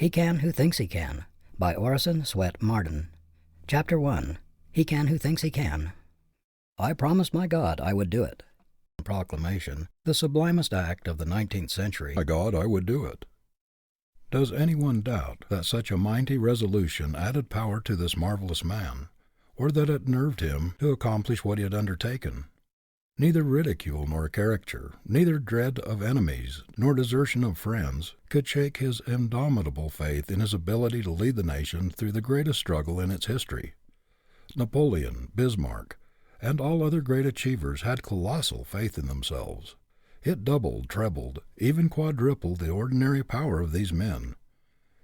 He Can Who Thinks He Can, by Orison Swett Marden. Chapter 1. He Can Who Thinks He Can. I promised my God I would do it. Proclamation, the sublimest act of the 19th century. By God, I would do it. Does anyone doubt that such a mighty resolution added power to this marvelous man, or that it nerved him to accomplish what he had undertaken? Neither ridicule nor caricature, neither dread of enemies nor desertion of friends, could shake his indomitable faith in his ability to lead the nation through the greatest struggle in its history. Napoleon, Bismarck, and all other great achievers had colossal faith in themselves. It doubled, trebled, even quadrupled the ordinary power of these men.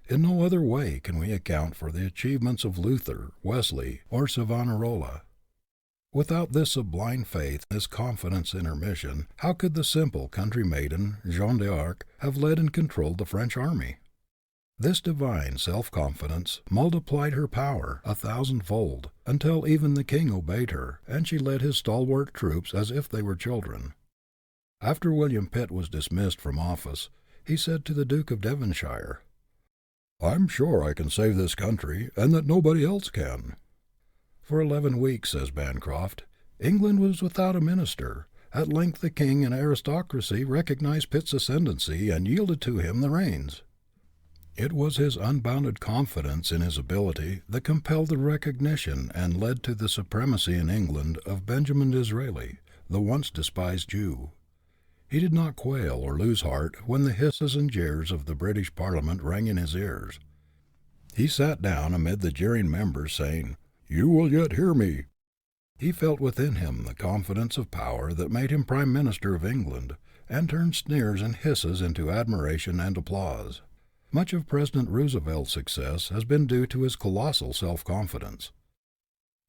In no other way can we account for the achievements of Luther, Wesley, or Savonarola. Without this sublime faith, this confidence in her mission, how could the simple country maiden, Jeanne d'Arc, have led and controlled the French army? This divine self-confidence multiplied her power 1,000-fold, until even the king obeyed her, and she led his stalwart troops as if they were children. After William Pitt was dismissed from office, he said to the Duke of Devonshire, "I'm sure I can save this country, and that nobody else can." For 11 weeks, says Bancroft, England was without a minister. At length the king and aristocracy recognized Pitt's ascendancy and yielded to him the reins. It was his unbounded confidence in his ability that compelled the recognition and led to the supremacy in England of Benjamin Disraeli, the once despised Jew. He did not quail or lose heart when the hisses and jeers of the British Parliament rang in his ears. He sat down amid the jeering members, saying, "You will yet hear me." He felt within him the confidence of power that made him Prime Minister of England, and turned sneers and hisses into admiration and applause. Much of President Roosevelt's success has been due to his colossal self-confidence.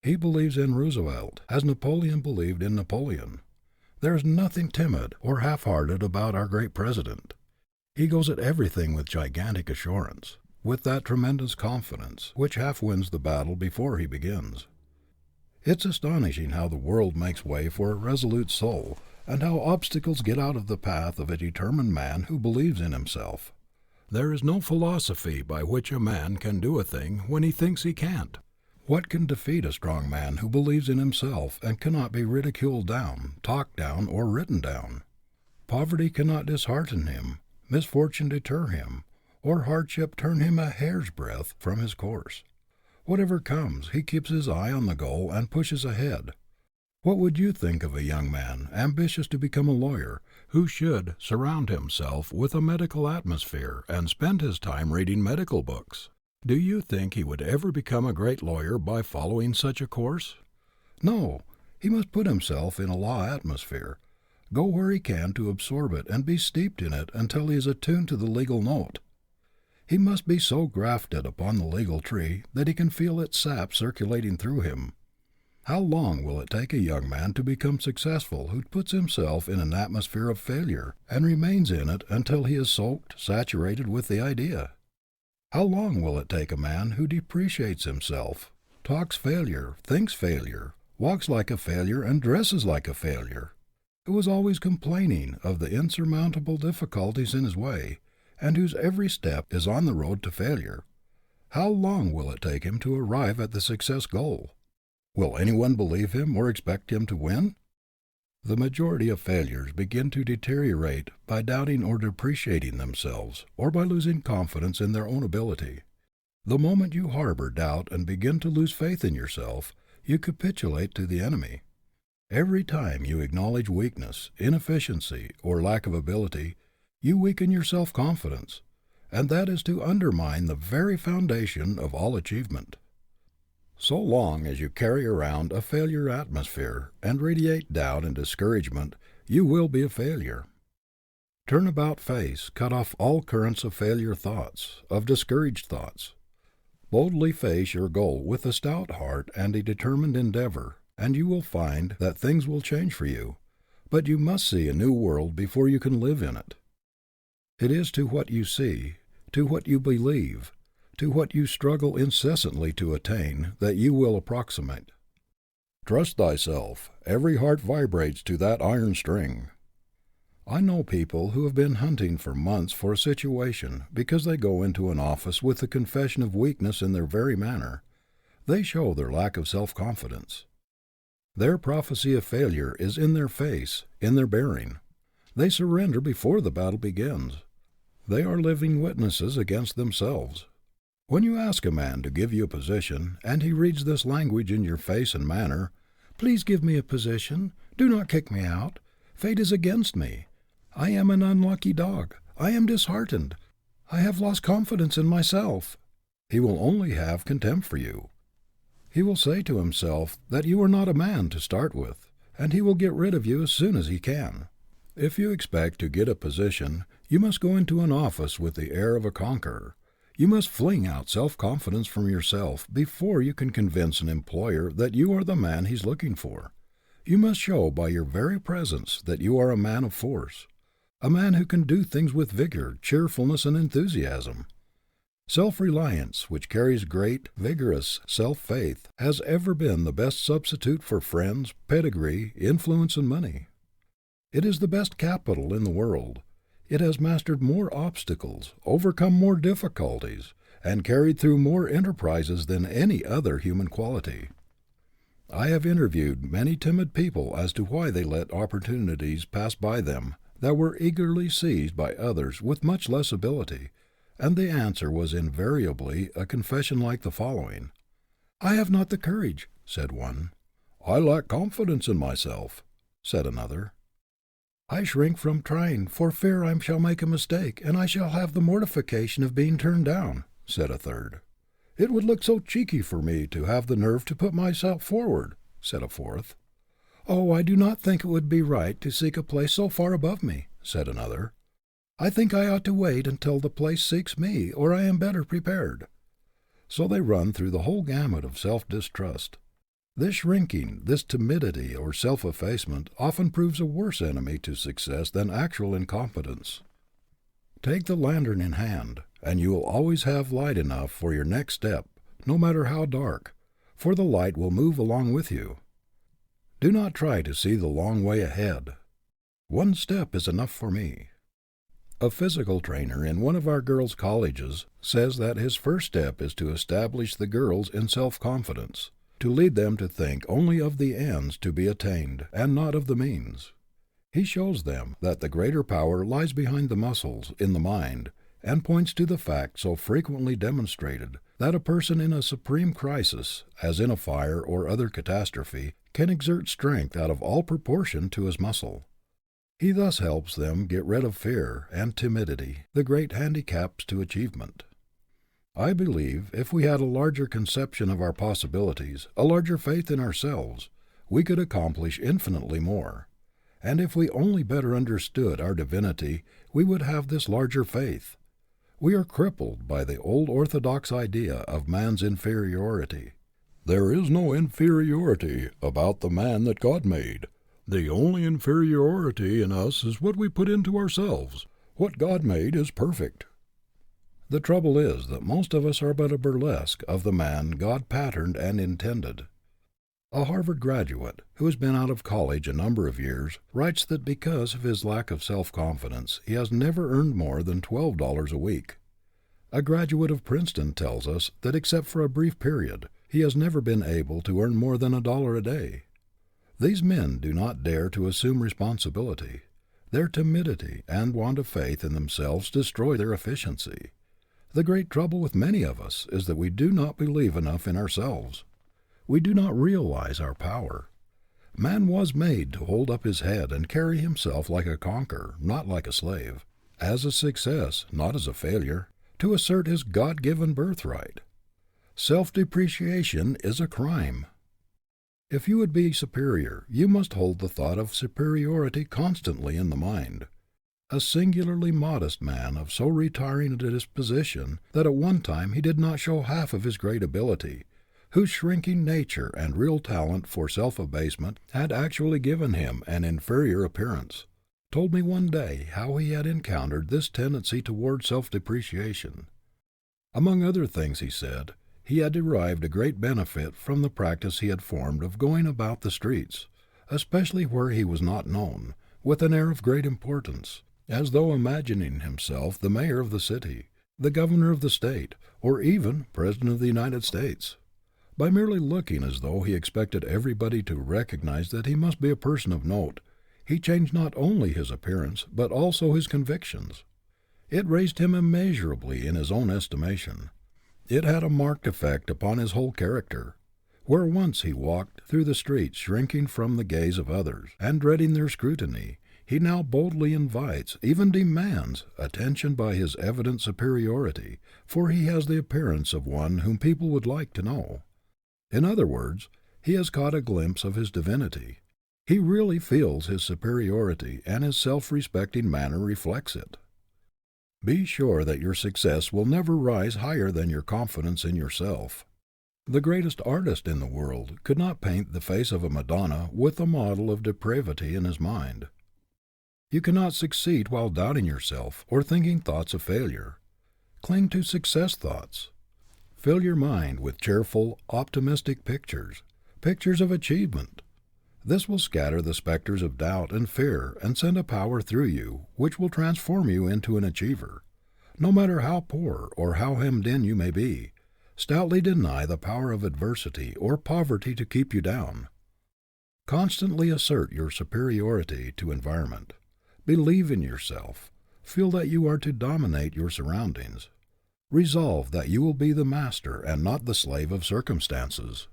He believes in Roosevelt, as Napoleon believed in Napoleon. There is nothing timid or half-hearted about our great president. He goes at everything with gigantic assurance, with that tremendous confidence which half wins the battle before he begins. It's astonishing how the world makes way for a resolute soul, and how obstacles get out of the path of a determined man who believes in himself. There is no philosophy by which a man can do a thing when he thinks he can't. What can defeat a strong man who believes in himself and cannot be ridiculed down, talked down, or written down? Poverty cannot dishearten him, misfortune deter him, or hardship turn him a hair's breadth from his course. Whatever comes, he keeps his eye on the goal and pushes ahead. What would you think of a young man, ambitious to become a lawyer, who should surround himself with a medical atmosphere and spend his time reading medical books? Do you think he would ever become a great lawyer by following such a course? No, he must put himself in a law atmosphere, go where he can to absorb it and be steeped in it until he is attuned to the legal note. He must be so grafted upon the legal tree that he can feel its sap circulating through him. How long will it take a young man to become successful who puts himself in an atmosphere of failure and remains in it until he is soaked, saturated with the idea? How long will it take a man who depreciates himself, talks failure, thinks failure, walks like a failure and dresses like a failure, who is always complaining of the insurmountable difficulties in his way, and whose every step is on the road to failure? How long will it take him to arrive at the success goal? Will anyone believe him or expect him to win? The majority of failures begin to deteriorate by doubting or depreciating themselves, or by losing confidence in their own ability. The moment you harbor doubt and begin to lose faith in yourself, you capitulate to the enemy. Every time you acknowledge weakness, inefficiency, or lack of ability, you weaken your self-confidence, and that is to undermine the very foundation of all achievement. So long as you carry around a failure atmosphere and radiate doubt and discouragement, you will be a failure. Turn about face, cut off all currents of failure thoughts, of discouraged thoughts. Boldly face your goal with a stout heart and a determined endeavor, and you will find that things will change for you. But you must see a new world before you can live in it. It is to what you see, to what you believe, to what you struggle incessantly to attain, that you will approximate. Trust thyself, every heart vibrates to that iron string. I know people who have been hunting for months for a situation because they go into an office with the confession of weakness in their very manner. They show their lack of self-confidence. Their prophecy of failure is in their face, in their bearing. They surrender before the battle begins. They are living witnesses against themselves. When you ask a man to give you a position, and he reads this language in your face and manner, "Please give me a position. Do not kick me out. Fate is against me. I am an unlucky dog. I am disheartened. I have lost confidence in myself," he will only have contempt for you. He will say to himself that you are not a man to start with, and he will get rid of you as soon as he can. If you expect to get a position, you must go into an office with the air of a conqueror. You must fling out self-confidence from yourself before you can convince an employer that you are the man he's looking for. You must show by your very presence that you are a man of force, a man who can do things with vigor, cheerfulness, and enthusiasm. Self-reliance, which carries great, vigorous self-faith, has ever been the best substitute for friends, pedigree, influence, and money. It is the best capital in the world. It has mastered more obstacles, overcome more difficulties, and carried through more enterprises than any other human quality. I have interviewed many timid people as to why they let opportunities pass by them that were eagerly seized by others with much less ability, and the answer was invariably a confession like the following. "I have not the courage," said one. "I lack confidence in myself," said another. "I shrink from trying for fear I shall make a mistake, and I shall have the mortification of being turned down," said a third. "It would look so cheeky for me to have the nerve to put myself forward," said a fourth. "Oh, I do not think it would be right to seek a place so far above me," said another. "I think I ought to wait until the place seeks me, or I am better prepared." So they run through the whole gamut of self-distrust. This shrinking, this timidity or self-effacement often proves a worse enemy to success than actual incompetence. Take the lantern in hand, and you will always have light enough for your next step, no matter how dark, for the light will move along with you. Do not try to see the long way ahead. One step is enough for me. A physical trainer in one of our girls' colleges says that his first step is to establish the girls in self-confidence, to lead them to think only of the ends to be attained and not of the means. He shows them that the greater power lies behind the muscles, in the mind, and points to the fact so frequently demonstrated that a person in a supreme crisis, as in a fire or other catastrophe, can exert strength out of all proportion to his muscle. He thus helps them get rid of fear and timidity, the great handicaps to achievement. I believe if we had a larger conception of our possibilities, a larger faith in ourselves, we could accomplish infinitely more. And if we only better understood our divinity, we would have this larger faith. We are crippled by the old orthodox idea of man's inferiority. There is no inferiority about the man that God made. The only inferiority in us is what we put into ourselves. What God made is perfect. The trouble is that most of us are but a burlesque of the man God patterned and intended. A Harvard graduate, who has been out of college a number of years, writes that because of his lack of self-confidence, he has never earned more than $12 a week. A graduate of Princeton tells us that except for a brief period, he has never been able to earn more than $1 a day. These men do not dare to assume responsibility. Their timidity and want of faith in themselves destroy their efficiency. The great trouble with many of us is that we do not believe enough in ourselves. We do not realize our power. Man was made to hold up his head and carry himself like a conqueror, not like a slave, as a success, not as a failure, to assert his God-given birthright. Self-depreciation is a crime. If you would be superior, you must hold the thought of superiority constantly in the mind. A singularly modest man of so retiring a disposition that at one time he did not show half of his great ability, whose shrinking nature and real talent for self-abasement had actually given him an inferior appearance, told me one day how he had encountered this tendency toward self-depreciation. Among other things, he said, he had derived a great benefit from the practice he had formed of going about the streets, especially where he was not known, with an air of great importance, as though imagining himself the mayor of the city, the governor of the state, or even President of the United States. By merely looking as though he expected everybody to recognize that he must be a person of note, he changed not only his appearance, but also his convictions. It raised him immeasurably in his own estimation. It had a marked effect upon his whole character. Where once he walked through the streets shrinking from the gaze of others, and dreading their scrutiny, he now boldly invites, even demands, attention by his evident superiority, for he has the appearance of one whom people would like to know. In other words, he has caught a glimpse of his divinity. He really feels his superiority, and his self-respecting manner reflects it. Be sure that your success will never rise higher than your confidence in yourself. The greatest artist in the world could not paint the face of a Madonna with a model of depravity in his mind. You cannot succeed while doubting yourself or thinking thoughts of failure. Cling to success thoughts. Fill your mind with cheerful, optimistic pictures of achievement. This will scatter the specters of doubt and fear and send a power through you which will transform you into an achiever. No matter how poor or how hemmed in you may be, stoutly deny the power of adversity or poverty to keep you down. Constantly assert your superiority to environment. Believe in yourself. Feel that you are to dominate your surroundings. Resolve that you will be the master and not the slave of circumstances.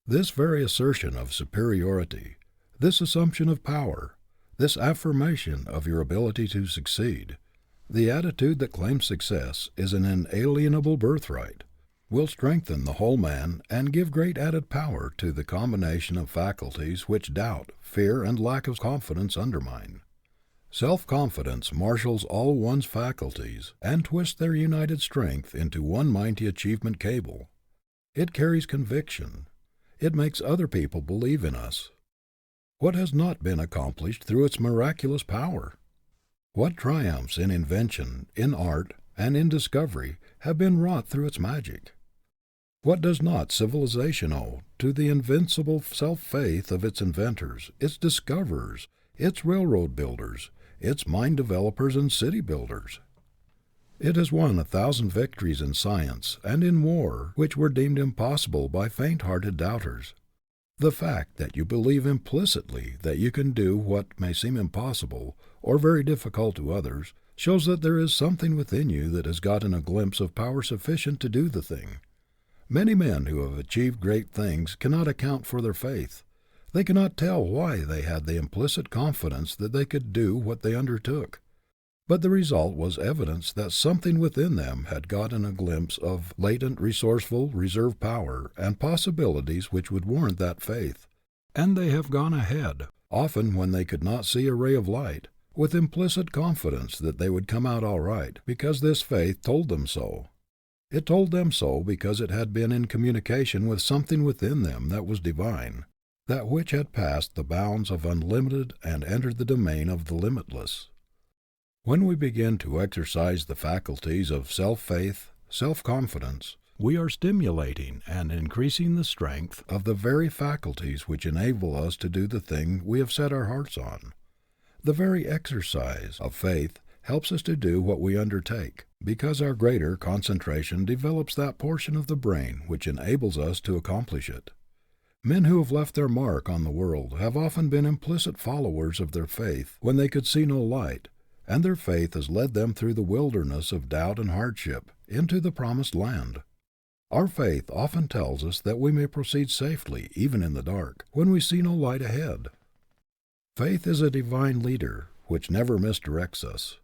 This very assertion of superiority, this assumption of power, this affirmation of your ability to succeed, the attitude that claims success is an inalienable birthright, will strengthen the whole man and give great added power to the combination of faculties which doubt, fear, and lack of confidence undermine. Self-confidence marshals all one's faculties and twists their united strength into one mighty achievement cable. It carries conviction. It makes other people believe in us. What has not been accomplished through its miraculous power? What triumphs in invention, in art, and in discovery have been wrought through its magic? What does not civilization owe to the invincible self-faith of its inventors, its discoverers, its railroad builders, its mine developers and city builders? It has won 1,000 victories in science and in war which were deemed impossible by faint-hearted doubters. The fact that you believe implicitly that you can do what may seem impossible or very difficult to others shows that there is something within you that has gotten a glimpse of power sufficient to do the thing. Many men who have achieved great things cannot account for their faith. They cannot tell why they had the implicit confidence that they could do what they undertook. But the result was evidence that something within them had gotten a glimpse of latent, resourceful, reserve power and possibilities which would warrant that faith. And they have gone ahead, often when they could not see a ray of light, with implicit confidence that they would come out all right, because this faith told them so. It told them so because it had been in communication with something within them that was divine, that which had passed the bounds of unlimited and entered the domain of the limitless. When we begin to exercise the faculties of self-faith, self-confidence, we are stimulating and increasing the strength of the very faculties which enable us to do the thing we have set our hearts on. The very exercise of faith helps us to do what we undertake, because our greater concentration develops that portion of the brain which enables us to accomplish it. Men who have left their mark on the world have often been implicit followers of their faith when they could see no light, and their faith has led them through the wilderness of doubt and hardship into the promised land. Our faith often tells us that we may proceed safely even in the dark, when we see no light ahead. Faith is a divine leader which never misdirects us.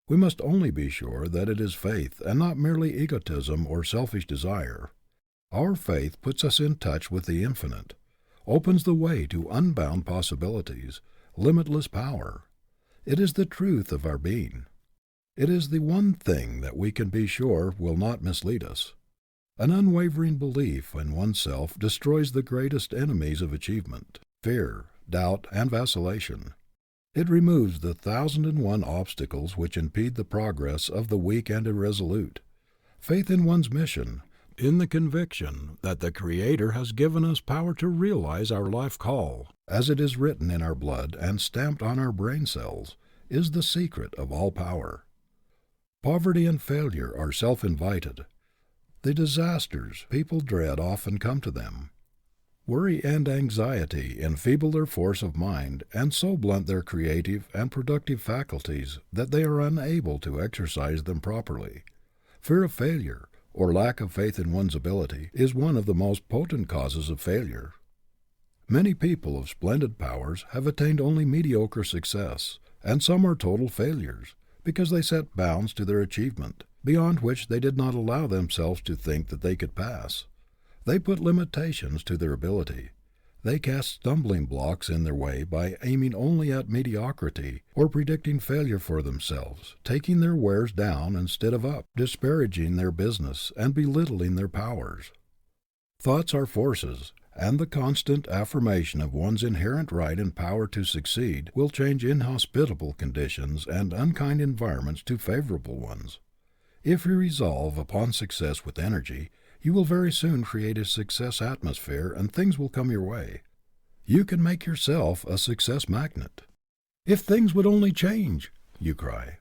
We must only be sure that it is faith and not merely egotism or selfish desire. Our faith puts us in touch with the infinite, opens the way to unbound possibilities, limitless power. It is the truth of our being. It is the one thing that we can be sure will not mislead us. An unwavering belief in oneself destroys the greatest enemies of achievement, fear, doubt, and vacillation. It removes the 1,001 obstacles which impede the progress of the weak and irresolute. Faith in one's mission, in the conviction that the Creator has given us power to realize our life call, as it is written in our blood and stamped on our brain cells, is the secret of all power. Poverty and failure are self-invited. The disasters people dread often come to them. Worry and anxiety enfeeble their force of mind and so blunt their creative and productive faculties that they are unable to exercise them properly. Fear of failure, or lack of faith in one's ability, is one of the most potent causes of failure. Many people of splendid powers have attained only mediocre success, and some are total failures, because they set bounds to their achievement, beyond which they did not allow themselves to think that they could pass. They put limitations to their ability. They cast stumbling blocks in their way by aiming only at mediocrity or predicting failure for themselves, taking their wares down instead of up, disparaging their business and belittling their powers. Thoughts are forces, and the constant affirmation of one's inherent right and power to succeed will change inhospitable conditions and unkind environments to favorable ones. If you resolve upon success with energy, you will very soon create a success atmosphere and things will come your way. You can make yourself a success magnet. If things would only change, you cry.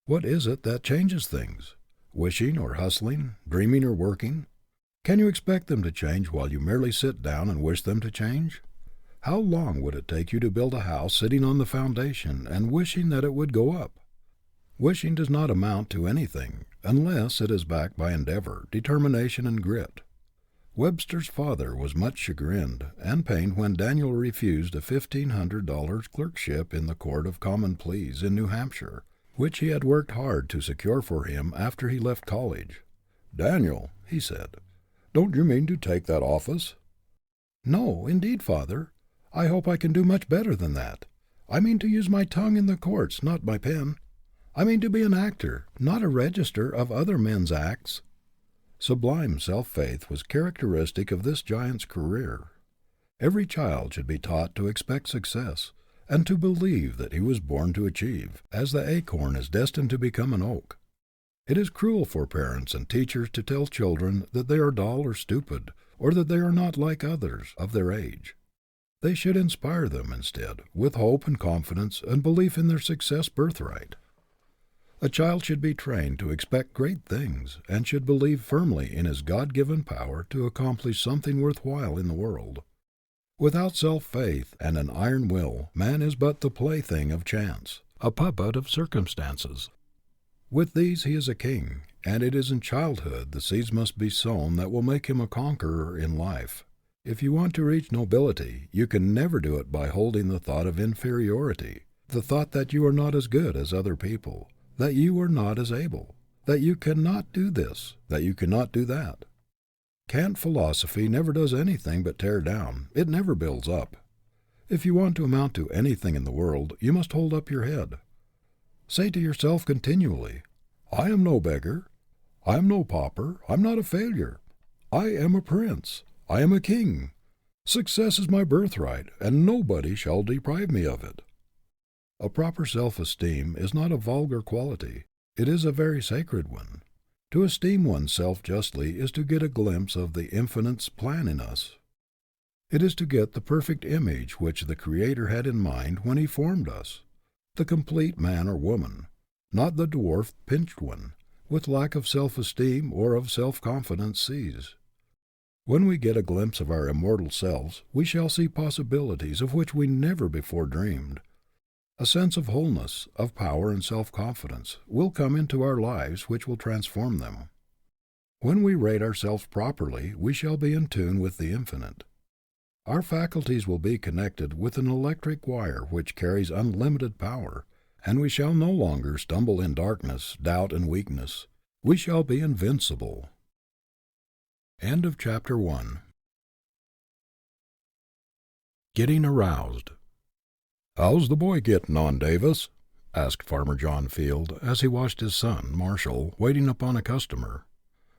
What is it that changes things? Wishing or hustling, dreaming or working? Can you expect them to change while you merely sit down and wish them to change? How long would it take you to build a house sitting on the foundation and wishing that it would go up? Wishing does not amount to anything unless it is backed by endeavor, determination, and grit. Webster's father was much chagrined and pained when Daniel refused a $1,500 clerkship in the Court of Common Pleas in New Hampshire, which he had worked hard to secure for him after he left college. "Daniel," he said, "don't you mean to take that office?" "No, indeed, Father. I hope I can do much better than that. I mean to use my tongue in the courts, not my pen. I mean to be an actor, not a register of other men's acts." Sublime self-faith was characteristic of this giant's career. Every child should be taught to expect success, and to believe that he was born to achieve, as the acorn is destined to become an oak. It is cruel for parents and teachers to tell children that they are dull or stupid, or that they are not like others of their age. They should inspire them, instead, with hope and confidence and belief in their success birthright. A child should be trained to expect great things, and should believe firmly in his God-given power to accomplish something worthwhile in the world. Without self-faith and an iron will, man is but the plaything of chance, a puppet of circumstances. With these he is a king, and it is in childhood the seeds must be sown that will make him a conqueror in life. If you want to reach nobility, you can never do it by holding the thought of inferiority, the thought that you are not as good as other people, that you are not as able, that you cannot do this, that you cannot do that. Kant philosophy never does anything but tear down. It never builds up. If you want to amount to anything in the world, you must hold up your head. Say to yourself continually, "I am no beggar. I am no pauper. I am not a failure. I am a prince. I am a king. Success is my birthright, and nobody shall deprive me of it." A proper self-esteem is not a vulgar quality. It is a very sacred one. To esteem oneself justly is to get a glimpse of the Infinite's plan in us. It is to get the perfect image which the Creator had in mind when He formed us, the complete man or woman, not the dwarfed, pinched one, with lack of self-esteem or of self-confidence seized. When we get a glimpse of our immortal selves, we shall see possibilities of which we never before dreamed. A sense of wholeness, of power and self-confidence will come into our lives which will transform them. When we rate ourselves properly, we shall be in tune with the Infinite. Our faculties will be connected with an electric wire which carries unlimited power, and we shall no longer stumble in darkness, doubt, and weakness. We shall be invincible. End of Chapter 1. Getting Aroused. "How's the boy getting on, Davis?" asked Farmer John Field, as he watched his son, Marshall, waiting upon a customer.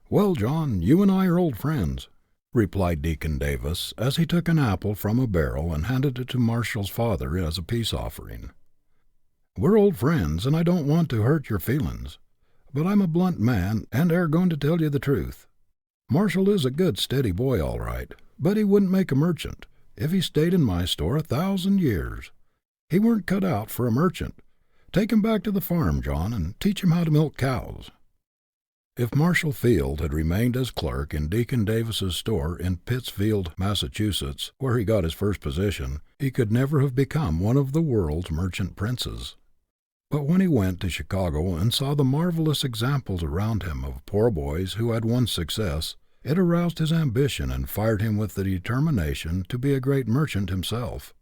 "Well, John, you and I are old friends," replied Deacon Davis, as he took an apple from a barrel and handed it to Marshall's father as a peace offering. "We're old friends, and I don't want to hurt your feelin's, but I'm a blunt man, and air going to tell you the truth. Marshall is a good, steady boy, all right, but he wouldn't make a merchant, if he stayed in my store 1,000 years. He weren't cut out for a merchant. Take him back to the farm, John, and teach him how to milk cows." If Marshall Field had remained as clerk in Deacon Davis's store in Pittsfield, Massachusetts, where he got his first position, he could never have become one of the world's merchant princes. But when he went to Chicago and saw the marvelous examples around him of poor boys who had won success, it aroused his ambition and fired him with the determination to be a great merchant himself.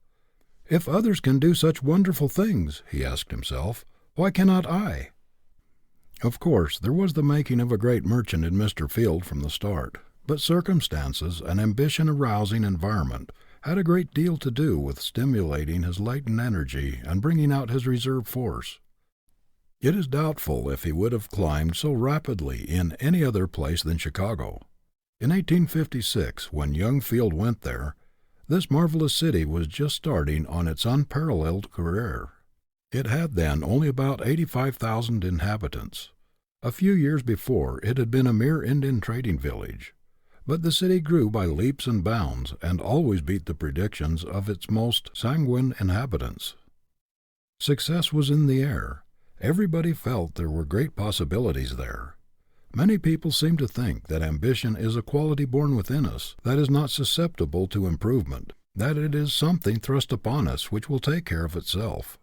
"If others can do such wonderful things," he asked himself, "why cannot I?" Of course, there was the making of a great merchant in Mr. Field from the start, but circumstances and ambition-arousing environment had a great deal to do with stimulating his latent energy and bringing out his reserve force. It is doubtful if he would have climbed so rapidly in any other place than Chicago. In 1856, when young Field went there, this marvelous city was just starting on its unparalleled career. It had then only about 85,000 inhabitants. A few years before, it had been a mere Indian trading village. But the city grew by leaps and bounds, and always beat the predictions of its most sanguine inhabitants. Success was in the air. Everybody felt there were great possibilities there. Many people seem to think that ambition is a quality born within us, that is not susceptible to improvement, that it is something thrust upon us which will take care of itself.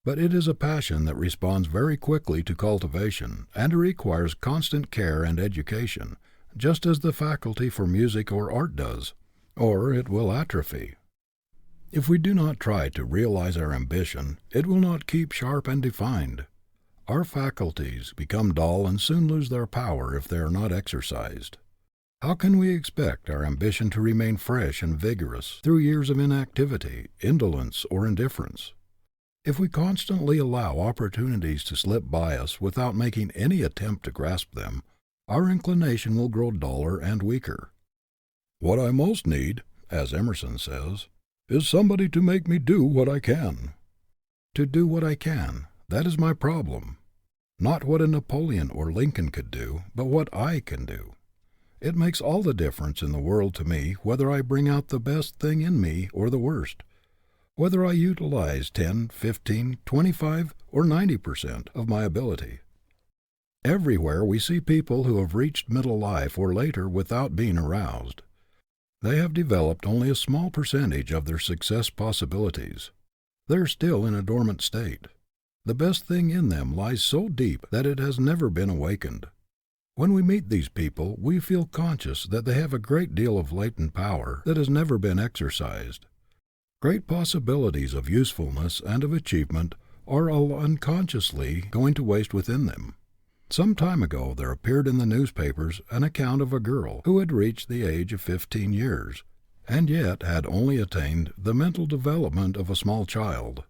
But it is a passion that responds very quickly to cultivation, and it requires constant care and education, just as the faculty for music or art does, or it will atrophy. If we do not try to realize our ambition, it will not keep sharp and defined. Our faculties become dull and soon lose their power if they are not exercised. How can we expect our ambition to remain fresh and vigorous through years of inactivity, indolence, or indifference? If we constantly allow opportunities to slip by us without making any attempt to grasp them, our inclination will grow duller and weaker. "What I most need," as Emerson says, "is somebody to make me do what I can." To do what I can, that is my problem. Not what a Napoleon or Lincoln could do, but what I can do. It makes all the difference in the world to me whether I bring out the best thing in me or the worst, whether I utilize 10, 15, 25, or 90% of my ability. Everywhere we see people who have reached middle life or later without being aroused. They have developed only a small percentage of their success possibilities. They are still in a dormant state. The best thing in them lies so deep that it has never been awakened. When we meet these people, we feel conscious that they have a great deal of latent power that has never been exercised. Great possibilities of usefulness and of achievement are all unconsciously going to waste within them. Some time ago there appeared in the newspapers an account of a girl who had reached the age of 15 years, and yet had only attained the mental development of a small child.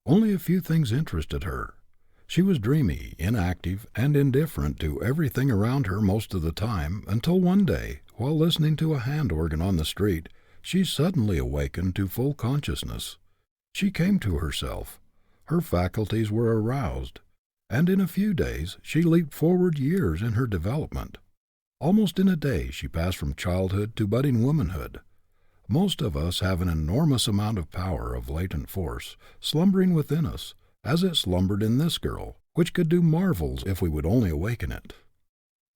Only a few things interested her. She was dreamy, inactive, and indifferent to everything around her most of the time, until one day, while listening to a hand organ on the street, she suddenly awakened to full consciousness. She came to herself. Her faculties were aroused, and in a few days she leaped forward years in her development. Almost in a day she passed from childhood to budding womanhood. Most of us have an enormous amount of power of latent force, slumbering within us, as it slumbered in this girl, which could do marvels if we would only awaken it.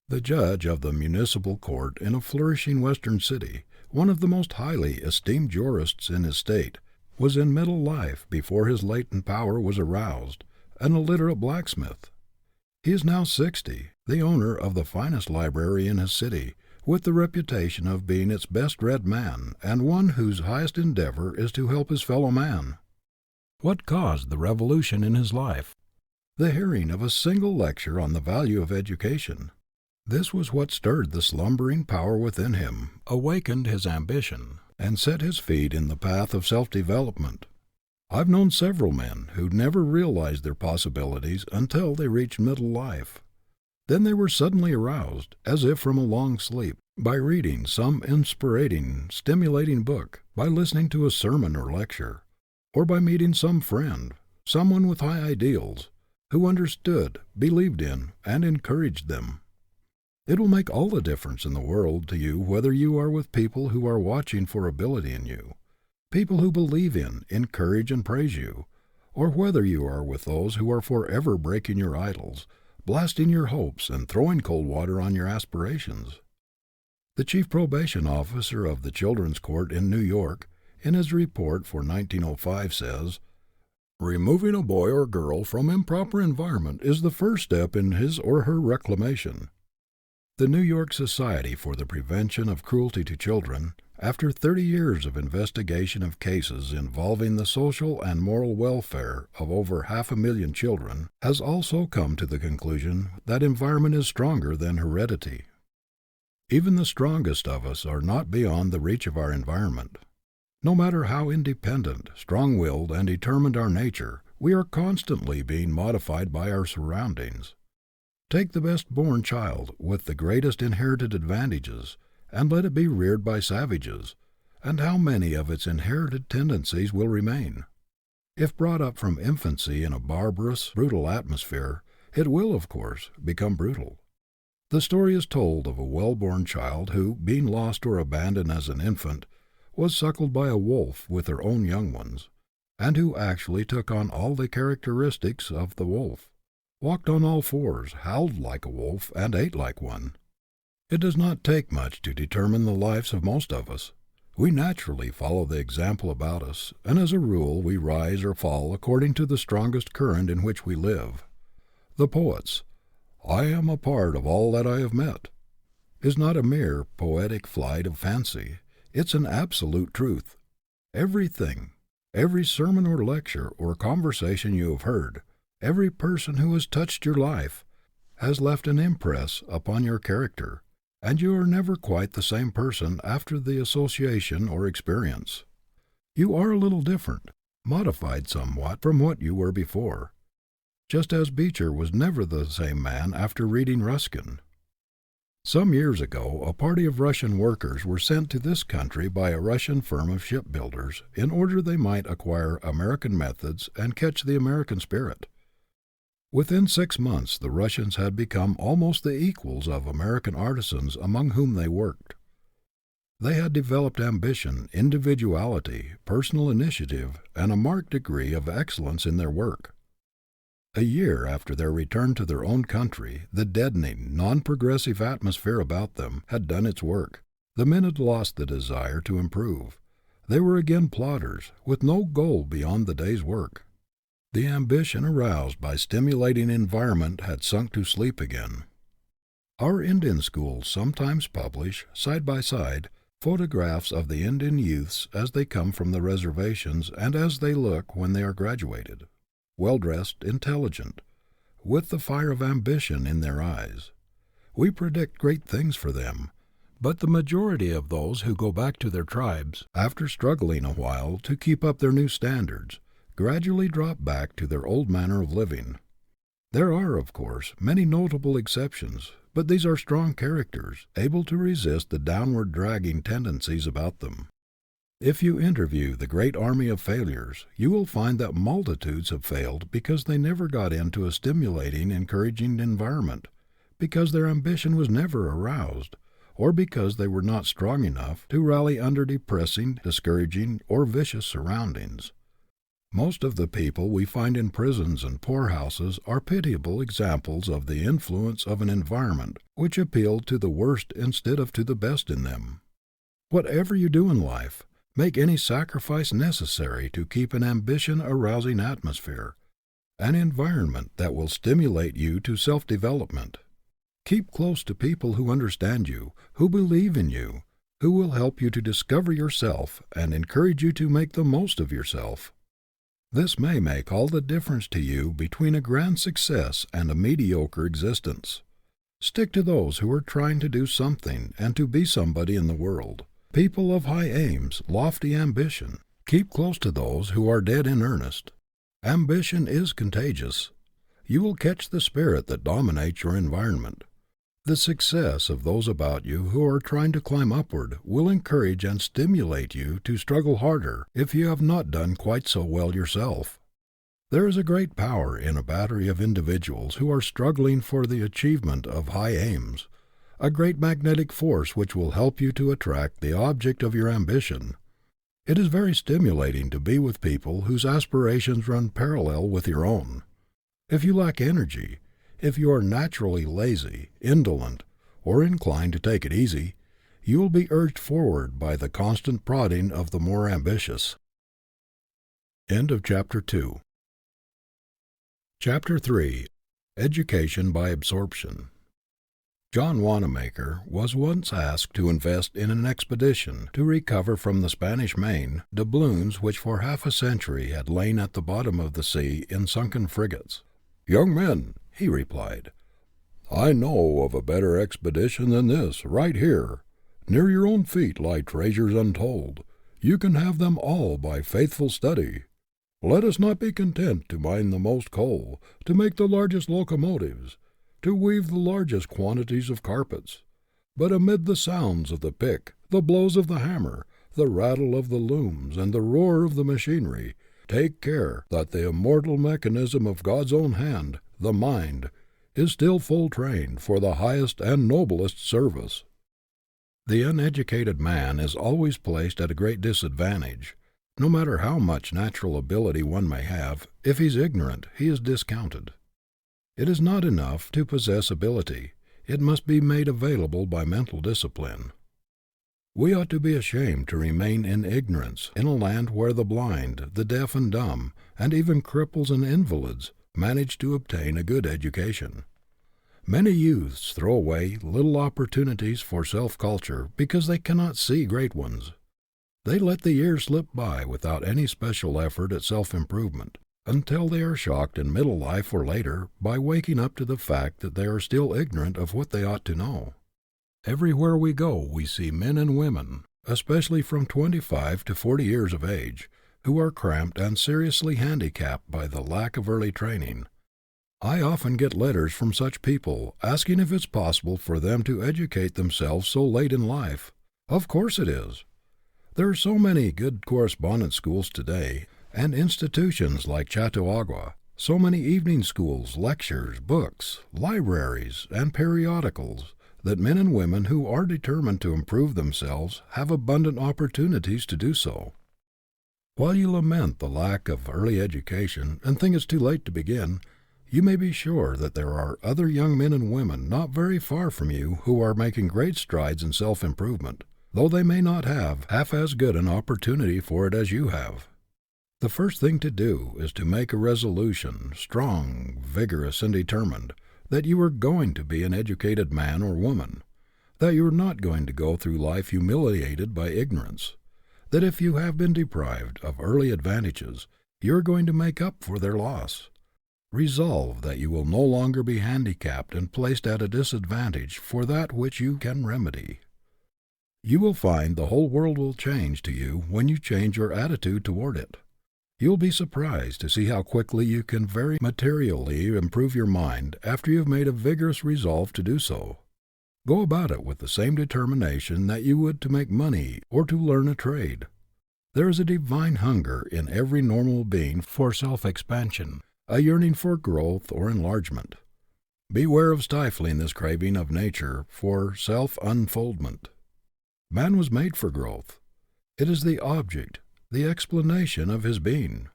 The judge of the municipal court in a flourishing western city, one of the most highly esteemed jurists in his state, was in middle life before his latent power was aroused, an illiterate blacksmith. He is now 60, the owner of the finest library in his city, with the reputation of being its best-read man, and one whose highest endeavor is to help his fellow man. What caused the revolution in his life? The hearing of a single lecture on the value of education. This was what stirred the slumbering power within him, awakened his ambition, and set his feet in the path of self-development. I've known several men who never realized their possibilities until they reached middle life. Then they were suddenly aroused, as if from a long sleep, by reading some inspiriting, stimulating book, by listening to a sermon or lecture, or by meeting some friend, someone with high ideals, who understood, believed in, and encouraged them. It will make all the difference in the world to you whether you are with people who are watching for ability in you, people who believe in, encourage, and praise you, or whether you are with those who are forever breaking your idols, blasting your hopes, and throwing cold water on your aspirations. The chief probation officer of the Children's Court in New York, in his report for 1905, says, "Removing a boy or girl from improper environment is the first step in his or her reclamation." The New York Society for the Prevention of Cruelty to Children, after 30 years of investigation of cases involving the social and moral welfare of over 500,000 children, has also come to the conclusion that environment is stronger than heredity. Even the strongest of us are not beyond the reach of our environment. No matter how independent, strong-willed, and determined our nature, we are constantly being modified by our surroundings. Take the best-born child with the greatest inherited advantages, and let it be reared by savages, and how many of its inherited tendencies will remain? If brought up from infancy in a barbarous, brutal atmosphere, it will, of course, become brutal. The story is told of a well-born child who, being lost or abandoned as an infant, was suckled by a wolf with her own young ones, and who actually took on all the characteristics of the wolf, walked on all fours, howled like a wolf, and ate like one. It does not take much to determine the lives of most of us. We naturally follow the example about us, and as a rule we rise or fall according to the strongest current in which we live. The poet's "I am a part of all that I have met" is not a mere poetic flight of fancy. It's an absolute truth. Everything, every sermon or lecture or conversation you have heard, every person who has touched your life, has left an impress upon your character, and you are never quite the same person after the association or experience. You are a little different, modified somewhat from what you were before, just as Beecher was never the same man after reading Ruskin. Some years ago, a party of Russian workers were sent to this country by a Russian firm of shipbuilders in order they might acquire American methods and catch the American spirit. Within 6 months, the Russians had become almost the equals of American artisans among whom they worked. They had developed ambition, individuality, personal initiative, and a marked degree of excellence in their work. A year after their return to their own country, the deadening, non-progressive atmosphere about them had done its work. The men had lost the desire to improve. They were again plodders, with no goal beyond the day's work. The ambition aroused by stimulating environment had sunk to sleep again. Our Indian schools sometimes publish, side by side, photographs of the Indian youths as they come from the reservations and as they look when they are graduated. Well-dressed, intelligent, with the fire of ambition in their eyes. We predict great things for them, but the majority of those who go back to their tribes, after struggling a while to keep up their new standards, gradually drop back to their old manner of living. There are, of course, many notable exceptions, but these are strong characters, able to resist the downward dragging tendencies about them. If you interview the great army of failures, you will find that multitudes have failed because they never got into a stimulating, encouraging environment, because their ambition was never aroused, or because they were not strong enough to rally under depressing, discouraging, or vicious surroundings. Most of the people we find in prisons and poorhouses are pitiable examples of the influence of an environment which appealed to the worst instead of to the best in them. Whatever you do in life, make any sacrifice necessary to keep an ambition-arousing atmosphere, an environment that will stimulate you to self-development. Keep close to people who understand you, who believe in you, who will help you to discover yourself and encourage you to make the most of yourself. This may make all the difference to you between a grand success and a mediocre existence. Stick to those who are trying to do something and to be somebody in the world. People of high aims, lofty ambition. Keep close to those who are dead in earnest. Ambition is contagious. You will catch the spirit that dominates your environment. The success of those about you who are trying to climb upward will encourage and stimulate you to struggle harder if you have not done quite so well yourself. There is a great power in a battery of individuals who are struggling for the achievement of high aims, a great magnetic force which will help you to attract the object of your ambition. It is very stimulating to be with people whose aspirations run parallel with your own. If you lack energy, if you are naturally lazy, indolent, or inclined to take it easy, you will be urged forward by the constant prodding of the more ambitious. End of Chapter 2. Chapter 3. Education by Absorption. John Wanamaker was once asked to invest in an expedition to recover from the Spanish Main doubloons which for half a century had lain at the bottom of the sea in sunken frigates. "Young men," he replied, "I know of a better expedition than this, right here. Near your own feet lie treasures untold. You can have them all by faithful study. Let us not be content to mine the most coal, to make the largest locomotives, to weave the largest quantities of carpets, but amid the sounds of the pick, the blows of the hammer, the rattle of the looms, and the roar of the machinery, take care that the immortal mechanism of God's own hand, the mind, is still full trained for the highest and noblest service." The uneducated man is always placed at a great disadvantage. No matter how much natural ability one may have, if he is ignorant, he is discounted. It is not enough to possess ability. It must be made available by mental discipline. We ought to be ashamed to remain in ignorance in a land where the blind, the deaf and dumb, and even cripples and invalids manage to obtain a good education. Many youths throw away little opportunities for self-culture because they cannot see great ones. They let the years slip by without any special effort at self-improvement, until they are shocked in middle life or later by waking up to the fact that they are still ignorant of what they ought to know. Everywhere we go we see men and women, especially from 25 to 40 years of age, who are cramped and seriously handicapped by the lack of early training. I often get letters from such people asking if it's possible for them to educate themselves so late in life. Of course it is. There are so many good correspondence schools today, and institutions like Chautauqua, so many evening schools, lectures, books, libraries, and periodicals, that men and women who are determined to improve themselves have abundant opportunities to do so. While you lament the lack of early education and think it's too late to begin, you may be sure that there are other young men and women not very far from you who are making great strides in self-improvement, though they may not have half as good an opportunity for it as you have. The first thing to do is to make a resolution, strong, vigorous, and determined, that you are going to be an educated man or woman, that you are not going to go through life humiliated by ignorance, that if you have been deprived of early advantages, you are going to make up for their loss. Resolve that you will no longer be handicapped and placed at a disadvantage for that which you can remedy. You will find the whole world will change to you when you change your attitude toward it. You will be surprised to see how quickly you can very materially improve your mind after you have made a vigorous resolve to do so. Go about it with the same determination that you would to make money or to learn a trade. There is a divine hunger in every normal being for self-expansion, a yearning for growth or enlargement. Beware of stifling this craving of nature for self-unfoldment. Man was made for growth. It is the object, the explanation of his being.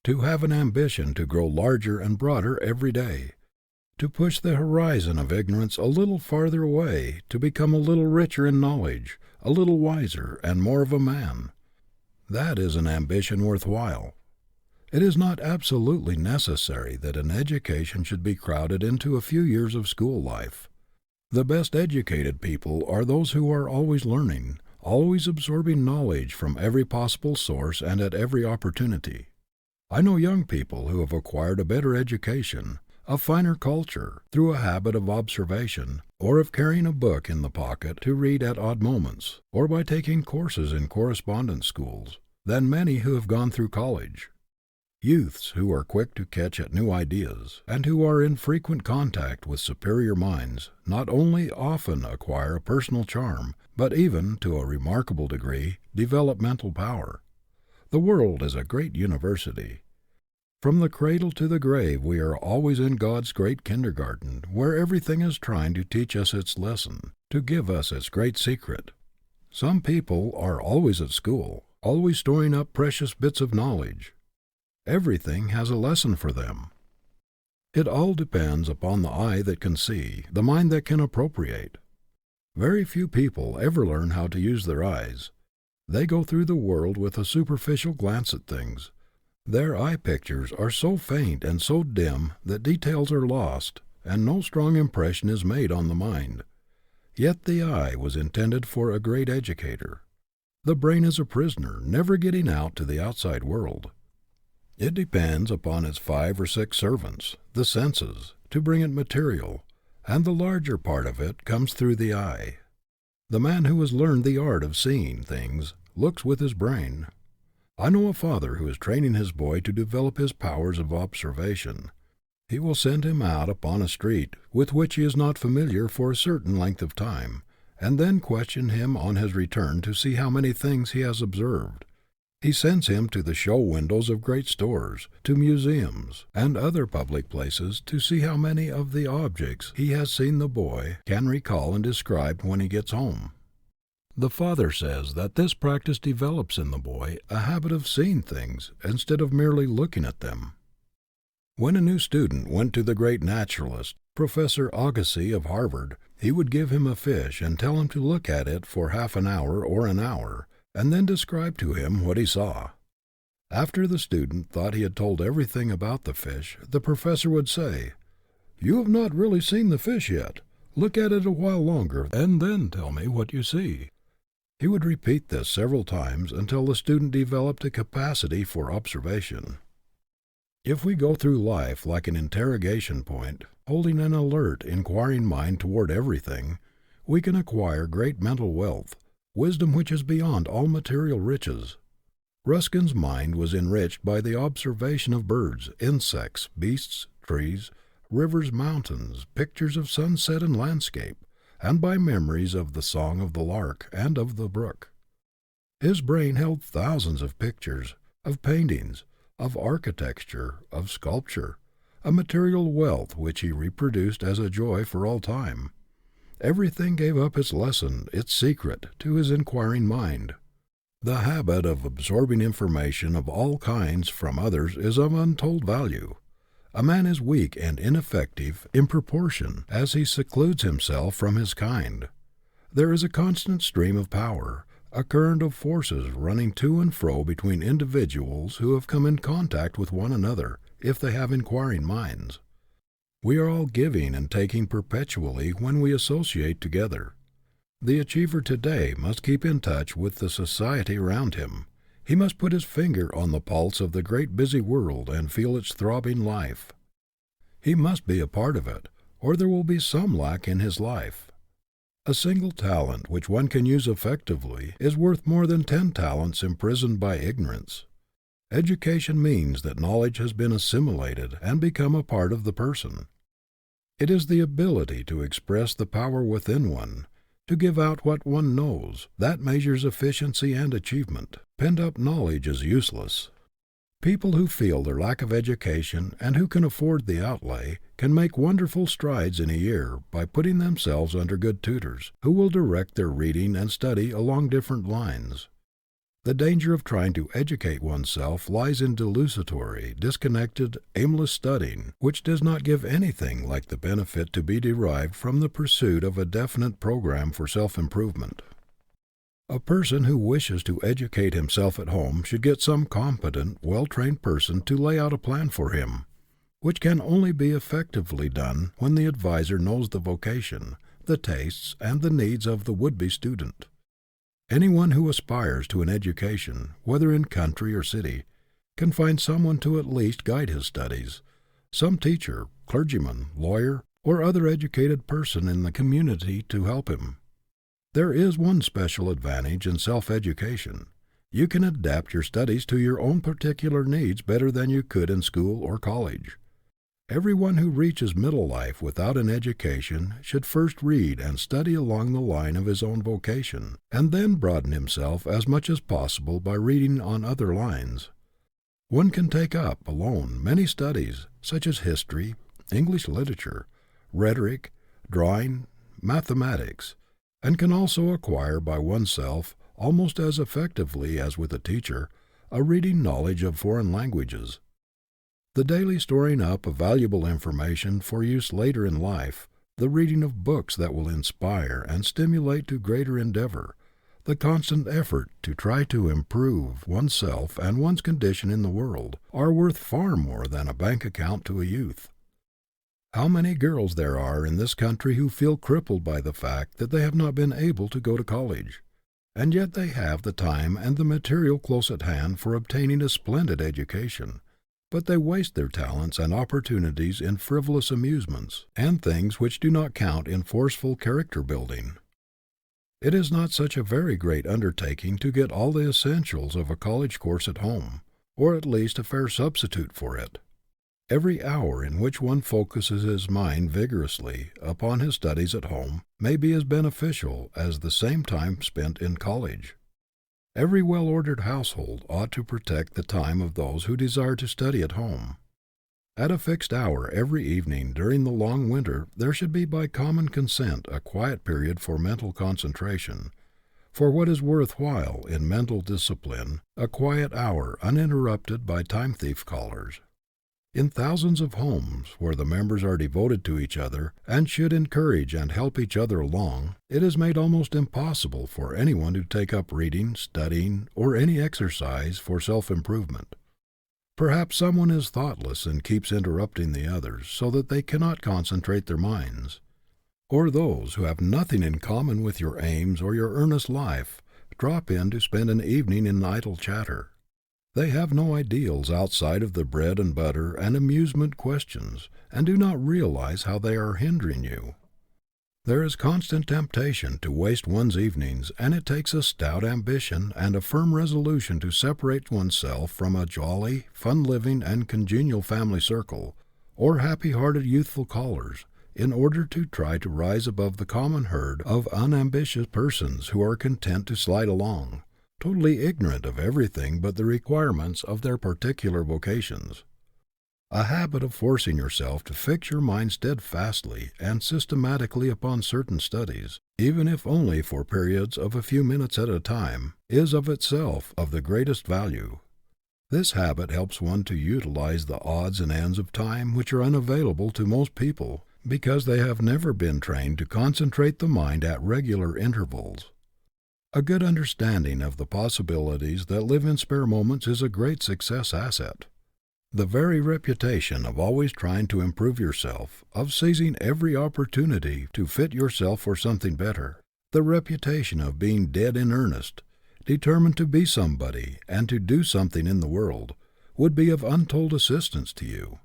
To have an ambition to grow larger and broader every day, to push the horizon of ignorance a little farther away, to become a little richer in knowledge, a little wiser and more of a man. That is an ambition worthwhile. It is not absolutely necessary that an education should be crowded into a few years of school life. The best educated people are those who are always learning, always absorbing knowledge from every possible source and at every opportunity. I know young people who have acquired a better education, a finer culture, through a habit of observation, or of carrying a book in the pocket to read at odd moments, or by taking courses in correspondence schools, than many who have gone through college. Youths who are quick to catch at new ideas, and who are in frequent contact with superior minds, not only often acquire a personal charm, but even, to a remarkable degree, develop mental power. The world is a great university. From the cradle to the grave we are always in God's great kindergarten, where everything is trying to teach us its lesson, to give us its great secret. Some people are always at school, always storing up precious bits of knowledge. Everything has a lesson for them. It all depends upon the eye that can see, the mind that can appropriate. Very few people ever learn how to use their eyes. They go through the world with a superficial glance at things. Their eye pictures are so faint and so dim that details are lost, and no strong impression is made on the mind. Yet the eye was intended for a great educator. The brain is a prisoner, never getting out to the outside world. It depends upon its 5 or 6 servants, the senses, to bring it material, and the larger part of it comes through the eye. The man who has learned the art of seeing things looks with his brain. I know a father who is training his boy to develop his powers of observation. He will send him out upon a street with which he is not familiar for a certain length of time, and then question him on his return to see how many things he has observed. He sends him to the show windows of great stores, to museums, and other public places to see how many of the objects he has seen the boy can recall and describe when he gets home. The father says that this practice develops in the boy a habit of seeing things instead of merely looking at them. When a new student went to the great naturalist, Professor Agassiz of Harvard, he would give him a fish and tell him to look at it for half an hour or an hour, and then describe to him what he saw. After the student thought he had told everything about the fish, the professor would say, "You have not really seen the fish yet. Look at it a while longer, and then tell me what you see." He would repeat this several times until the student developed a capacity for observation. If we go through life like an interrogation point, holding an alert, inquiring mind toward everything, we can acquire great mental wealth, wisdom which is beyond all material riches. Ruskin's mind was enriched by the observation of birds, insects, beasts, trees, rivers, mountains, pictures of sunset and landscape, and by memories of the song of the lark and of the brook. His brain held thousands of pictures, of paintings, of architecture, of sculpture, a material wealth which he reproduced as a joy for all time. Everything gave up its lesson, its secret, to his inquiring mind. The habit of absorbing information of all kinds from others is of untold value. A man is weak and ineffective in proportion as he secludes himself from his kind. There is a constant stream of power, a current of forces running to and fro between individuals who have come in contact with one another, if they have inquiring minds. We are all giving and taking perpetually when we associate together. The achiever today must keep in touch with the society around him. He must put his finger on the pulse of the great busy world and feel its throbbing life. He must be a part of it, or there will be some lack in his life. A single talent which one can use effectively is worth more than 10 talents imprisoned by ignorance. Education means that knowledge has been assimilated and become a part of the person. It is the ability to express the power within one, to give out what one knows, that measures efficiency and achievement. Pent-up knowledge is useless. People who feel their lack of education and who can afford the outlay can make wonderful strides in a year by putting themselves under good tutors, who will direct their reading and study along different lines. The danger of trying to educate oneself lies in desultory, disconnected, aimless studying, which does not give anything like the benefit to be derived from the pursuit of a definite program for self-improvement. A person who wishes to educate himself at home should get some competent, well-trained person to lay out a plan for him, which can only be effectively done when the advisor knows the vocation, the tastes, and the needs of the would-be student. Anyone who aspires to an education, whether in country or city, can find someone to at least guide his studies, some teacher, clergyman, lawyer, or other educated person in the community to help him. There is one special advantage in self-education. You can adapt your studies to your own particular needs better than you could in school or college. Everyone who reaches middle life without an education should first read and study along the line of his own vocation, and then broaden himself as much as possible by reading on other lines. One can take up, alone, many studies, such as history, English literature, rhetoric, drawing, mathematics, and can also acquire by oneself, almost as effectively as with a teacher, a reading knowledge of foreign languages. The daily storing up of valuable information for use later in life, the reading of books that will inspire and stimulate to greater endeavor, the constant effort to try to improve oneself and one's condition in the world, are worth far more than a bank account to a youth. How many girls there are in this country who feel crippled by the fact that they have not been able to go to college, and yet they have the time and the material close at hand for obtaining a splendid education, but they waste their talents and opportunities in frivolous amusements and things which do not count in forceful character building. It is not such a very great undertaking to get all the essentials of a college course at home, or at least a fair substitute for it. Every hour in which one focuses his mind vigorously upon his studies at home may be as beneficial as the same time spent in college. Every well-ordered household ought to protect the time of those who desire to study at home. At a fixed hour every evening during the long winter there should be by common consent a quiet period for mental concentration. For what is worth while in mental discipline, a quiet hour uninterrupted by time-thief callers. In thousands of homes where the members are devoted to each other and should encourage and help each other along, it is made almost impossible for anyone to take up reading, studying, or any exercise for self-improvement. Perhaps someone is thoughtless and keeps interrupting the others so that they cannot concentrate their minds. Or those who have nothing in common with your aims or your earnest life drop in to spend an evening in idle chatter. They have no ideals outside of the bread and butter and amusement questions, and do not realize how they are hindering you. There is constant temptation to waste one's evenings, and it takes a stout ambition and a firm resolution to separate oneself from a jolly, fun-living, and congenial family circle, or happy-hearted youthful callers, in order to try to rise above the common herd of unambitious persons who are content to slide along, totally ignorant of everything but the requirements of their particular vocations. A habit of forcing yourself to fix your mind steadfastly and systematically upon certain studies, even if only for periods of a few minutes at a time, is of itself of the greatest value. This habit helps one to utilize the odds and ends of time which are unavailable to most people because they have never been trained to concentrate the mind at regular intervals. A good understanding of the possibilities that live in spare moments is a great success asset. The very reputation of always trying to improve yourself, of seizing every opportunity to fit yourself for something better, the reputation of being dead in earnest, determined to be somebody and to do something in the world, would be of untold assistance to you.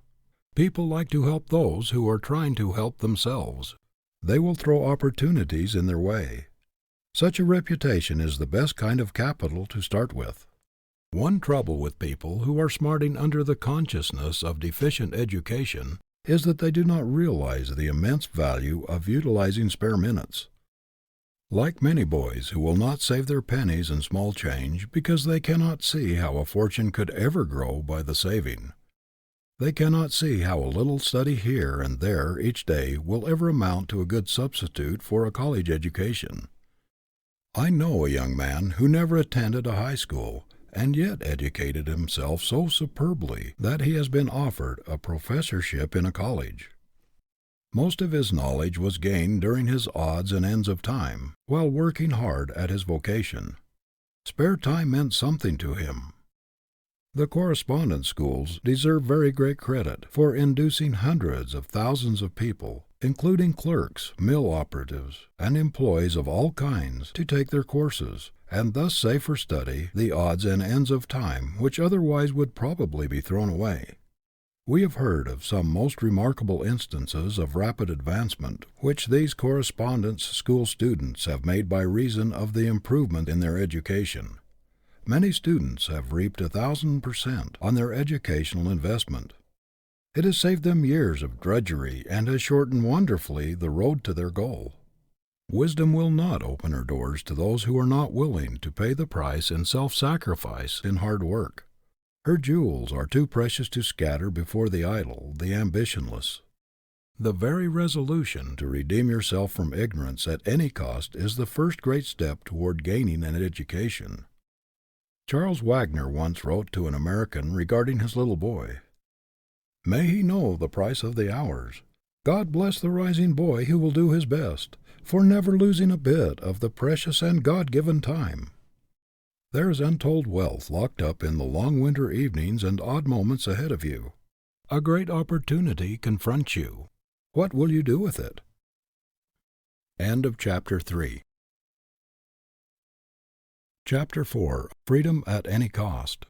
People like to help those who are trying to help themselves. They will throw opportunities in their way. Such a reputation is the best kind of capital to start with. One trouble with people who are smarting under the consciousness of deficient education is that they do not realize the immense value of utilizing spare minutes. Like many boys who will not save their pennies and small change because they cannot see how a fortune could ever grow by the saving. They cannot see how a little study here and there each day will ever amount to a good substitute for a college education. I know a young man who never attended a high school, and yet educated himself so superbly that he has been offered a professorship in a college. Most of his knowledge was gained during his odds and ends of time, while working hard at his vocation. Spare time meant something to him. The correspondence schools deserve very great credit for inducing hundreds of thousands of people, including clerks, mill operatives, and employees of all kinds, to take their courses, and thus save for study the odds and ends of time which otherwise would probably be thrown away. We have heard of some most remarkable instances of rapid advancement which these correspondence school students have made by reason of the improvement in their education. Many students have reaped 1,000% on their educational investment. It has saved them years of drudgery and has shortened wonderfully the road to their goal. Wisdom will not open her doors to those who are not willing to pay the price in self-sacrifice in hard work. Her jewels are too precious to scatter before the idle, the ambitionless. The very resolution to redeem yourself from ignorance at any cost is the first great step toward gaining an education. Charles Wagner once wrote to an American regarding his little boy, "May he know the price of the hours. God bless the rising boy who will do his best, for never losing a bit of the precious and God-given time." There is untold wealth locked up in the long winter evenings and odd moments ahead of you. A great opportunity confronts you. What will you do with it? End of Chapter 3. Chapter 4. Freedom at Any Cost.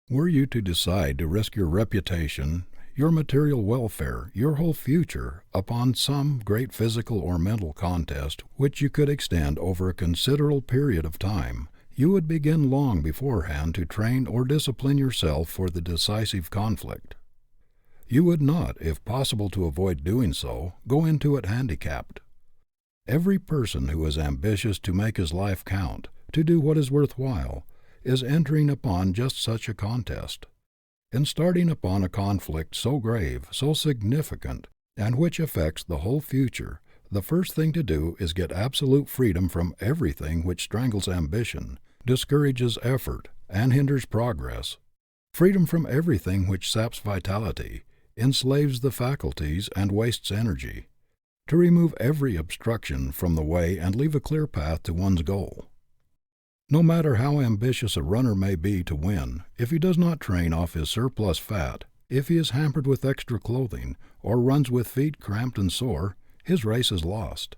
Were you to decide to risk your reputation, your material welfare, your whole future, upon some great physical or mental contest which you could extend over a considerable period of time, you would begin long beforehand to train or discipline yourself for the decisive conflict. You would not, if possible to avoid doing so, go into it handicapped. Every person who is ambitious to make his life count, to do what is worthwhile, is entering upon just such a contest. In starting upon a conflict so grave, so significant, and which affects the whole future, the first thing to do is get absolute freedom from everything which strangles ambition, discourages effort, and hinders progress. Freedom from everything which saps vitality, enslaves the faculties, and wastes energy. To remove every obstruction from the way and leave a clear path to one's goal. No matter how ambitious a runner may be to win, if he does not train off his surplus fat, if he is hampered with extra clothing, or runs with feet cramped and sore, his race is lost.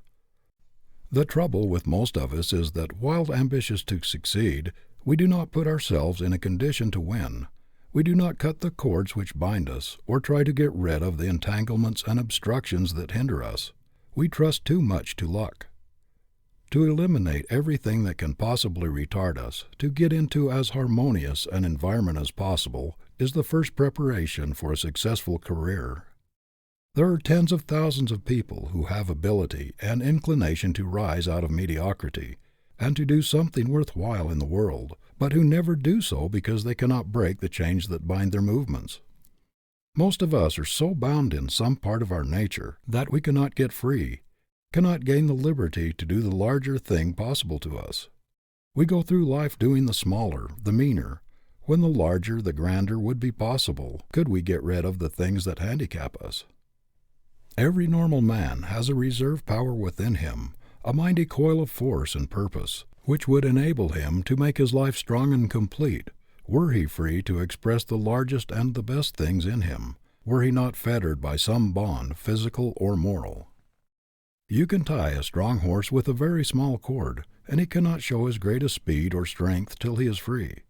The trouble with most of us is that while ambitious to succeed, we do not put ourselves in a condition to win. We do not cut the cords which bind us, or try to get rid of the entanglements and obstructions that hinder us. We trust too much to luck. To eliminate everything that can possibly retard us, to get into as harmonious an environment as possible, is the first preparation for a successful career. There are tens of thousands of people who have ability and inclination to rise out of mediocrity, and to do something worthwhile in the world, but who never do so because they cannot break the chains that bind their movements. Most of us are so bound in some part of our nature that we cannot get free, cannot gain the liberty to do the larger thing possible to us. We go through life doing the smaller, the meaner, when the larger, the grander would be possible could we get rid of the things that handicap us. Every normal man has a reserve power within him, a mighty coil of force and purpose, which would enable him to make his life strong and complete, were he free to express the largest and the best things in him, were he not fettered by some bond, physical or moral. You can tie a strong horse with a very small cord, and he cannot show his greatest speed or strength till he is free.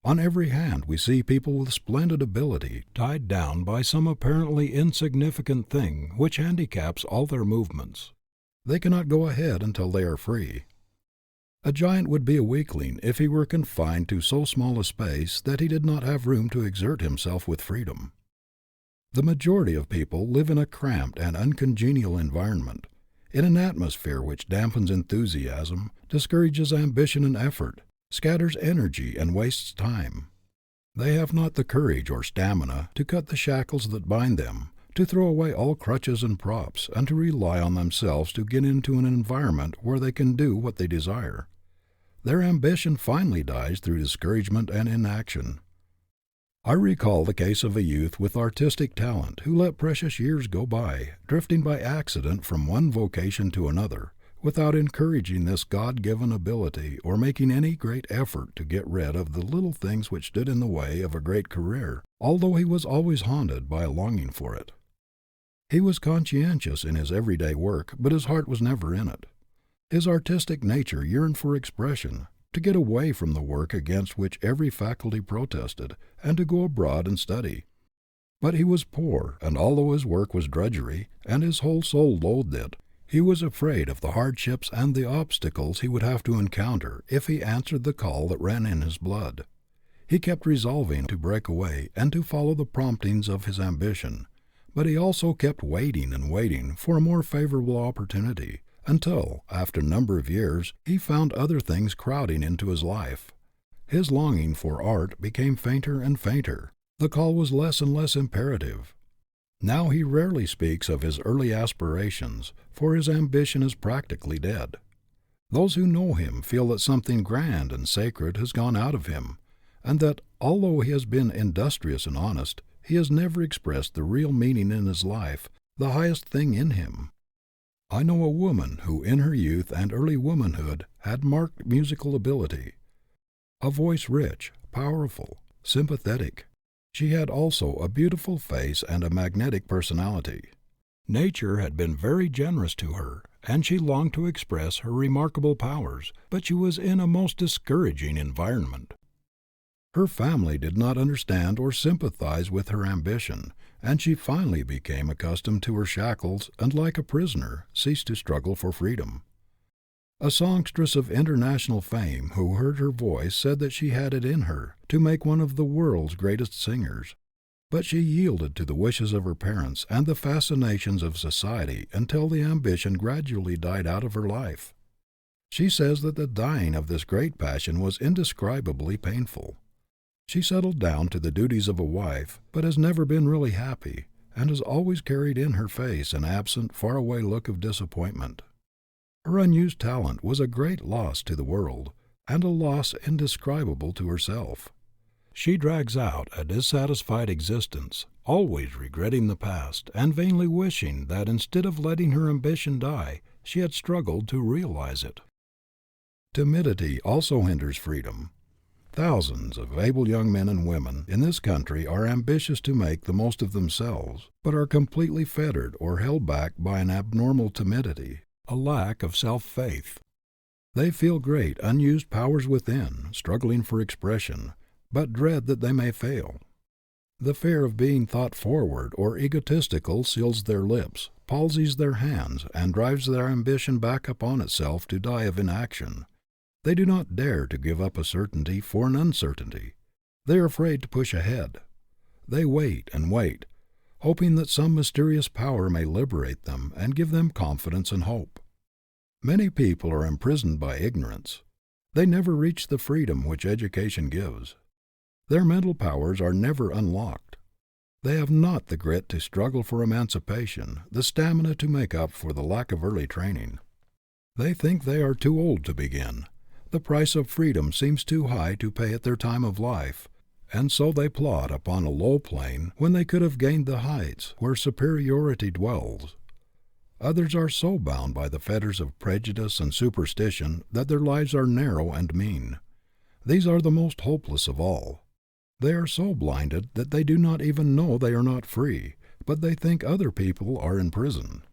On every hand we see people with splendid ability tied down by some apparently insignificant thing which handicaps all their movements. They cannot go ahead until they are free. A giant would be a weakling if he were confined to so small a space that he did not have room to exert himself with freedom. The majority of people live in a cramped and uncongenial environment, in an atmosphere which dampens enthusiasm, discourages ambition and effort, scatters energy and wastes time. They have not the courage or stamina to cut the shackles that bind them, to throw away all crutches and props, and to rely on themselves to get into an environment where they can do what they desire. Their ambition finally dies through discouragement and inaction. I recall the case of a youth with artistic talent who let precious years go by, drifting by accident from one vocation to another, without encouraging this God-given ability or making any great effort to get rid of the little things which stood in the way of a great career, although he was always haunted by a longing for it. He was conscientious in his everyday work, but his heart was never in it. His artistic nature yearned for expression, to get away from the work against which every faculty protested, and to go abroad and study. But he was poor, and although his work was drudgery, and his whole soul loathed it, he was afraid of the hardships and the obstacles he would have to encounter if he answered the call that ran in his blood. He kept resolving to break away and to follow the promptings of his ambition, but he also kept waiting and waiting for a more favorable opportunity, until, after a number of years, he found other things crowding into his life. His longing for art became fainter and fainter. The call was less and less imperative. Now he rarely speaks of his early aspirations, for his ambition is practically dead. Those who know him feel that something grand and sacred has gone out of him, and that, although he has been industrious and honest, he has never expressed the real meaning in his life, the highest thing in him. I know a woman who in her youth and early womanhood had marked musical ability, a voice rich, powerful, sympathetic. She had also a beautiful face and a magnetic personality. Nature had been very generous to her, and she longed to express her remarkable powers, but she was in a most discouraging environment. Her family did not understand or sympathize with her ambition, and she finally became accustomed to her shackles and, like a prisoner, ceased to struggle for freedom. A songstress of international fame who heard her voice said that she had it in her to make one of the world's greatest singers, but she yielded to the wishes of her parents and the fascinations of society until the ambition gradually died out of her life. She says that the dying of this great passion was indescribably painful. She settled down to the duties of a wife, but has never been really happy, and has always carried in her face an absent, far-away look of disappointment. Her unused talent was a great loss to the world, and a loss indescribable to herself. She drags out a dissatisfied existence, always regretting the past, and vainly wishing that instead of letting her ambition die, she had struggled to realize it. Timidity also hinders freedom. Thousands of able young men and women in this country are ambitious to make the most of themselves, but are completely fettered or held back by an abnormal timidity, a lack of self-faith. They feel great unused powers within, struggling for expression, but dread that they may fail. The fear of being thought forward or egotistical seals their lips, palsies their hands, and drives their ambition back upon itself to die of inaction. They do not dare to give up a certainty for an uncertainty. They are afraid to push ahead. They wait and wait, hoping that some mysterious power may liberate them and give them confidence and hope. Many people are imprisoned by ignorance. They never reach the freedom which education gives. Their mental powers are never unlocked. They have not the grit to struggle for emancipation, the stamina to make up for the lack of early training. They think they are too old to begin. The price of freedom seems too high to pay at their time of life, and so they plod upon a low plane when they could have gained the heights where superiority dwells. Others are so bound by the fetters of prejudice and superstition that their lives are narrow and mean. These are the most hopeless of all. They are so blinded that they do not even know they are not free, but they think other people are in prison.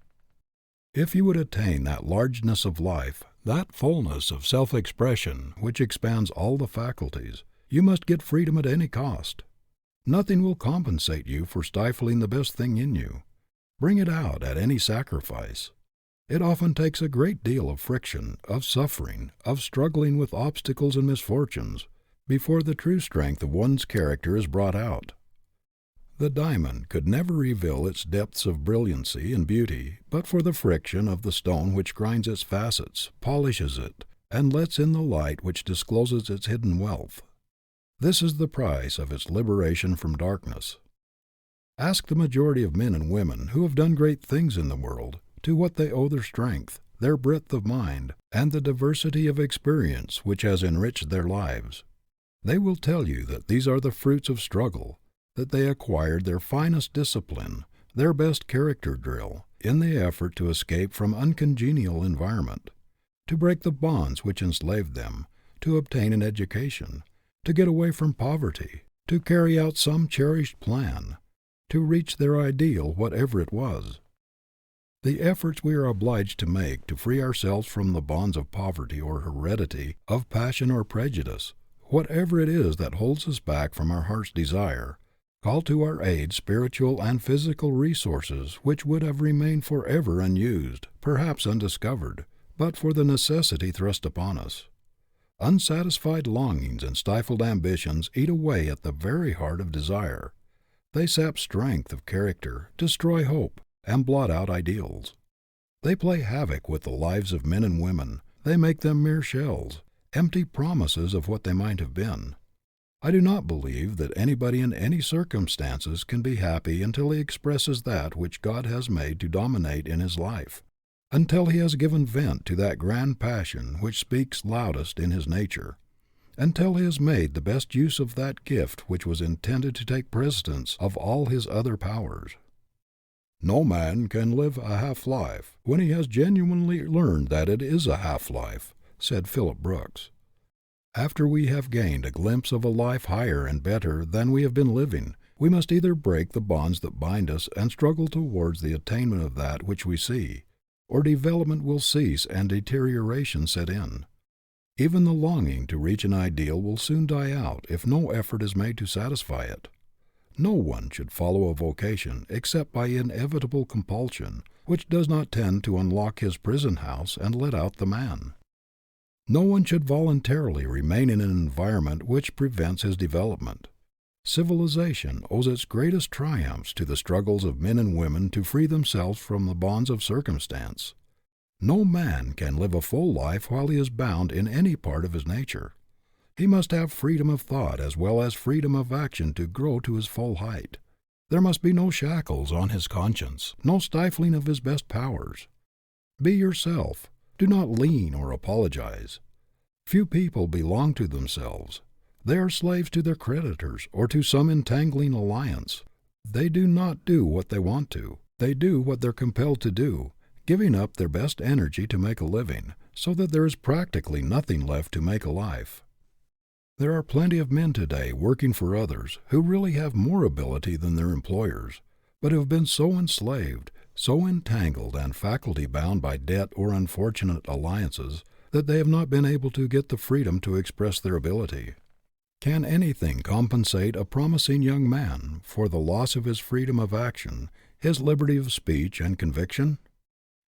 If you would attain that largeness of life, that fullness of self-expression which expands all the faculties, you must get freedom at any cost. Nothing will compensate you for stifling the best thing in you. Bring it out at any sacrifice. It often takes a great deal of friction, of suffering, of struggling with obstacles and misfortunes, before the true strength of one's character is brought out. The diamond could never reveal its depths of brilliancy and beauty but for the friction of the stone which grinds its facets, polishes it, and lets in the light which discloses its hidden wealth. This is the price of its liberation from darkness. Ask the majority of men and women who have done great things in the world to what they owe their strength, their breadth of mind, and the diversity of experience which has enriched their lives. They will tell you that these are the fruits of struggle, that they acquired their finest discipline, their best character drill, in the effort to escape from uncongenial environment, to break the bonds which enslaved them, to obtain an education, to get away from poverty, to carry out some cherished plan, to reach their ideal, whatever it was. The efforts we are obliged to make to free ourselves from the bonds of poverty or heredity, of passion or prejudice, whatever it is that holds us back from our heart's desire, call to our aid spiritual and physical resources which would have remained forever unused, perhaps undiscovered, but for the necessity thrust upon us. Unsatisfied longings and stifled ambitions eat away at the very heart of desire. They sap strength of character, destroy hope, and blot out ideals. They play havoc with the lives of men and women. They make them mere shells, empty promises of what they might have been. I do not believe that anybody in any circumstances can be happy until he expresses that which God has made to dominate in his life, until he has given vent to that grand passion which speaks loudest in his nature, until he has made the best use of that gift which was intended to take precedence of all his other powers. No man can live a half-life when he has genuinely learned that it is a half-life, said Philip Brooks. After we have gained a glimpse of a life higher and better than we have been living, we must either break the bonds that bind us and struggle towards the attainment of that which we see, or development will cease and deterioration set in. Even the longing to reach an ideal will soon die out if no effort is made to satisfy it. No one should follow a vocation except by inevitable compulsion, which does not tend to unlock his prison house and let out the man. No one should voluntarily remain in an environment which prevents his development. Civilization owes its greatest triumphs to the struggles of men and women to free themselves from the bonds of circumstance. No man can live a full life while he is bound in any part of his nature. He must have freedom of thought as well as freedom of action to grow to his full height. There must be no shackles on his conscience, no stifling of his best powers. Be yourself. Do not lean or apologize. Few people belong to themselves. They are slaves to their creditors or to some entangling alliance. They do not do what they want to. They do what they're compelled to do, giving up their best energy to make a living, so that there is practically nothing left to make a life. There are plenty of men today working for others who really have more ability than their employers, but who have been so enslaved, so entangled and faculty-bound by debt or unfortunate alliances that they have not been able to get the freedom to express their ability. Can anything compensate a promising young man for the loss of his freedom of action, his liberty of speech and conviction?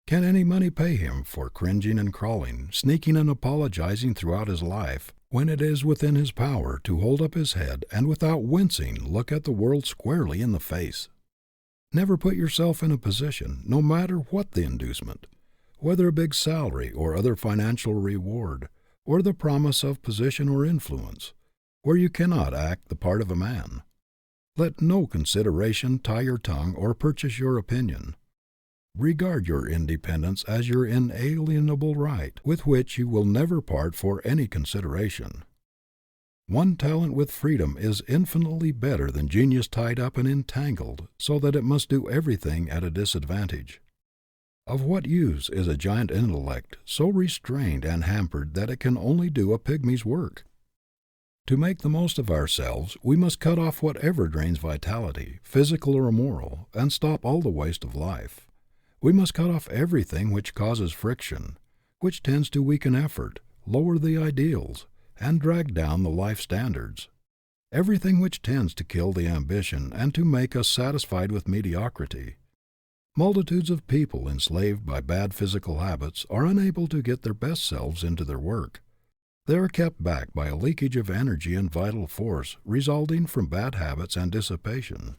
Can any money pay him for cringing and crawling, sneaking and apologizing throughout his life, when it is within his power to hold up his head and without wincing look at the world squarely in the face? Never put yourself in a position, no matter what the inducement, whether a big salary or other financial reward, or the promise of position or influence, where you cannot act the part of a man. Let no consideration tie your tongue or purchase your opinion. Regard your independence as your inalienable right, with which you will never part for any consideration. One talent with freedom is infinitely better than genius tied up and entangled so that it must do everything at a disadvantage. Of what use is a giant intellect so restrained and hampered that it can only do a pygmy's work? To make the most of ourselves, we must cut off whatever drains vitality, physical or moral, and stop all the waste of life. We must cut off everything which causes friction, which tends to weaken effort, lower the ideals, and drag down the life standards. Everything which tends to kill the ambition and to make us satisfied with mediocrity. Multitudes of people enslaved by bad physical habits are unable to get their best selves into their work. They are kept back by a leakage of energy and vital force resulting from bad habits and dissipation.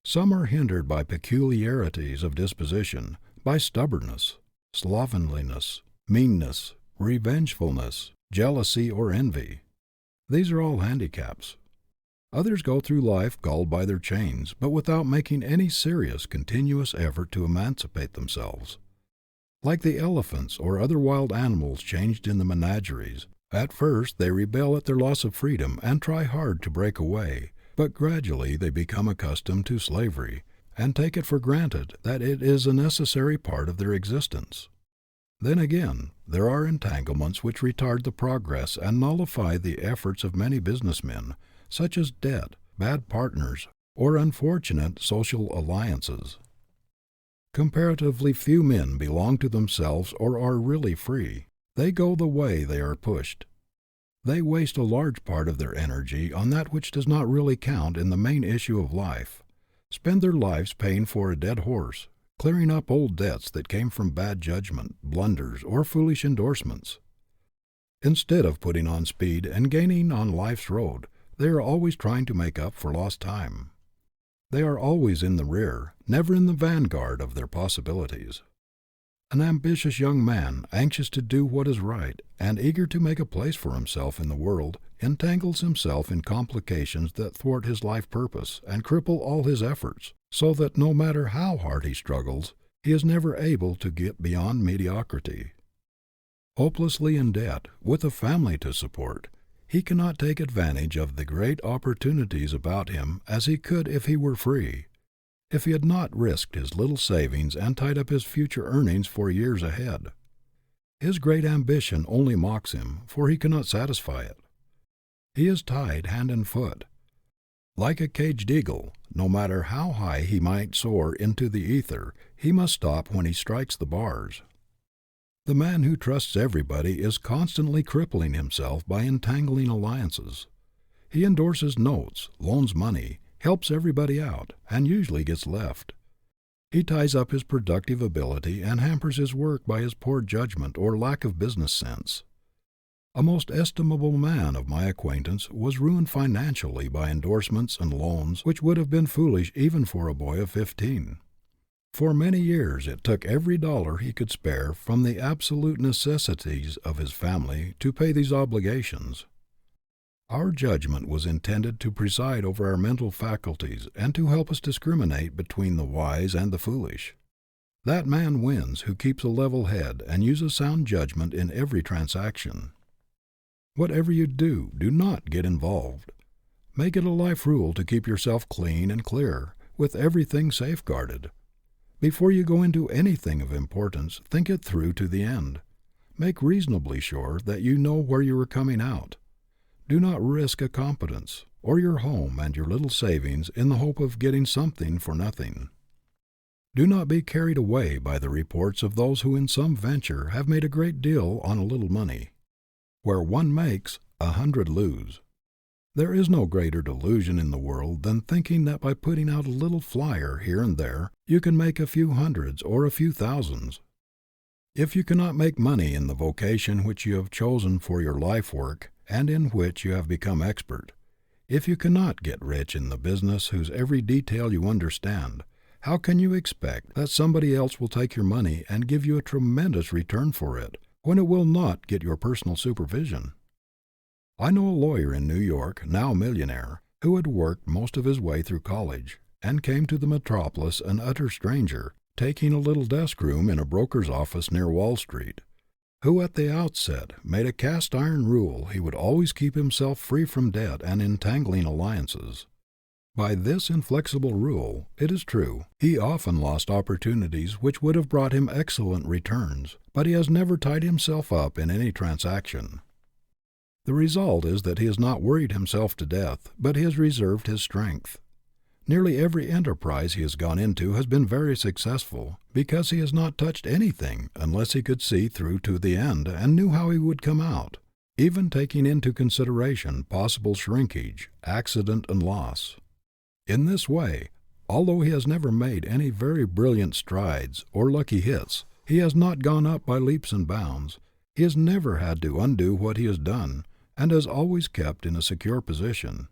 Some are hindered by peculiarities of disposition, by stubbornness, slovenliness, meanness, revengefulness, jealousy, or envy. These are all handicaps. Others go through life galled by their chains, but without making any serious, continuous effort to emancipate themselves. Like the elephants or other wild animals changed in the menageries, at first they rebel at their loss of freedom and try hard to break away, but gradually they become accustomed to slavery and take it for granted that it is a necessary part of their existence. Then again, there are entanglements which retard the progress and nullify the efforts of many businessmen, such as debt, bad partners, or unfortunate social alliances. Comparatively few men belong to themselves or are really free. They go the way they are pushed. They waste a large part of their energy on that which does not really count in the main issue of life, spend their lives paying for a dead horse, clearing up old debts that came from bad judgment, blunders, or foolish endorsements. Instead of putting on speed and gaining on life's road, they are always trying to make up for lost time. They are always in the rear, never in the vanguard of their possibilities. An ambitious young man, anxious to do what is right, and eager to make a place for himself in the world, entangles himself in complications that thwart his life purpose and cripple all his efforts, so that no matter how hard he struggles, he is never able to get beyond mediocrity. Hopelessly in debt, with a family to support, he cannot take advantage of the great opportunities about him as he could if he were free, if he had not risked his little savings and tied up his future earnings for years ahead. His great ambition only mocks him, for he cannot satisfy it. He is tied hand and foot. Like a caged eagle, no matter how high he might soar into the ether, he must stop when he strikes the bars. The man who trusts everybody is constantly crippling himself by entangling alliances. He endorses notes, loans money, helps everybody out, and usually gets left. He ties up his productive ability and hampers his work by his poor judgment or lack of business sense. A most estimable man of my acquaintance was ruined financially by endorsements and loans which would have been foolish even for a boy of 15. For many years it took every dollar he could spare from the absolute necessities of his family to pay these obligations. Our judgment was intended to preside over our mental faculties and to help us discriminate between the wise and the foolish. That man wins who keeps a level head and uses sound judgment in every transaction. Whatever you do, do not get involved. Make it a life rule to keep yourself clean and clear, with everything safeguarded. Before you go into anything of importance, think it through to the end. Make reasonably sure that you know where you are coming out. Do not risk a competence, or your home and your little savings in the hope of getting something for nothing. Do not be carried away by the reports of those who in some venture have made a great deal on a little money. Where one makes, 100 lose. There is no greater delusion in the world than thinking that by putting out a little flyer here and there, you can make a few hundreds or a few thousands. If you cannot make money in the vocation which you have chosen for your life work and in which you have become expert, if you cannot get rich in the business whose every detail you understand, how can you expect that somebody else will take your money and give you a tremendous return for it, when it will not get your personal supervision? I know a lawyer in New York, now a millionaire, who had worked most of his way through college, and came to the metropolis an utter stranger, taking a little desk room in a broker's office near Wall Street, who at the outset made a cast-iron rule he would always keep himself free from debt and entangling alliances. By this inflexible rule, it is true, he often lost opportunities which would have brought him excellent returns, but he has never tied himself up in any transaction. The result is that he has not worried himself to death, but he has reserved his strength. Nearly every enterprise he has gone into has been very successful, because he has not touched anything unless he could see through to the end and knew how he would come out, even taking into consideration possible shrinkage, accident, and loss. In this way, although he has never made any very brilliant strides or lucky hits, he has not gone up by leaps and bounds, he has never had to undo what he has done, and has always kept in a secure position.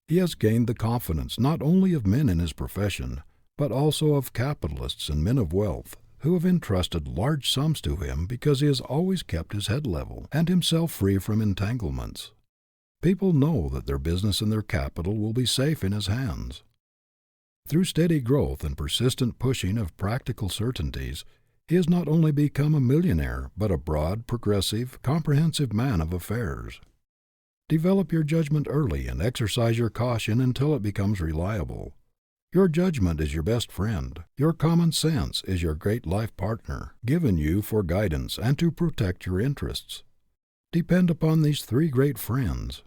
He has gained the confidence not only of men in his profession, but also of capitalists and men of wealth, who have entrusted large sums to him because he has always kept his head level and himself free from entanglements. People know that their business and their capital will be safe in his hands. Through steady growth and persistent pushing of practical certainties, he has not only become a millionaire, but a broad, progressive, comprehensive man of affairs. Develop your judgment early and exercise your caution until it becomes reliable. Your judgment is your best friend. Your common sense is your great life partner, given you for guidance and to protect your interests. Depend upon these three great friends,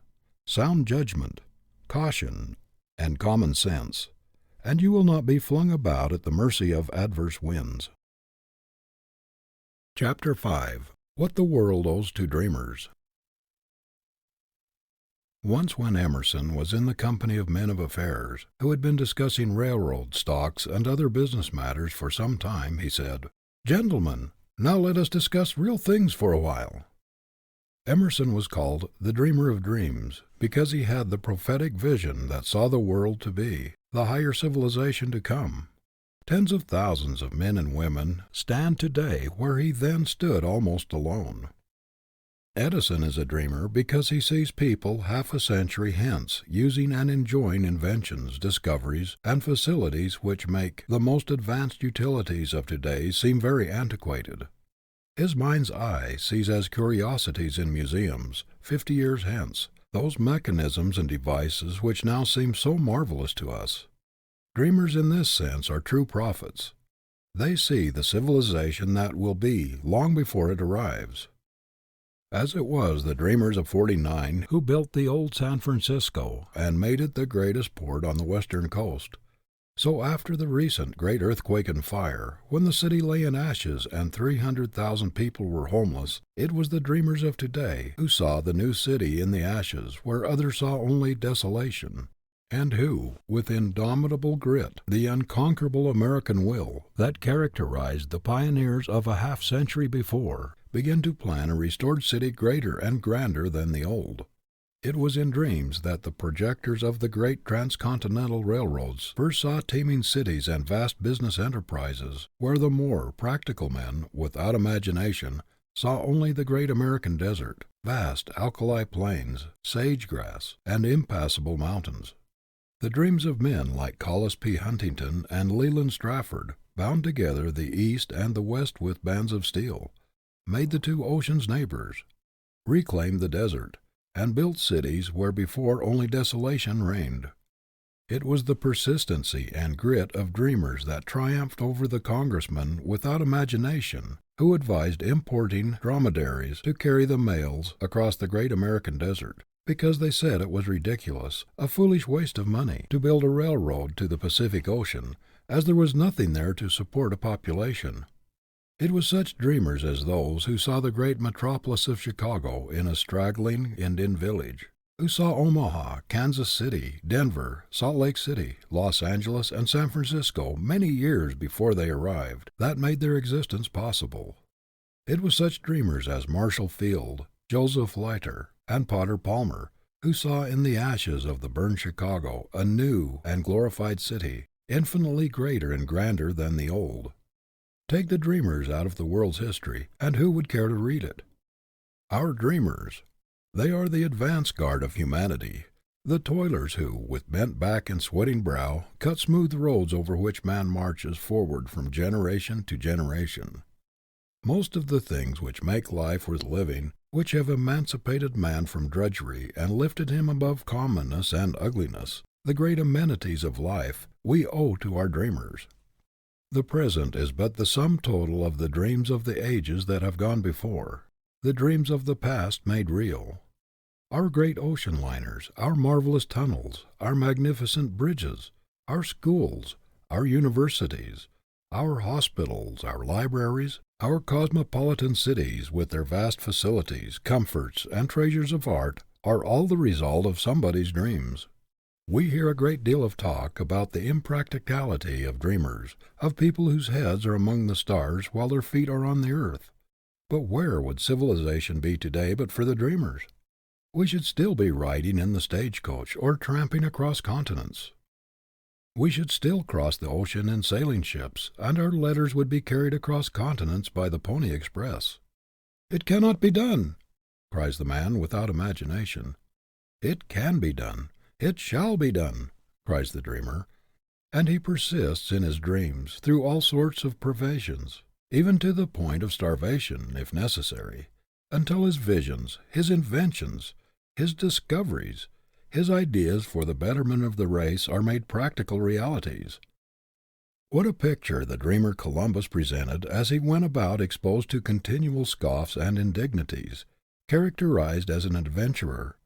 sound judgment, caution, and common sense, and you will not be flung about at the mercy of adverse winds. Chapter 5. What the World Owes to Dreamers. Once when Emerson was in the company of men of affairs, who had been discussing railroad stocks and other business matters for some time, he said, "Gentlemen, now let us discuss real things for a while." Emerson was called the dreamer of dreams because he had the prophetic vision that saw the world to be, the higher civilization to come. Tens of thousands of men and women stand today where he then stood almost alone. Edison is a dreamer because he sees people half a century hence using and enjoying inventions, discoveries, and facilities which make the most advanced utilities of today seem very antiquated. His mind's eye sees as curiosities in museums, 50 years hence, those mechanisms and devices which now seem so marvelous to us. Dreamers in this sense are true prophets. They see the civilization that will be long before it arrives. As it was the dreamers of '49 who built the old San Francisco and made it the greatest port on the western coast, so after the recent great earthquake and fire, when the city lay in ashes and 300,000 people were homeless, it was the dreamers of today who saw the new city in the ashes where others saw only desolation, and who, with indomitable grit, the unconquerable American will that characterized the pioneers of a half-century before, began to plan a restored city greater and grander than the old. It was in dreams that the projectors of the great transcontinental railroads first saw teeming cities and vast business enterprises, where the more practical men, without imagination, saw only the great American desert, vast alkali plains, sage-grass, and impassable mountains. The dreams of men like Collis P. Huntington and Leland Strafford bound together the East and the West with bands of steel, made the two oceans neighbors, reclaimed the desert, and built cities where before only desolation reigned. It was the persistency and grit of dreamers that triumphed over the congressmen without imagination who advised importing dromedaries to carry the mails across the great American desert, because they said it was ridiculous, a foolish waste of money, to build a railroad to the Pacific Ocean, as there was nothing there to support a population. It was such dreamers as those who saw the great metropolis of Chicago in a straggling Indian village, who saw Omaha, Kansas City, Denver, Salt Lake City, Los Angeles, and San Francisco many years before they arrived, that made their existence possible. It was such dreamers as Marshall Field, Joseph Leiter, and Potter Palmer, who saw in the ashes of the burned Chicago a new and glorified city, infinitely greater and grander than the old. Take the dreamers out of the world's history, and who would care to read it? Our dreamers. They are the advance guard of humanity, the toilers who, with bent back and sweating brow, cut smooth roads over which man marches forward from generation to generation. Most of the things which make life worth living, which have emancipated man from drudgery and lifted him above commonness and ugliness, the great amenities of life, we owe to our dreamers. The present is but the sum total of the dreams of the ages that have gone before, the dreams of the past made real. Our great ocean liners, our marvelous tunnels, our magnificent bridges, our schools, our universities, our hospitals, our libraries, our cosmopolitan cities with their vast facilities, comforts, and treasures of art are all the result of somebody's dreams. We hear a great deal of talk about the impracticality of dreamers, of people whose heads are among the stars while their feet are on the earth. But where would civilization be today but for the dreamers? We should still be riding in the stagecoach or tramping across continents. We should still cross the ocean in sailing ships, and our letters would be carried across continents by the Pony Express. "It cannot be done," cries the man without imagination. "It can be done. It shall be done," cries the dreamer, and he persists in his dreams through all sorts of privations, even to the point of starvation, if necessary, until his visions, his inventions, his discoveries, his ideas for the betterment of the race are made practical realities. What a picture the dreamer Columbus presented as he went about exposed to continual scoffs and indignities, characterized as an adventurer,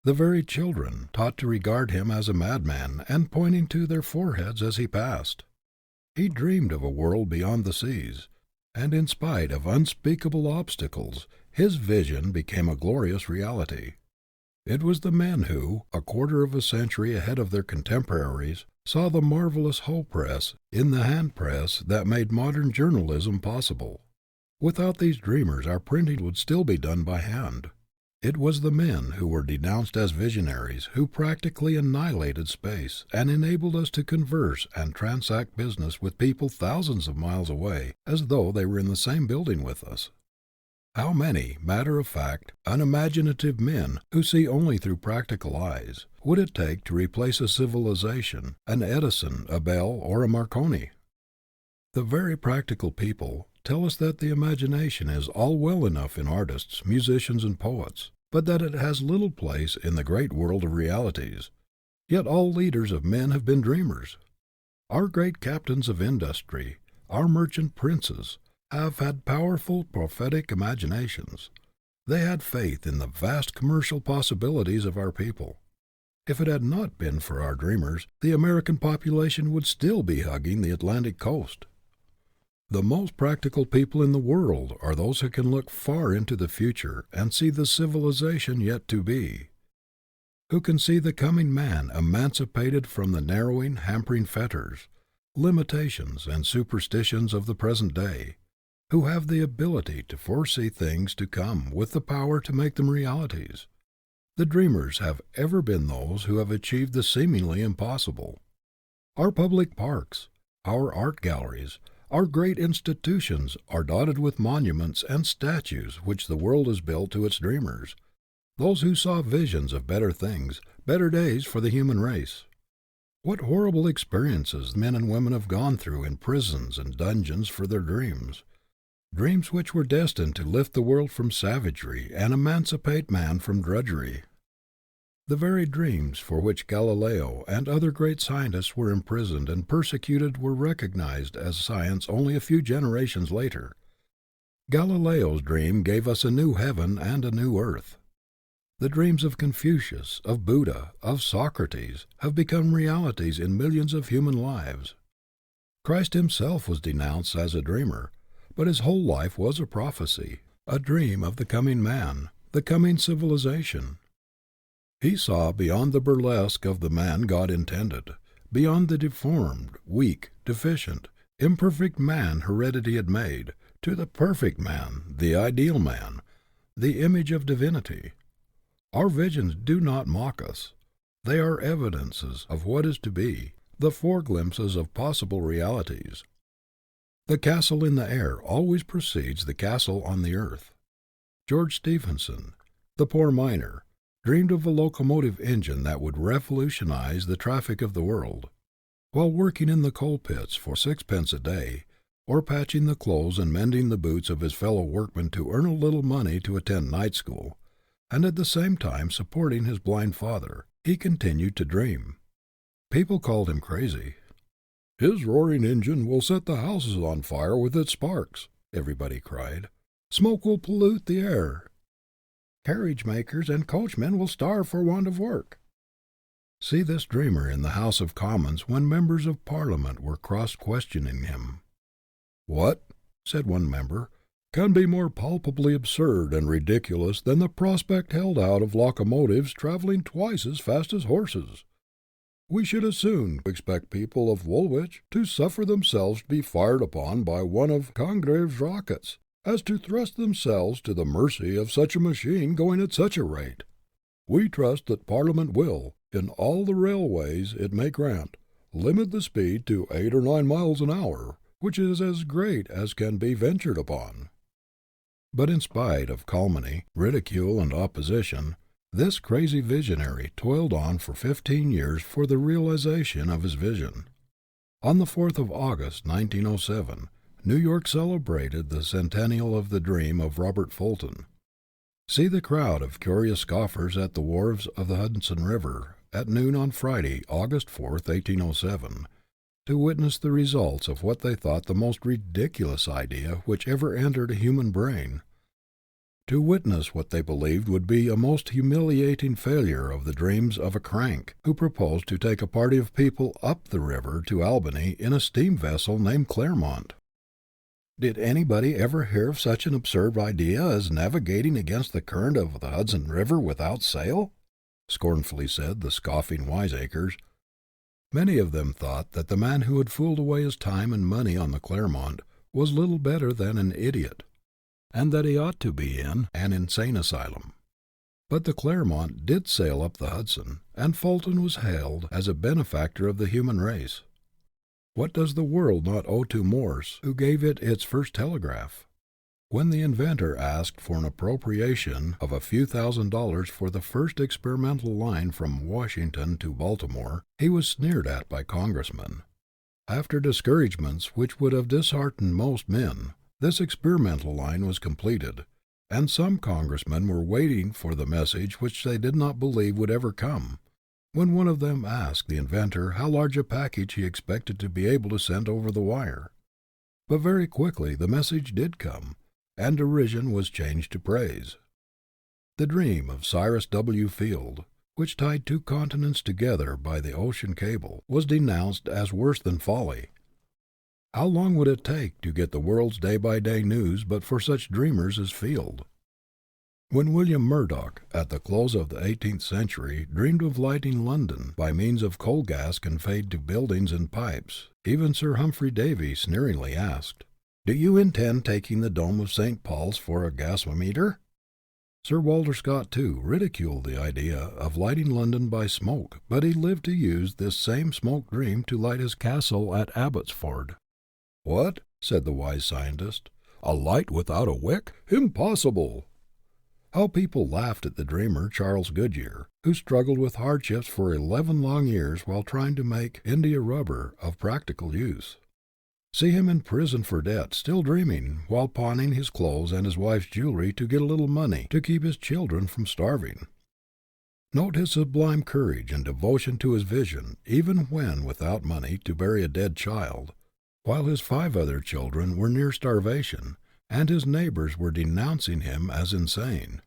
the very children taught to regard him as a madman and pointing to their foreheads as he passed. He dreamed of a world beyond the seas, and in spite of unspeakable obstacles, his vision became a glorious reality. It was the men who, a quarter of a century ahead of their contemporaries, saw the marvelous hoe press in the hand press that made modern journalism possible. Without these dreamers our printing would still be done by hand. It was the men who were denounced as visionaries who practically annihilated space and enabled us to converse and transact business with people thousands of miles away as though they were in the same building with us. How many matter-of-fact, unimaginative men who see only through practical eyes would it take to replace a civilization, an Edison, a Bell, or a Marconi? The very practical people tell us that the imagination is all well enough in artists, musicians, and poets, but that it has little place in the great world of realities. Yet all leaders of men have been dreamers. Our great captains of industry, our merchant princes, have had powerful prophetic imaginations. They had faith in the vast commercial possibilities of our people. If it had not been for our dreamers, the American population would still be hugging the Atlantic coast. The most practical people in the world are those who can look far into the future and see the civilization yet to be, who can see the coming man emancipated from the narrowing, hampering fetters, limitations, and superstitions of the present day, who have the ability to foresee things to come with the power to make them realities. The dreamers have ever been those who have achieved the seemingly impossible. Our public parks, our art galleries, our great institutions are dotted with monuments and statues which the world has built to its dreamers, those who saw visions of better things, better days for the human race. What horrible experiences men and women have gone through in prisons and dungeons for their dreams, dreams which were destined to lift the world from savagery and emancipate man from drudgery. The very dreams for which Galileo and other great scientists were imprisoned and persecuted were recognized as science only a few generations later. Galileo's dream gave us a new heaven and a new earth. The dreams of Confucius, of Buddha, of Socrates have become realities in millions of human lives. Christ himself was denounced as a dreamer, but his whole life was a prophecy, a dream of the coming man, the coming civilization. He saw beyond the burlesque of the man God intended, beyond the deformed, weak, deficient, imperfect man heredity had made, to the perfect man, the ideal man, the image of divinity. Our visions do not mock us. They are evidences of what is to be, the foreglimpses of possible realities. The castle in the air always precedes the castle on the earth. George Stephenson, the poor miner, dreamed of a locomotive engine that would revolutionize the traffic of the world. While working in the coal pits for 6 pence a day, or patching the clothes and mending the boots of his fellow workmen to earn a little money to attend night school, and at the same time supporting his blind father, he continued to dream. People called him crazy. "His roaring engine will set the houses on fire with its sparks," everybody cried. "Smoke will pollute the air. Carriage makers and coachmen will starve for want of work." See this dreamer in the House of Commons when members of Parliament were cross-questioning him. "What," said one member, "can be more palpably absurd and ridiculous than the prospect held out of locomotives traveling twice as fast as horses? We should as soon expect people of Woolwich to suffer themselves to be fired upon by one of Congreve's rockets, as to thrust themselves to the mercy of such a machine going at such a rate. We trust that Parliament will, in all the railways it may grant, limit the speed to 8 or 9 miles an hour, which is as great as can be ventured upon." But in spite of calumny, ridicule, and opposition, this crazy visionary toiled on for 15 years for the realization of his vision. On the 4th of August, 1907, New York celebrated the centennial of the dream of Robert Fulton. See the crowd of curious scoffers at the wharves of the Hudson River at noon on Friday, August 4th, 1807, to witness the results of what they thought the most ridiculous idea which ever entered a human brain, to witness what they believed would be a most humiliating failure of the dreams of a crank who proposed to take a party of people up the river to Albany in a steam vessel named Claremont. Did anybody ever hear of such an absurd idea as navigating against the current of the Hudson River without sail? Scornfully said the scoffing wiseacres. Many of them thought that the man who had fooled away his time and money on the Claremont was little better than an idiot, and that he ought to be in an insane asylum. But the Clermont did sail up the Hudson, and Fulton was hailed as a benefactor of the human race. What does the world not owe to Morse, who gave it its first telegraph? When the inventor asked for an appropriation of a few $1,000s for the first experimental line from Washington to Baltimore, he was sneered at by congressmen. After discouragements which would have disheartened most men, this experimental line was completed, and some congressmen were waiting for the message which they did not believe would ever come, when one of them asked the inventor how large a package he expected to be able to send over the wire. But very quickly the message did come, and derision was changed to praise. The dream of Cyrus W. Field, which tied two continents together by the ocean cable, was denounced as worse than folly. How long would it take to get the world's day-by-day news but for such dreamers as Field? When William Murdoch, at the close of the 18th century, dreamed of lighting London by means of coal gas conveyed to buildings in pipes, even Sir Humphrey Davy sneeringly asked, "Do you intend taking the dome of St. Paul's for a gasometer?" Sir Walter Scott, too, ridiculed the idea of lighting London by smoke, but he lived to use this same smoke dream to light his castle at Abbotsford. "What?" said the wise scientist. "A light without a wick? Impossible!" How people laughed at the dreamer Charles Goodyear, who struggled with hardships for 11 long years while trying to make India rubber of practical use. See him in prison for debt, still dreaming, while pawning his clothes and his wife's jewelry to get a little money to keep his children from starving. Note his sublime courage and devotion to his vision, even when without money to bury a dead child, while his 5 other children were near starvation, and his neighbors were denouncing him as insane.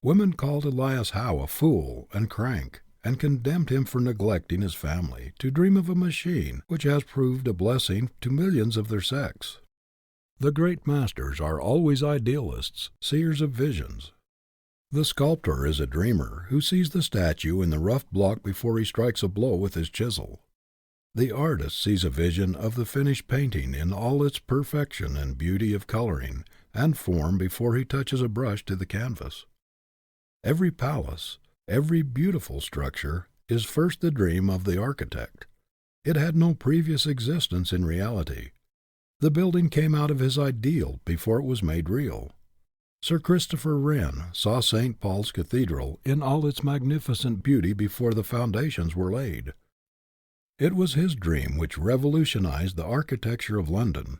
Women called Elias Howe a fool and crank, and condemned him for neglecting his family to dream of a machine which has proved a blessing to millions of their sex. The great masters are always idealists, seers of visions. The sculptor is a dreamer who sees the statue in the rough block before he strikes a blow with his chisel. The artist sees a vision of the finished painting in all its perfection and beauty of coloring and form before he touches a brush to the canvas. Every palace, every beautiful structure, is first the dream of the architect. It had no previous existence in reality. The building came out of his ideal before it was made real. Sir Christopher Wren saw St. Paul's Cathedral in all its magnificent beauty before the foundations were laid. It was his dream which revolutionized the architecture of London.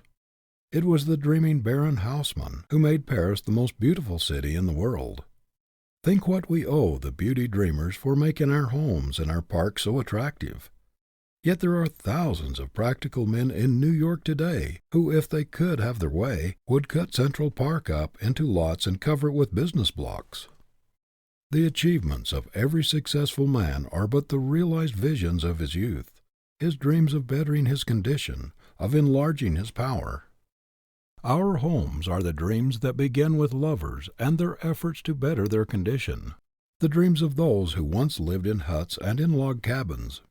It was the dreaming Baron Haussmann who made Paris the most beautiful city in the world. Think what we owe the beauty dreamers for making our homes and our parks so attractive. Yet there are thousands of practical men in New York today who, if they could have their way, would cut Central Park up into lots and cover it with business blocks. The achievements of every successful man are but the realized visions of his youth, his dreams of bettering his condition, of enlarging his power. Our homes are the dreams that begin with lovers and their efforts to better their condition, the dreams of those who once lived in huts and in log cabins.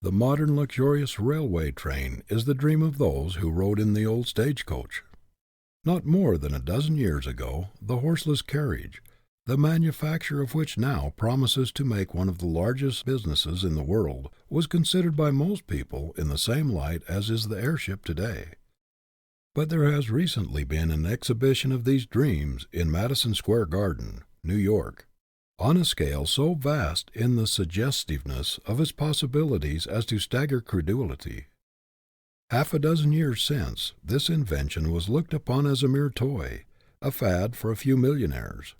The modern luxurious railway train is the dream of those who rode in the old stagecoach. Not more than a dozen years ago, the horseless carriage, the manufacture of which now promises to make one of the largest businesses in the world, was considered by most people in the same light as is the airship today. But there has recently been an exhibition of these dreams in Madison Square Garden, New York, on a scale so vast in the suggestiveness of its possibilities as to stagger credulity. Half a dozen years since, this invention was looked upon as a mere toy, a fad for a few millionaires.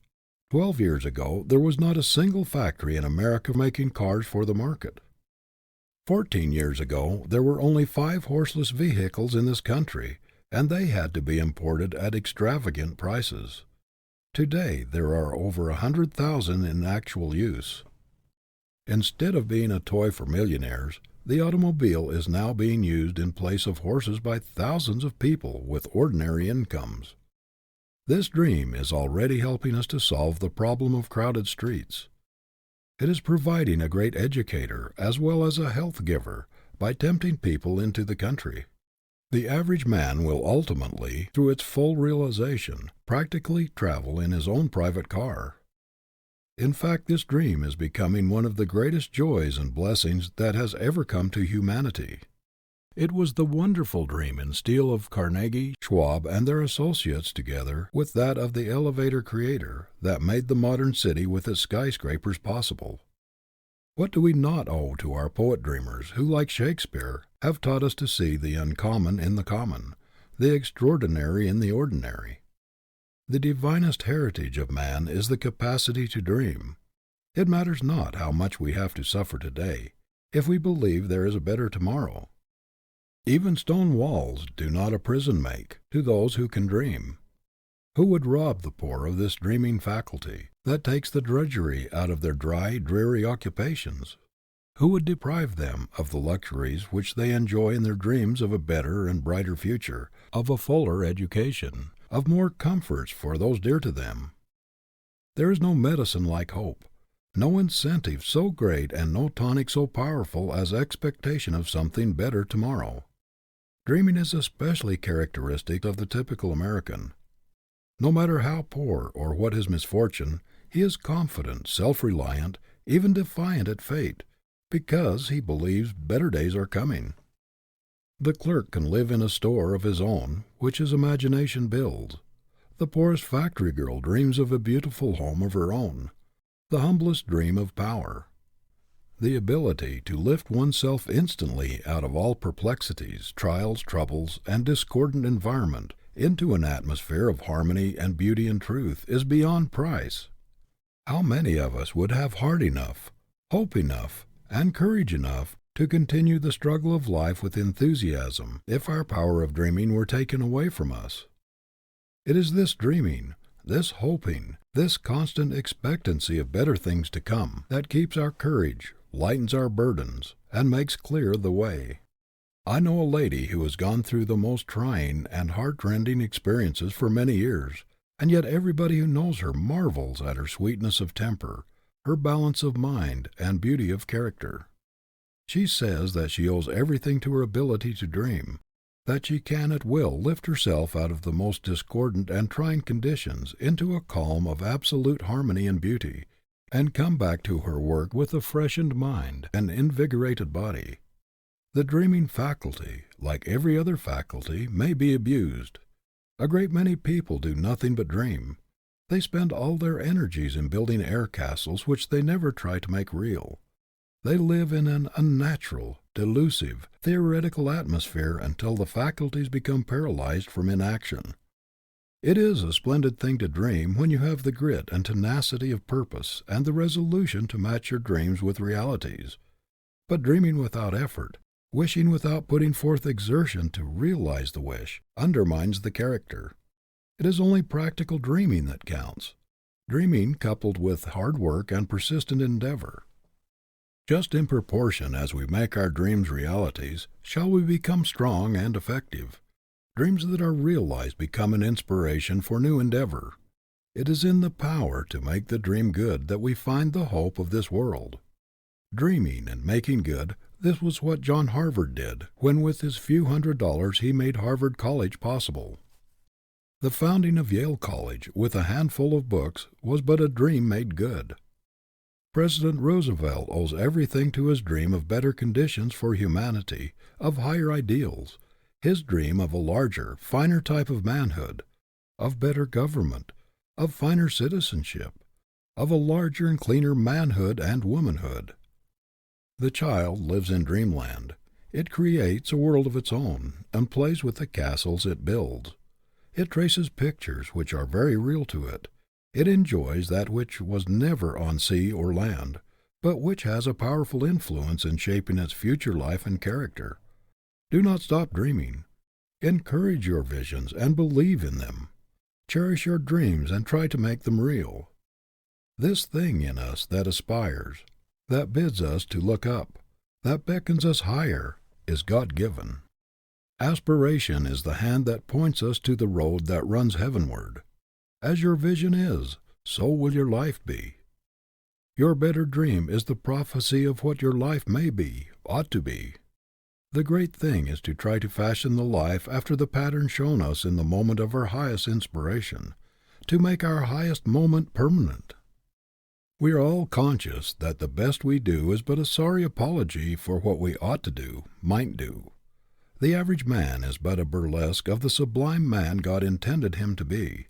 12 years ago, there was not a single factory in America making cars for the market. 14 years ago, there were only 5 horseless vehicles in this country, and they had to be imported at extravagant prices. Today, there are over 100,000 in actual use. Instead of being a toy for millionaires, the automobile is now being used in place of horses by thousands of people with ordinary incomes. This dream is already helping us to solve the problem of crowded streets. It is providing a great educator as well as a health giver by tempting people into the country. The average man will ultimately, through its full realization, practically travel in his own private car. In fact, this dream is becoming one of the greatest joys and blessings that has ever come to humanity. It was the wonderful dream in steel of Carnegie, Schwab, and their associates, together with that of the elevator creator, that made the modern city with its skyscrapers possible. What do we not owe to our poet dreamers who, like Shakespeare, have taught us to see the uncommon in the common, the extraordinary in the ordinary? The divinest heritage of man is the capacity to dream. It matters not how much we have to suffer today, if we believe there is a better tomorrow. Even stone walls do not a prison make to those who can dream. Who would rob the poor of this dreaming faculty that takes the drudgery out of their dry, dreary occupations? Who would deprive them of the luxuries which they enjoy in their dreams of a better and brighter future, of a fuller education, of more comforts for those dear to them? There is no medicine like hope, no incentive so great and no tonic so powerful as expectation of something better tomorrow. Dreaming is especially characteristic of the typical American. No matter how poor or what his misfortune, he is confident, self-reliant, even defiant at fate, because he believes better days are coming. The clerk can live in a store of his own, which his imagination builds. The poorest factory girl dreams of a beautiful home of her own. The humblest dream of power. The ability to lift oneself instantly out of all perplexities, trials, troubles, and discordant environment into an atmosphere of harmony and beauty and truth is beyond price. How many of us would have heart enough, hope enough, and courage enough to continue the struggle of life with enthusiasm if our power of dreaming were taken away from us? It is this dreaming, this hoping, this constant expectancy of better things to come, that keeps our courage, lightens our burdens, and makes clear the way. I know a lady who has gone through the most trying and heart-rending experiences for many years, and yet everybody who knows her marvels at her sweetness of temper, her balance of mind, and beauty of character. She says that she owes everything to her ability to dream, that she can at will lift herself out of the most discordant and trying conditions into a calm of absolute harmony and beauty, and come back to her work with a freshened mind and invigorated body. The dreaming faculty, like every other faculty, may be abused. A great many people do nothing but dream. They spend all their energies in building air castles which they never try to make real. They live in an unnatural, delusive, theoretical atmosphere until the faculties become paralyzed from inaction. It is a splendid thing to dream when you have the grit and tenacity of purpose and the resolution to match your dreams with realities. But dreaming without effort, wishing without putting forth exertion to realize the wish, undermines the character. It is only practical dreaming that counts, dreaming coupled with hard work and persistent endeavor. Just in proportion as we make our dreams realities, shall we become strong and effective. Dreams that are realized become an inspiration for new endeavor. It is in the power to make the dream good that we find the hope of this world. Dreaming and making good, this was what John Harvard did when with his few $100s he made Harvard College possible. The founding of Yale College with a handful of books was but a dream made good. President Roosevelt owes everything to his dream of better conditions for humanity, of higher ideals, his dream of a larger, finer type of manhood, of better government, of finer citizenship, of a larger and cleaner manhood and womanhood. The child lives in dreamland. It creates a world of its own, and plays with the castles it builds. It traces pictures which are very real to it. It enjoys that which was never on sea or land, but which has a powerful influence in shaping its future life and character. Do not stop dreaming. Encourage your visions and believe in them. Cherish your dreams and try to make them real. This thing in us that aspires, that bids us to look up, that beckons us higher, is God-given. Aspiration is the hand that points us to the road that runs heavenward. As your vision is, so will your life be. Your better dream is the prophecy of what your life may be, ought to be. The great thing is to try to fashion the life after the pattern shown us in the moment of our highest inspiration, to make our highest moment permanent. We are all conscious that the best we do is but a sorry apology for what we ought to do, might do. The average man is but a burlesque of the sublime man God intended him to be.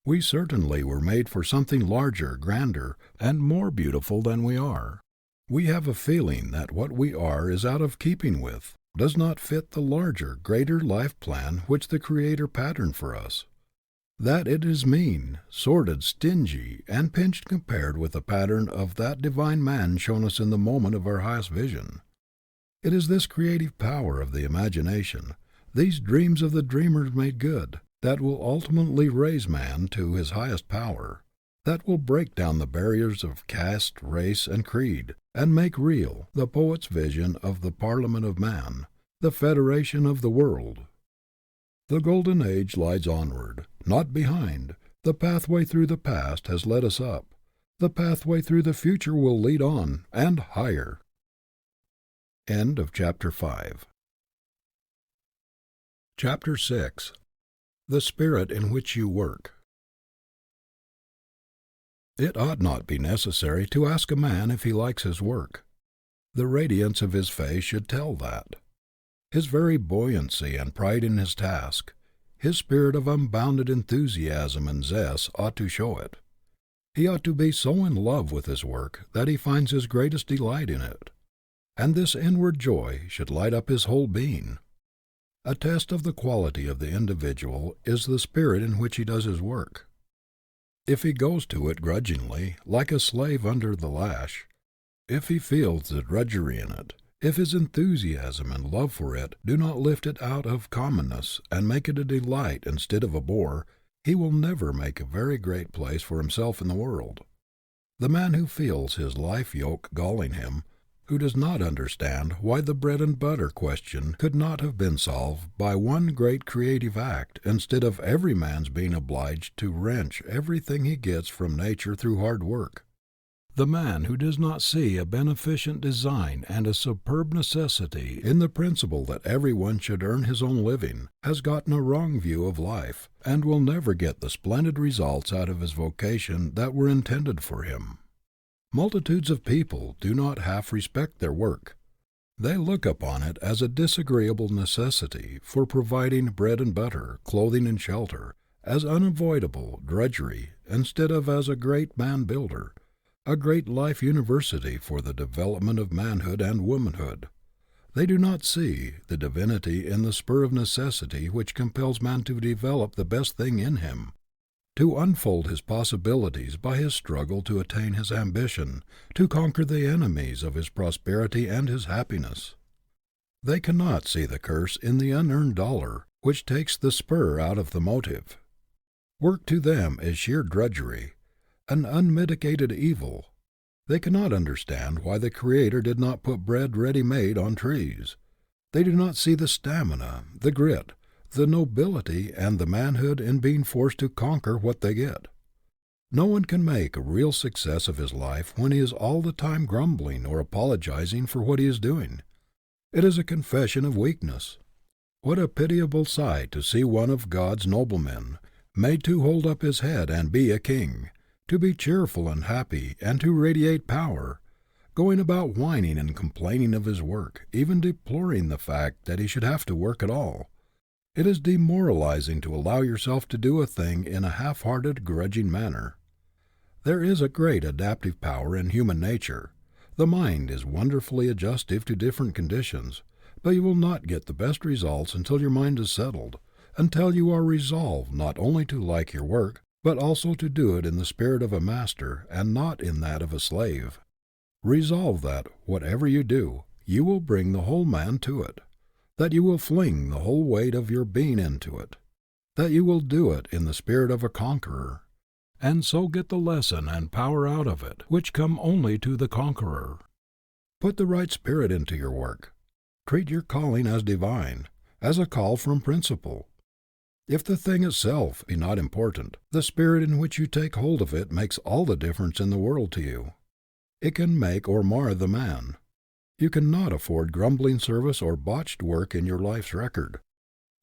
We certainly were made for something larger, grander, and more beautiful than we are. We have a feeling that what we are is out of keeping with, does not fit the larger, greater life plan which the Creator patterned for us. That it is mean, sordid, stingy, and pinched compared with the pattern of that divine man shown us in the moment of our highest vision. It is this creative power of the imagination, these dreams of the dreamers made good, that will ultimately raise man to his highest power, that will break down the barriers of caste, race, and creed, and make real the poet's vision of the Parliament of Man, the Federation of the World. The golden age lies onward, not behind. The pathway through the past has led us up. The pathway through the future will lead on, and higher. End of Chapter 5. Chapter 6. The Spirit in which you work. It ought not be necessary to ask a man if he likes his work. The radiance of his face should tell that. His very buoyancy and pride in his task, his spirit of unbounded enthusiasm and zest ought to show it. He ought to be so in love with his work that he finds his greatest delight in it. And this inward joy should light up his whole being. A test of the quality of the individual is the spirit in which he does his work. If he goes to it grudgingly, like a slave under the lash, if he feels the drudgery in it, if his enthusiasm and love for it do not lift it out of commonness and make it a delight instead of a bore, he will never make a very great place for himself in the world. The man who feels his life yoke galling him, who does not understand why the bread and butter question could not have been solved by one great creative act instead of every man's being obliged to wrench everything he gets from nature through hard work. The man who does not see a beneficent design and a superb necessity in the principle that everyone should earn his own living has gotten a wrong view of life, and will never get the splendid results out of his vocation that were intended for him. Multitudes of people do not half respect their work. They look upon it as a disagreeable necessity for providing bread and butter, clothing and shelter, as unavoidable drudgery, instead of as a great man-builder, a great life university for the development of manhood and womanhood. They do not see the divinity in the spur of necessity which compels man to develop the best thing in him, to unfold his possibilities by his struggle to attain his ambition, to conquer the enemies of his prosperity and his happiness. They cannot see the curse in the unearned dollar, which takes the spur out of the motive. Work to them is sheer drudgery, an unmitigated evil. They cannot understand why the Creator did not put bread ready-made on trees. They do not see the stamina, the grit, the nobility, and the manhood in being forced to conquer what they get. No one can make a real success of his life when he is all the time grumbling or apologizing for what he is doing. It is a confession of weakness. What a pitiable sight to see one of God's noblemen, made to hold up his head and be a king, to be cheerful and happy, and to radiate power, going about whining and complaining of his work, even deploring the fact that he should have to work at all. It is demoralizing to allow yourself to do a thing in a half-hearted, grudging manner. There is a great adaptive power in human nature. The mind is wonderfully adjustive to different conditions, but you will not get the best results until your mind is settled, until you are resolved not only to like your work, but also to do it in the spirit of a master and not in that of a slave. Resolve that, whatever you do, you will bring the whole man to it, that you will fling the whole weight of your being into it, that you will do it in the spirit of a conqueror, and so get the lesson and power out of it which come only to the conqueror. Put the right spirit into your work. Treat your calling as divine, as a call from principle. If the thing itself be not important, the spirit in which you take hold of it makes all the difference in the world to you. It can make or mar the man. You cannot afford grumbling service or botched work in your life's record.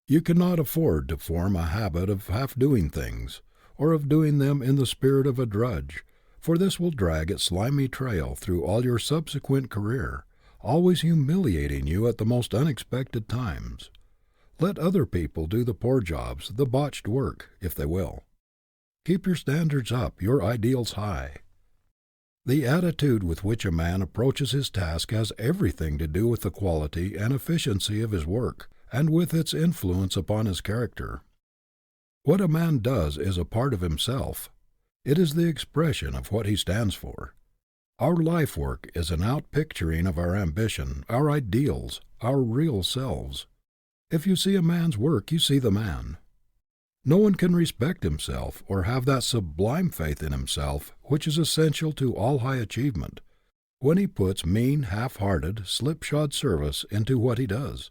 You cannot afford to form a habit of half-doing things, or of doing them in the spirit of a drudge, for this will drag its slimy trail through all your subsequent career, always humiliating you at the most unexpected times. Let other people do the poor jobs, the botched work, if they will. Keep your standards up, your ideals high. The attitude with which a man approaches his task has everything to do with the quality and efficiency of his work, and with its influence upon his character. What a man does is a part of himself. It is the expression of what he stands for. Our life work is an outpicturing of our ambition, our ideals, our real selves. If you see a man's work, you see the man. No one can respect himself or have that sublime faith in himself which is essential to all high achievement when he puts mean, half-hearted, slipshod service into what he does.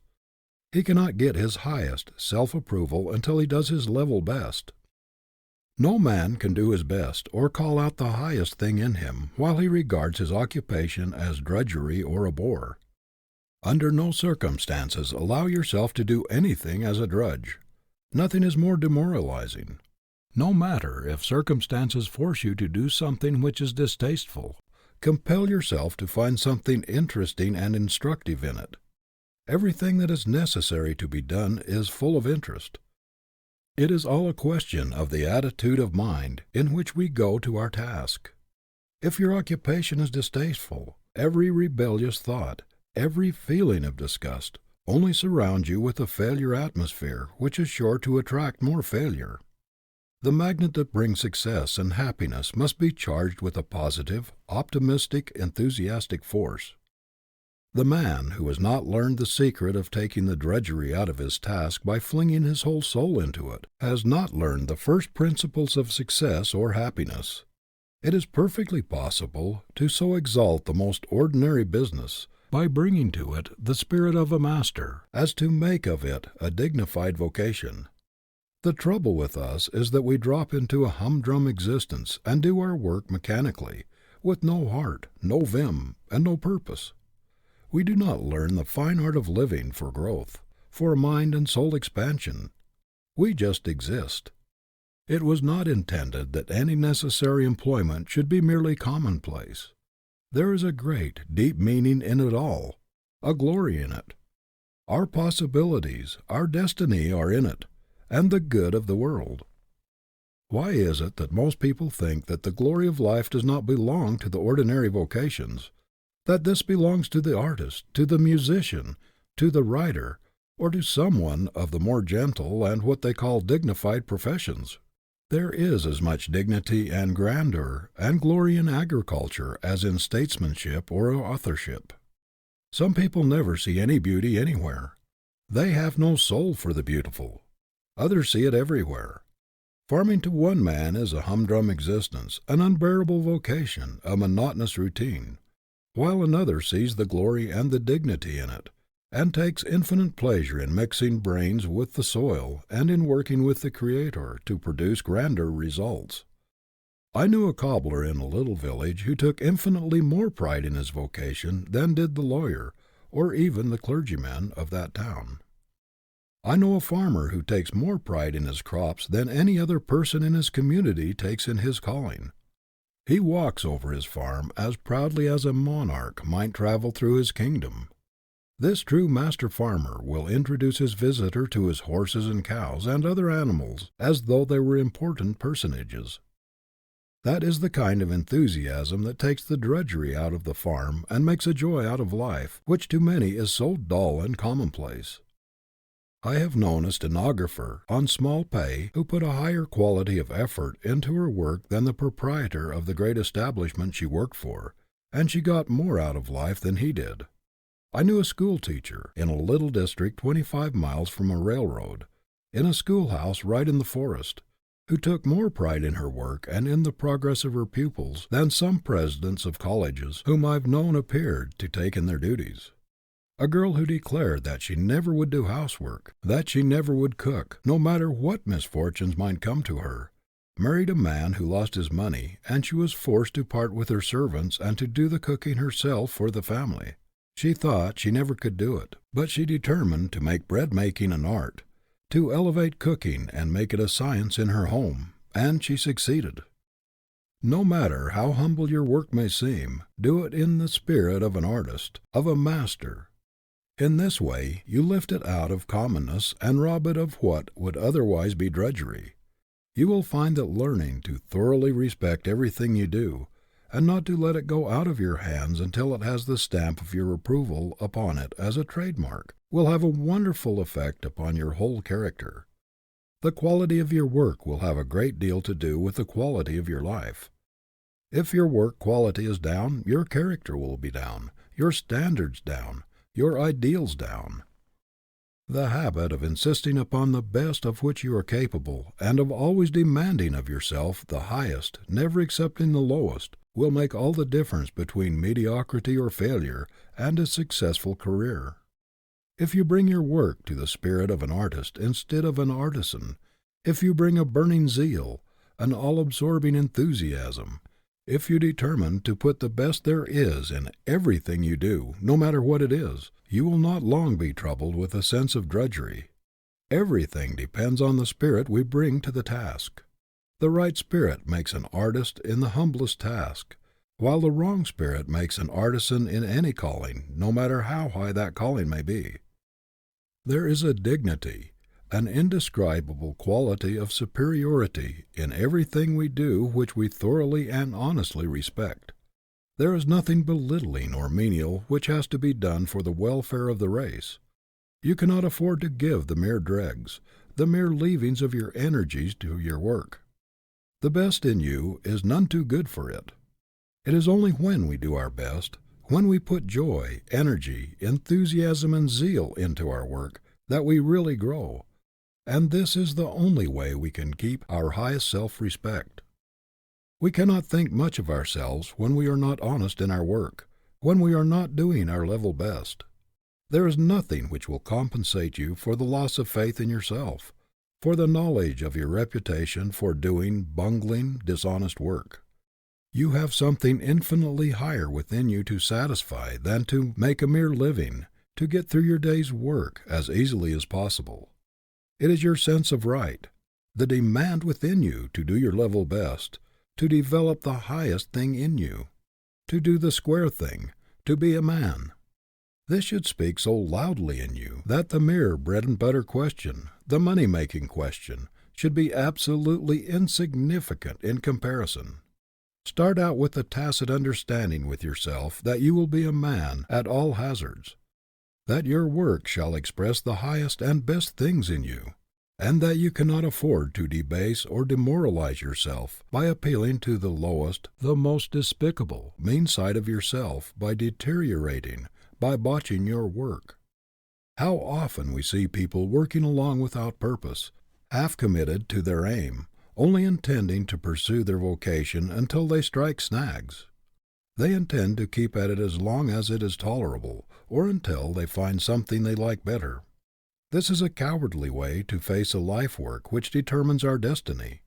He cannot get his highest self-approval until he does his level best. No man can do his best or call out the highest thing in him while he regards his occupation as drudgery or a bore. Under no circumstances allow yourself to do anything as a drudge. Nothing is more demoralizing. No matter if circumstances force you to do something which is distasteful, compel yourself to find something interesting and instructive in it. Everything that is necessary to be done is full of interest. It is all a question of the attitude of mind in which we go to our task. If your occupation is distasteful, every rebellious thought, every feeling of disgust, only surrounds you with a failure atmosphere which is sure to attract more failure. The magnet that brings success and happiness must be charged with a positive, optimistic, enthusiastic force. The man who has not learned the secret of taking the drudgery out of his task by flinging his whole soul into it has not learned the first principles of success or happiness. It is perfectly possible to so exalt the most ordinary business, by bringing to it the spirit of a master, as to make of it a dignified vocation. The trouble with us is that we drop into a humdrum existence and do our work mechanically, with no heart, no vim, and no purpose. We do not learn the fine art of living for growth, for mind and soul expansion. We just exist. It was not intended that any necessary employment should be merely commonplace. There is a great, deep meaning in it all, a glory in it. Our possibilities, our destiny are in it, and the good of the world. Why is it that most people think that the glory of life does not belong to the ordinary vocations, that this belongs to the artist, to the musician, to the writer, or to someone of the more gentle and what they call dignified professions? There is as much dignity and grandeur and glory in agriculture as in statesmanship or authorship. Some people never see any beauty anywhere. They have no soul for the beautiful. Others see it everywhere. Farming to one man is a humdrum existence, an unbearable vocation, a monotonous routine, while another sees the glory and the dignity in it, and takes infinite pleasure in mixing brains with the soil and in working with the Creator to produce grander results. I knew a cobbler in a little village who took infinitely more pride in his vocation than did the lawyer, or even the clergyman of that town. I know a farmer who takes more pride in his crops than any other person in his community takes in his calling. He walks over his farm as proudly as a monarch might travel through his kingdom. This true master farmer will introduce his visitor to his horses and cows and other animals as though they were important personages. That is the kind of enthusiasm that takes the drudgery out of the farm and makes a joy out of life, which to many is so dull and commonplace. I have known a stenographer on small pay who put a higher quality of effort into her work than the proprietor of the great establishment she worked for, and she got more out of life than he did. I knew a school teacher in a little district 25 miles from a railroad, in a schoolhouse right in the forest, who took more pride in her work and in the progress of her pupils than some presidents of colleges whom I've known appeared to take in their duties. A girl who declared that she never would do housework, that she never would cook, no matter what misfortunes might come to her, married a man who lost his money, and she was forced to part with her servants and to do the cooking herself for the family. She thought she never could do it, but she determined to make bread-making an art, to elevate cooking and make it a science in her home, and she succeeded. No matter how humble your work may seem, do it in the spirit of an artist, of a master. In this way you lift it out of commonness and rob it of what would otherwise be drudgery. You will find that learning to thoroughly respect everything you do, and not to let it go out of your hands until it has the stamp of your approval upon it as a trademark, will have a wonderful effect upon your whole character. The quality of your work will have a great deal to do with the quality of your life. If your work quality is down, your character will be down, your standards down, your ideals down. The habit of insisting upon the best of which you are capable, and of always demanding of yourself the highest, never accepting the lowest, will make all the difference between mediocrity or failure and a successful career. If you bring your work to the spirit of an artist instead of an artisan, if you bring a burning zeal, an all-absorbing enthusiasm, if you determine to put the best there is in everything you do, no matter what it is, you will not long be troubled with a sense of drudgery. Everything depends on the spirit we bring to the task. The right spirit makes an artist in the humblest task, while the wrong spirit makes an artisan in any calling, no matter how high that calling may be. There is a dignity, an indescribable quality of superiority in everything we do which we thoroughly and honestly respect. There is nothing belittling or menial which has to be done for the welfare of the race. You cannot afford to give the mere dregs, the mere leavings of your energies to your work. The best in you is none too good for it. It is only when we do our best, when we put joy, energy, enthusiasm, and zeal into our work, that we really grow, and this is the only way we can keep our highest self-respect. We cannot think much of ourselves when we are not honest in our work, when we are not doing our level best. There is nothing which will compensate you for the loss of faith in yourself, for the knowledge of your reputation for doing bungling, dishonest work. You have something infinitely higher within you to satisfy than to make a mere living, to get through your day's work as easily as possible. It is your sense of right, the demand within you to do your level best, to develop the highest thing in you, to do the square thing, to be a man. This should speak so loudly in you that the mere bread-and-butter question, the money-making question, should be absolutely insignificant in comparison. Start out with the tacit understanding with yourself that you will be a man at all hazards, that your work shall express the highest and best things in you, and that you cannot afford to debase or demoralize yourself by appealing to the lowest, the most despicable, mean side of yourself by deteriorating, by botching your work. How often we see people working along without purpose, half committed to their aim, only intending to pursue their vocation until they strike snags. They intend to keep at it as long as it is tolerable, or until they find something they like better. This is a cowardly way to face a life work which determines our destiny.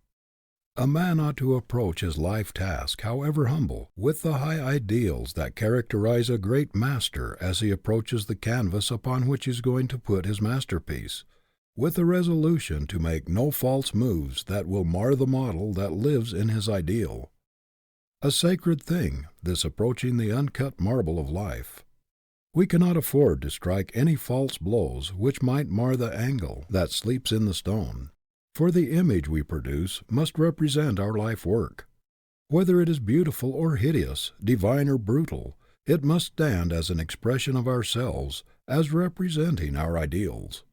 A man ought to approach his life task, however humble, with the high ideals that characterize a great master as he approaches the canvas upon which he is going to put his masterpiece, with a resolution to make no false moves that will mar the model that lives in his ideal. A sacred thing, this approaching the uncut marble of life. We cannot afford to strike any false blows which might mar the angle that sleeps in the stone, for the image we produce must represent our life work. Whether it is beautiful or hideous, divine or brutal, it must stand as an expression of ourselves, as representing our ideals.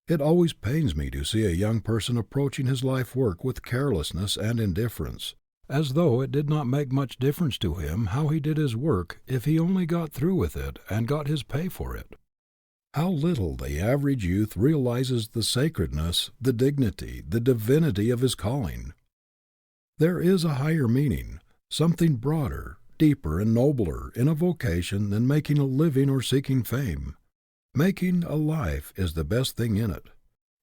It always pains me to see a young person approaching his life work with carelessness and indifference, as though it did not make much difference to him how he did his work if he only got through with it and got his pay for it. How little the average youth realizes the sacredness, the dignity, the divinity of his calling. There is a higher meaning, something broader, deeper, and nobler in a vocation than making a living or seeking fame. Making a life is the best thing in it.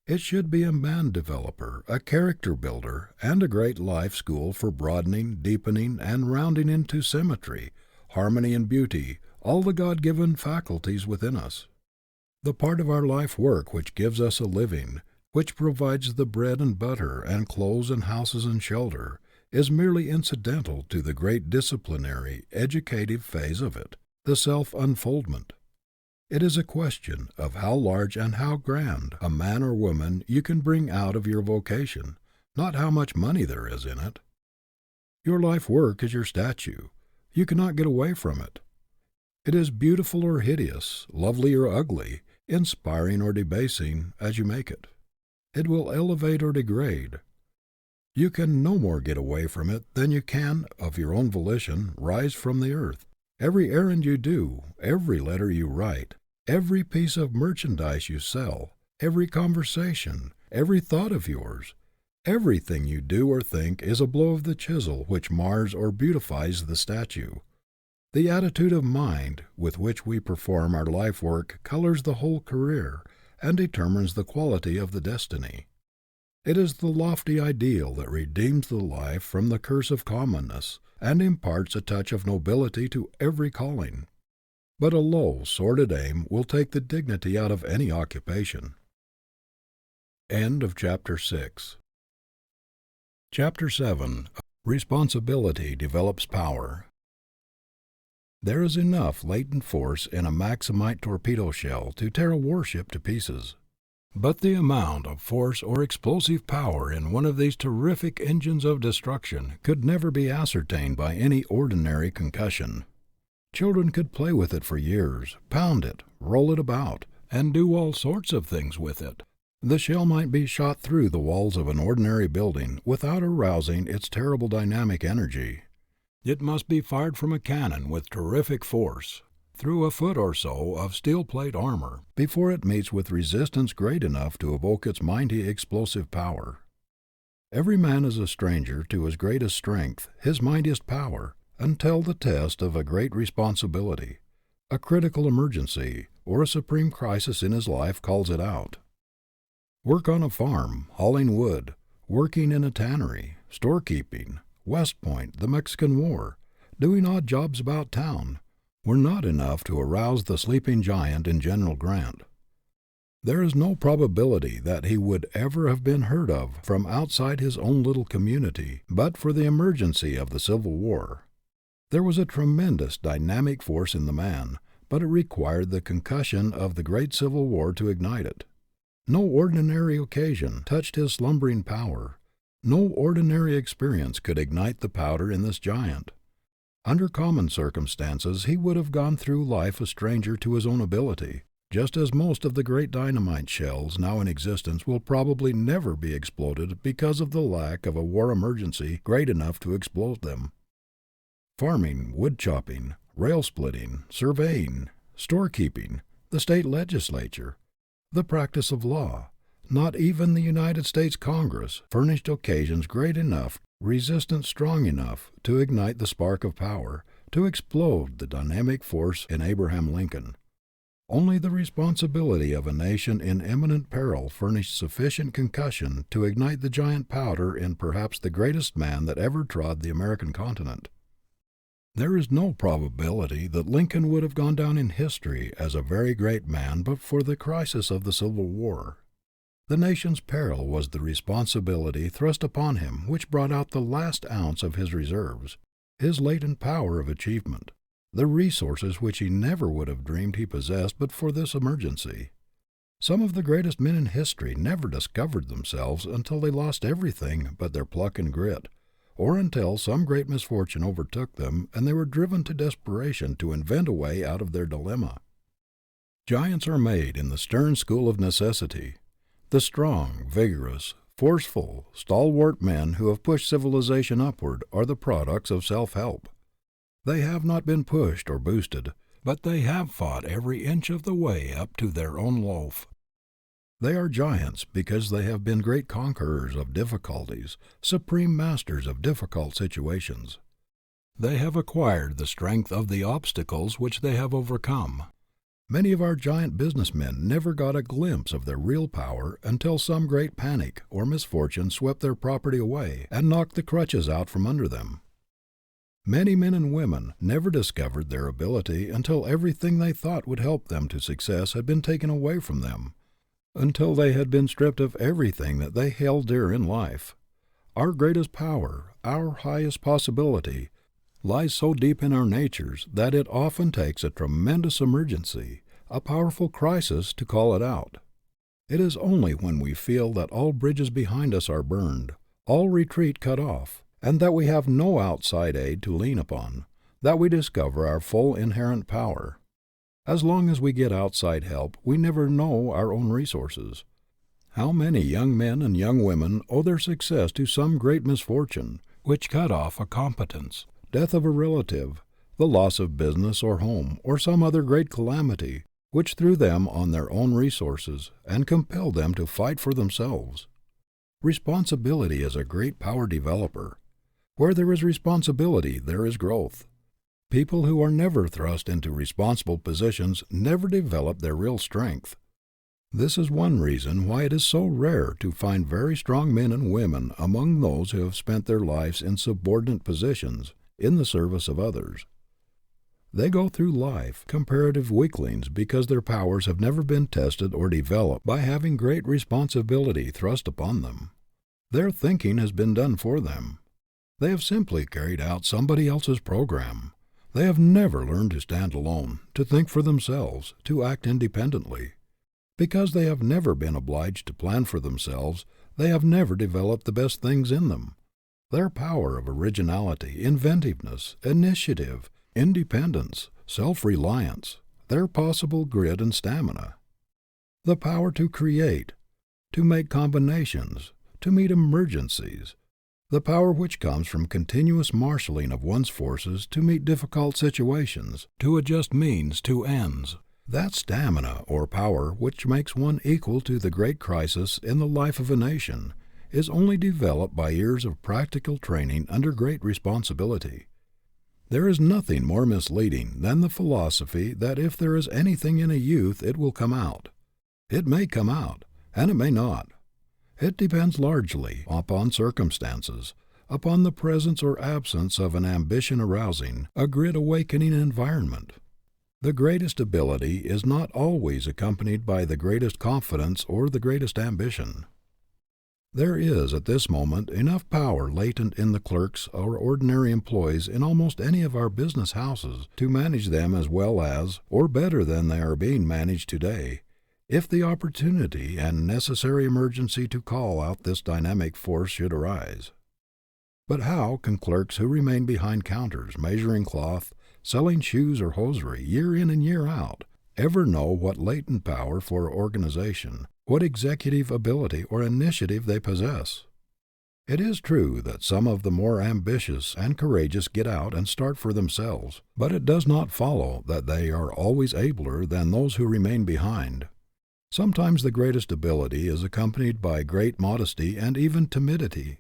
It should be a man-developer, a character-builder, and a great life school for broadening, deepening, and rounding into symmetry, harmony, and beauty all the God-given faculties within us. The part of our life work which gives us a living, which provides the bread and butter and clothes and houses and shelter, is merely incidental to the great disciplinary, educative phase of it, the self-unfoldment. It is a question of how large and how grand a man or woman you can bring out of your vocation, not how much money there is in it. Your life work is your statue. You cannot get away from it. It is beautiful or hideous, lovely or ugly, inspiring or debasing, as you make it. It will elevate or degrade. You can no more get away from it than you can, of your own volition, rise from the earth. Every errand you do, every letter you write, every piece of merchandise you sell, every conversation, every thought of yours, everything you do or think is a blow of the chisel which mars or beautifies the statue. The attitude of mind with which we perform our life work colors the whole career and determines the quality of the destiny. It is the lofty ideal that redeems the life from the curse of commonness and imparts a touch of nobility to every calling. But a low, sordid aim will take the dignity out of any occupation. End of Chapter 6. Chapter 7. Responsibility Develops Power. There is enough latent force in a Maximite torpedo shell to tear a warship to pieces. But the amount of force or explosive power in one of these terrific engines of destruction could never be ascertained by any ordinary concussion. Children could play with it for years, pound it, roll it about, and do all sorts of things with it. The shell might be shot through the walls of an ordinary building without arousing its terrible dynamic energy. It must be fired from a cannon with terrific force, through a foot or so of steel plate armor, before it meets with resistance great enough to evoke its mighty explosive power. Every man is a stranger to his greatest strength, his mightiest power, until the test of a great responsibility, a critical emergency, or a supreme crisis in his life calls it out. Work on a farm, hauling wood, working in a tannery, storekeeping, West Point, the Mexican War, doing odd jobs about town, were not enough to arouse the sleeping giant in General Grant. There is no probability that he would ever have been heard of from outside his own little community but for the emergency of the Civil War. There was a tremendous dynamic force in the man, but it required the concussion of the great Civil War to ignite it. No ordinary occasion touched his slumbering power. No ordinary experience could ignite the powder in this giant. Under common circumstances he would have gone through life a stranger to his own ability, just as most of the great dynamite shells now in existence will probably never be exploded because of the lack of a war emergency great enough to explode them. Farming, wood chopping, rail splitting, surveying, storekeeping, the state legislature, the practice of law, not even the United States Congress furnished occasions great enough, resistance strong enough to ignite the spark of power, to explode the dynamic force in Abraham Lincoln. Only the responsibility of a nation in imminent peril furnished sufficient concussion to ignite the giant powder in perhaps the greatest man that ever trod the American continent. There is no probability that Lincoln would have gone down in history as a very great man but for the crisis of the Civil War. The nation's peril was the responsibility thrust upon him which brought out the last ounce of his reserves, his latent power of achievement, the resources which he never would have dreamed he possessed but for this emergency. Some of the greatest men in history never discovered themselves until they lost everything but their pluck and grit, or until some great misfortune overtook them and they were driven to desperation to invent a way out of their dilemma. Giants are made in the stern school of necessity. The strong, vigorous, forceful, stalwart men who have pushed civilization upward are the products of self-help. They have not been pushed or boosted, but they have fought every inch of the way up to their own loaf. They are giants because they have been great conquerors of difficulties, supreme masters of difficult situations. They have acquired the strength of the obstacles which they have overcome. Many of our giant businessmen never got a glimpse of their real power until some great panic or misfortune swept their property away and knocked the crutches out from under them. Many men and women never discovered their ability until everything they thought would help them to success had been taken away from them, until they had been stripped of everything that they held dear in life. Our greatest power, our highest possibility, lies so deep in our natures that it often takes a tremendous emergency, a powerful crisis, to call it out. It is only when we feel that all bridges behind us are burned, all retreat cut off, and that we have no outside aid to lean upon, that we discover our full inherent power. As long as we get outside help, we never know our own resources. How many young men and young women owe their success to some great misfortune, which cut off a competence, death of a relative, the loss of business or home, or some other great calamity, which threw them on their own resources and compelled them to fight for themselves. Responsibility is a great power developer. Where there is responsibility, there is growth. People who are never thrust into responsible positions never develop their real strength. This is one reason why it is so rare to find very strong men and women among those who have spent their lives in subordinate positions, in the service of others. They go through life comparative weaklings because their powers have never been tested or developed by having great responsibility thrust upon them. Their thinking has been done for them. They have simply carried out somebody else's program. They have never learned to stand alone, to think for themselves, to act independently. Because they have never been obliged to plan for themselves, they have never developed the best things in them. Their power of originality, inventiveness, initiative, independence, self-reliance, their possible grit and stamina. The power to create, to make combinations, to meet emergencies. The power which comes from continuous marshalling of one's forces to meet difficult situations, to adjust means to ends. That stamina or power which makes one equal to the great crisis in the life of a nation is only developed by years of practical training under great responsibility. There is nothing more misleading than the philosophy that if there is anything in a youth it will come out. It may come out, and it may not. It depends largely upon circumstances, upon the presence or absence of an ambition-arousing, a grit-awakening environment. The greatest ability is not always accompanied by the greatest confidence or the greatest ambition. There is at this moment enough power latent in the clerks or ordinary employees in almost any of our business houses to manage them as well as, or better than they are being managed today, if the opportunity and necessary emergency to call out this dynamic force should arise. But how can clerks who remain behind counters, measuring cloth, selling shoes or hosiery, year in and year out, ever know what latent power for organization, what executive ability or initiative they possess? It is true that some of the more ambitious and courageous get out and start for themselves, but it does not follow that they are always abler than those who remain behind. Sometimes the greatest ability is accompanied by great modesty and even timidity.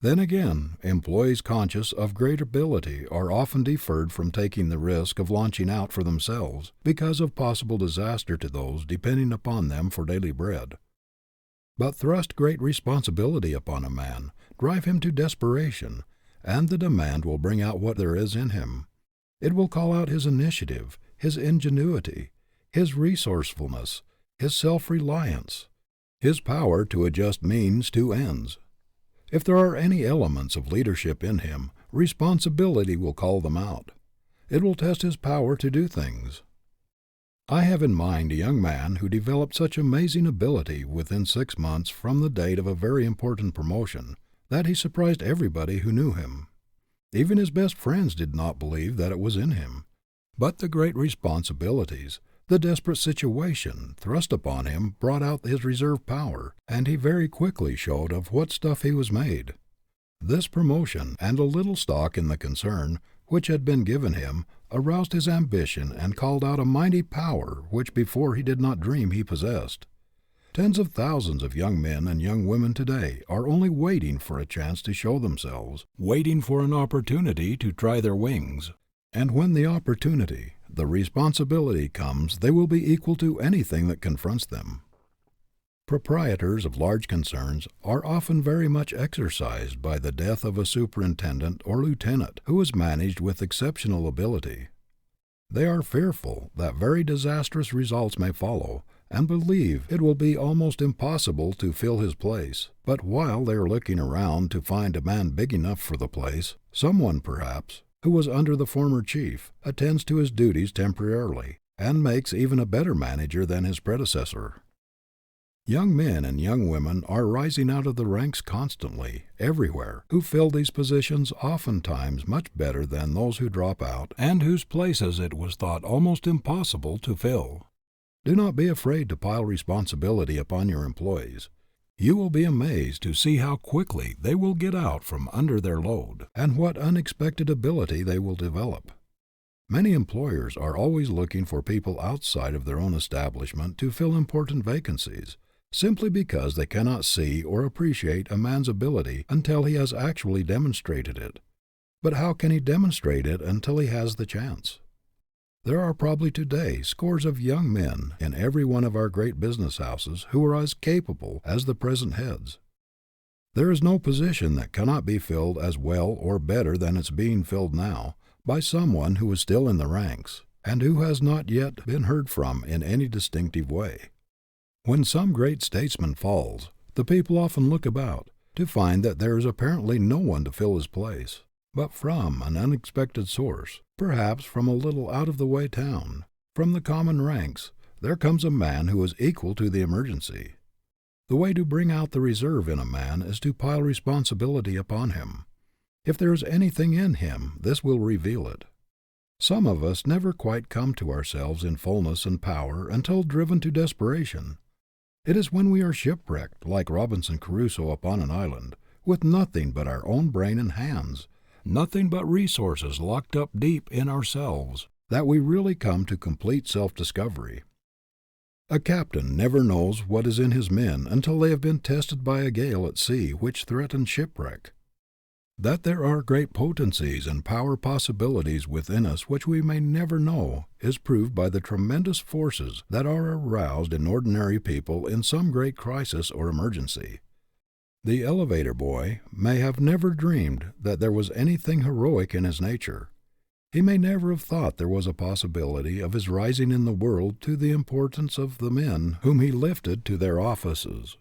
Then again, employees conscious of great ability are often deferred from taking the risk of launching out for themselves because of possible disaster to those depending upon them for daily bread. But thrust great responsibility upon a man, drive him to desperation, and the demand will bring out what there is in him. It will call out his initiative, his ingenuity, his resourcefulness, his self-reliance, his power to adjust means to ends. If there are any elements of leadership in him, responsibility will call them out. It will test his power to do things. I have in mind a young man who developed such amazing ability within 6 months from the date of a very important promotion that he surprised everybody who knew him. Even his best friends did not believe that it was in him. But the great responsibilities, the desperate situation thrust upon him brought out his reserve power, and he very quickly showed of what stuff he was made. This promotion, and a little stock in the concern, which had been given him, aroused his ambition and called out a mighty power which before he did not dream he possessed. Tens of thousands of young men and young women today are only waiting for a chance to show themselves, waiting for an opportunity to try their wings. And when the opportunity, the responsibility comes, they will be equal to anything that confronts them. Proprietors of large concerns are often very much exercised by the death of a superintendent or lieutenant who is managed with exceptional ability. They are fearful that very disastrous results may follow, and believe it will be almost impossible to fill his place. But while they are looking around to find a man big enough for the place, someone, perhaps, who was under the former chief, attends to his duties temporarily, and makes even a better manager than his predecessor. Young men and young women are rising out of the ranks constantly, everywhere, who fill these positions oftentimes much better than those who drop out and whose places it was thought almost impossible to fill. Do not be afraid to pile responsibility upon your employees. You will be amazed to see how quickly they will get out from under their load, and what unexpected ability they will develop. Many employers are always looking for people outside of their own establishment to fill important vacancies, simply because they cannot see or appreciate a man's ability until he has actually demonstrated it. But how can he demonstrate it until he has the chance? There are probably today scores of young men in every one of our great business houses who are as capable as the present heads. There is no position that cannot be filled as well or better than it's being filled now by someone who is still in the ranks, and who has not yet been heard from in any distinctive way. When some great statesman falls, the people often look about to find that there is apparently no one to fill his place. But from an unexpected source, perhaps from a little out-of-the-way town, from the common ranks, there comes a man who is equal to the emergency. The way to bring out the reserve in a man is to pile responsibility upon him. If there is anything in him, this will reveal it. Some of us never quite come to ourselves in fullness and power until driven to desperation. It is when we are shipwrecked, like Robinson Crusoe upon an island, with nothing but our own brain and hands, nothing but resources locked up deep in ourselves, that we really come to complete self-discovery. A captain never knows what is in his men until they have been tested by a gale at sea which threatens shipwreck. That there are great potencies and power possibilities within us which we may never know is proved by the tremendous forces that are aroused in ordinary people in some great crisis or emergency. The elevator boy may have never dreamed that there was anything heroic in his nature. He may never have thought there was a possibility of his rising in the world to the importance of the men whom he lifted to their offices.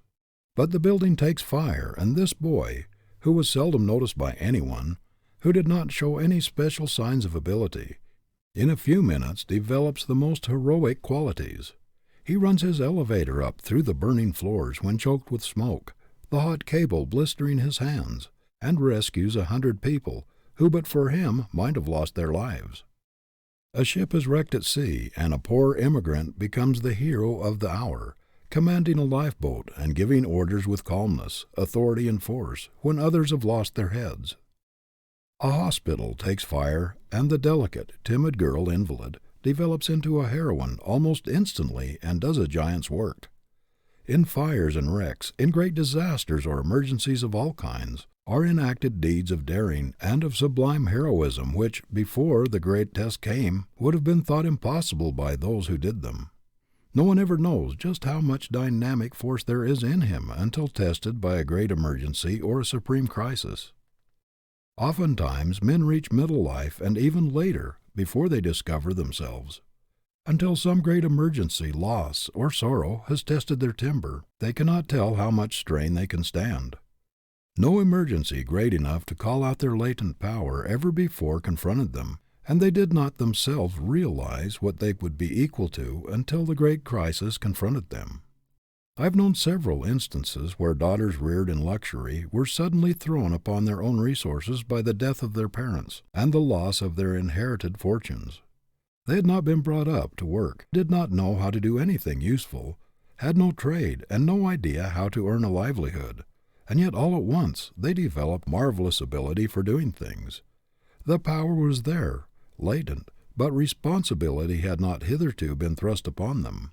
But the building takes fire, and this boy, who was seldom noticed by anyone, who did not show any special signs of ability, in a few minutes develops the most heroic qualities. He runs his elevator up through the burning floors when choked with smoke, the hot cable blistering his hands, and rescues 100 people who but for him might have lost their lives. A ship is wrecked at sea, and a poor immigrant becomes the hero of the hour, commanding a lifeboat and giving orders with calmness, authority, and force, when others have lost their heads. A hospital takes fire, and the delicate, timid girl invalid develops into a heroine almost instantly and does a giant's work. In fires and wrecks, in great disasters or emergencies of all kinds, are enacted deeds of daring and of sublime heroism which, before the great test came, would have been thought impossible by those who did them. No one ever knows just how much dynamic force there is in him until tested by a great emergency or a supreme crisis. Oftentimes men reach middle life and even later before they discover themselves. Until some great emergency, loss, or sorrow has tested their timber, they cannot tell how much strain they can stand. No emergency great enough to call out their latent power ever before confronted them, and they did not themselves realize what they would be equal to until the great crisis confronted them. I have known several instances where daughters reared in luxury were suddenly thrown upon their own resources by the death of their parents and the loss of their inherited fortunes. They had not been brought up to work, did not know how to do anything useful, had no trade and no idea how to earn a livelihood, and yet all at once they developed marvelous ability for doing things. The power was there, latent, but responsibility had not hitherto been thrust upon them.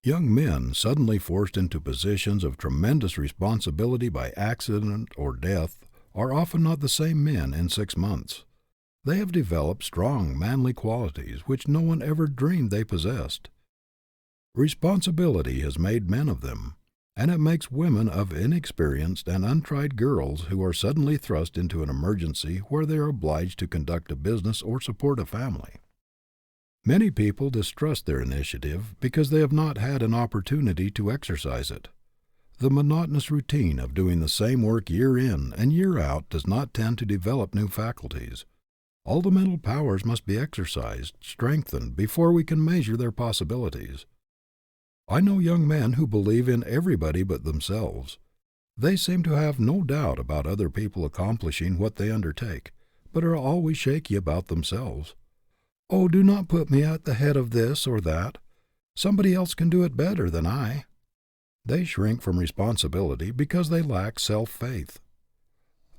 Young men suddenly forced into positions of tremendous responsibility by accident or death are often not the same men in 6 months. They have developed strong, manly qualities which no one ever dreamed they possessed. Responsibility has made men of them, and it makes women of inexperienced and untried girls who are suddenly thrust into an emergency where they are obliged to conduct a business or support a family. Many people distrust their initiative because they have not had an opportunity to exercise it. The monotonous routine of doing the same work year in and year out does not tend to develop new faculties. All the mental powers must be exercised, strengthened, before we can measure their possibilities. I know young men who believe in everybody but themselves. They seem to have no doubt about other people accomplishing what they undertake, but are always shaky about themselves. "Oh, do not put me at the head of this or that. Somebody else can do it better than I." They shrink from responsibility because they lack self-faith.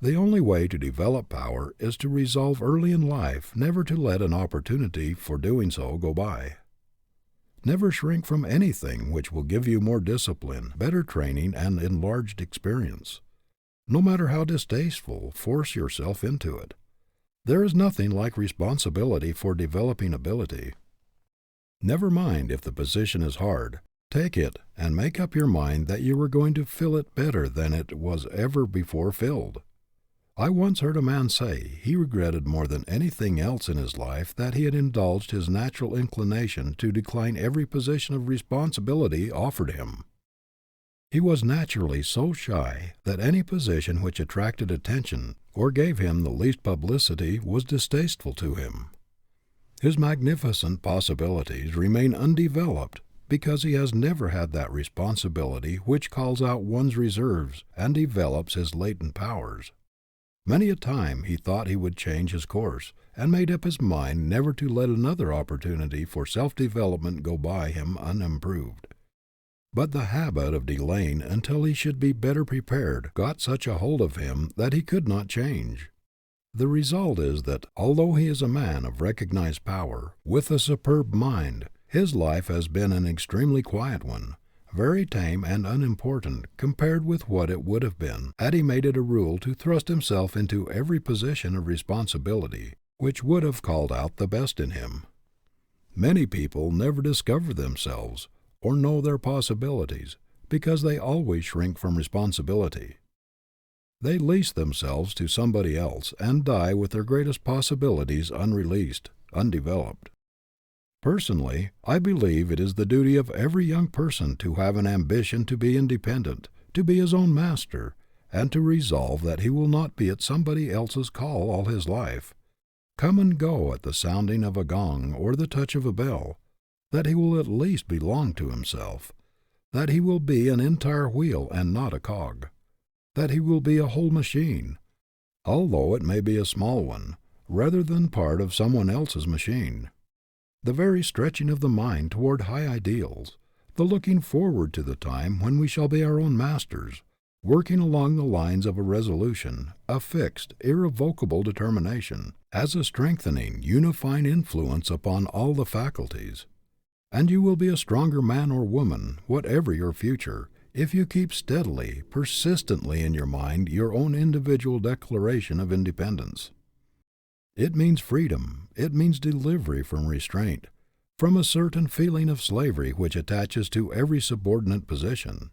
The only way to develop power is to resolve early in life never to let an opportunity for doing so go by. Never shrink from anything which will give you more discipline, better training, and enlarged experience. No matter how distasteful, force yourself into it. There is nothing like responsibility for developing ability. Never mind if the position is hard. Take it and make up your mind that you are going to fill it better than it was ever before filled. I once heard a man say he regretted more than anything else in his life that he had indulged his natural inclination to decline every position of responsibility offered him. He was naturally so shy that any position which attracted attention or gave him the least publicity was distasteful to him. His magnificent possibilities remain undeveloped because he has never had that responsibility which calls out one's reserves and develops his latent powers. Many a time he thought he would change his course, and made up his mind never to let another opportunity for self-development go by him unimproved. But the habit of delaying until he should be better prepared got such a hold of him that he could not change. The result is that, although he is a man of recognized power, with a superb mind, his life has been an extremely quiet one, very tame and unimportant compared with what it would have been had he made it a rule to thrust himself into every position of responsibility which would have called out the best in him. Many people never discover themselves or know their possibilities because they always shrink from responsibility. They lease themselves to somebody else and die with their greatest possibilities unreleased, undeveloped. Personally, I believe it is the duty of every young person to have an ambition to be independent, to be his own master, and to resolve that he will not be at somebody else's call all his life, come and go at the sounding of a gong or the touch of a bell, that he will at least belong to himself, that he will be an entire wheel and not a cog, that he will be a whole machine, although it may be a small one, rather than part of someone else's machine. The very stretching of the mind toward high ideals, the looking forward to the time when we shall be our own masters, working along the lines of a resolution, a fixed, irrevocable determination, has a strengthening, unifying influence upon all the faculties. And you will be a stronger man or woman, whatever your future, if you keep steadily, persistently in your mind your own individual declaration of independence. It means freedom. It means delivery from restraint, from a certain feeling of slavery which attaches to every subordinate position.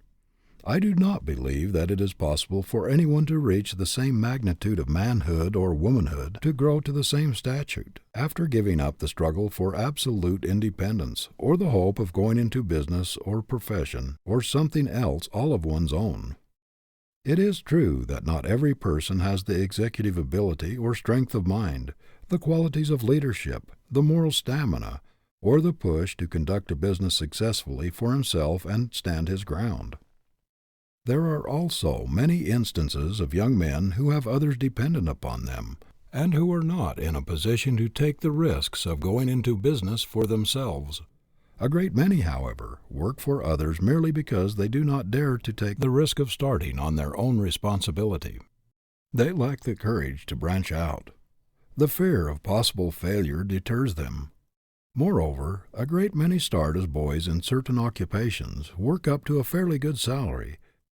I do not believe that it is possible for anyone to reach the same magnitude of manhood or womanhood, to grow to the same stature, after giving up the struggle for absolute independence, or the hope of going into business or profession, or something else all of one's own. It is true that not every person has the executive ability or strength of mind, the qualities of leadership, the moral stamina, or the push to conduct a business successfully for himself and stand his ground. There are also many instances of young men who have others dependent upon them, and who are not in a position to take the risks of going into business for themselves. A great many, however, work for others merely because they do not dare to take the risk of starting on their own responsibility. They lack the courage to branch out. The fear of possible failure deters them. Moreover, a great many start as boys in certain occupations, work up to a fairly good salary,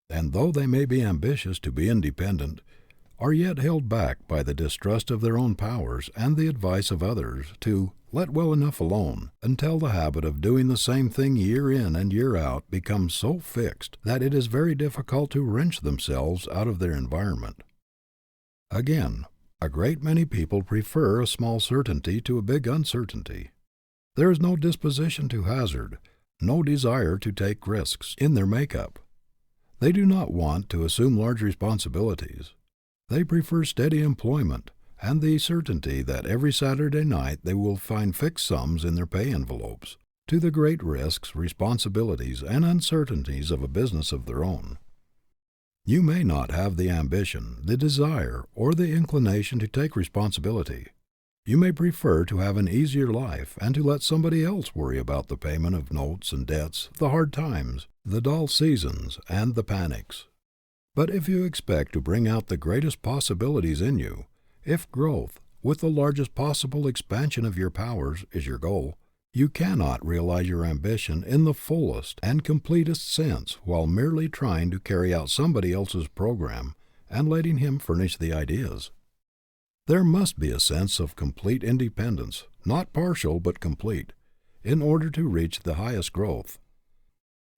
and though they may be ambitious to be independent, are yet held back by the distrust of their own powers and the advice of others to let well enough alone, until the habit of doing the same thing year in and year out becomes so fixed that it is very difficult to wrench themselves out of their environment. Again, a great many people prefer a small certainty to a big uncertainty. There is no disposition to hazard, no desire to take risks, in their makeup. They do not want to assume large responsibilities. They prefer steady employment, and the certainty that every Saturday night they will find fixed sums in their pay envelopes, to the great risks, responsibilities, and uncertainties of a business of their own. You may not have the ambition, the desire, or the inclination to take responsibility. You may prefer to have an easier life and to let somebody else worry about the payment of notes and debts, the hard times, the dull seasons, and the panics. But if you expect to bring out the greatest possibilities in you, if growth, with the largest possible expansion of your powers, is your goal, you cannot realize your ambition in the fullest and completest sense while merely trying to carry out somebody else's program and letting him furnish the ideas. There must be a sense of complete independence, not partial but complete, in order to reach the highest growth.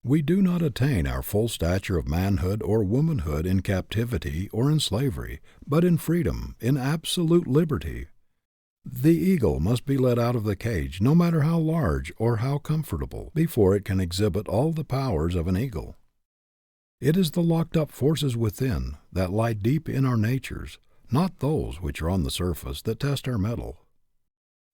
We do not attain our full stature of manhood or womanhood in captivity or in slavery, but in freedom, in absolute liberty. The eagle must be let out of the cage, no matter how large or how comfortable, before it can exhibit all the powers of an eagle. It is the locked-up forces within, that lie deep in our natures, not those which are on the surface, that test our mettle.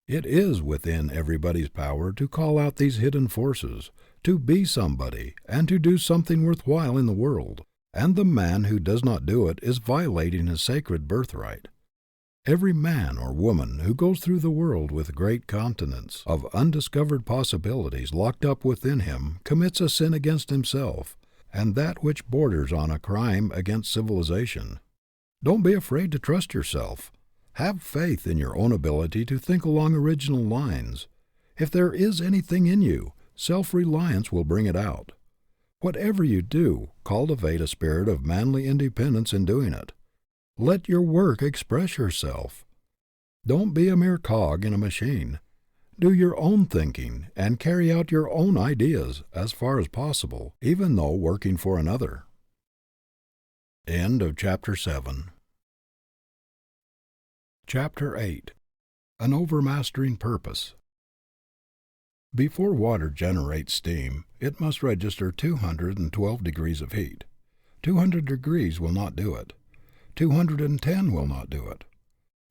It is within everybody's power to call out these hidden forces, to be somebody, and to do something worthwhile in the world, and the man who does not do it is violating his sacred birthright. Every man or woman who goes through the world with great continents of undiscovered possibilities locked up within him commits a sin against himself, and that which borders on a crime against civilization. Don't be afraid to trust yourself. Have faith in your own ability to think along original lines. If there is anything in you, self-reliance will bring it out. Whatever you do, cultivate a spirit of manly independence in doing it. Let your work express yourself. Don't be a mere cog in a machine. Do your own thinking and carry out your own ideas as far as possible, even though working for another. End of Chapter 7. Chapter 8. An Overmastering Purpose. Before water generates steam, it must register 212 degrees of heat. 200 degrees will not do it. 210 will not do it.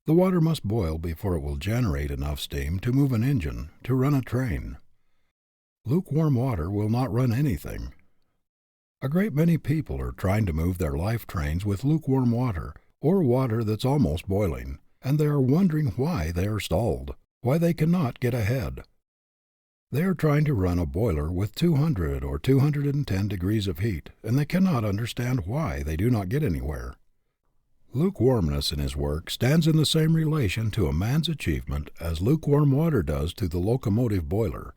The water must boil before it will generate enough steam to move an engine, to run a train. Lukewarm water will not run anything. A great many people are trying to move their life trains with lukewarm water, or water that's almost boiling, and they are wondering why they are stalled, why they cannot get ahead. They are trying to run a boiler with 200 or 210 degrees of heat, and they cannot understand why they do not get anywhere. Lukewarmness in his work stands in the same relation to a man's achievement as lukewarm water does to the locomotive boiler.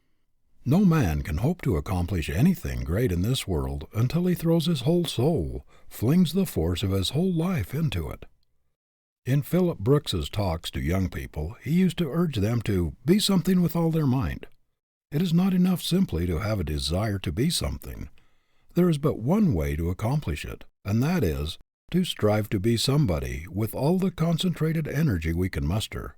No man can hope to accomplish anything great in this world until he throws his whole soul, flings the force of his whole life into it. In Philip Brooks's talks to young people, he used to urge them to be something with all their might. It is not enough simply to have a desire to be something. There is but one way to accomplish it, and that is to strive to be somebody with all the concentrated energy we can muster.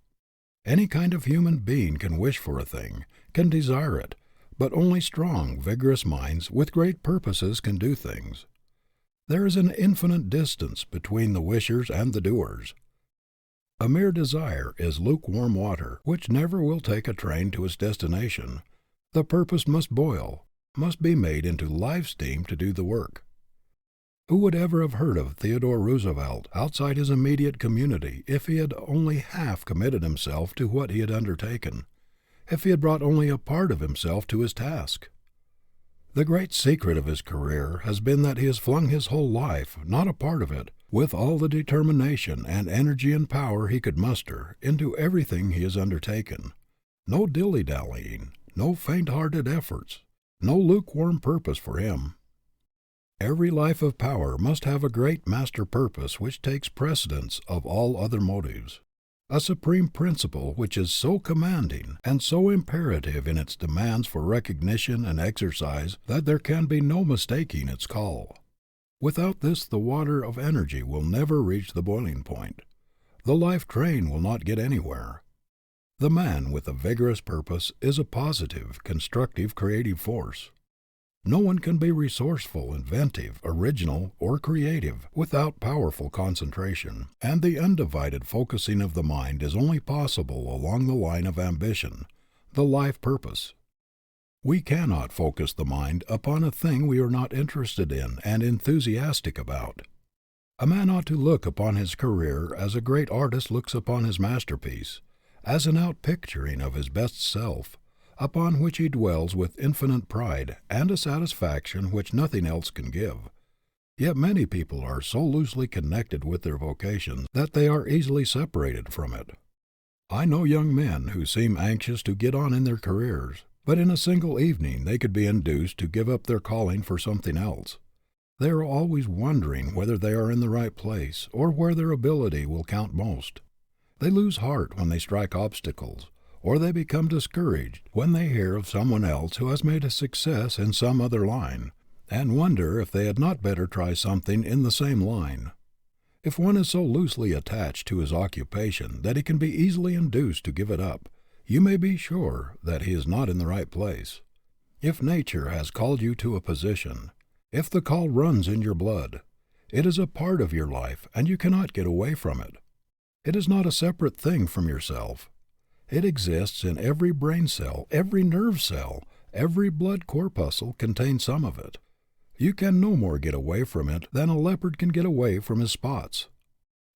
Any kind of human being can wish for a thing, can desire it, but only strong, vigorous minds with great purposes can do things. There is an infinite distance between the wishers and the doers. A mere desire is lukewarm water, which never will take a train to its destination. The purpose must boil, must be made into live steam to do the work. Who would ever have heard of Theodore Roosevelt outside his immediate community if he had only half committed himself to what he had undertaken, if he had brought only a part of himself to his task? The great secret of his career has been that he has flung his whole life, not a part of it, with all the determination and energy and power he could muster, into everything he has undertaken. No dilly-dallying, no faint-hearted efforts, no lukewarm purpose for him. Every life of power must have a great master purpose which takes precedence of all other motives, a supreme principle which is so commanding and so imperative in its demands for recognition and exercise that there can be no mistaking its call. Without this the water of energy will never reach the boiling point. The life train will not get anywhere. The man with a vigorous purpose is a positive, constructive, creative force. No one can be resourceful, inventive, original, or creative without powerful concentration, and the undivided focusing of the mind is only possible along the line of ambition, the life purpose. We cannot focus the mind upon a thing we are not interested in and enthusiastic about. A man ought to look upon his career as a great artist looks upon his masterpiece, as an outpicturing of his best self, upon which he dwells with infinite pride and a satisfaction which nothing else can give. Yet many people are so loosely connected with their vocation that they are easily separated from it. I know young men who seem anxious to get on in their careers, but in a single evening they could be induced to give up their calling for something else. They are always wondering whether they are in the right place or where their ability will count most. They lose heart when they strike obstacles, or they become discouraged when they hear of someone else who has made a success in some other line, and wonder if they had not better try something in the same line. If one is so loosely attached to his occupation that he can be easily induced to give it up, you may be sure that he is not in the right place. If nature has called you to a position, if the call runs in your blood, it is a part of your life and you cannot get away from it. It is not a separate thing from yourself. It exists in every brain cell, every nerve cell, every blood corpuscle contains some of it. You can no more get away from it than a leopard can get away from his spots.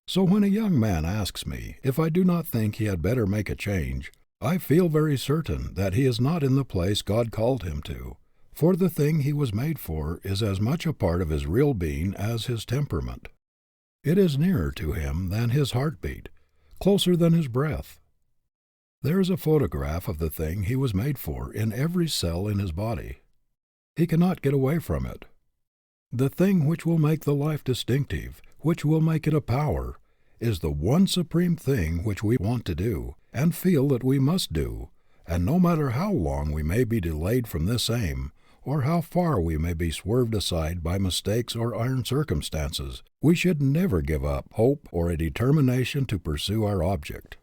So when a young man asks me if I do not think he had better make a change, I feel very certain that he is not in the place God called him to, for the thing he was made for is as much a part of his real being as his temperament. It is nearer to him than his heartbeat, closer than his breath. There is a photograph of the thing he was made for in every cell in his body. He cannot get away from it. The thing which will make the life distinctive, which will make it a power, is the one supreme thing which we want to do, and feel that we must do, and no matter how long we may be delayed from this aim, or how far we may be swerved aside by mistakes or iron circumstances, we should never give up hope or a determination to pursue our object.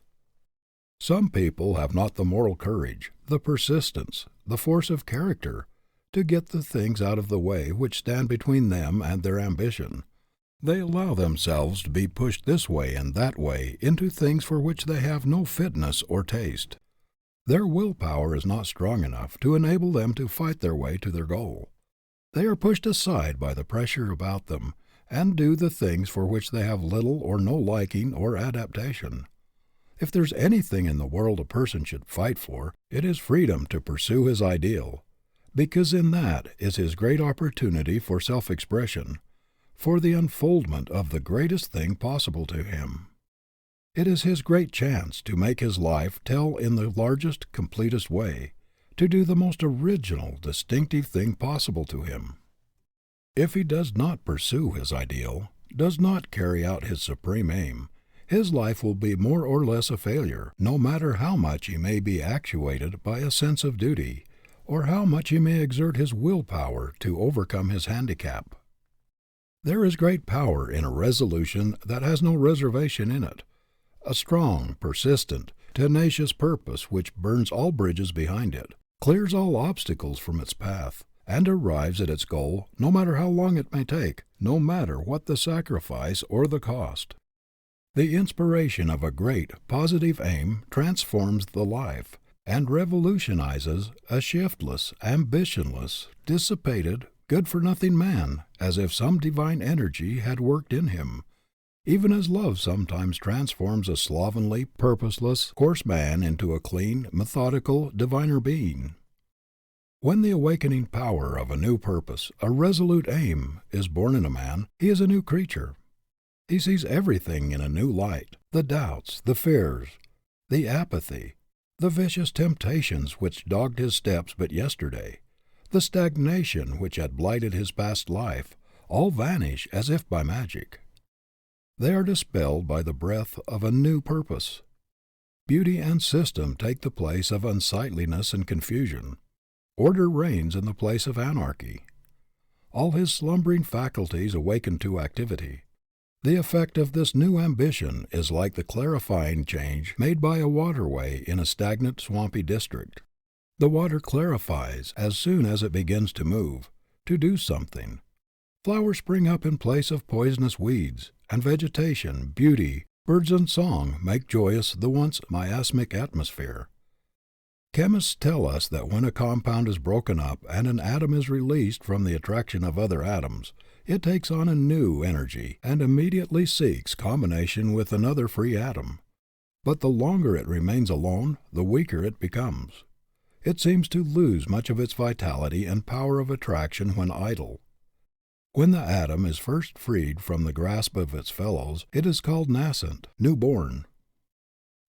Some people have not the moral courage, the persistence, the force of character, to get the things out of the way which stand between them and their ambition. They allow themselves to be pushed this way and that way into things for which they have no fitness or taste. Their willpower is not strong enough to enable them to fight their way to their goal. They are pushed aside by the pressure about them, and do the things for which they have little or no liking or adaptation. If there's anything in the world a person should fight for, it is freedom to pursue his ideal, because in that is his great opportunity for self-expression, for the unfoldment of the greatest thing possible to him. It is his great chance to make his life tell in the largest, completest way, to do the most original, distinctive thing possible to him. If he does not pursue his ideal, does not carry out his supreme aim, his life will be more or less a failure, no matter how much he may be actuated by a sense of duty, or how much he may exert his willpower to overcome his handicap. There is great power in a resolution that has no reservation in it, a strong, persistent, tenacious purpose which burns all bridges behind it, clears all obstacles from its path, and arrives at its goal no matter how long it may take, no matter what the sacrifice or the cost. The inspiration of a great, positive aim transforms the life, and revolutionizes a shiftless, ambitionless, dissipated, good-for-nothing man, as if some divine energy had worked in him, even as love sometimes transforms a slovenly, purposeless, coarse man into a clean, methodical, diviner being. When the awakening power of a new purpose, a resolute aim, is born in a man, he is a new creature. He sees everything in a new light, the doubts, the fears, the apathy, the vicious temptations which dogged his steps but yesterday, the stagnation which had blighted his past life, all vanish as if by magic. They are dispelled by the breath of a new purpose. Beauty and system take the place of unsightliness and confusion. Order reigns in the place of anarchy. All his slumbering faculties awaken to activity. The effect of this new ambition is like the clarifying change made by a waterway in a stagnant, swampy district. The water clarifies as soon as it begins to move, to do something. Flowers spring up in place of poisonous weeds, and vegetation, beauty, birds and song make joyous the once miasmic atmosphere. Chemists tell us that when a compound is broken up and an atom is released from the attraction of other atoms, it takes on a new energy and immediately seeks combination with another free atom. But the longer it remains alone, the weaker it becomes. It seems to lose much of its vitality and power of attraction when idle. When the atom is first freed from the grasp of its fellows, it is called nascent, newborn.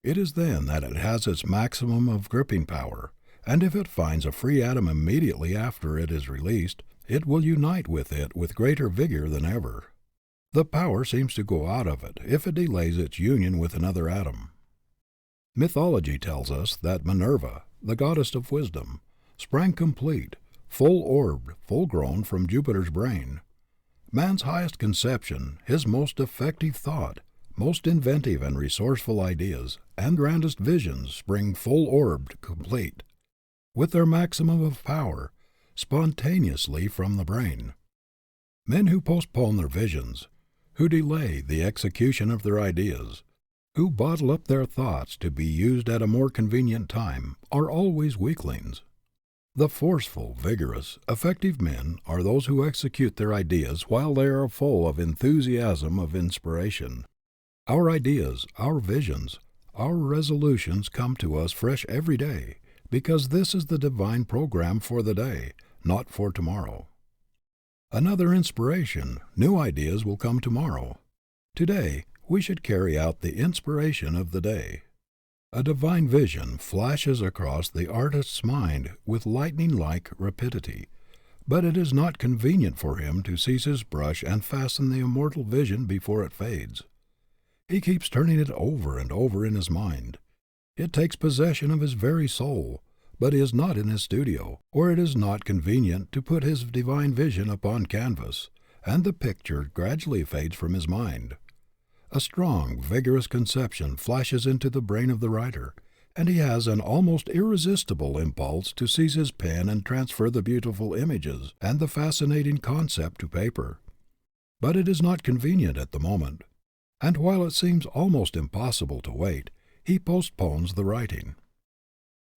It is then that it has its maximum of gripping power, and if it finds a free atom immediately after it is released, it will unite with it with greater vigor than ever. The power seems to go out of it if it delays its union with another atom. Mythology tells us that Minerva, the goddess of wisdom, sprang complete, full-orbed, full-grown from Jupiter's brain. Man's highest conception, his most effective thought, most inventive and resourceful ideas, and grandest visions spring full-orbed, complete, with their maximum of power, spontaneously from the brain. Men who postpone their visions, who delay the execution of their ideas, who bottle up their thoughts to be used at a more convenient time, are always weaklings. The forceful, vigorous, effective men are those who execute their ideas while they are full of enthusiasm of inspiration. Our ideas, our visions, our resolutions come to us fresh every day, because this is the divine program for the day, not for tomorrow. Another inspiration, new ideas will come tomorrow. Today, we should carry out the inspiration of the day. A divine vision flashes across the artist's mind with lightning-like rapidity, but it is not convenient for him to seize his brush and fasten the immortal vision before it fades. He keeps turning it over and over in his mind. It takes possession of his very soul, but he is not in his studio, or it is not convenient to put his divine vision upon canvas, and the picture gradually fades from his mind. A strong, vigorous conception flashes into the brain of the writer, and he has an almost irresistible impulse to seize his pen and transfer the beautiful images and the fascinating concept to paper. But it is not convenient at the moment, and while it seems almost impossible to wait, he postpones the writing.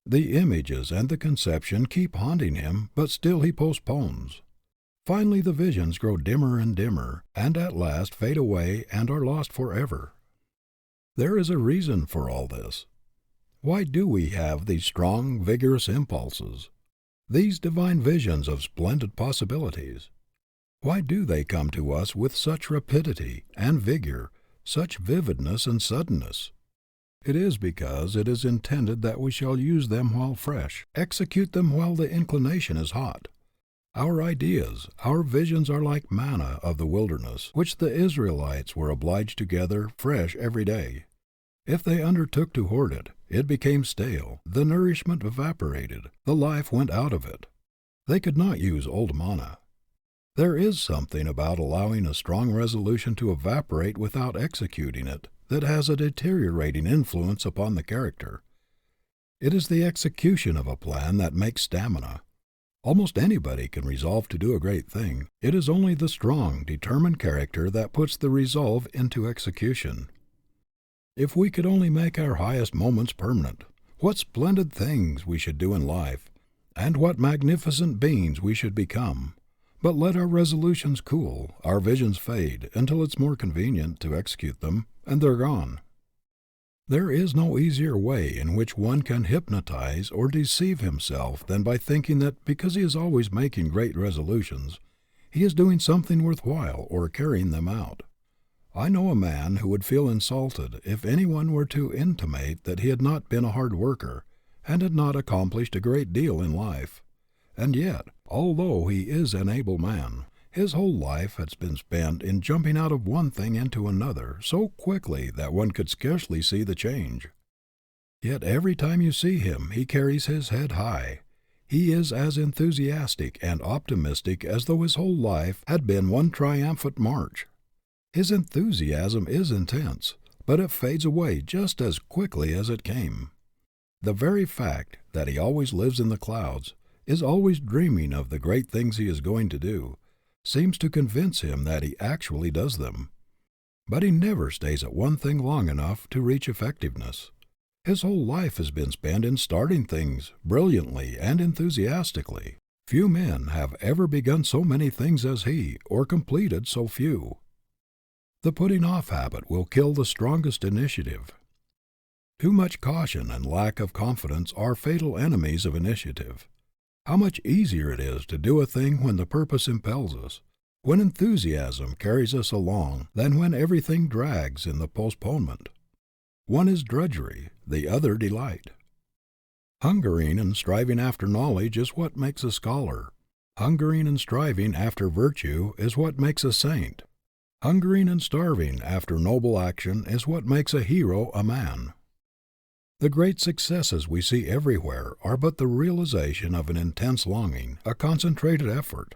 The images and the conception keep haunting him, but still he postpones. Finally the visions grow dimmer and dimmer, and at last fade away and are lost forever. There is a reason for all this. Why do we have these strong, vigorous impulses, these divine visions of splendid possibilities? Why do they come to us with such rapidity and vigor, such vividness and suddenness? It is because it is intended that we shall use them while fresh, execute them while the inclination is hot. Our ideas, our visions are like manna of the wilderness, which the Israelites were obliged to gather fresh every day. If they undertook to hoard it, it became stale, the nourishment evaporated, the life went out of it. They could not use old manna. There is something about allowing a strong resolution to evaporate without executing it that has a deteriorating influence upon the character. It is the execution of a plan that makes stamina. Almost anybody can resolve to do a great thing. It is only the strong, determined character that puts the resolve into execution. If we could only make our highest moments permanent, what splendid things we should do in life, and what magnificent beings we should become. But let our resolutions cool, our visions fade, until it's more convenient to execute them, and they're gone. There is no easier way in which one can hypnotize or deceive himself than by thinking that because he is always making great resolutions, he is doing something worthwhile or carrying them out. I know a man who would feel insulted if anyone were to intimate that he had not been a hard worker and had not accomplished a great deal in life. And yet, although he is an able man, his whole life has been spent in jumping out of one thing into another so quickly that one could scarcely see the change. Yet every time you see him he carries his head high. He is as enthusiastic and optimistic as though his whole life had been one triumphant march. His enthusiasm is intense, but it fades away just as quickly as it came. The very fact that he always lives in the clouds, is always dreaming of the great things he is going to do, seems to convince him that he actually does them. But he never stays at one thing long enough to reach effectiveness. His whole life has been spent in starting things brilliantly and enthusiastically. Few men have ever begun so many things as he, or completed so few. The putting off habit will kill the strongest initiative. Too much caution and lack of confidence are fatal enemies of initiative. How much easier it is to do a thing when the purpose impels us, when enthusiasm carries us along, than when everything drags in the postponement. One is drudgery, the other delight. Hungering and striving after knowledge is what makes a scholar. Hungering and striving after virtue is what makes a saint. Hungering and starving after noble action is what makes a hero a man. The great successes we see everywhere are but the realization of an intense longing, a concentrated effort.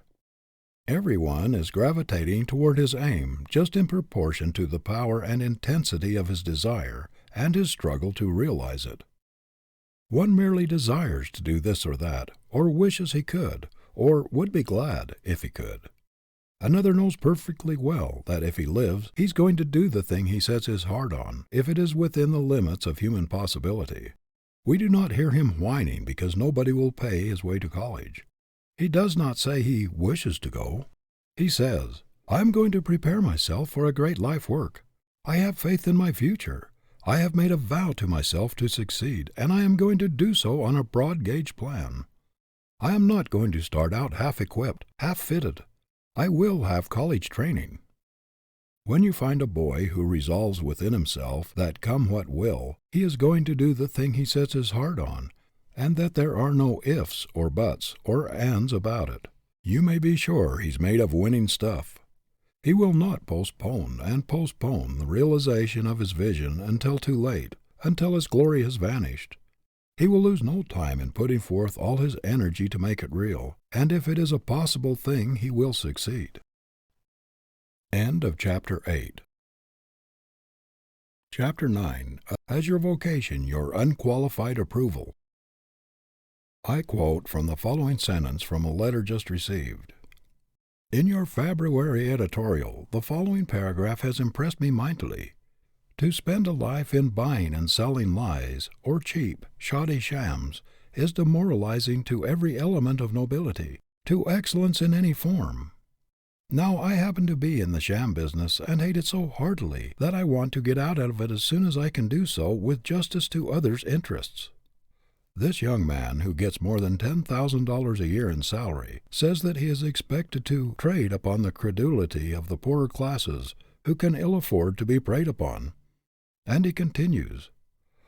Everyone is gravitating toward his aim just in proportion to the power and intensity of his desire and his struggle to realize it. One merely desires to do this or that, or wishes he could, or would be glad if he could. Another knows perfectly well that if he lives, he's going to do the thing he sets his heart on, if it is within the limits of human possibility. We do not hear him whining because nobody will pay his way to college. He does not say he wishes to go. He says, "I am going to prepare myself for a great life work. I have faith in my future. I have made a vow to myself to succeed, and I am going to do so on a broad-gauge plan. I am not going to start out half-equipped, half-fitted. I will have college training." When you find a boy who resolves within himself that come what will, he is going to do the thing he sets his heart on, and that there are no ifs or buts or ands about it, you may be sure he's made of winning stuff. He will not postpone and postpone the realization of his vision until too late, until its glory has vanished. He will lose no time in putting forth all his energy to make it real, and if it is a possible thing, he will succeed. End of Chapter 8. Chapter 9. Has your vocation your unqualified approval? I quote from the following sentence from a letter just received. In your February editorial, the following paragraph has impressed me mightily. To spend a life in buying and selling lies, or cheap, shoddy shams, is demoralizing to every element of nobility, to excellence in any form. Now I happen to be in the sham business and hate it so heartily that I want to get out of it as soon as I can do so with justice to others' interests. This young man, who gets more than $10,000 a year in salary, says that he is expected to trade upon the credulity of the poorer classes who can ill afford to be preyed upon. And he continues,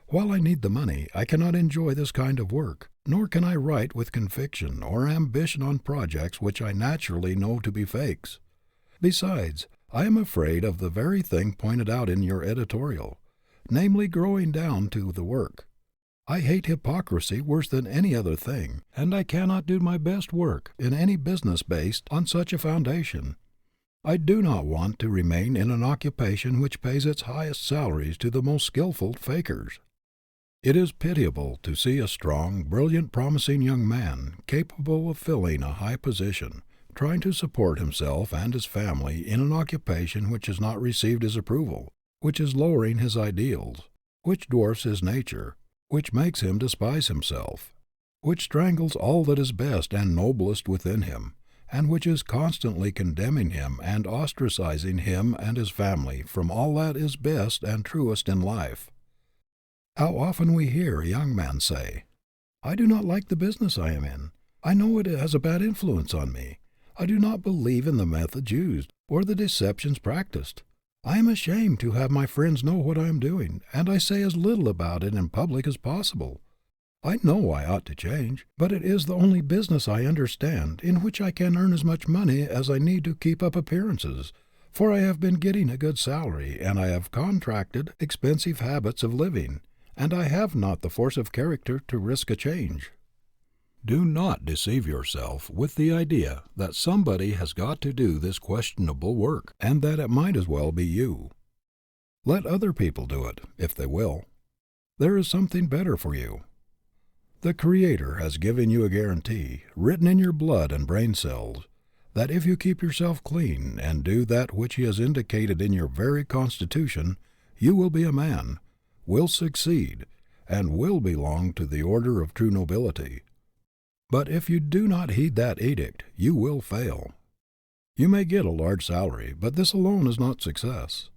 "While I need the money, I cannot enjoy this kind of work, nor can I write with conviction or ambition on projects which I naturally know to be fakes. Besides, I am afraid of the very thing pointed out in your editorial, namely growing down to the work. I hate hypocrisy worse than any other thing, and I cannot do my best work in any business based on such a foundation. I do not want to remain in an occupation which pays its highest salaries to the most skillful fakers. It is pitiable to see a strong, brilliant, promising young man, capable of filling a high position, trying to support himself and his family in an occupation which has not received his approval, which is lowering his ideals, which dwarfs his nature, which makes him despise himself, which strangles all that is best and noblest within him, and which is constantly condemning him and ostracizing him and his family from all that is best and truest in life. How often we hear a young man say, 'I do not like the business I am in. I know it has a bad influence on me. I do not believe in the methods used, or the deceptions practiced. I am ashamed to have my friends know what I am doing, and I say as little about it in public as possible. I know I ought to change, but it is the only business I understand in which I can earn as much money as I need to keep up appearances, for I have been getting a good salary, and I have contracted expensive habits of living, and I have not the force of character to risk a change.' Do not deceive yourself with the idea that somebody has got to do this questionable work, and that it might as well be you. Let other people do it, if they will. There is something better for you. The Creator has given you a guarantee, written in your blood and brain cells, that if you keep yourself clean and do that which He has indicated in your very constitution, you will be a man, will succeed, and will belong to the order of true nobility. But if you do not heed that edict, you will fail. You may get a large salary, but this alone is not success.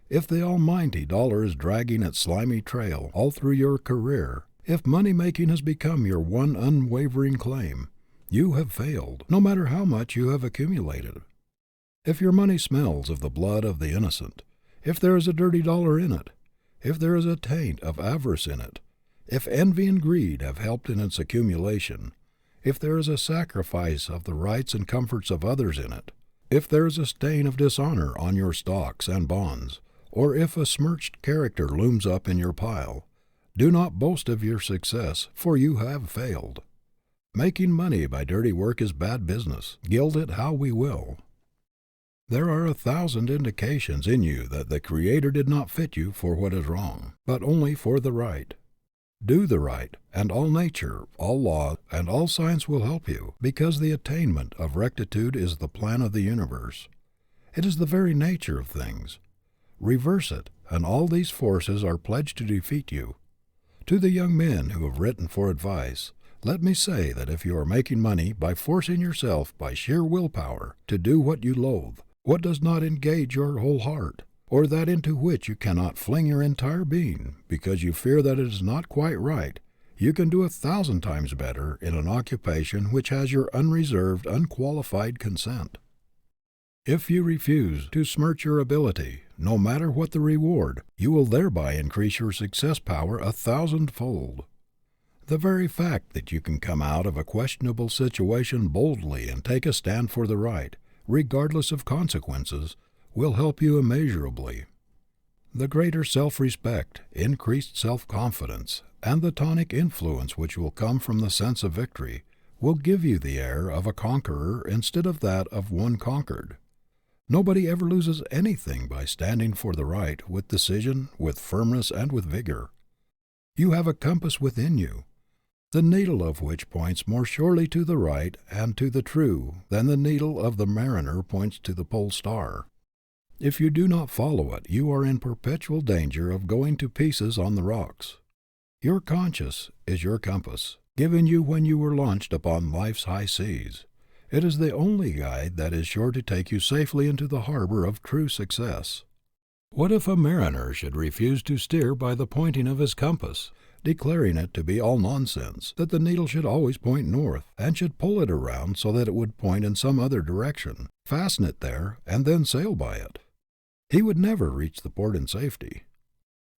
If the almighty dollar is dragging its slimy trail all through your career, if money-making has become your one unwavering claim, you have failed, no matter how much you have accumulated. If your money smells of the blood of the innocent, if there is a dirty dollar in it, if there is a taint of avarice in it, if envy and greed have helped in its accumulation, if there is a sacrifice of the rights and comforts of others in it, if there is a stain of dishonor on your stocks and bonds, or if a smirched character looms up in your pile, do not boast of your success, for you have failed. Making money by dirty work is bad business, gild it how we will. There are 1,000 indications in you that the Creator did not fit you for what is wrong, but only for the right. Do the right, and all nature, all law, and all science will help you, because the attainment of rectitude is the plan of the universe. It is the very nature of things. Reverse it, and all these forces are pledged to defeat you. To the young men who have written for advice, let me say that if you are making money by forcing yourself by sheer willpower to do what you loathe, what does not engage your whole heart, or that into which you cannot fling your entire being, because you fear that it is not quite right, you can do 1,000 times better in an occupation which has your unreserved, unqualified consent. If you refuse to smirch your ability, no matter what the reward, you will thereby increase your success power 1,000-fold. The very fact that you can come out of a questionable situation boldly and take a stand for the right, regardless of consequences, will help you immeasurably. The greater self-respect, increased self-confidence, and the tonic influence which will come from the sense of victory will give you the air of a conqueror instead of that of one conquered. Nobody ever loses anything by standing for the right with decision, with firmness, and with vigor. You have a compass within you, the needle of which points more surely to the right and to the true than the needle of the mariner points to the pole star. If you do not follow it, you are in perpetual danger of going to pieces on the rocks. Your conscience is your compass, given you when you were launched upon life's high seas. It is the only guide that is sure to take you safely into the harbor of true success. What if a mariner should refuse to steer by the pointing of his compass, declaring it to be all nonsense, that the needle should always point north, and should pull it around so that it would point in some other direction, fasten it there, and then sail by it? He would never reach the port in safety.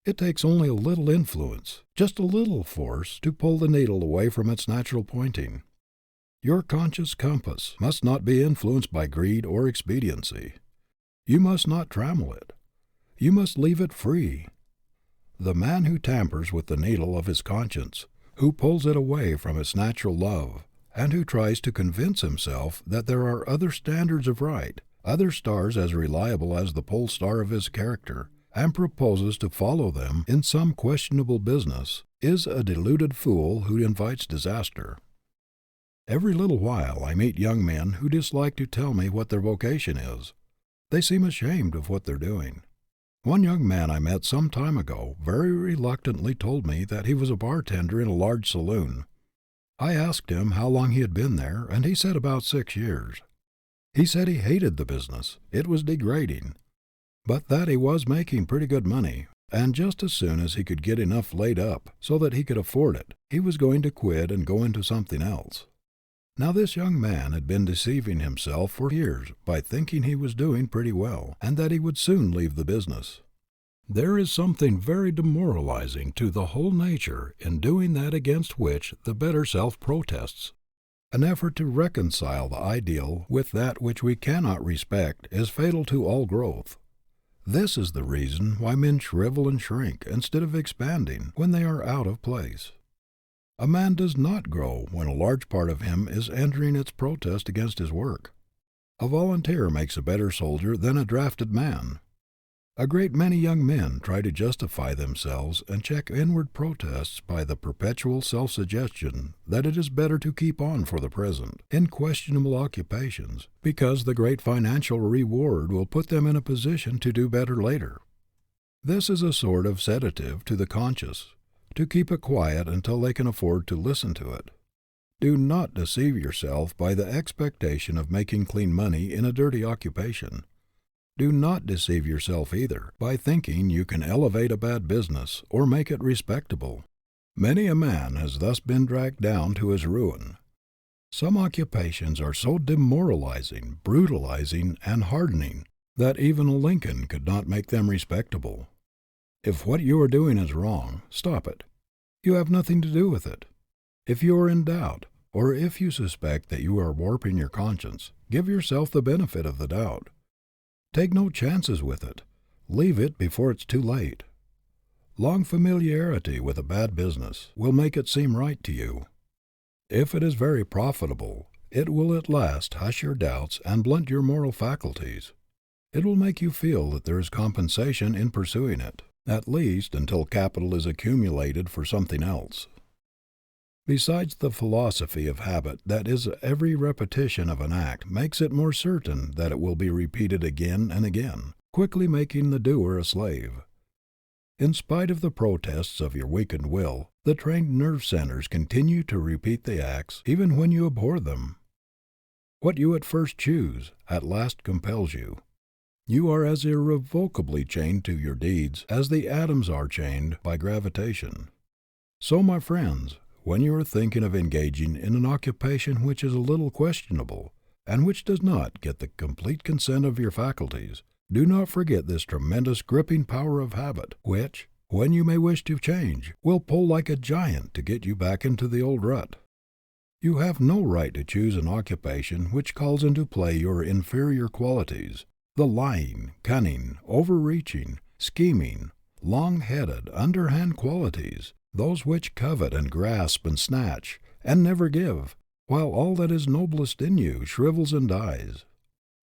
It takes only a little influence, just a little force, to pull the needle away from its natural pointing. Your conscious compass must not be influenced by greed or expediency. You must not trammel it. You must leave it free. The man who tampers with the needle of his conscience, who pulls it away from its natural love, and who tries to convince himself that there are other standards of right, other stars as reliable as the pole star of his character, and proposes to follow them in some questionable business, is a deluded fool who invites disaster. Every little while I meet young men who dislike to tell me what their vocation is. They seem ashamed of what they're doing. One young man I met some time ago very reluctantly told me that he was a bartender in a large saloon. I asked him how long he had been there, and he said about 6 years. He said he hated the business, it was degrading, but that he was making pretty good money, and just as soon as he could get enough laid up so that he could afford it, he was going to quit and go into something else. Now this young man had been deceiving himself for years by thinking he was doing pretty well, and that he would soon leave the business. There is something very demoralizing to the whole nature in doing that against which the better self protests. An effort to reconcile the ideal with that which we cannot respect is fatal to all growth. This is the reason why men shrivel and shrink instead of expanding when they are out of place. A man does not grow when a large part of him is entering its protest against his work. A volunteer makes a better soldier than a drafted man. A great many young men try to justify themselves and check inward protests by the perpetual self-suggestion that it is better to keep on for the present, in questionable occupations, because the great financial reward will put them in a position to do better later. This is a sort of sedative to the conscience, to keep it quiet until they can afford to listen to it. Do not deceive yourself by the expectation of making clean money in a dirty occupation. Do not deceive yourself either by thinking you can elevate a bad business or make it respectable. Many a man has thus been dragged down to his ruin. Some occupations are so demoralizing, brutalizing, and hardening that even a Lincoln could not make them respectable. If what you are doing is wrong, stop it. You have nothing to do with it. If you are in doubt, or if you suspect that you are warping your conscience, give yourself the benefit of the doubt. Take no chances with it. Leave it before it's too late. Long familiarity with a bad business will make it seem right to you. If it is very profitable, it will at last hush your doubts and blunt your moral faculties. It will make you feel that there is compensation in pursuing it, at least until capital is accumulated for something else. Besides, the philosophy of habit that is every repetition of an act makes it more certain that it will be repeated again and again, quickly making the doer a slave. In spite of the protests of your weakened will, the trained nerve centers continue to repeat the acts even when you abhor them. What you at first choose, at last compels you. You are as irrevocably chained to your deeds as the atoms are chained by gravitation. So, my friends, when you are thinking of engaging in an occupation which is a little questionable, and which does not get the complete consent of your faculties, do not forget this tremendous gripping power of habit, which, when you may wish to change, will pull like a giant to get you back into the old rut. You have no right to choose an occupation which calls into play your inferior qualities, the lying, cunning, overreaching, scheming, long-headed, underhand qualities, those which covet and grasp and snatch, and never give, while all that is noblest in you shrivels and dies.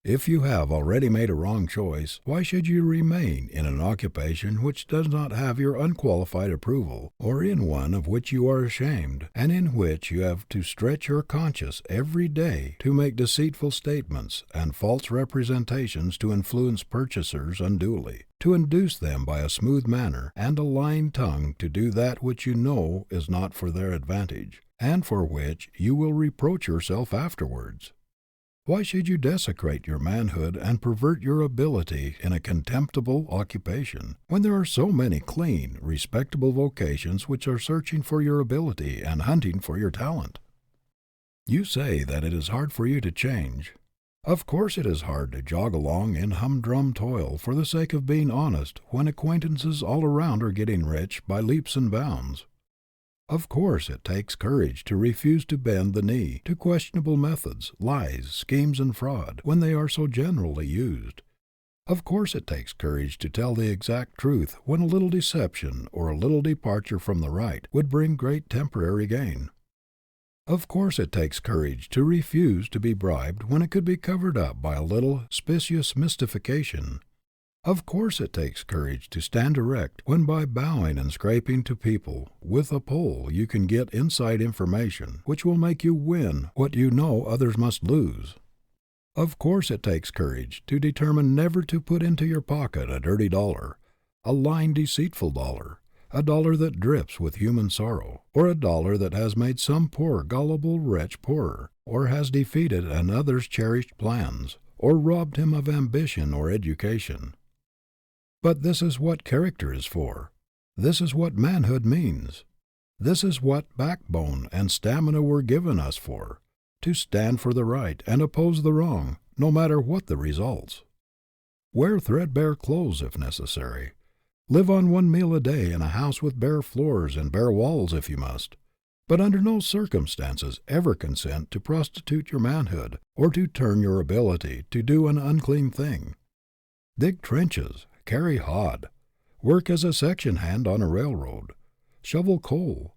If you have already made a wrong choice, why should you remain in an occupation which does not have your unqualified approval, or in one of which you are ashamed, and in which you have to stretch your conscience every day to make deceitful statements and false representations to influence purchasers unduly, to induce them by a smooth manner and a lying tongue to do that which you know is not for their advantage, and for which you will reproach yourself afterwards? Why should you desecrate your manhood and pervert your ability in a contemptible occupation, when there are so many clean, respectable vocations which are searching for your ability and hunting for your talent? You say that it is hard for you to change. Of course it is hard to jog along in humdrum toil for the sake of being honest when acquaintances all around are getting rich by leaps and bounds. Of course it takes courage to refuse to bend the knee to questionable methods, lies, schemes, and fraud, when they are so generally used. Of course it takes courage to tell the exact truth when a little deception or a little departure from the right would bring great temporary gain. Of course it takes courage to refuse to be bribed when it could be covered up by a little specious mystification. Of course it takes courage to stand erect when by bowing and scraping to people with a pole you can get inside information which will make you win what you know others must lose. Of course it takes courage to determine never to put into your pocket a dirty dollar, a lying, deceitful dollar, a dollar that drips with human sorrow, or a dollar that has made some poor gullible wretch poorer, or has defeated another's cherished plans, or robbed him of ambition or education. But this is what character is for. This is what manhood means. This is what backbone and stamina were given us for, to stand for the right and oppose the wrong, no matter what the results. Wear threadbare clothes if necessary. Live on one meal a day in a house with bare floors and bare walls if you must, but under no circumstances ever consent to prostitute your manhood or to turn your ability to do an unclean thing. Dig trenches, carry hod, work as a section hand on a railroad, shovel coal,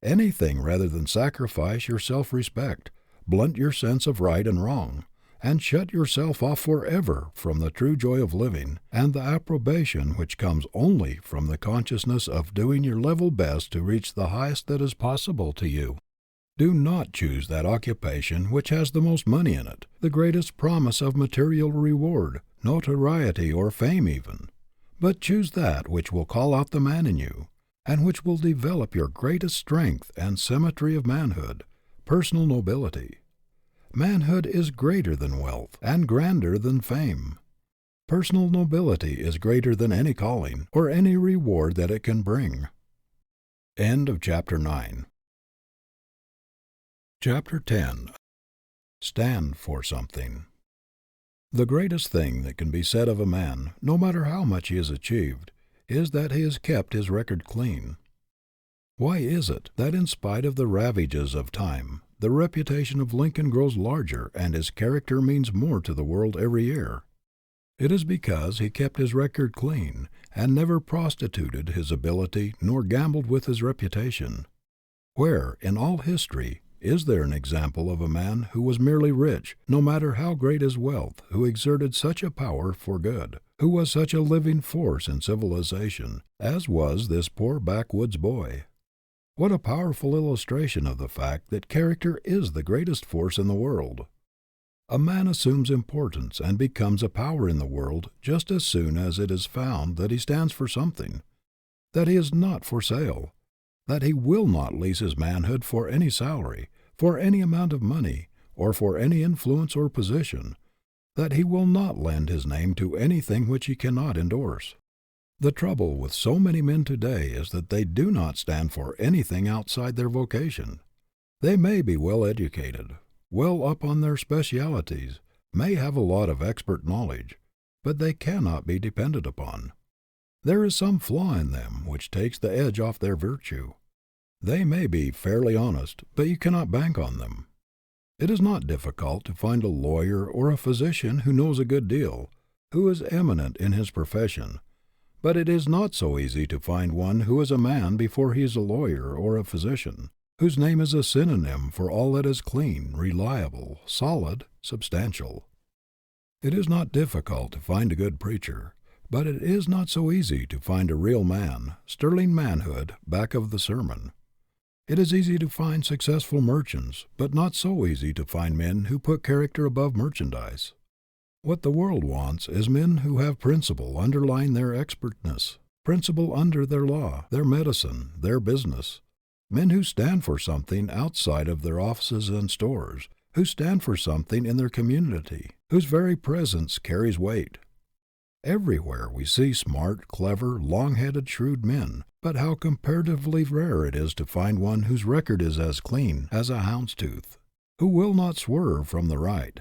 Anything rather than sacrifice your self-respect, blunt your sense of right and wrong, and shut yourself off forever from the true joy of living and the approbation which comes only from the consciousness of doing your level best to reach the highest that is possible to you. Do not choose that occupation which has the most money in it, the greatest promise of material reward, notoriety, or fame even, but choose that which will call out the man in you, and which will develop your greatest strength and symmetry of manhood, personal nobility. Manhood is greater than wealth, and grander than fame. Personal nobility is greater than any calling, or any reward that it can bring. End of Chapter 9. Chapter 10. Stand for something. The greatest thing that can be said of a man, no matter how much he has achieved, is that he has kept his record clean. Why is it that in spite of the ravages of time, the reputation of Lincoln grows larger and his character means more to the world every year? It is because he kept his record clean and never prostituted his ability nor gambled with his reputation. Where, in all history, is there an example of a man who was merely rich, no matter how great his wealth, who exerted such a power for good, who was such a living force in civilization, as was this poor backwoods boy? What a powerful illustration of the fact that character is the greatest force in the world. A man assumes importance and becomes a power in the world just as soon as it is found that he stands for something, that he is not for sale, that he will not lease his manhood for any salary, for any amount of money, or for any influence or position, that he will not lend his name to anything which he cannot endorse. The trouble with so many men today is that they do not stand for anything outside their vocation. They may be well educated, well up on their specialities, may have a lot of expert knowledge, but they cannot be depended upon. There is some flaw in them which takes the edge off their virtue. They may be fairly honest, but you cannot bank on them. It is not difficult to find a lawyer or a physician who knows a good deal, who is eminent in his profession, but it is not so easy to find one who is a man before he is a lawyer or a physician, whose name is a synonym for all that is clean, reliable, solid, substantial. It is not difficult to find a good preacher, but it is not so easy to find a real man, sterling manhood, back of the sermon. It is easy to find successful merchants, but not so easy to find men who put character above merchandise. What the world wants is men who have principle underlying their expertness, principle under their law, their medicine, their business, men who stand for something outside of their offices and stores, who stand for something in their community, whose very presence carries weight. Everywhere we see smart, clever, long-headed, shrewd men, but how comparatively rare it is to find one whose record is as clean as a hound's tooth, who will not swerve from the right,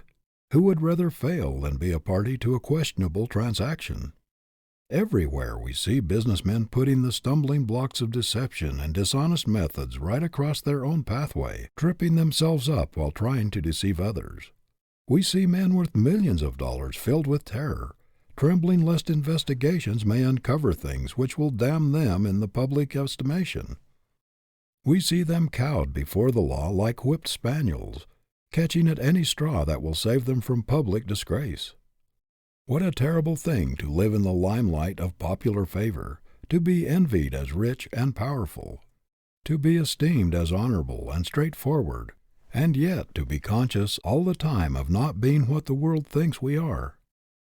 who would rather fail than be a party to a questionable transaction. Everywhere we see businessmen putting the stumbling blocks of deception and dishonest methods right across their own pathway, tripping themselves up while trying to deceive others. We see men worth millions of dollars filled with terror, trembling lest investigations may uncover things which will damn them in the public estimation. We see them cowed before the law like whipped spaniels, catching at any straw that will save them from public disgrace. What a terrible thing to live in the limelight of popular favor, to be envied as rich and powerful, to be esteemed as honorable and straightforward, and yet to be conscious all the time of not being what the world thinks we are,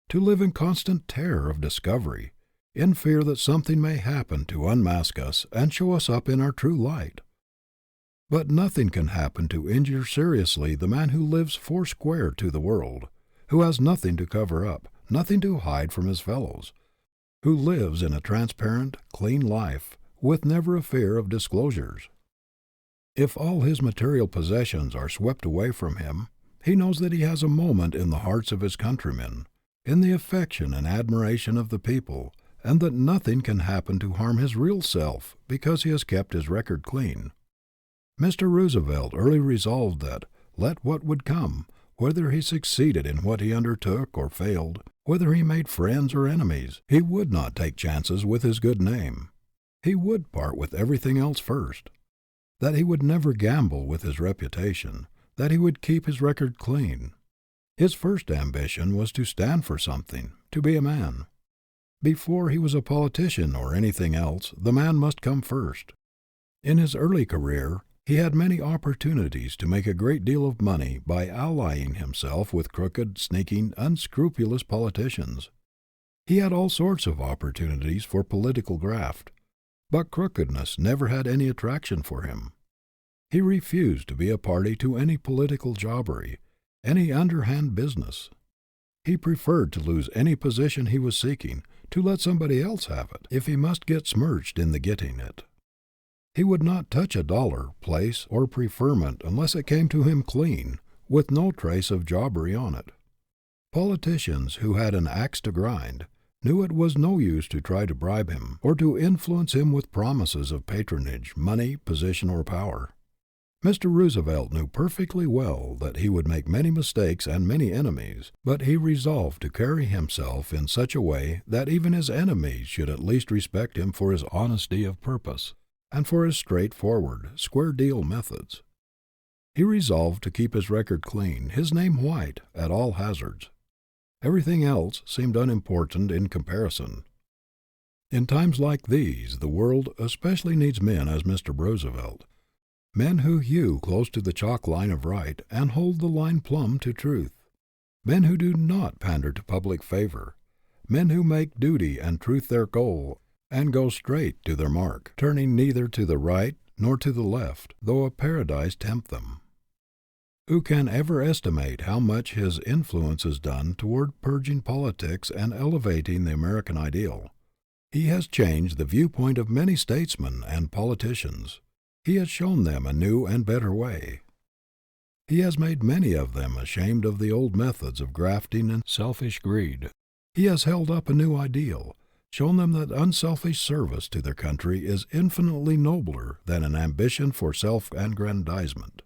to live in constant terror of discovery, in fear that something may happen to unmask us and show us up in our true light. But nothing can happen to injure seriously the man who lives foursquare to the world, who has nothing to cover up, nothing to hide from his fellows, who lives in a transparent, clean life, with never a fear of disclosures. If all his material possessions are swept away from him, he knows that he has a moment in the hearts of his countrymen, in the affection and admiration of the people, and that nothing can happen to harm his real self because he has kept his record clean. Mr. Roosevelt early resolved that, let what would come, whether he succeeded in what he undertook or failed, whether he made friends or enemies, he would not take chances with his good name. He would part with everything else first. that he would never gamble with his reputation, that he would keep his record clean. His first ambition was to stand for something, to be a man. Before he was a politician or anything else, the man must come first. In his early career, he had many opportunities to make a great deal of money by allying himself with crooked, sneaking, unscrupulous politicians. He had all sorts of opportunities for political graft, but crookedness never had any attraction for him. He refused to be a party to any political jobbery, any underhand business. He preferred to lose any position he was seeking, to let somebody else have it, if he must get smirched in the getting it. He would not touch a dollar, place, or preferment unless it came to him clean, with no trace of jobbery on it. Politicians who had an axe to grind knew it was no use to try to bribe him, or to influence him with promises of patronage, money, position, or power. Mr. Roosevelt knew perfectly well that he would make many mistakes and many enemies, but he resolved to carry himself in such a way that even his enemies should at least respect him for his honesty of purpose, and for his straightforward, square-deal methods. He resolved to keep his record clean, his name white, at all hazards. Everything else seemed unimportant in comparison. In times like these, the world especially needs men as Mr. Roosevelt, men who hew close to the chalk line of right and hold the line plumb to truth, men who do not pander to public favor, men who make duty and truth their goal and go straight to their mark, turning neither to the right nor to the left, though a paradise tempt them. Who can ever estimate how much his influence has done toward purging politics and elevating the American ideal? He has changed the viewpoint of many statesmen and politicians. He has shown them a new and better way. He has made many of them ashamed of the old methods of grafting and selfish greed. He has held up a new ideal, shown them that unselfish service to their country is infinitely nobler than an ambition for self-aggrandizement.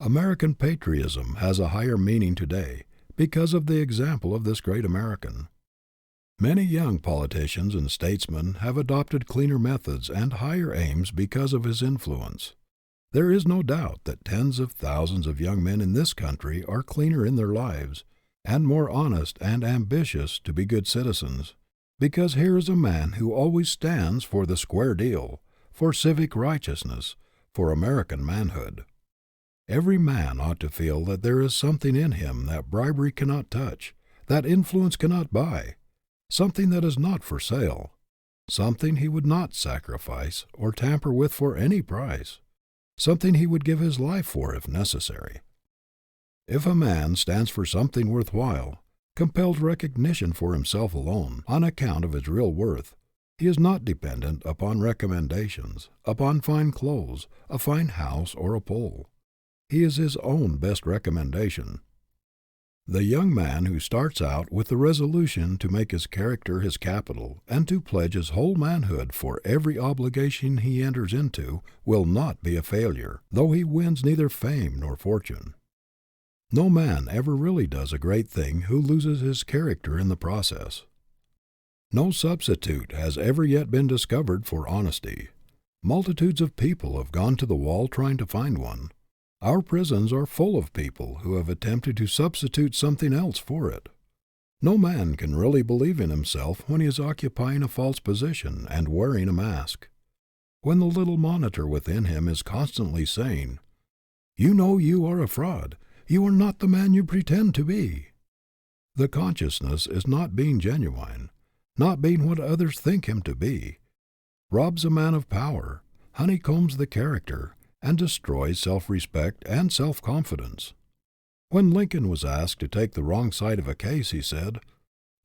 American patriotism has a higher meaning today because of the example of this great American. Many young politicians and statesmen have adopted cleaner methods and higher aims because of his influence. There is no doubt that tens of thousands of young men in this country are cleaner in their lives and more honest and ambitious to be good citizens, because here is a man who always stands for the square deal, for civic righteousness, for American manhood. Every man ought to feel that there is something in him that bribery cannot touch, that influence cannot buy, something that is not for sale, something he would not sacrifice or tamper with for any price, something he would give his life for if necessary. If a man stands for something worthwhile, compels recognition for himself alone, on account of his real worth, he is not dependent upon recommendations, upon fine clothes, a fine house, or a pull. He is his own best recommendation. The young man who starts out with the resolution to make his character his capital and to pledge his whole manhood for every obligation he enters into will not be a failure, though he wins neither fame nor fortune. No man ever really does a great thing who loses his character in the process. No substitute has ever yet been discovered for honesty. Multitudes of people have gone to the wall trying to find one. Our prisons are full of people who have attempted to substitute something else for it. No man can really believe in himself when he is occupying a false position and wearing a mask. When the little monitor within him is constantly saying, "You know you are a fraud. You are not the man you pretend to be." The consciousness is not being genuine, not being what others think him to be, robs a man of power, honeycombs the character, and destroys self-respect and self-confidence. When Lincoln was asked to take the wrong side of a case, he said,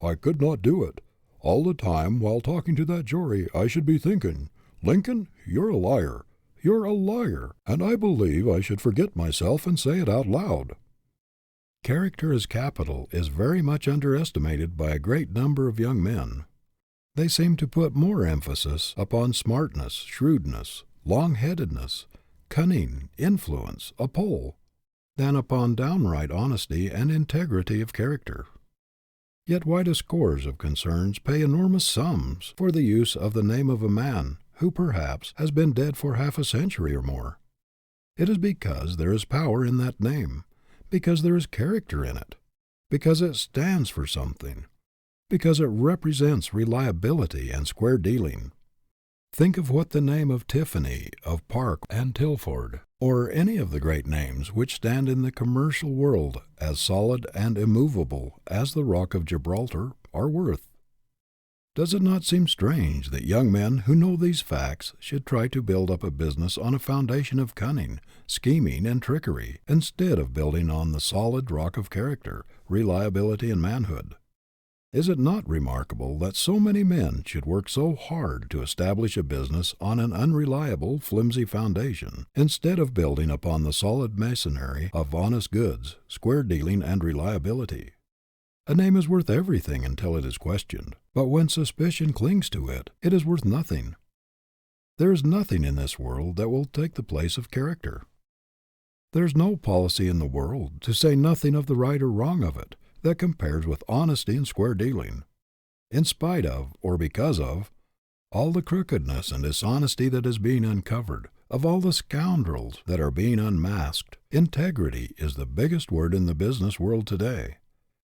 "I could not do it. All the time while talking to that jury I should be thinking, 'Lincoln, you're a liar. You're a liar,' and I believe I should forget myself and say it out loud." Character as capital is very much underestimated by a great number of young men. They seem to put more emphasis upon smartness, shrewdness, long-headedness, cunning, influence, a pull, than upon downright honesty and integrity of character. Yet why do scores of concerns pay enormous sums for the use of the name of a man who perhaps has been dead for half a century or more. It is because there is power in that name, because there is character in it, because it stands for something, because it represents reliability and square dealing. Think of what the name of Tiffany, of Park and Tilford, or any of the great names which stand in the commercial world as solid and immovable as the Rock of Gibraltar are worth. Does it not seem strange that young men who know these facts should try to build up a business on a foundation of cunning, scheming, and trickery, instead of building on the solid rock of character, reliability, and manhood? Is it not remarkable that so many men should work so hard to establish a business on an unreliable, flimsy foundation, instead of building upon the solid masonry of honest goods, square dealing, and reliability? A name is worth everything until it is questioned, but when suspicion clings to it, it is worth nothing. There is nothing in this world that will take the place of character. There is no policy in the world, to say nothing of the right or wrong of it, that compares with honesty and square dealing. In spite of, or because of, all the crookedness and dishonesty that is being uncovered, of all the scoundrels that are being unmasked, integrity is the biggest word in the business world today.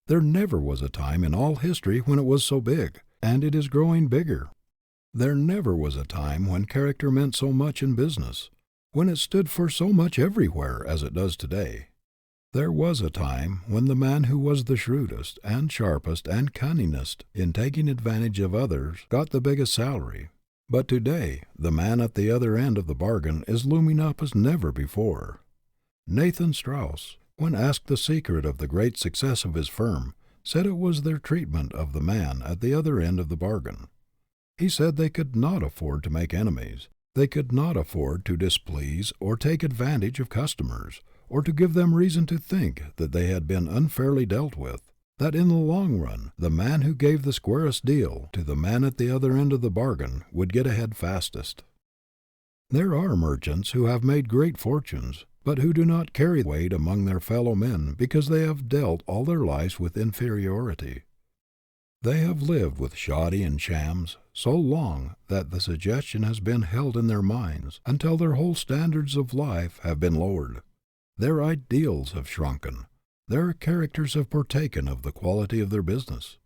There never was a time in all history when it was so big, and it is growing bigger. There never was a time when character meant so much in business, when it stood for so much everywhere as it does today. There was a time when the man who was the shrewdest and sharpest and cunningest in taking advantage of others got the biggest salary. But today, the man at the other end of the bargain is looming up as never before. Nathan Strauss, when asked the secret of the great success of his firm, said it was their treatment of the man at the other end of the bargain. He said they could not afford to make enemies. They could not afford to displease or take advantage of customers, or to give them reason to think that they had been unfairly dealt with, that in the long run the man who gave the squarest deal to the man at the other end of the bargain would get ahead fastest. There are merchants who have made great fortunes, but who do not carry weight among their fellow men because they have dealt all their lives with inferiority. They have lived with shoddy and shams so long that the suggestion has been held in their minds until their whole standards of life have been lowered. Their ideals have shrunken. Their characters have partaken of the quality of their business.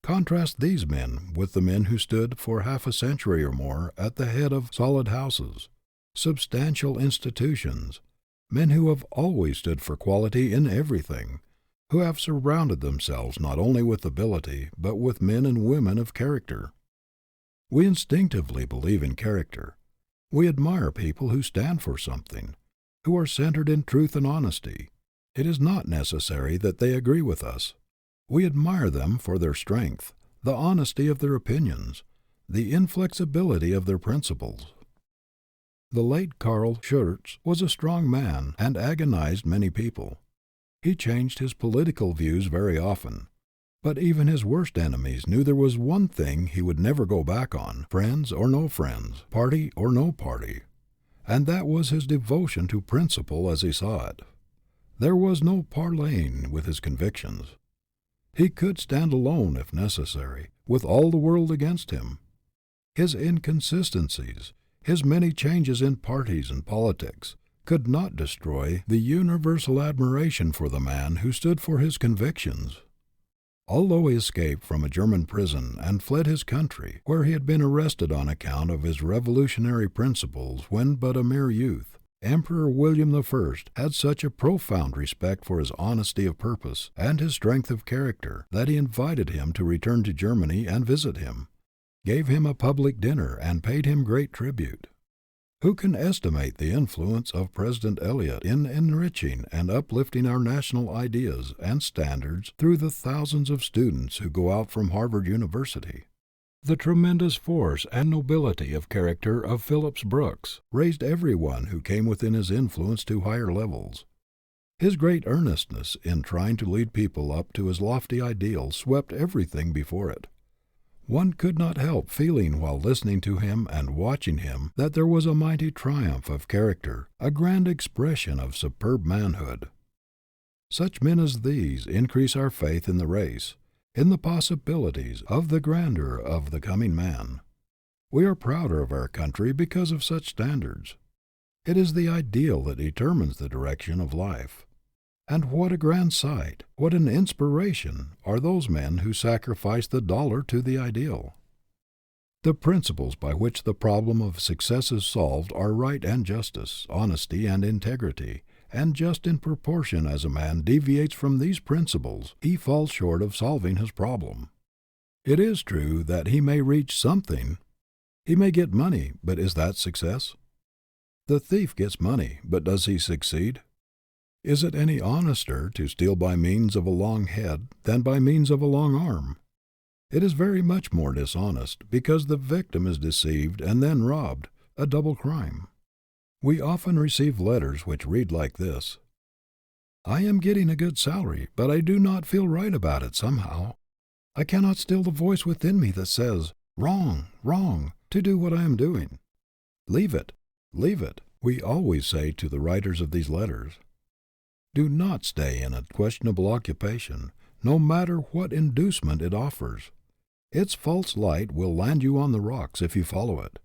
Contrast these men with the men who stood for half a century or more at the head of solid houses, substantial institutions, men who have always stood for quality in everything, who have surrounded themselves not only with ability, but with men and women of character. We instinctively believe in character. We admire people who stand for something, who are centered in truth and honesty. It is not necessary that they agree with us. We admire them for their strength, the honesty of their opinions, the inflexibility of their principles. The late Carl Schurz was a strong man and agonized many people. He changed his political views very often, but even his worst enemies knew there was one thing he would never go back on, friends or no friends, party or no party, and that was his devotion to principle as he saw it. There was no parleying with his convictions. He could stand alone, if necessary, with all the world against him. His inconsistencies, his many changes in parties and politics, could not destroy the universal admiration for the man who stood for his convictions. Although he escaped from a German prison and fled his country, where he had been arrested on account of his revolutionary principles when but a mere youth, Emperor William I had such a profound respect for his honesty of purpose and his strength of character that he invited him to return to Germany and visit him, gave him a public dinner, and paid him great tribute. Who can estimate the influence of President Eliot in enriching and uplifting our national ideas and standards through the thousands of students who go out from Harvard University? The tremendous force and nobility of character of Phillips Brooks raised everyone who came within his influence to higher levels. His great earnestness in trying to lead people up to his lofty ideals swept everything before it. One could not help feeling while listening to him and watching him that there was a mighty triumph of character, a grand expression of superb manhood. Such men as these increase our faith in the race, in the possibilities of the grandeur of the coming man. We are prouder of our country because of such standards. It is the ideal that determines the direction of life. And what a grand sight, what an inspiration, are those men who sacrifice the dollar to the ideal. The principles by which the problem of success is solved are right and justice, honesty and integrity, and just in proportion as a man deviates from these principles, he falls short of solving his problem. It is true that he may reach something. He may get money, but is that success? The thief gets money, but does he succeed? Is it any honester to steal by means of a long head than by means of a long arm? It is very much more dishonest, because the victim is deceived and then robbed, a double crime. We often receive letters which read like this: I am getting a good salary, but I do not feel right about it somehow. I cannot still the voice within me that says, wrong, wrong, to do what I am doing. Leave it, we always say to the writers of these letters. Do not stay in a questionable occupation, no matter what inducement it offers. Its false light will land you on the rocks if you follow it.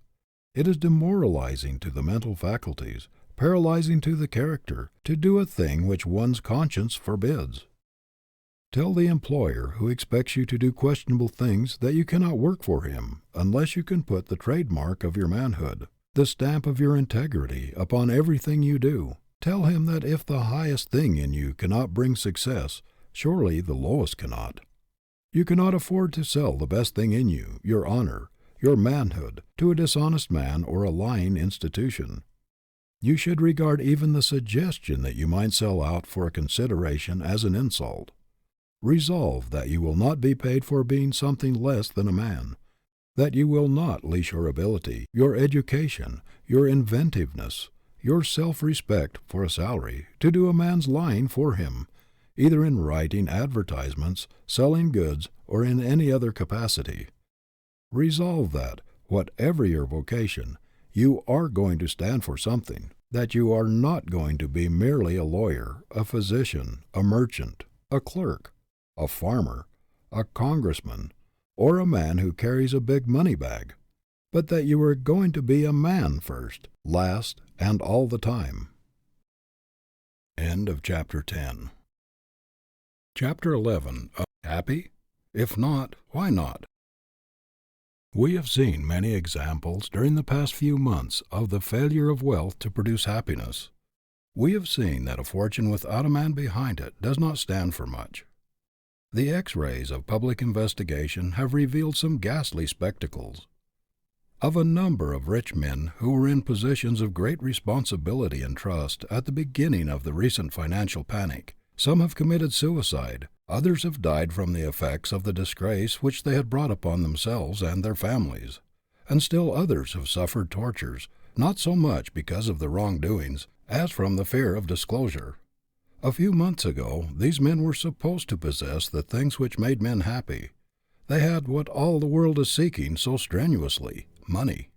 It is demoralizing to the mental faculties, paralyzing to the character, to do a thing which one's conscience forbids. Tell the employer who expects you to do questionable things that you cannot work for him unless you can put the trademark of your manhood, the stamp of your integrity, upon everything you do. Tell him that if the highest thing in you cannot bring success, surely the lowest cannot. You cannot afford to sell the best thing in you, your honor, your manhood, to a dishonest man or a lying institution. You should regard even the suggestion that you might sell out for a consideration as an insult. Resolve that you will not be paid for being something less than a man, that you will not lease your ability, your education, your inventiveness, your self-respect for a salary, to do a man's lying for him, either in writing advertisements, selling goods, or in any other capacity. Resolve that, whatever your vocation, you are going to stand for something, that you are not going to be merely a lawyer, a physician, a merchant, a clerk, a farmer, a congressman, or a man who carries a big money bag, but that you are going to be a man first, last, and all the time. End of Chapter 10. Chapter 11. Happy? If not, why not? We have seen many examples during the past few months of the failure of wealth to produce happiness. We have seen that a fortune without a man behind it does not stand for much. The X-rays of public investigation have revealed some ghastly spectacles. Of a number of rich men who were in positions of great responsibility and trust at the beginning of the recent financial panic, some have committed suicide, others have died from the effects of the disgrace which they had brought upon themselves and their families, and still others have suffered tortures, not so much because of their wrongdoings as from the fear of disclosure. A few months ago, these men were supposed to possess the things which made men happy. They had what all the world is seeking so strenuously, money.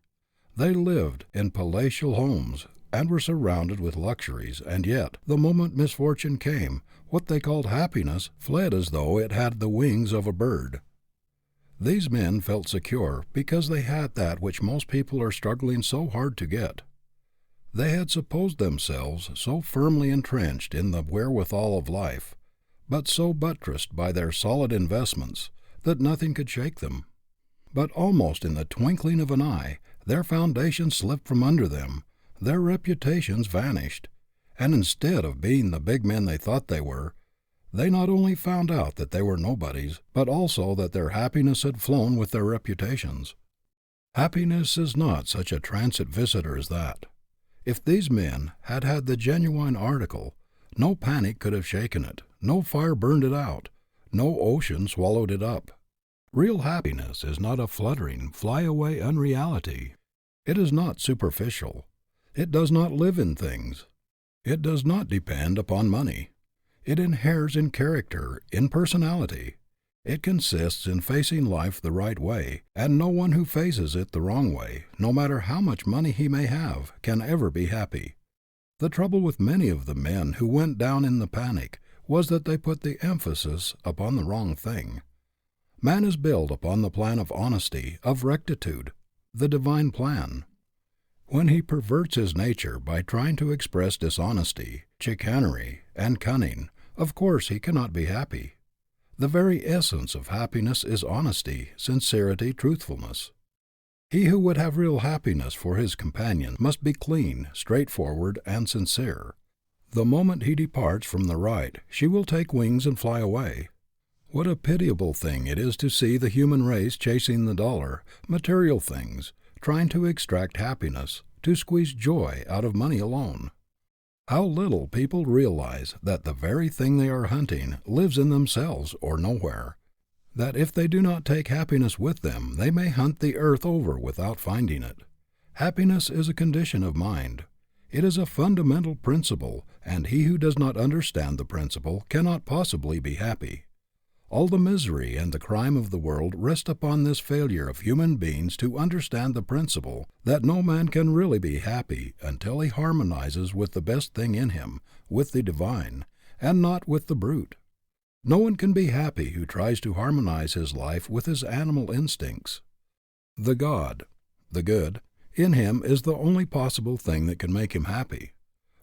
They lived in palatial homes and were surrounded with luxuries, and yet, the moment misfortune came, what they called happiness fled as though it had the wings of a bird. These men felt secure because they had that which most people are struggling so hard to get. They had supposed themselves so firmly entrenched in the wherewithal of life, but so buttressed by their solid investments, that nothing could shake them. But almost in the twinkling of an eye, their foundations slipped from under them, their reputations vanished, and instead of being the big men they thought they were, they not only found out that they were nobodies, but also that their happiness had flown with their reputations. Happiness is not such a transit visitor as that. If these men had had the genuine article, no panic could have shaken it, no fire burned it out, no ocean swallowed it up. Real happiness is not a fluttering, fly-away unreality. It is not superficial. It does not live in things. It does not depend upon money. It inheres in character, in personality. It consists in facing life the right way, and no one who faces it the wrong way, no matter how much money he may have, can ever be happy. The trouble with many of the men who went down in the panic was that they put the emphasis upon the wrong thing. Man is built upon the plan of honesty, of rectitude. the divine plan. When he perverts his nature by trying to express dishonesty, chicanery, and cunning, of course he cannot be happy. The very essence of happiness is honesty, sincerity, truthfulness. He who would have real happiness for his companion must be clean, straightforward, and sincere. The moment he departs from the right, she will take wings and fly away. What a pitiable thing it is to see the human race chasing the dollar, material things, trying to extract happiness, to squeeze joy out of money alone. How little people realize that the very thing they are hunting lives in themselves or nowhere, that if they do not take happiness with them, they may hunt the earth over without finding it. Happiness is a condition of mind. It is a fundamental principle, and he who does not understand the principle cannot possibly be happy. All the misery and the crime of the world rest upon this failure of human beings to understand the principle that no man can really be happy until he harmonizes with the best thing in him, with the divine, and not with the brute. No one can be happy who tries to harmonize his life with his animal instincts. The God, the good, in him is the only possible thing that can make him happy.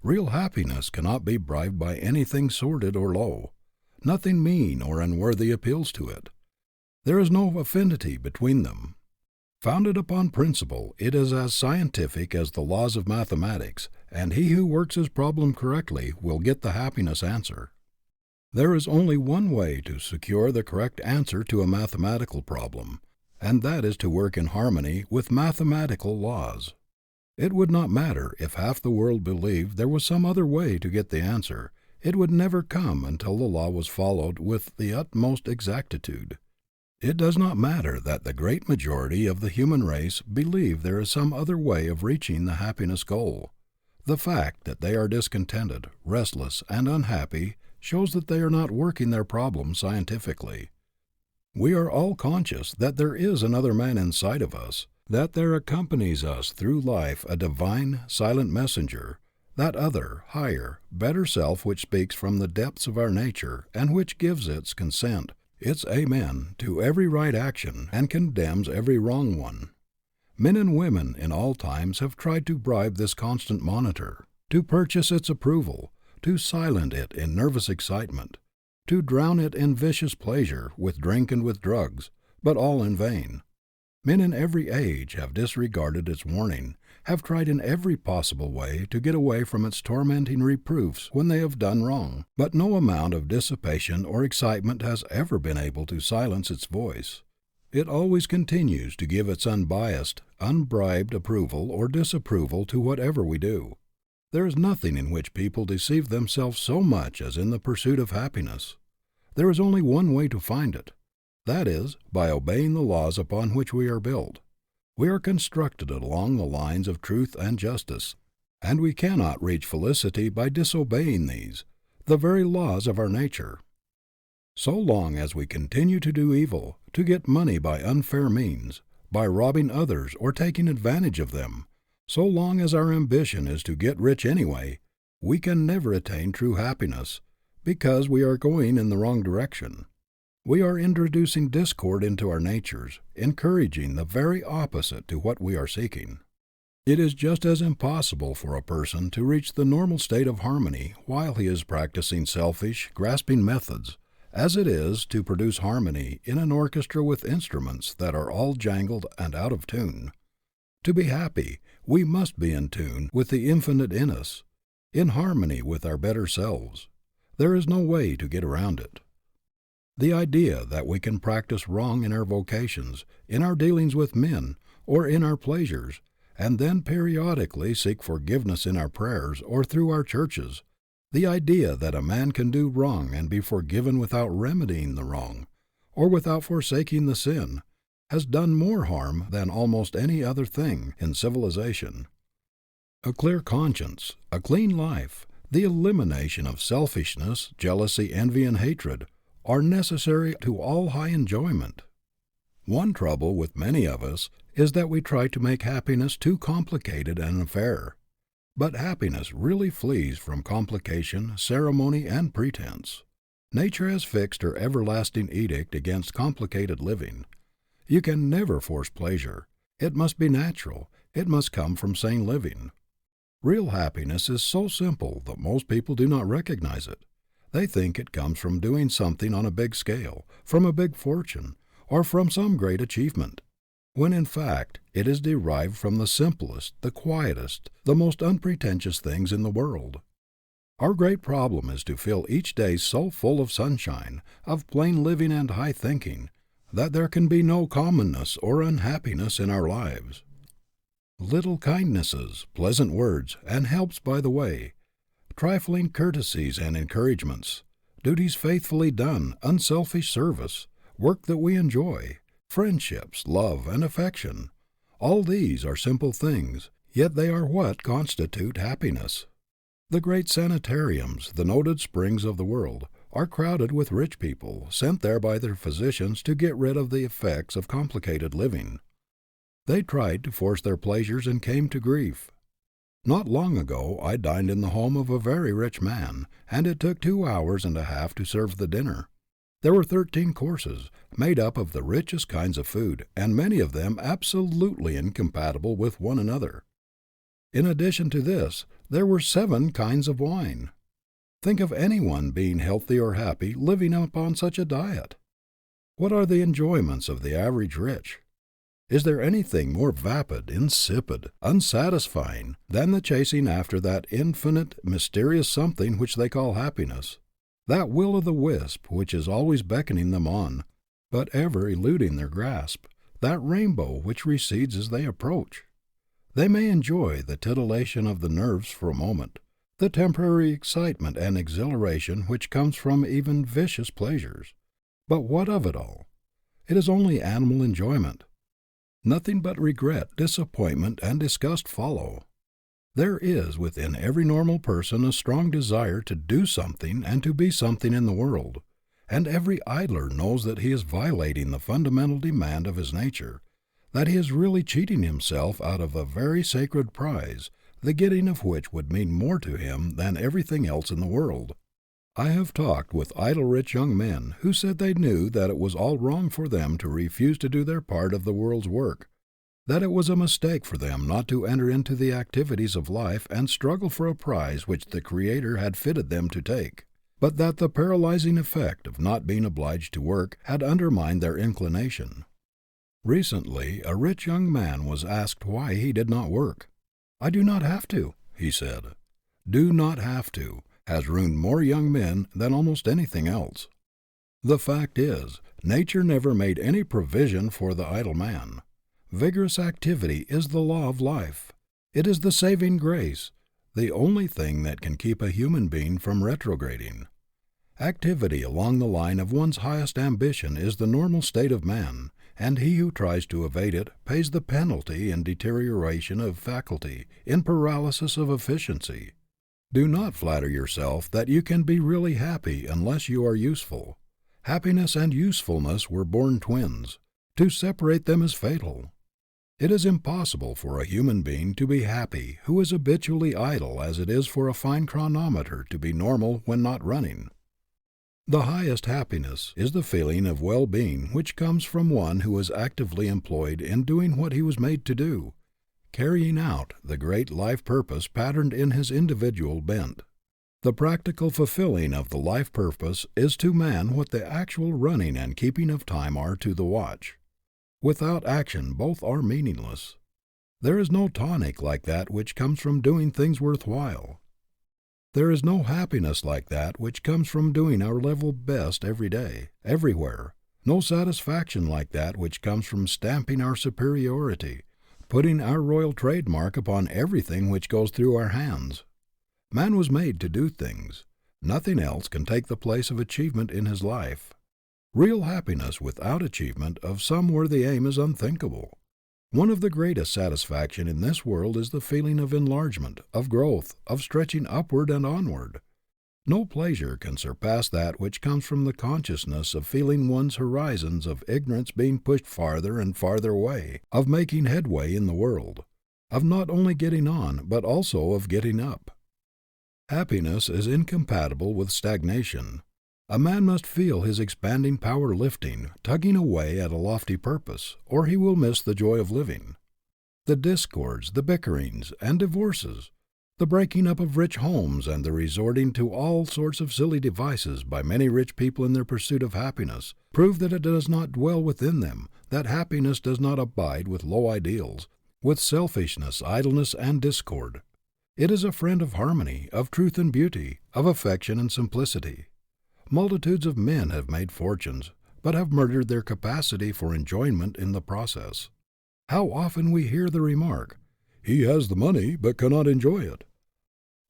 Real happiness cannot be bribed by anything sordid or low. Nothing mean or unworthy appeals to it. There is no affinity between them. Founded upon principle, it is as scientific as the laws of mathematics, and he who works his problem correctly will get the happiness answer. There is only one way to secure the correct answer to a mathematical problem, and that is to work in harmony with mathematical laws. It would not matter if half the world believed there was some other way to get the answer. It would never come until the law was followed with the utmost exactitude. It does not matter that the great majority of the human race believe there is some other way of reaching the happiness goal. The fact that they are discontented, restless, and unhappy shows that they are not working their problem scientifically. We are all conscious that there is another man inside of us, that there accompanies us through life a divine, silent messenger, that other, higher, better self which speaks from the depths of our nature and which gives its consent, its amen, to every right action and condemns every wrong one. Men and women in all times have tried to bribe this constant monitor, to purchase its approval, to silence it in nervous excitement, to drown it in vicious pleasure with drink and with drugs, but all in vain. Men in every age have disregarded its warning, have tried in every possible way to get away from its tormenting reproofs when they have done wrong, but no amount of dissipation or excitement has ever been able to silence its voice. It always continues to give its unbiased, unbribed approval or disapproval to whatever we do. There is nothing in which people deceive themselves so much as in the pursuit of happiness. There is only one way to find it. That is, by obeying the laws upon which we are built. We are constructed along the lines of truth and justice, and we cannot reach felicity by disobeying these, the very laws of our nature. So long as we continue to do evil, to get money by unfair means, by robbing others or taking advantage of them, so long as our ambition is to get rich anyway, we can never attain true happiness, because we are going in the wrong direction. We are introducing discord into our natures, encouraging the very opposite to what we are seeking. It is just as impossible for a person to reach the normal state of harmony while he is practicing selfish, grasping methods, as it is to produce harmony in an orchestra with instruments that are all jangled and out of tune. To be happy, we must be in tune with the infinite in us, in harmony with our better selves. There is no way to get around it. The idea that we can practice wrong in our vocations, in our dealings with men, or in our pleasures, and then periodically seek forgiveness in our prayers or through our churches, the idea that a man can do wrong and be forgiven without remedying the wrong, or without forsaking the sin, has done more harm than almost any other thing in civilization. A clear conscience, a clean life, the elimination of selfishness, jealousy, envy, and hatred are necessary to all high enjoyment. One trouble with many of us is that we try to make happiness too complicated an affair. But happiness really flees from complication, ceremony, and pretense. Nature has fixed her everlasting edict against complicated living. You can never force pleasure. It must be natural. It must come from sane living. Real happiness is so simple that most people do not recognize it. They think it comes from doing something on a big scale, from a big fortune, or from some great achievement, when in fact it is derived from the simplest, the quietest, the most unpretentious things in the world. Our great problem is to fill each day so full of sunshine, of plain living and high thinking, that there can be no commonness or unhappiness in our lives. Little kindnesses, pleasant words, and helps by the way, trifling courtesies and encouragements, duties faithfully done, unselfish service, work that we enjoy, friendships, love, and affection, all these are simple things, yet they are what constitute happiness. The great sanitariums, the noted springs of the world, are crowded with rich people, sent there by their physicians to get rid of the effects of complicated living. They tried to force their pleasures and came to grief. Not long ago I dined in the home of a very rich man, and it took 2 hours and a half to serve the dinner. There were 13 courses, made up of the richest kinds of food, and many of them absolutely incompatible with one another. In addition to this, there were 7 kinds of wine. Think of anyone being healthy or happy living upon such a diet. What are the enjoyments of the average rich? Is there anything more vapid, insipid, unsatisfying than the chasing after that infinite, mysterious something which they call happiness, that will-o'-the-wisp which is always beckoning them on, but ever eluding their grasp, that rainbow which recedes as they approach? They may enjoy the titillation of the nerves for a moment, the temporary excitement and exhilaration which comes from even vicious pleasures. But what of it all? It is only animal enjoyment. Nothing but regret, disappointment, and disgust follow. There is within every normal person a strong desire to do something and to be something in the world, and every idler knows that he is violating the fundamental demand of his nature, that he is really cheating himself out of a very sacred prize, the getting of which would mean more to him than everything else in the world. I have talked with idle rich young men who said they knew that it was all wrong for them to refuse to do their part of the world's work, that it was a mistake for them not to enter into the activities of life and struggle for a prize which the Creator had fitted them to take, but that the paralyzing effect of not being obliged to work had undermined their inclination. Recently, a rich young man was asked why he did not work. "I do not have to," he said. "Do not have to" has ruined more young men than almost anything else. The fact is, nature never made any provision for the idle man. Vigorous activity is the law of life. It is the saving grace, the only thing that can keep a human being from retrograding. Activity along the line of one's highest ambition is the normal state of man, and he who tries to evade it pays the penalty in deterioration of faculty, in paralysis of efficiency. Do not flatter yourself that you can be really happy unless you are useful. Happiness and usefulness were born twins. To separate them is fatal. It is impossible for a human being to be happy who is habitually idle as it is for a fine chronometer to be normal when not running. The highest happiness is the feeling of well-being which comes from one who is actively employed in doing what he was made to do, carrying out the great life purpose patterned in his individual bent. The practical fulfilling of the life purpose is to man what the actual running and keeping of time are to the watch. Without action both are meaningless. There is no tonic like that which comes from doing things worthwhile. There is no happiness like that which comes from doing our level best every day, everywhere. No satisfaction like that which comes from stamping our superiority, putting our royal trademark upon everything which goes through our hands. Man was made to do things. Nothing else can take the place of achievement in his life. Real happiness without achievement of some worthy aim is unthinkable. One of the greatest satisfaction in this world is the feeling of enlargement, of growth, of stretching upward and onward. No pleasure can surpass that which comes from the consciousness of feeling one's horizons of ignorance being pushed farther and farther away, of making headway in the world, of not only getting on, but also of getting up. Happiness is incompatible with stagnation. A man must feel his expanding power lifting, tugging away at a lofty purpose, or he will miss the joy of living. the discords, the bickerings, and divorces, the breaking up of rich homes, and the resorting to all sorts of silly devices by many rich people in their pursuit of happiness, prove that it does not dwell within them, that happiness does not abide with low ideals, with selfishness, idleness, and discord. It is a friend of harmony, of truth and beauty, of affection and simplicity. Multitudes of men have made fortunes, but have murdered their capacity for enjoyment in the process. How often we hear the remark, "He has the money, but cannot enjoy it."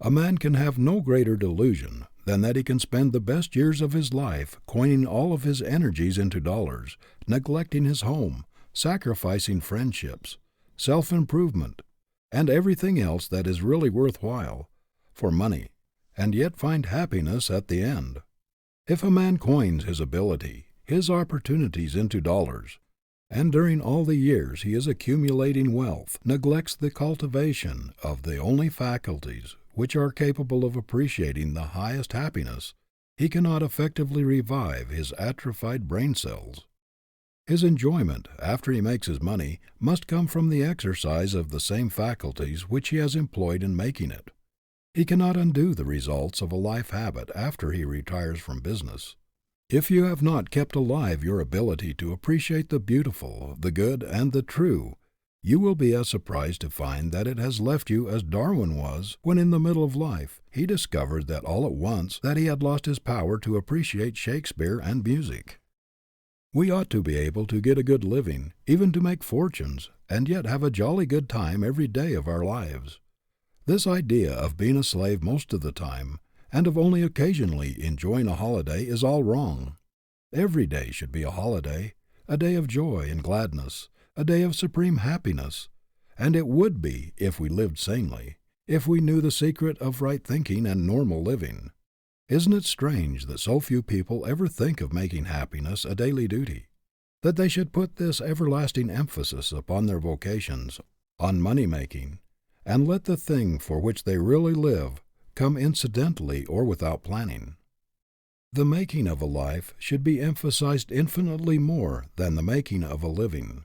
A man can have no greater delusion than that he can spend the best years of his life coining all of his energies into dollars, neglecting his home, sacrificing friendships, self-improvement, and everything else that is really worthwhile, for money, and yet find happiness at the end. If a man coins his ability, his opportunities into dollars, and during all the years he is accumulating wealth, neglects the cultivation of the only faculties which are capable of appreciating the highest happiness, he cannot effectively revive his atrophied brain cells. His enjoyment, after he makes his money, must come from the exercise of the same faculties which he has employed in making it. He cannot undo the results of a life habit after he retires from business. If you have not kept alive your ability to appreciate the beautiful, the good, and the true, you will be as surprised to find that it has left you as Darwin was when in the middle of life he discovered that all at once that he had lost his power to appreciate Shakespeare and music. We ought to be able to get a good living, even to make fortunes, and yet have a jolly good time every day of our lives. This idea of being a slave most of the time, and of only occasionally enjoying a holiday, is all wrong. Every day should be a holiday, a day of joy and gladness, a day of supreme happiness, and it would be if we lived sanely, if we knew the secret of right thinking and normal living. Isn't it strange that so few people ever think of making happiness a daily duty, that they should put this everlasting emphasis upon their vocations, on money-making, and let the thing for which they really live come incidentally or without planning? The making of a life should be emphasized infinitely more than the making of a living.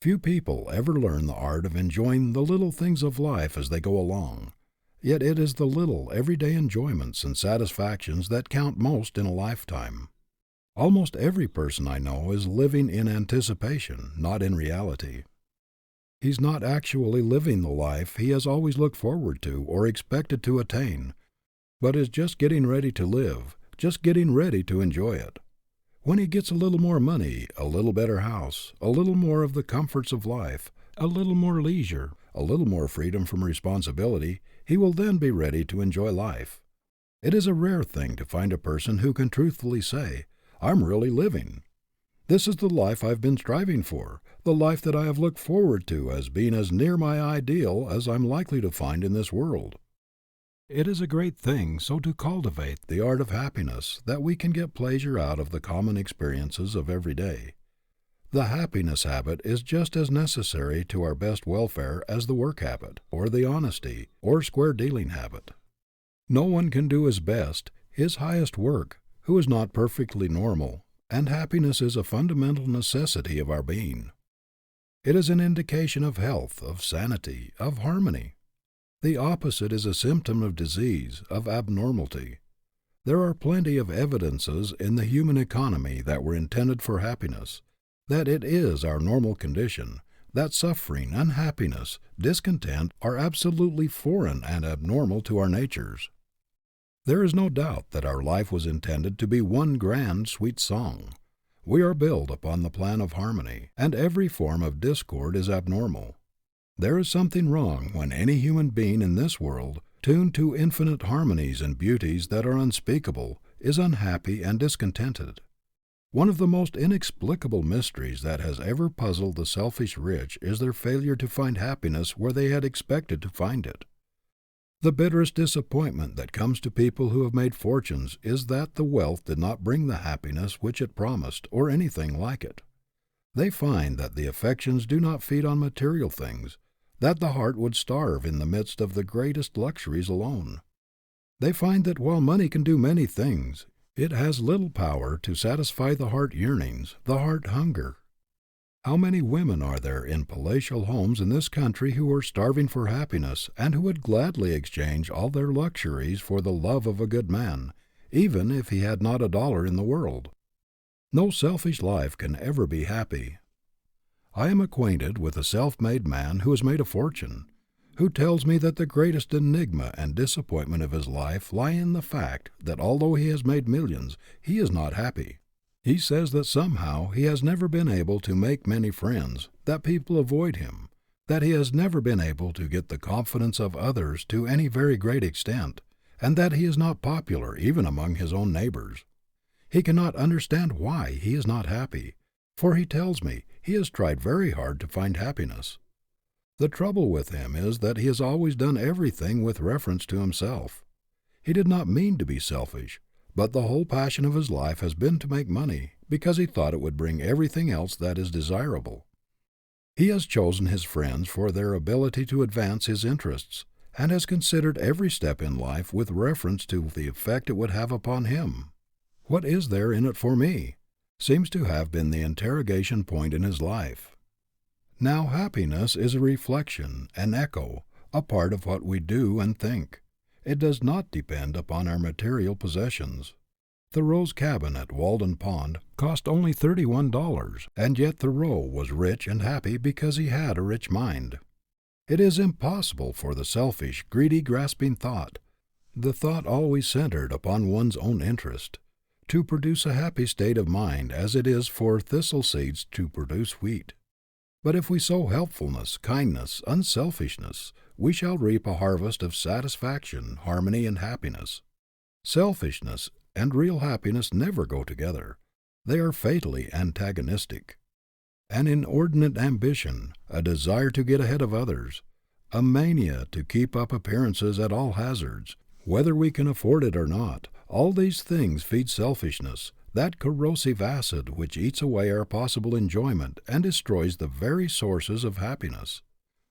Few people ever learn the art of enjoying the little things of life as they go along, yet it is the little everyday enjoyments and satisfactions that count most in a lifetime. Almost every person I know is living in anticipation, not in reality. He's not actually living the life he has always looked forward to or expected to attain, but is just getting ready to live, just getting ready to enjoy it. When he gets a little more money, a little better house, a little more of the comforts of life, a little more leisure, a little more freedom from responsibility, he will then be ready to enjoy life. It is a rare thing to find a person who can truthfully say, "I'm really living. This is the life I've been striving for, the life that I have looked forward to as being as near my ideal as I'm likely to find in this world." It is a great thing so to cultivate the art of happiness that we can get pleasure out of the common experiences of every day. The happiness habit is just as necessary to our best welfare as the work habit, or the honesty, or square dealing habit. No one can do his best, his highest work, who is not perfectly normal, and happiness is a fundamental necessity of our being. It is an indication of health, of sanity, of harmony. The opposite is a symptom of disease, of abnormality. There are plenty of evidences in the human economy that were intended for happiness, that it is our normal condition, that suffering, unhappiness, discontent are absolutely foreign and abnormal to our natures. There is no doubt that our life was intended to be one grand, sweet song. We are built upon the plan of harmony, and every form of discord is abnormal. There is something wrong when any human being in this world, tuned to infinite harmonies and beauties that are unspeakable, is unhappy and discontented. One of the most inexplicable mysteries that has ever puzzled the selfish rich is their failure to find happiness where they had expected to find it. The bitterest disappointment that comes to people who have made fortunes is that the wealth did not bring the happiness which it promised, or anything like it. They find that the affections do not feed on material things, that the heart would starve in the midst of the greatest luxuries alone. They find that while money can do many things, it has little power to satisfy the heart yearnings, the heart hunger. How many women are there in palatial homes in this country who are starving for happiness and who would gladly exchange all their luxuries for the love of a good man, even if he had not a dollar in the world? No selfish life can ever be happy. I am acquainted with a self-made man who has made a fortune, who tells me that the greatest enigma and disappointment of his life lie in the fact that although he has made millions, he is not happy. He says that somehow he has never been able to make many friends, that people avoid him, that he has never been able to get the confidence of others to any very great extent, and that he is not popular even among his own neighbors. He cannot understand why he is not happy, for he tells me he has tried very hard to find happiness. The trouble with him is that he has always done everything with reference to himself. He did not mean to be selfish, but the whole passion of his life has been to make money, because he thought it would bring everything else that is desirable. He has chosen his friends for their ability to advance his interests, and has considered every step in life with reference to the effect it would have upon him. What is there in it for me? Seems to have been the interrogation point in his life. Now happiness is a reflection, an echo, a part of what we do and think. It does not depend upon our material possessions. Thoreau's cabin at Walden Pond cost only $31, and yet Thoreau was rich and happy because he had a rich mind. It is impossible for the selfish, greedy, grasping thought, the thought always centered upon one's own interest, to produce a happy state of mind as it is for thistle seeds to produce wheat. But if we sow helpfulness, kindness, unselfishness, we shall reap a harvest of satisfaction, harmony, and happiness. Selfishness and real happiness never go together. They are fatally antagonistic. An inordinate ambition, a desire to get ahead of others, a mania to keep up appearances at all hazards, whether we can afford it or not, all these things feed selfishness, that corrosive acid which eats away our possible enjoyment and destroys the very sources of happiness.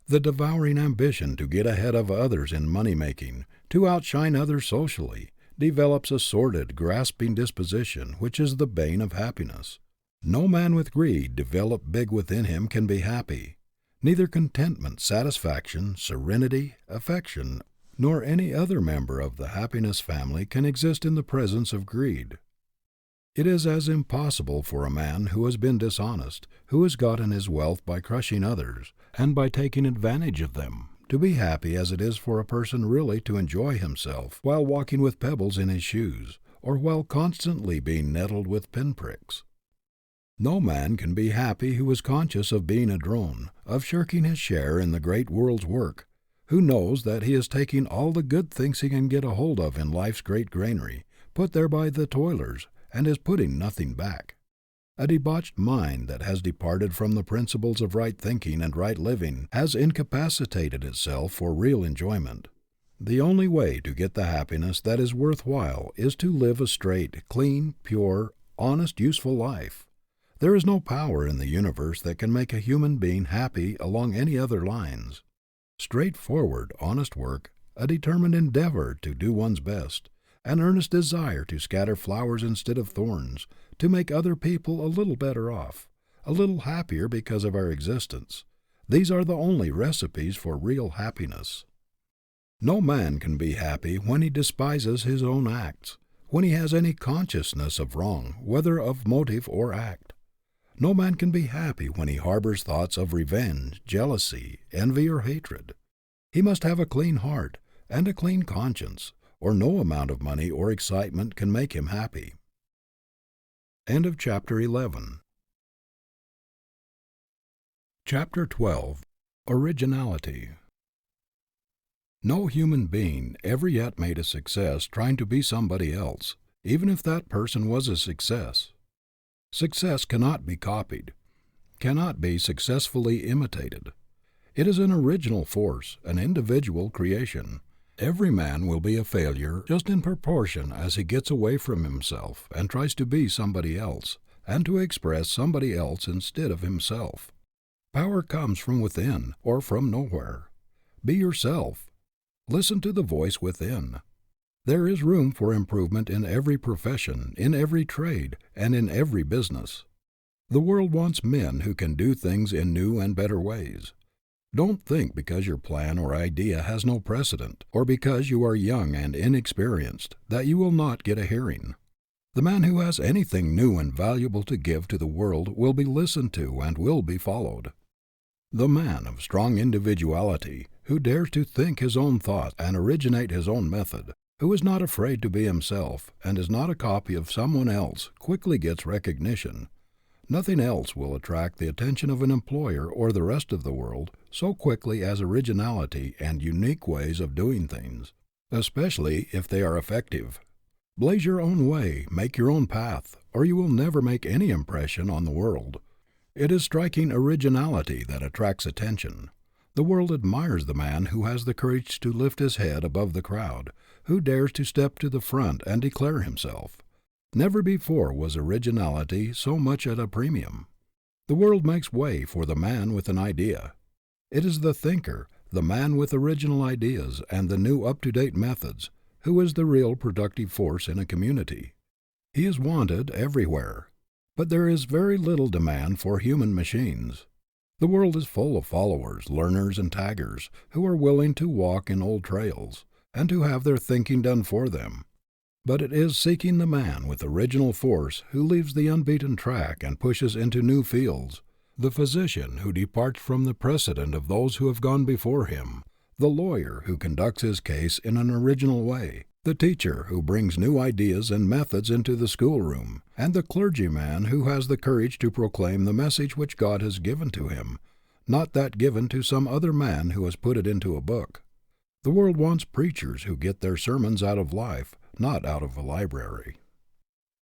The devouring ambition to get ahead of others in money-making, to outshine others socially, develops a sordid, grasping disposition which is the bane of happiness. No man with greed developed big within him can be happy. Neither contentment, satisfaction, serenity, affection, nor any other member of the happiness family can exist in the presence of greed. It is as impossible for a man who has been dishonest, who has gotten his wealth by crushing others, and by taking advantage of them, to be happy as it is for a person really to enjoy himself while walking with pebbles in his shoes, or while constantly being nettled with pinpricks. No man can be happy who is conscious of being a drone, of shirking his share in the great world's work, who knows that he is taking all the good things he can get a hold of in life's great granary, put there by the toilers, and is putting nothing back. A debauched mind that has departed from the principles of right thinking and right living has incapacitated itself for real enjoyment. The only way to get the happiness that is worthwhile is to live a straight, clean, pure, honest, useful life. There is no power in the universe that can make a human being happy along any other lines. Straightforward, honest work, a determined endeavor to do one's best, an earnest desire to scatter flowers instead of thorns, to make other people a little better off, a little happier because of our existence. These are the only recipes for real happiness. No man can be happy when he despises his own acts, when he has any consciousness of wrong, whether of motive or act. No man can be happy when he harbors thoughts of revenge, jealousy, envy, or hatred. He must have a clean heart and a clean conscience, or no amount of money or excitement can make him happy. End of chapter 11. Chapter 12. Originality. No human being ever yet made a success trying to be somebody else, even if that person was a success. Success cannot be copied, cannot be successfully imitated. It is an original force, an individual creation. Every man will be a failure just in proportion as he gets away from himself and tries to be somebody else, and to express somebody else instead of himself. Power comes from within or from nowhere. Be yourself. Listen to the voice within. There is room for improvement in every profession, in every trade, and in every business. The world wants men who can do things in new and better ways. Don't think because your plan or idea has no precedent, or because you are young and inexperienced, that you will not get a hearing. The man who has anything new and valuable to give to the world will be listened to and will be followed. The man of strong individuality, who dares to think his own thoughts and originate his own method, who is not afraid to be himself and is not a copy of someone else, quickly gets recognition. Nothing else will attract the attention of an employer or the rest of the world so quickly as originality and unique ways of doing things, especially if they are effective. Blaze your own way, make your own path, or you will never make any impression on the world. It is striking originality that attracts attention. The world admires the man who has the courage to lift his head above the crowd, who dares to step to the front and declare himself. Never before was originality so much at a premium. The world makes way for the man with an idea. It is the thinker, the man with original ideas and the new up-to-date methods, who is the real productive force in a community. He is wanted everywhere. But there is very little demand for human machines. The world is full of followers, learners, and taggers who are willing to walk in old trails and to have their thinking done for them. But it is seeking the man with original force who leaves the unbeaten track and pushes into new fields, the physician who departs from the precedent of those who have gone before him, the lawyer who conducts his case in an original way, the teacher who brings new ideas and methods into the schoolroom, and the clergyman who has the courage to proclaim the message which God has given to him, not that given to some other man who has put it into a book. The world wants preachers who get their sermons out of life, not out of a library.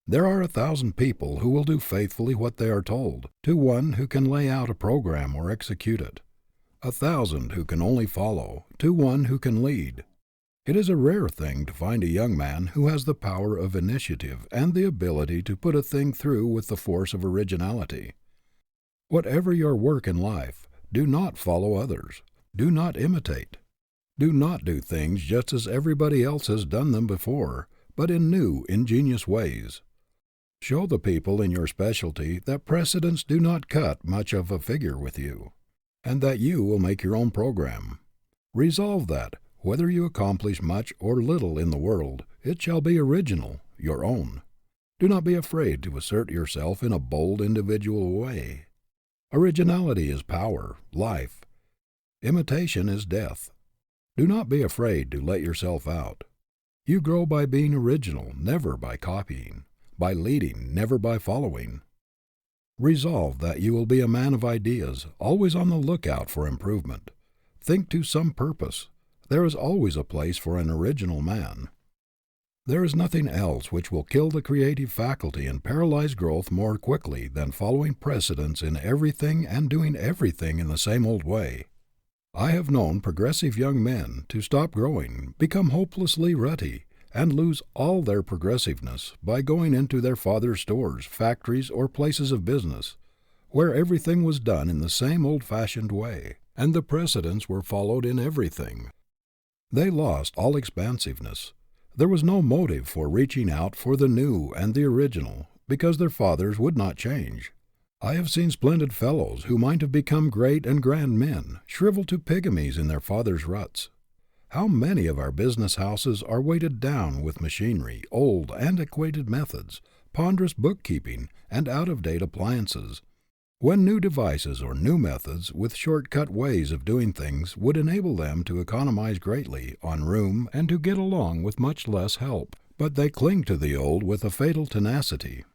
There are 1,000 people who will do faithfully what they are told, to one who can lay out a program or execute it. 1,000 who can only follow, to one who can lead. It is a rare thing to find a young man who has the power of initiative and the ability to put a thing through with the force of originality. Whatever your work in life, do not follow others. Do not imitate. Do not do things just as everybody else has done them before, but in new, ingenious ways. Show the people in your specialty that precedents do not cut much of a figure with you, and that you will make your own program. Resolve that, whether you accomplish much or little in the world, it shall be original, your own. Do not be afraid to assert yourself in a bold, individual way. Originality is power, life. Imitation is death. Do not be afraid to let yourself out. You grow by being original, never by copying, by leading, never by following. Resolve that you will be a man of ideas, always on the lookout for improvement. Think to some purpose. There is always a place for an original man. There is nothing else which will kill the creative faculty and paralyze growth more quickly than following precedents in everything and doing everything in the same old way. I have known progressive young men to stop growing, become hopelessly rutty, and lose all their progressiveness by going into their father's stores, factories, or places of business, where everything was done in the same old-fashioned way, and the precedents were followed in everything. They lost all expansiveness. There was no motive for reaching out for the new and the original, because their fathers would not change. I have seen splendid fellows who might have become great and grand men, shrivel to pygmies in their fathers' ruts. How many of our business houses are weighted down with machinery, old, antiquated methods, ponderous bookkeeping, and out-of-date appliances, when new devices or new methods with short-cut ways of doing things would enable them to economize greatly on room and to get along with much less help, but they cling to the old with a fatal tenacity.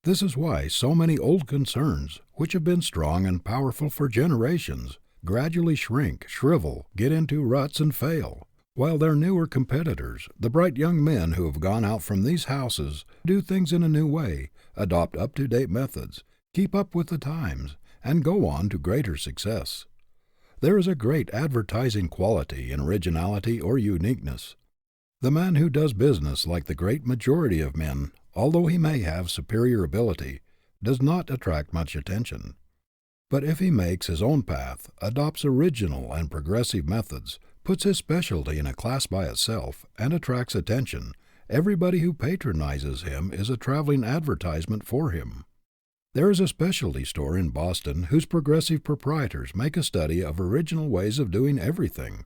This is why so many old concerns, which have been strong and powerful for generations, gradually shrink, shrivel, get into ruts and fail, while their newer competitors, the bright young men who have gone out from these houses, do things in a new way, adopt up-to-date methods, keep up with the times, and go on to greater success. There is a great advertising quality in originality or uniqueness. The man who does business like the great majority of men, although he may have superior ability, does not attract much attention. But if he makes his own path, adopts original and progressive methods, puts his specialty in a class by itself, and attracts attention, everybody who patronizes him is a traveling advertisement for him. There is a specialty store in Boston whose progressive proprietors make a study of original ways of doing everything.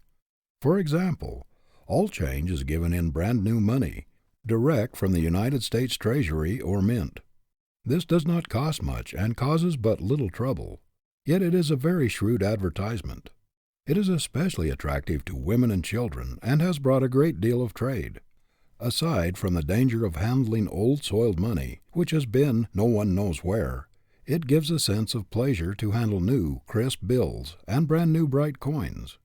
For example, all change is given in brand new money, direct from the United States Treasury or Mint. This does not cost much and causes but little trouble, yet it is a very shrewd advertisement. It is especially attractive to women and children and has brought a great deal of trade. Aside from the danger of handling old soiled money, which has been no one knows where, it gives a sense of pleasure to handle new, crisp bills and brand new bright coins.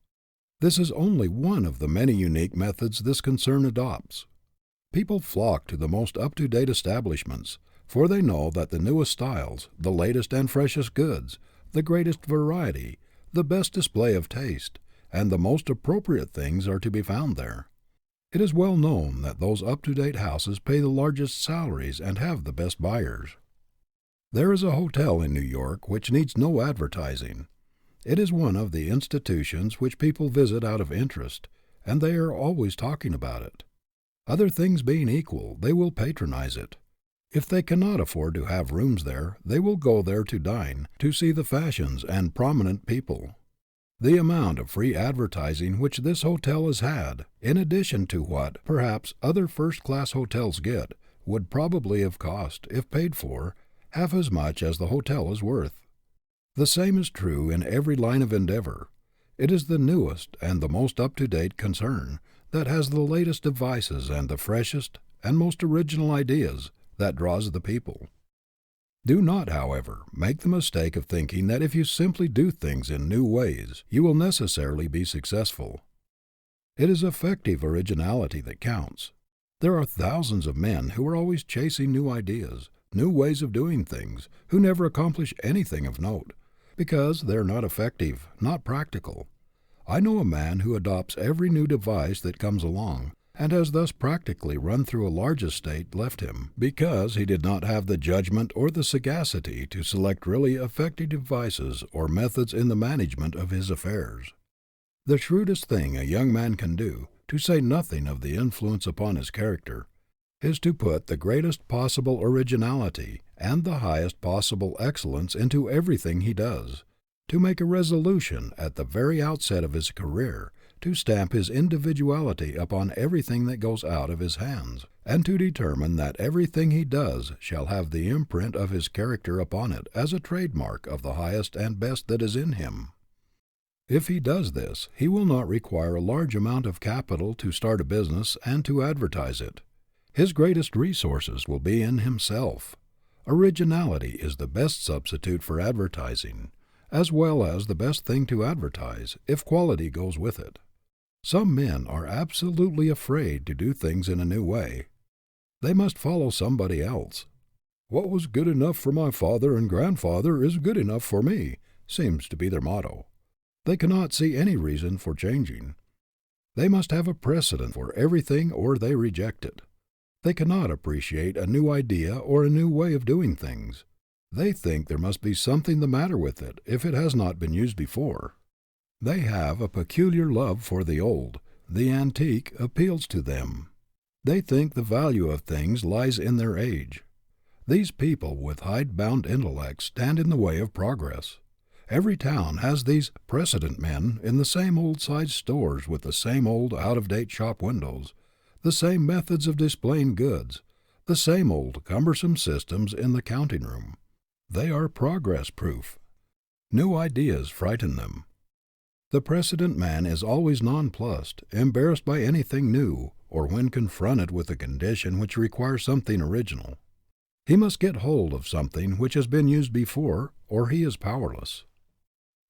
This is only one of the many unique methods this concern adopts. People flock to the most up-to-date establishments, for they know that the newest styles, the latest and freshest goods, the greatest variety, the best display of taste, and the most appropriate things are to be found there. It is well known that those up-to-date houses pay the largest salaries and have the best buyers. There is a hotel in New York which needs no advertising. It is one of the institutions which people visit out of interest, and they are always talking about it. Other things being equal, they will patronize it. If they cannot afford to have rooms there, they will go there to dine, to see the fashions and prominent people. The amount of free advertising which this hotel has had, in addition to what, perhaps, other first-class hotels get, would probably have cost, if paid for, half as much as the hotel is worth. The same is true in every line of endeavor. It is the newest and the most up-to-date concern that has the latest devices and the freshest and most original ideas that draws the people. Do not, however, make the mistake of thinking that if you simply do things in new ways, you will necessarily be successful. It is effective originality that counts. There are thousands of men who are always chasing new ideas, new ways of doing things, who never accomplish anything of note, because they are not effective, not practical. I know a man who adopts every new device that comes along, and has thus practically run through a large estate left him, because he did not have the judgment or the sagacity to select really effective devices or methods in the management of his affairs. The shrewdest thing a young man can do, to say nothing of the influence upon his character, is to put the greatest possible originality and the highest possible excellence into everything he does, to make a resolution at the very outset of his career, to stamp his individuality upon everything that goes out of his hands, and to determine that everything he does shall have the imprint of his character upon it as a trademark of the highest and best that is in him. If he does this, he will not require a large amount of capital to start a business and to advertise it. His greatest resources will be in himself. Originality is the best substitute for advertising, as well as the best thing to advertise, if quality goes with it. Some men are absolutely afraid to do things in a new way. They must follow somebody else. What was good enough for my father and grandfather is good enough for me, seems to be their motto. They cannot see any reason for changing. They must have a precedent for everything or they reject it. They cannot appreciate a new idea or a new way of doing things. They think there must be something the matter with it if it has not been used before. They have a peculiar love for the old. The antique appeals to them. They think the value of things lies in their age. These people with hide-bound intellects stand in the way of progress. Every town has these precedent men in the same old-sized stores with the same old out-of-date shop windows, the same methods of displaying goods, the same old cumbersome systems in the counting room. They are progress-proof. New ideas frighten them. The precedent man is always nonplussed, embarrassed by anything new, or when confronted with a condition which requires something original. He must get hold of something which has been used before, or he is powerless.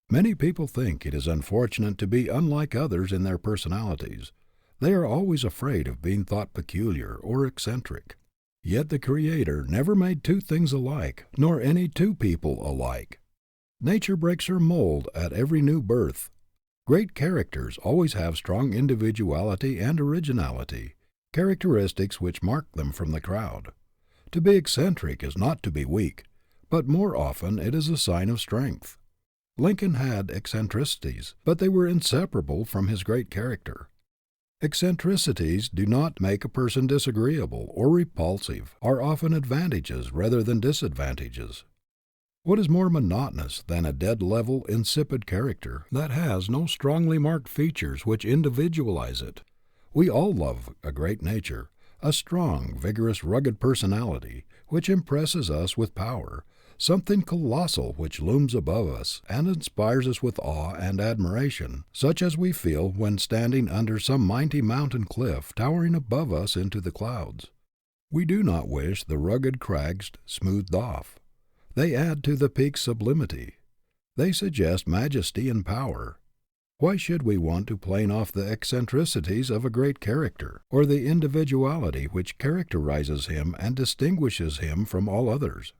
Many people think it is unfortunate to be unlike others in their personalities. They are always afraid of being thought peculiar or eccentric. Yet the Creator never made two things alike, nor any two people alike. Nature breaks her mold at every new birth. Great characters always have strong individuality and originality, characteristics which mark them from the crowd. To be eccentric is not to be weak, but more often it is a sign of strength. Lincoln had eccentricities, but they were inseparable from his great character. Eccentricities do not make a person disagreeable or repulsive, are often advantages rather than disadvantages. What is more monotonous than a dead level, insipid character that has no strongly marked features which individualize it? We all love a great nature, a strong, vigorous, rugged personality, which impresses us with power, something colossal which looms above us and inspires us with awe and admiration, such as we feel when standing under some mighty mountain cliff towering above us into the clouds. We do not wish the rugged crags smoothed off. They add to the peak's sublimity. They suggest majesty and power. Why should we want to plane off the eccentricities of a great character, or the individuality which characterizes him and distinguishes him from all others?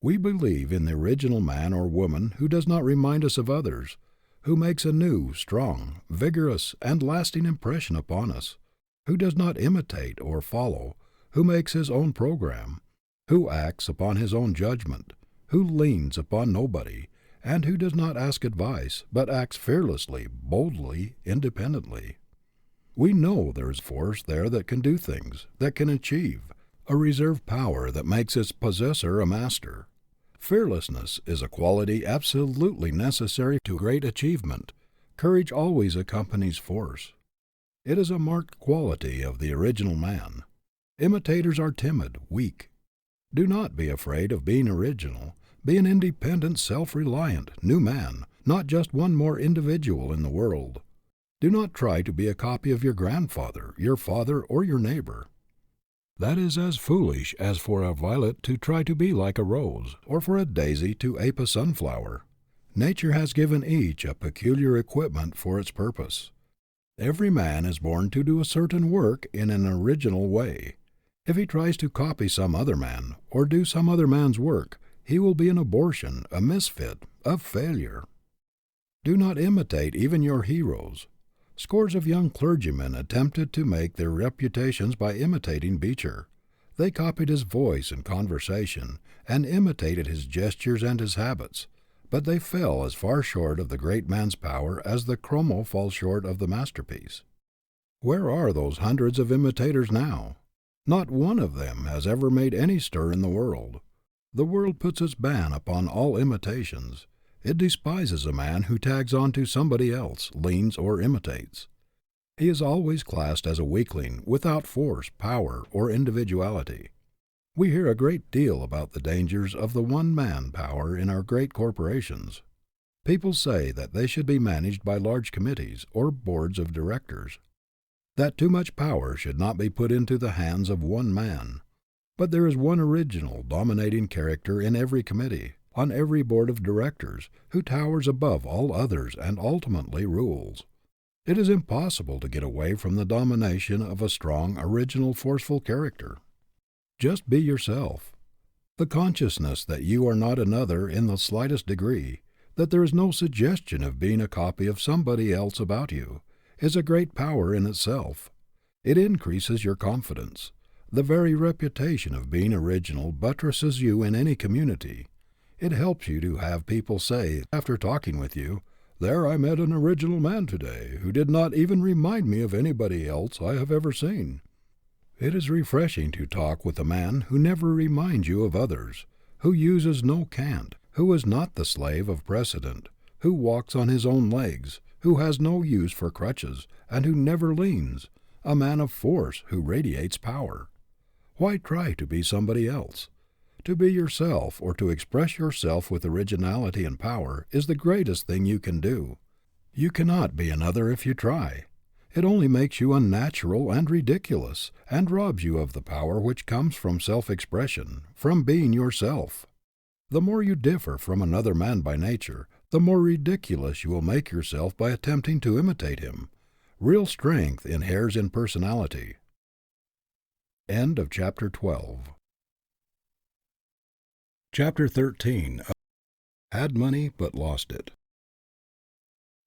We believe in the original man or woman who does not remind us of others, who makes a new, strong, vigorous, and lasting impression upon us, who does not imitate or follow, who makes his own program, who acts upon his own judgment, who leans upon nobody, and who does not ask advice, but acts fearlessly, boldly, independently. We know there is force there that can do things, that can achieve, a reserve power that makes its possessor a master. Fearlessness is a quality absolutely necessary to great achievement. Courage always accompanies force. It is a marked quality of the original man. Imitators are timid, weak. Do not be afraid of being original. Be an independent, self-reliant, new man, not just one more individual in the world. Do not try to be a copy of your grandfather, your father, or your neighbor. That is as foolish as for a violet to try to be like a rose, or for a daisy to ape a sunflower. Nature has given each a peculiar equipment for its purpose. Every man is born to do a certain work in an original way. If he tries to copy some other man, or do some other man's work, he will be an abortion, a misfit, a failure. Do not imitate even your heroes. Scores of young clergymen attempted to make their reputations by imitating Beecher. They copied his voice and conversation, and imitated his gestures and his habits, but they fell as far short of the great man's power as the chromo falls short of the masterpiece. Where are those hundreds of imitators now? Not one of them has ever made any stir in the world. The world puts its ban upon all imitations. It despises a man who tags on to somebody else, leans, or imitates. He is always classed as a weakling, without force, power, or individuality. We hear a great deal about the dangers of the one-man power in our great corporations. People say that they should be managed by large committees, or boards of directors. That too much power should not be put into the hands of one man. But there is one original, dominating character in every committee, on every board of directors, who towers above all others and ultimately rules. It is impossible to get away from the domination of a strong, original, forceful character. Just be yourself. The consciousness that you are not another in the slightest degree, that there is no suggestion of being a copy of somebody else about you, is a great power in itself. It increases your confidence. The very reputation of being original buttresses you in any community. It helps you to have people say, after talking with you, "There I met an original man today, who did not even remind me of anybody else I have ever seen." It is refreshing to talk with a man who never reminds you of others, who uses no cant, who is not the slave of precedent, who walks on his own legs, who has no use for crutches, and who never leans, a man of force who radiates power. Why try to be somebody else? To be yourself, or to express yourself with originality and power, is the greatest thing you can do. You cannot be another if you try. It only makes you unnatural and ridiculous, and robs you of the power which comes from self-expression, from being yourself. The more you differ from another man by nature, the more ridiculous you will make yourself by attempting to imitate him. Real strength inheres in personality. End of chapter 12. Chapter 13. Had money but lost it.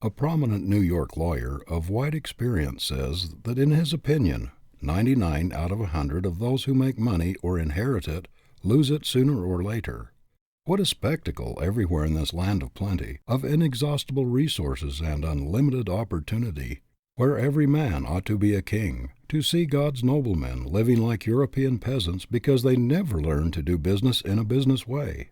A prominent New York lawyer of wide experience says that in his opinion, 99 out of 100 of those who make money or inherit it lose it sooner or later. What a spectacle everywhere in this land of plenty, of inexhaustible resources and unlimited opportunity, where every man ought to be a king, to see God's noblemen living like European peasants because they never learned to do business in a business way.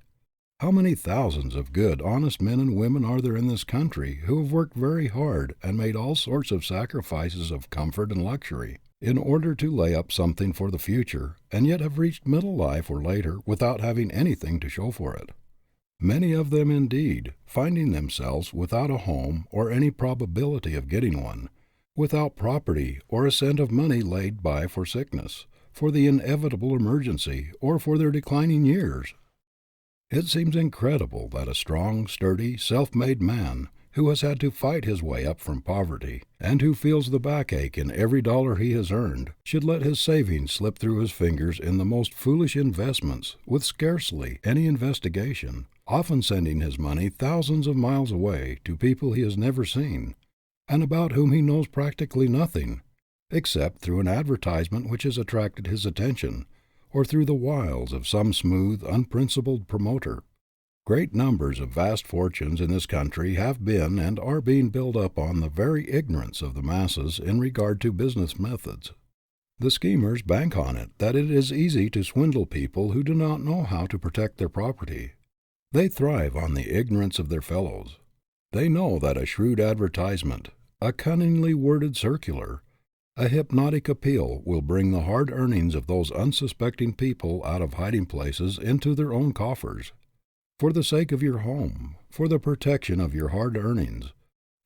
How many thousands of good, honest men and women are there in this country who have worked very hard and made all sorts of sacrifices of comfort and luxury in order to lay up something for the future, and yet have reached middle life or later without having anything to show for it? Many of them, indeed, finding themselves without a home or any probability of getting one, without property or a cent of money laid by for sickness, for the inevitable emergency, or for their declining years. It seems incredible that a strong, sturdy, self-made man, who has had to fight his way up from poverty, and who feels the backache in every dollar he has earned, should let his savings slip through his fingers in the most foolish investments, with scarcely any investigation, often sending his money thousands of miles away to people he has never seen, and about whom he knows practically nothing, except through an advertisement which has attracted his attention, or through the wiles of some smooth, unprincipled promoter. Great numbers of vast fortunes in this country have been and are being built up on the very ignorance of the masses in regard to business methods. The schemers bank on it that it is easy to swindle people who do not know how to protect their property. They thrive on the ignorance of their fellows. They know that a shrewd advertisement, a cunningly worded circular, a hypnotic appeal will bring the hard earnings of those unsuspecting people out of hiding places into their own coffers. For the sake of your home, for the protection of your hard earnings,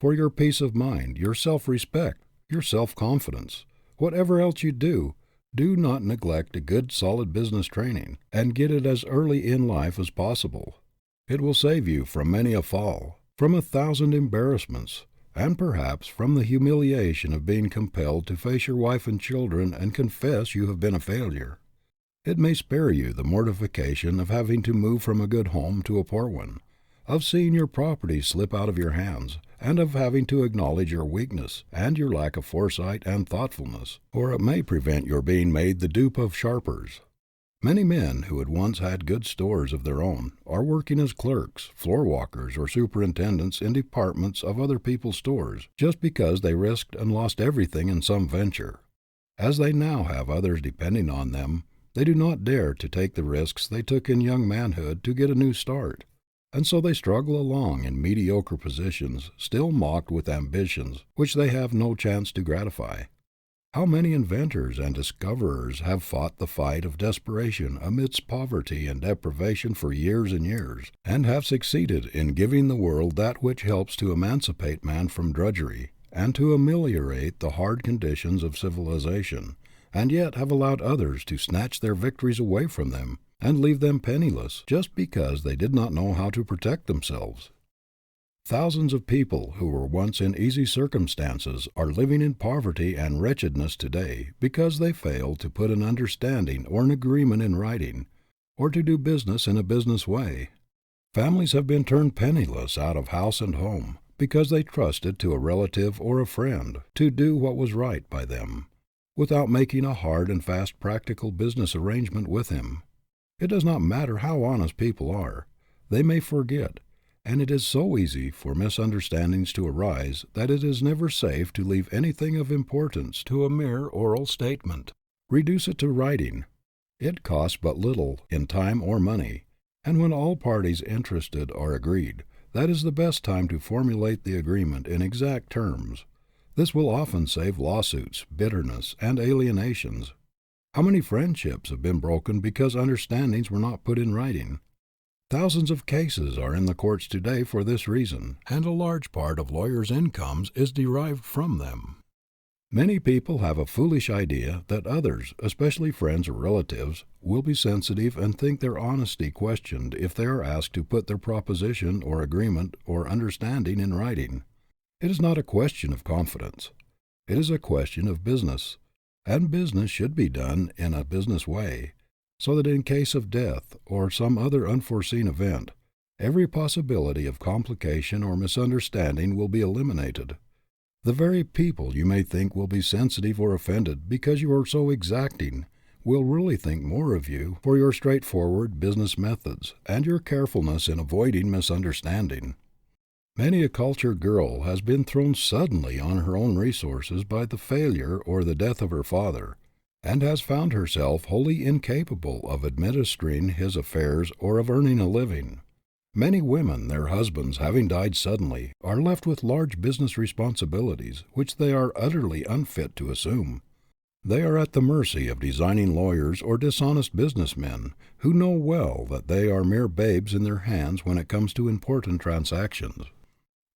for your peace of mind, your self-respect, your self-confidence, whatever else you do, do not neglect a good solid business training, and get it as early in life as possible. It will save you from many a fall, from 1,000 embarrassments, and perhaps from the humiliation of being compelled to face your wife and children and confess you have been a failure. It may spare you the mortification of having to move from a good home to a poor one, of seeing your property slip out of your hands, and of having to acknowledge your weakness and your lack of foresight and thoughtfulness, or it may prevent your being made the dupe of sharpers. Many men who had once had good stores of their own are working as clerks, floor walkers, or superintendents in departments of other people's stores, just because they risked and lost everything in some venture. As they now have others depending on them, they do not dare to take the risks they took in young manhood to get a new start, and so they struggle along in mediocre positions, still mocked with ambitions which they have no chance to gratify. How many inventors and discoverers have fought the fight of desperation amidst poverty and deprivation for years and years, and have succeeded in giving the world that which helps to emancipate man from drudgery, and to ameliorate the hard conditions of civilization, and yet have allowed others to snatch their victories away from them, and leave them penniless, just because they did not know how to protect themselves. Thousands of people who were once in easy circumstances are living in poverty and wretchedness today because they failed to put an understanding or an agreement in writing, or to do business in a business way. Families have been turned penniless out of house and home because they trusted to a relative or a friend to do what was right by them, without making a hard and fast practical business arrangement with him. It does not matter how honest people are, they may forget, and it is so easy for misunderstandings to arise that it is never safe to leave anything of importance to a mere oral statement. Reduce it to writing. It costs but little in time or money, and when all parties interested are agreed, that is the best time to formulate the agreement in exact terms. This will often save lawsuits, bitterness, and alienations. How many friendships have been broken because understandings were not put in writing? Thousands of cases are in the courts today for this reason, and a large part of lawyers' incomes is derived from them. Many people have a foolish idea that others, especially friends or relatives, will be sensitive and think their honesty questioned if they are asked to put their proposition or agreement or understanding in writing. It is not a question of confidence. It is a question of business, and business should be done in a business way, so that in case of death or some other unforeseen event, every possibility of complication or misunderstanding will be eliminated. The very people you may think will be sensitive or offended because you are so exacting will really think more of you for your straightforward business methods and your carefulness in avoiding misunderstanding. Many a cultured girl has been thrown suddenly on her own resources by the failure or the death of her father, and has found herself wholly incapable of administering his affairs or of earning a living. Many women, their husbands having died suddenly, are left with large business responsibilities which they are utterly unfit to assume. They are at the mercy of designing lawyers or dishonest businessmen who know well that they are mere babes in their hands when it comes to important transactions.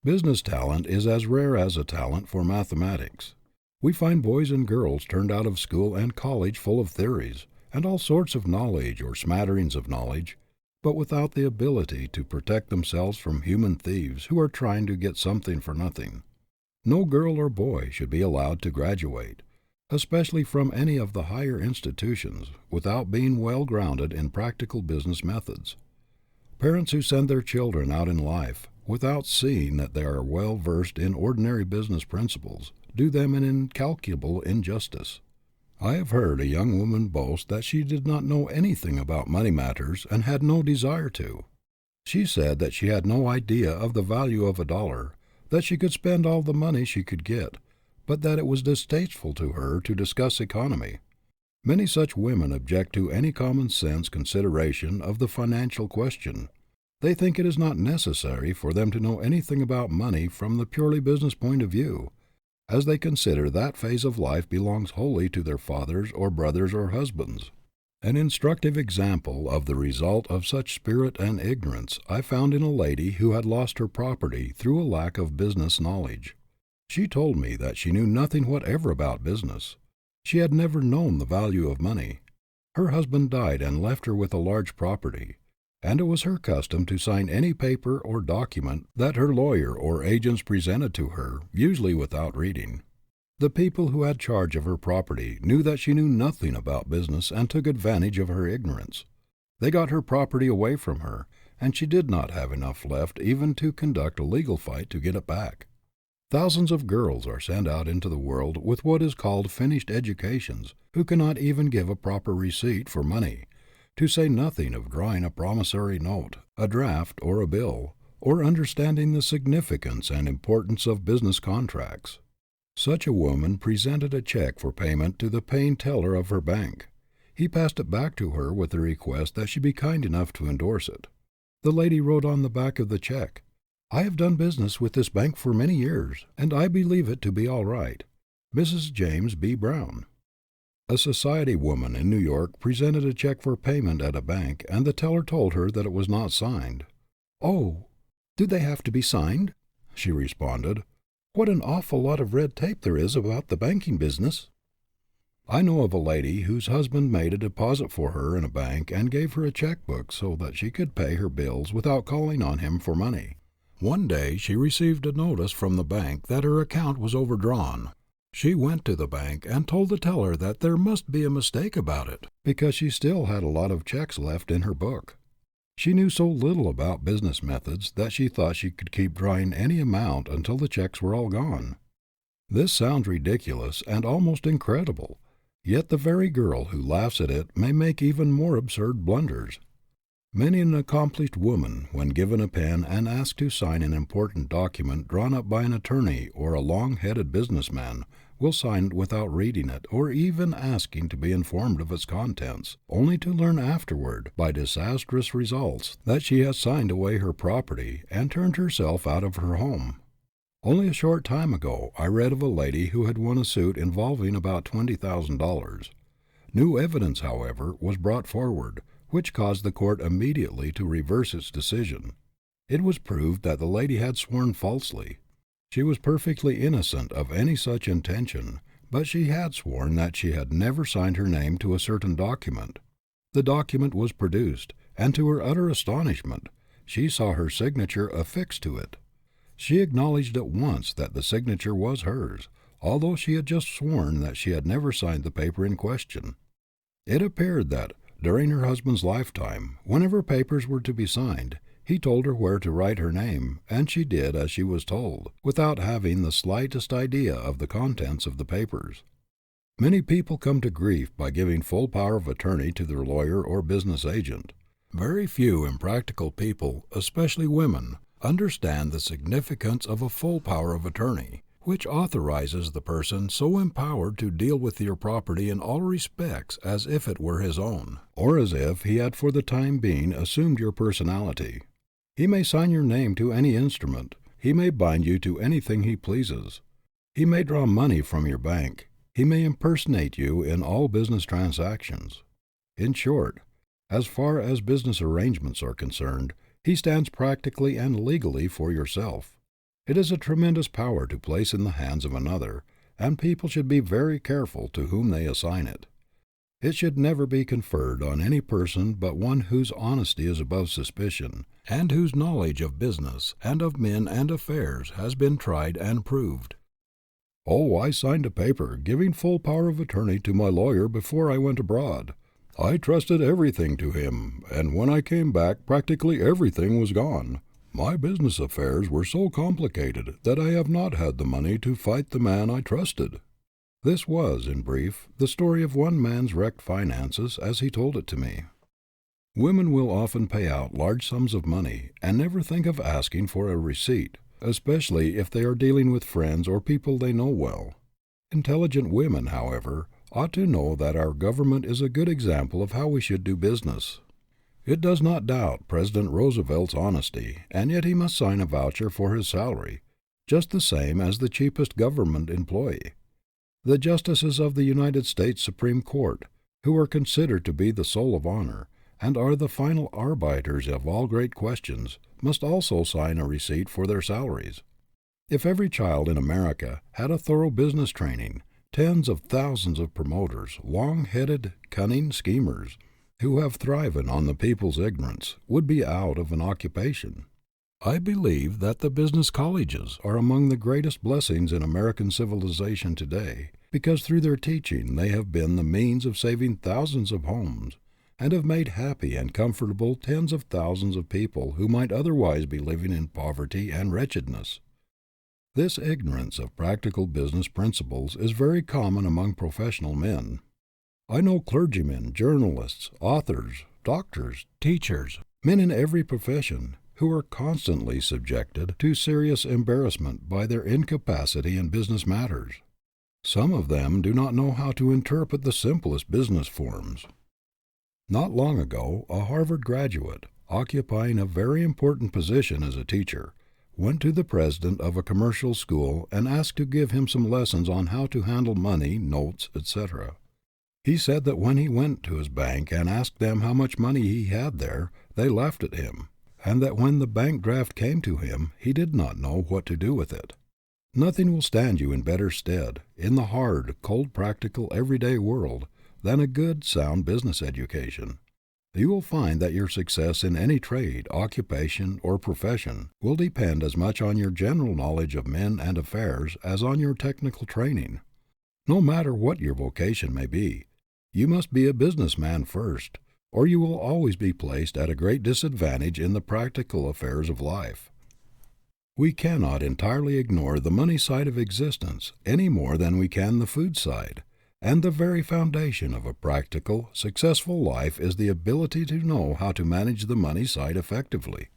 Business talent is as rare as a talent for mathematics. We find boys and girls turned out of school and college full of theories, and all sorts of knowledge or smatterings of knowledge, but without the ability to protect themselves from human thieves who are trying to get something for nothing. No girl or boy should be allowed to graduate, especially from any of the higher institutions, without being well grounded in practical business methods. Parents who send their children out in life without seeing that they are well versed in ordinary business principles do them an incalculable injustice. I have heard a young woman boast that she did not know anything about money matters and had no desire to. She said that she had no idea of the value of $1, that she could spend all the money she could get, but that it was distasteful to her to discuss economy. Many such women object to any common sense consideration of the financial question. They think it is not necessary for them to know anything about money from the purely business point of view, as they consider that phase of life belongs wholly to their fathers or brothers or husbands. An instructive example of the result of such spirit and ignorance I found in a lady who had lost her property through a lack of business knowledge. She told me that she knew nothing whatever about business. She had never known the value of money. Her husband died and left her with a large property, and it was her custom to sign any paper or document that her lawyer or agents presented to her, usually without reading. The people who had charge of her property knew that she knew nothing about business and took advantage of her ignorance. They got her property away from her, and she did not have enough left even to conduct a legal fight to get it back. Thousands of girls are sent out into the world with what is called finished educations, who cannot even give a proper receipt for money, to say nothing of drawing a promissory note, a draft, or a bill, or understanding the significance and importance of business contracts. Such a woman presented a check for payment to the paying teller of her bank. He passed it back to her with a request that she be kind enough to endorse it. The lady wrote on the back of the check, "I have done business with this bank for many years, and I believe it to be all right. Mrs. James B. Brown." A society woman in New York presented a check for payment at a bank, and the teller told her that it was not signed. "Oh, do they have to be signed?" she responded. "What an awful lot of red tape there is about the banking business." I know of a lady whose husband made a deposit for her in a bank and gave her a checkbook so that she could pay her bills without calling on him for money. One day she received a notice from the bank that her account was overdrawn. She went to the bank and told the teller that there must be a mistake about it, because she still had a lot of checks left in her book. She knew so little about business methods that she thought she could keep drawing any amount until the checks were all gone. This sounds ridiculous and almost incredible, yet the very girl who laughs at it may make even more absurd blunders. Many an accomplished woman, when given a pen and asked to sign an important document drawn up by an attorney or a long-headed businessman, will sign it without reading it or even asking to be informed of its contents, only to learn afterward, by disastrous results, that she has signed away her property and turned herself out of her home. Only a short time ago I read of a lady who had won a suit involving about $20,000. New evidence, however, was brought forward, which caused the court immediately to reverse its decision. It was proved that the lady had sworn falsely. She was perfectly innocent of any such intention, but she had sworn that she had never signed her name to a certain document. The document was produced, and to her utter astonishment, she saw her signature affixed to it. She acknowledged at once that the signature was hers, although she had just sworn that she had never signed the paper in question. It appeared that, during her husband's lifetime, whenever papers were to be signed, he told her where to write her name, and she did as she was told, without having the slightest idea of the contents of the papers. Many people come to grief by giving full power of attorney to their lawyer or business agent. Very few impractical people, especially women, understand the significance of a full power of attorney, which authorizes the person so empowered to deal with your property in all respects as if it were his own, or as if he had for the time being assumed your personality. He may sign your name to any instrument. He may bind you to anything he pleases. He may draw money from your bank. He may impersonate you in all business transactions. In short, as far as business arrangements are concerned, he stands practically and legally for yourself. It is a tremendous power to place in the hands of another, and people should be very careful to whom they assign it. It should never be conferred on any person but one whose honesty is above suspicion, and whose knowledge of business and of men and affairs has been tried and proved. "Oh, I signed a paper giving full power of attorney to my lawyer before I went abroad. I trusted everything to him, and when I came back practically everything was gone. My business affairs were so complicated that I have not had the money to fight the man I trusted." This was, in brief, the story of one man's wrecked finances as he told it to me. Women will often pay out large sums of money and never think of asking for a receipt, especially if they are dealing with friends or people they know well. Intelligent women, however, ought to know that our government is a good example of how we should do business. It does not doubt President Roosevelt's honesty, and yet he must sign a voucher for his salary, just the same as the cheapest government employee. The justices of the United States Supreme Court, who are considered to be the soul of honor, and are the final arbiters of all great questions, must also sign a receipt for their salaries. If every child in America had a thorough business training, tens of thousands of promoters, long-headed, cunning schemers, who have thriven on the people's ignorance, would be out of an occupation. I believe that the business colleges are among the greatest blessings in American civilization today, because through their teaching they have been the means of saving thousands of homes, and have made happy and comfortable tens of thousands of people who might otherwise be living in poverty and wretchedness. This ignorance of practical business principles is very common among professional men. I know clergymen, journalists, authors, doctors, teachers, men in every profession, who are constantly subjected to serious embarrassment by their incapacity in business matters. Some of them do not know how to interpret the simplest business forms. Not long ago, a Harvard graduate, occupying a very important position as a teacher, went to the president of a commercial school and asked to give him some lessons on how to handle money, notes, etc. He said that when he went to his bank and asked them how much money he had there, they laughed at him, and that when the bank draft came to him, he did not know what to do with it. Nothing will stand you in better stead, in the hard, cold, practical, everyday world, than a good, sound business education. You will find that your success in any trade, occupation, or profession will depend as much on your general knowledge of men and affairs as on your technical training. No matter what your vocation may be, you must be a businessman first, or you will always be placed at a great disadvantage in the practical affairs of life. We cannot entirely ignore the money side of existence any more than we can the food side, and the very foundation of a practical, successful life is the ability to know how to manage the money side effectively.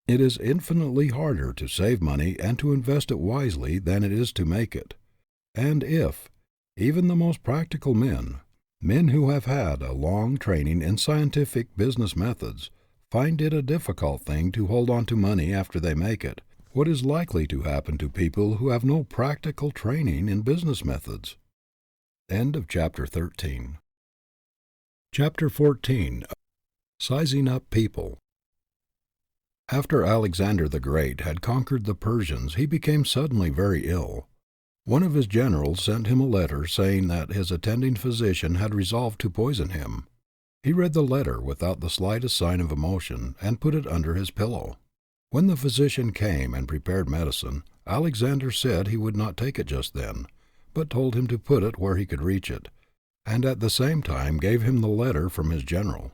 It is infinitely harder to save money and to invest it wisely than it is to make it. And if, even the most practical men who have had a long training in scientific business methods, find it a difficult thing to hold on to money after they make it, what is likely to happen to people who have no practical training in business methods? End of Chapter 13. Chapter 14. Sizing Up People. After Alexander the Great had conquered the Persians, he became suddenly very ill. One of his generals sent him a letter saying that his attending physician had resolved to poison him. He read the letter without the slightest sign of emotion and put it under his pillow. When the physician came and prepared medicine, Alexander said he would not take it just then, but told him to put it where he could reach it, and at the same time gave him the letter from his general.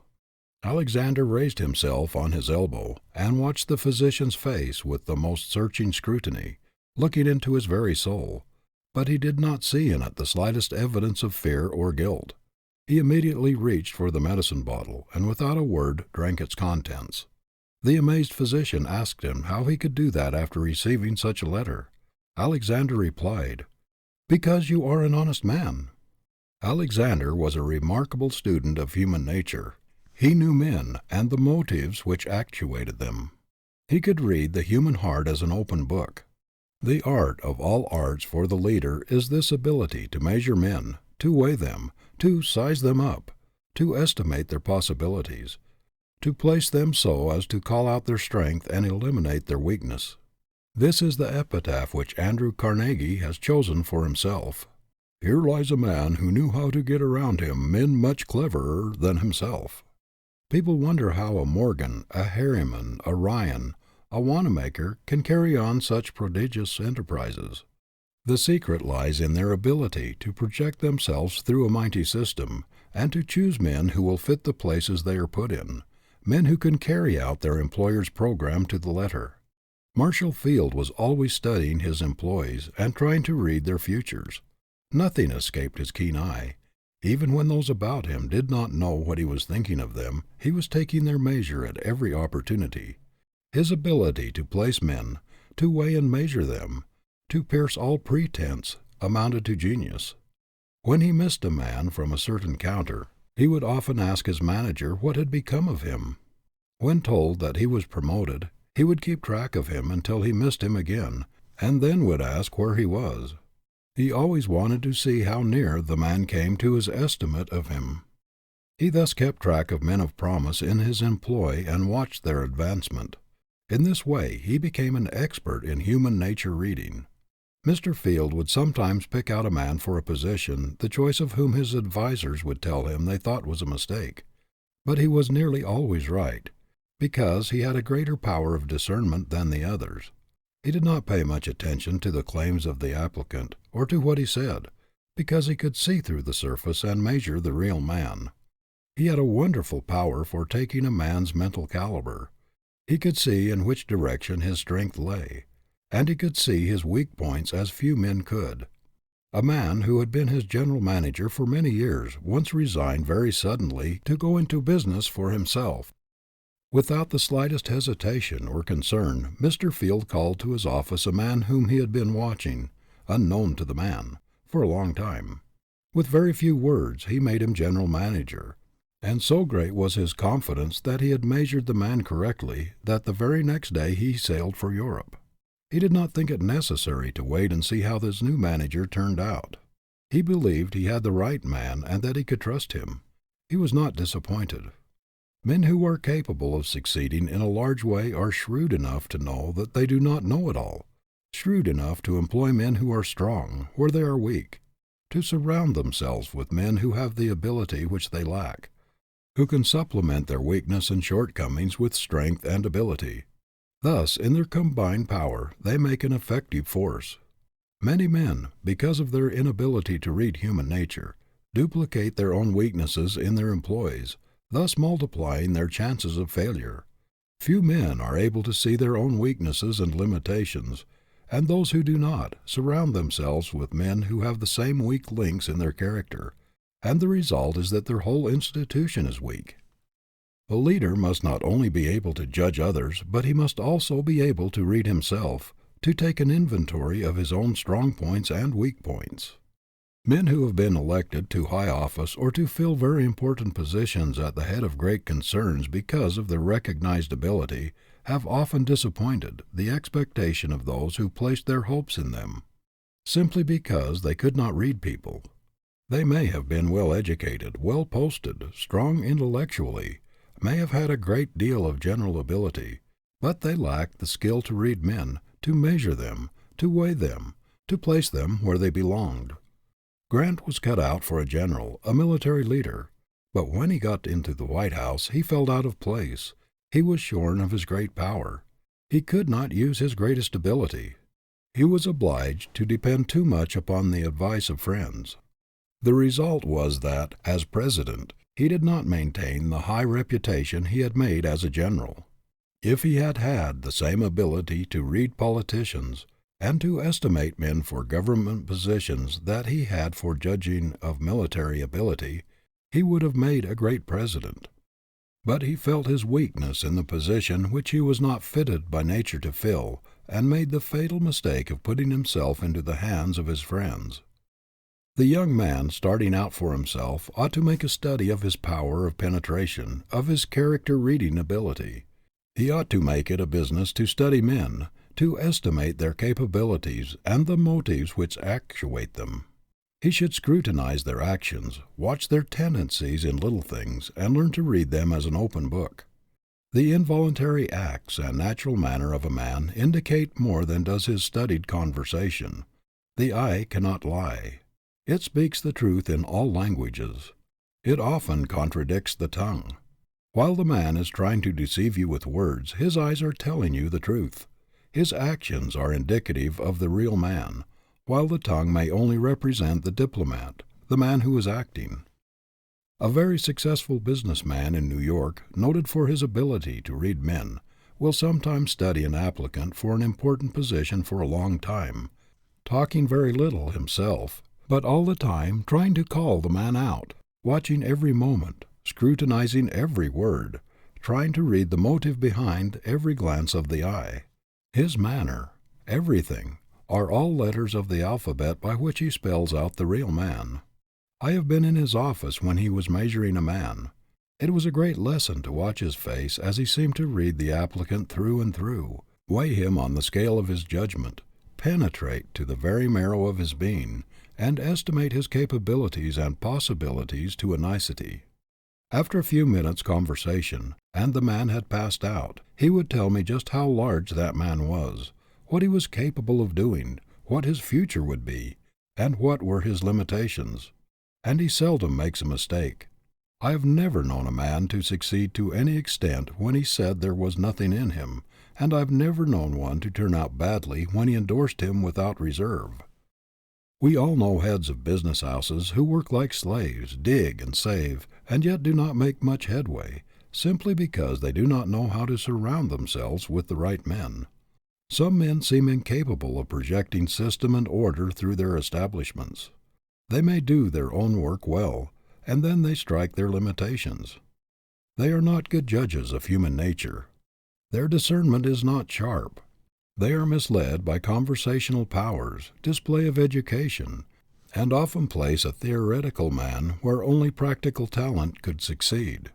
Alexander raised himself on his elbow and watched the physician's face with the most searching scrutiny, looking into his very soul. But he did not see in it the slightest evidence of fear or guilt. He immediately reached for the medicine bottle, and without a word drank its contents. The amazed physician asked him how he could do that after receiving such a letter. Alexander replied, "Because you are an honest man." Alexander was a remarkable student of human nature. He knew men and the motives which actuated them. He could read the human heart as an open book. The art of all arts for the leader is this ability to measure men, to weigh them, to size them up, to estimate their possibilities, to place them so as to call out their strength and eliminate their weakness. This is the epitaph which Andrew Carnegie has chosen for himself. Here lies a man who knew how to get around him men much cleverer than himself. People wonder how a Morgan, a Harriman, a Ryan, a Wanamaker can carry on such prodigious enterprises. The secret lies in their ability to project themselves through a mighty system, and to choose men who will fit the places they are put in, men who can carry out their employer's program to the letter. Marshall Field was always studying his employees and trying to read their futures. Nothing escaped his keen eye. Even when those about him did not know what he was thinking of them, he was taking their measure at every opportunity. His ability to place men, to weigh and measure them, to pierce all pretense, amounted to genius. When he missed a man from a certain counter, he would often ask his manager what had become of him. When told that he was promoted, he would keep track of him until he missed him again, and then would ask where he was. He always wanted to see how near the man came to his estimate of him. He thus kept track of men of promise in his employ and watched their advancement. In this way he became an expert in human nature reading. Mr. Field would sometimes pick out a man for a position the choice of whom his advisers would tell him they thought was a mistake. But he was nearly always right, because he had a greater power of discernment than the others. He did not pay much attention to the claims of the applicant, or to what he said, because he could see through the surface and measure the real man. He had a wonderful power for taking a man's mental caliber. He could see in which direction his strength lay, and he could see his weak points as few men could. A man who had been his general manager for many years once resigned very suddenly to go into business for himself. Without the slightest hesitation or concern, Mr. Field called to his office a man whom he had been watching, unknown to the man, for a long time. With very few words he made him general manager, and so great was his confidence that he had measured the man correctly that the very next day he sailed for Europe. He did not think it necessary to wait and see how this new manager turned out. He believed he had the right man and that he could trust him. He was not disappointed. Men who are capable of succeeding in a large way are shrewd enough to know that they do not know it all, shrewd enough to employ men who are strong where they are weak, to surround themselves with men who have the ability which they lack, who can supplement their weakness and shortcomings with strength and ability. Thus, in their combined power, they make an effective force. Many men, because of their inability to read human nature, duplicate their own weaknesses in their employees, thus multiplying their chances of failure. Few men are able to see their own weaknesses and limitations, and those who do not surround themselves with men who have the same weak links in their character, and the result is that their whole institution is weak. A leader must not only be able to judge others, but he must also be able to read himself, to take an inventory of his own strong points and weak points. Men who have been elected to high office or to fill very important positions at the head of great concerns because of their recognized ability have often disappointed the expectation of those who placed their hopes in them, simply because they could not read people. They may have been well educated, well posted, strong intellectually, may have had a great deal of general ability, but they lacked the skill to read men, to measure them, to weigh them, to place them where they belonged. Grant was cut out for a general, a military leader, but when he got into the White House he felt out of place. He was shorn of his great power. He could not use his greatest ability. He was obliged to depend too much upon the advice of friends. The result was that, as president, he did not maintain the high reputation he had made as a general. If he had had the same ability to read politicians, and to estimate men for government positions that he had for judging of military ability, he would have made a great president. But he felt his weakness in the position which he was not fitted by nature to fill, and made the fatal mistake of putting himself into the hands of his friends. The young man starting out for himself ought to make a study of his power of penetration, of his character reading ability. He ought to make it a business to study men, to estimate their capabilities and the motives which actuate them. He should scrutinize their actions, watch their tendencies in little things, and learn to read them as an open book. The involuntary acts and natural manner of a man indicate more than does his studied conversation. The eye cannot lie. It speaks the truth in all languages. It often contradicts the tongue. While the man is trying to deceive you with words, his eyes are telling you the truth. His actions are indicative of the real man, while the tongue may only represent the diplomat, the man who is acting. A very successful businessman in New York, noted for his ability to read men, will sometimes study an applicant for an important position for a long time, talking very little himself, but all the time trying to call the man out, watching every moment, scrutinizing every word, trying to read the motive behind every glance of the eye. His manner, everything, are all letters of the alphabet by which he spells out the real man. I have been in his office when he was measuring a man. It was a great lesson to watch his face as he seemed to read the applicant through and through, weigh him on the scale of his judgment, penetrate to the very marrow of his being, and estimate his capabilities and possibilities to a nicety. After a few minutes' conversation, and the man had passed out, he would tell me just how large that man was, what he was capable of doing, what his future would be, and what were his limitations. And he seldom makes a mistake. I have never known a man to succeed to any extent when he said there was nothing in him, and I have never known one to turn out badly when he endorsed him without reserve. We all know heads of business houses who work like slaves, dig and save, and yet do not make much headway, simply because they do not know how to surround themselves with the right men. Some men seem incapable of projecting system and order through their establishments. They may do their own work well, and then they strike their limitations. They are not good judges of human nature. Their discernment is not sharp. They are misled by conversational powers, display of education, and often place a theoretical man where only practical talent could succeed.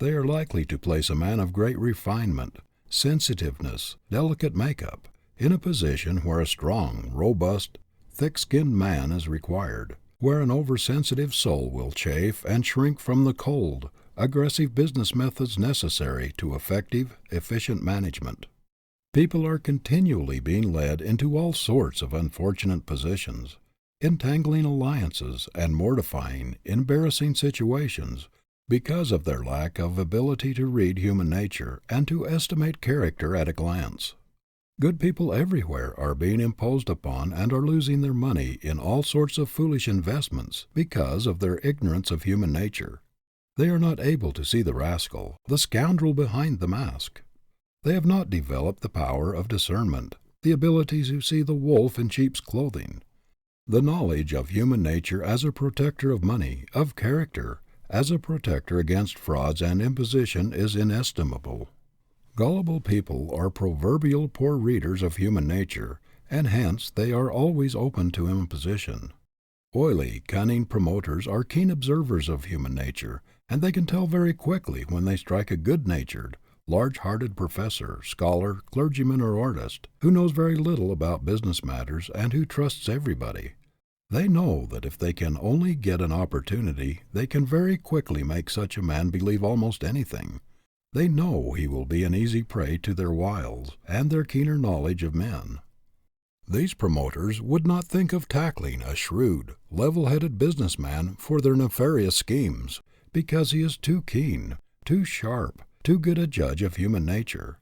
They are likely to place a man of great refinement, sensitiveness, delicate makeup, in a position where a strong, robust, thick-skinned man is required, where an oversensitive soul will chafe and shrink from the cold, aggressive business methods necessary to effective, efficient management. People are continually being led into all sorts of unfortunate positions, entangling alliances and mortifying, embarrassing situations, because of their lack of ability to read human nature and to estimate character at a glance. Good people everywhere are being imposed upon and are losing their money in all sorts of foolish investments because of their ignorance of human nature. They are not able to see the rascal, the scoundrel behind the mask. They have not developed the power of discernment, the ability to see the wolf in sheep's clothing. The knowledge of human nature as a protector of money, of character, as a protector against frauds and imposition is inestimable. Gullible people are proverbial poor readers of human nature, and hence they are always open to imposition. Oily, cunning promoters are keen observers of human nature, and they can tell very quickly when they strike a good-natured, large-hearted professor, scholar, clergyman, or artist, who knows very little about business matters and who trusts everybody. They know that if they can only get an opportunity, they can very quickly make such a man believe almost anything. They know he will be an easy prey to their wiles and their keener knowledge of men. These promoters would not think of tackling a shrewd, level-headed businessman for their nefarious schemes, because he is too keen, too sharp, too good a judge of human nature.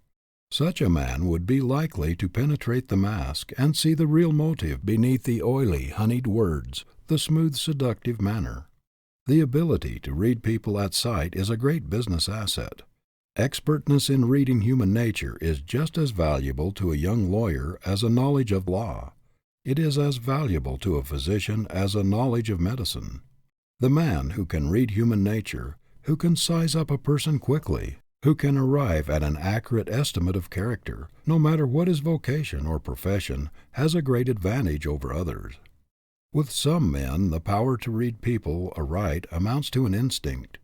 Such a man would be likely to penetrate the mask and see the real motive beneath the oily, honeyed words, the smooth, seductive manner. The ability to read people at sight is a great business asset. Expertness in reading human nature is just as valuable to a young lawyer as a knowledge of law. It is as valuable to a physician as a knowledge of medicine. The man who can read human nature, who can size up a person quickly, who can arrive at an accurate estimate of character, no matter what his vocation or profession, has a great advantage over others. With some men the power to read people aright amounts to an instinct.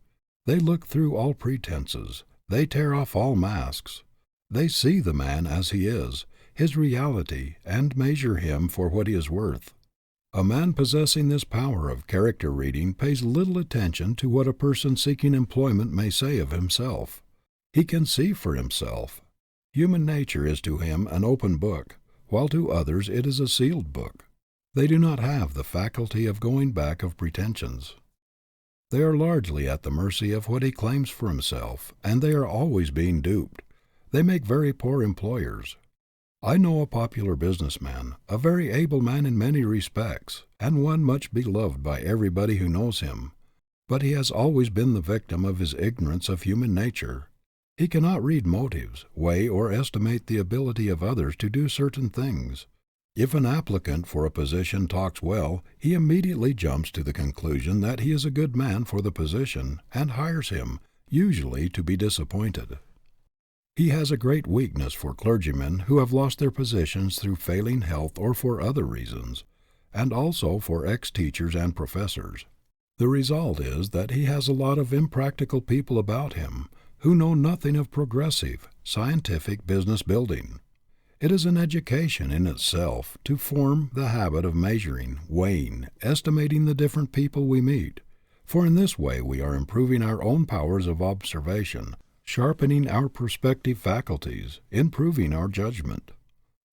They look through all pretenses, they tear off all masks. They see the man as he is, his reality, and measure him for what he is worth. A man possessing this power of character reading pays little attention to what a person seeking employment may say of himself. He can see for himself. Human nature is to him an open book, while to others it is a sealed book. They do not have the faculty of going back of pretensions. They are largely at the mercy of what he claims for himself, and they are always being duped. They make very poor employers. I know a popular businessman, a very able man in many respects, and one much beloved by everybody who knows him, but he has always been the victim of his ignorance of human nature. He cannot read motives, weigh or estimate the ability of others to do certain things. If an applicant for a position talks well, he immediately jumps to the conclusion that he is a good man for the position, and hires him, usually to be disappointed. He has a great weakness for clergymen who have lost their positions through failing health or for other reasons, and also for ex-teachers and professors. The result is that he has a lot of impractical people about him who know nothing of progressive, scientific business building. It is an education in itself to form the habit of measuring, weighing, estimating the different people we meet, for in this way we are improving our own powers of observation, sharpening our perspective faculties, improving our judgment.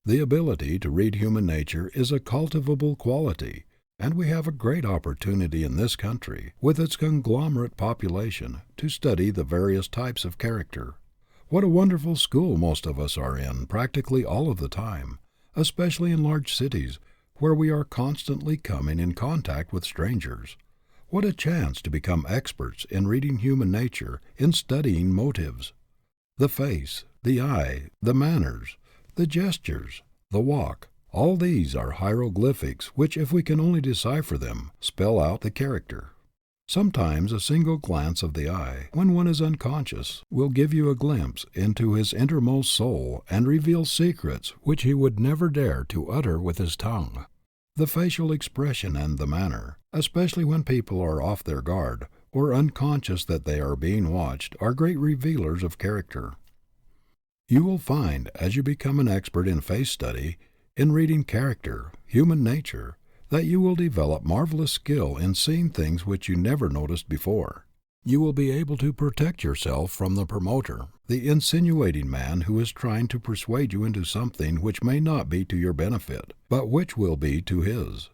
The ability to read human nature is a cultivable quality, and we have a great opportunity in this country, with its conglomerate population, to study the various types of character. What a wonderful school most of us are in practically all of the time, especially in large cities, where we are constantly coming in contact with strangers. What a chance to become experts in reading human nature, in studying motives. The face, the eye, the manners, the gestures, the walk, all these are hieroglyphics which, if we can only decipher them, spell out the character. Sometimes a single glance of the eye, when one is unconscious, will give you a glimpse into his innermost soul and reveal secrets which he would never dare to utter with his tongue. The facial expression and the manner, especially when people are off their guard, or unconscious that they are being watched, are great revealers of character. You will find, as you become an expert in face study, in reading character, human nature, that you will develop marvelous skill in seeing things which you never noticed before. You will be able to protect yourself from the promoter, the insinuating man who is trying to persuade you into something which may not be to your benefit, but which will be to his.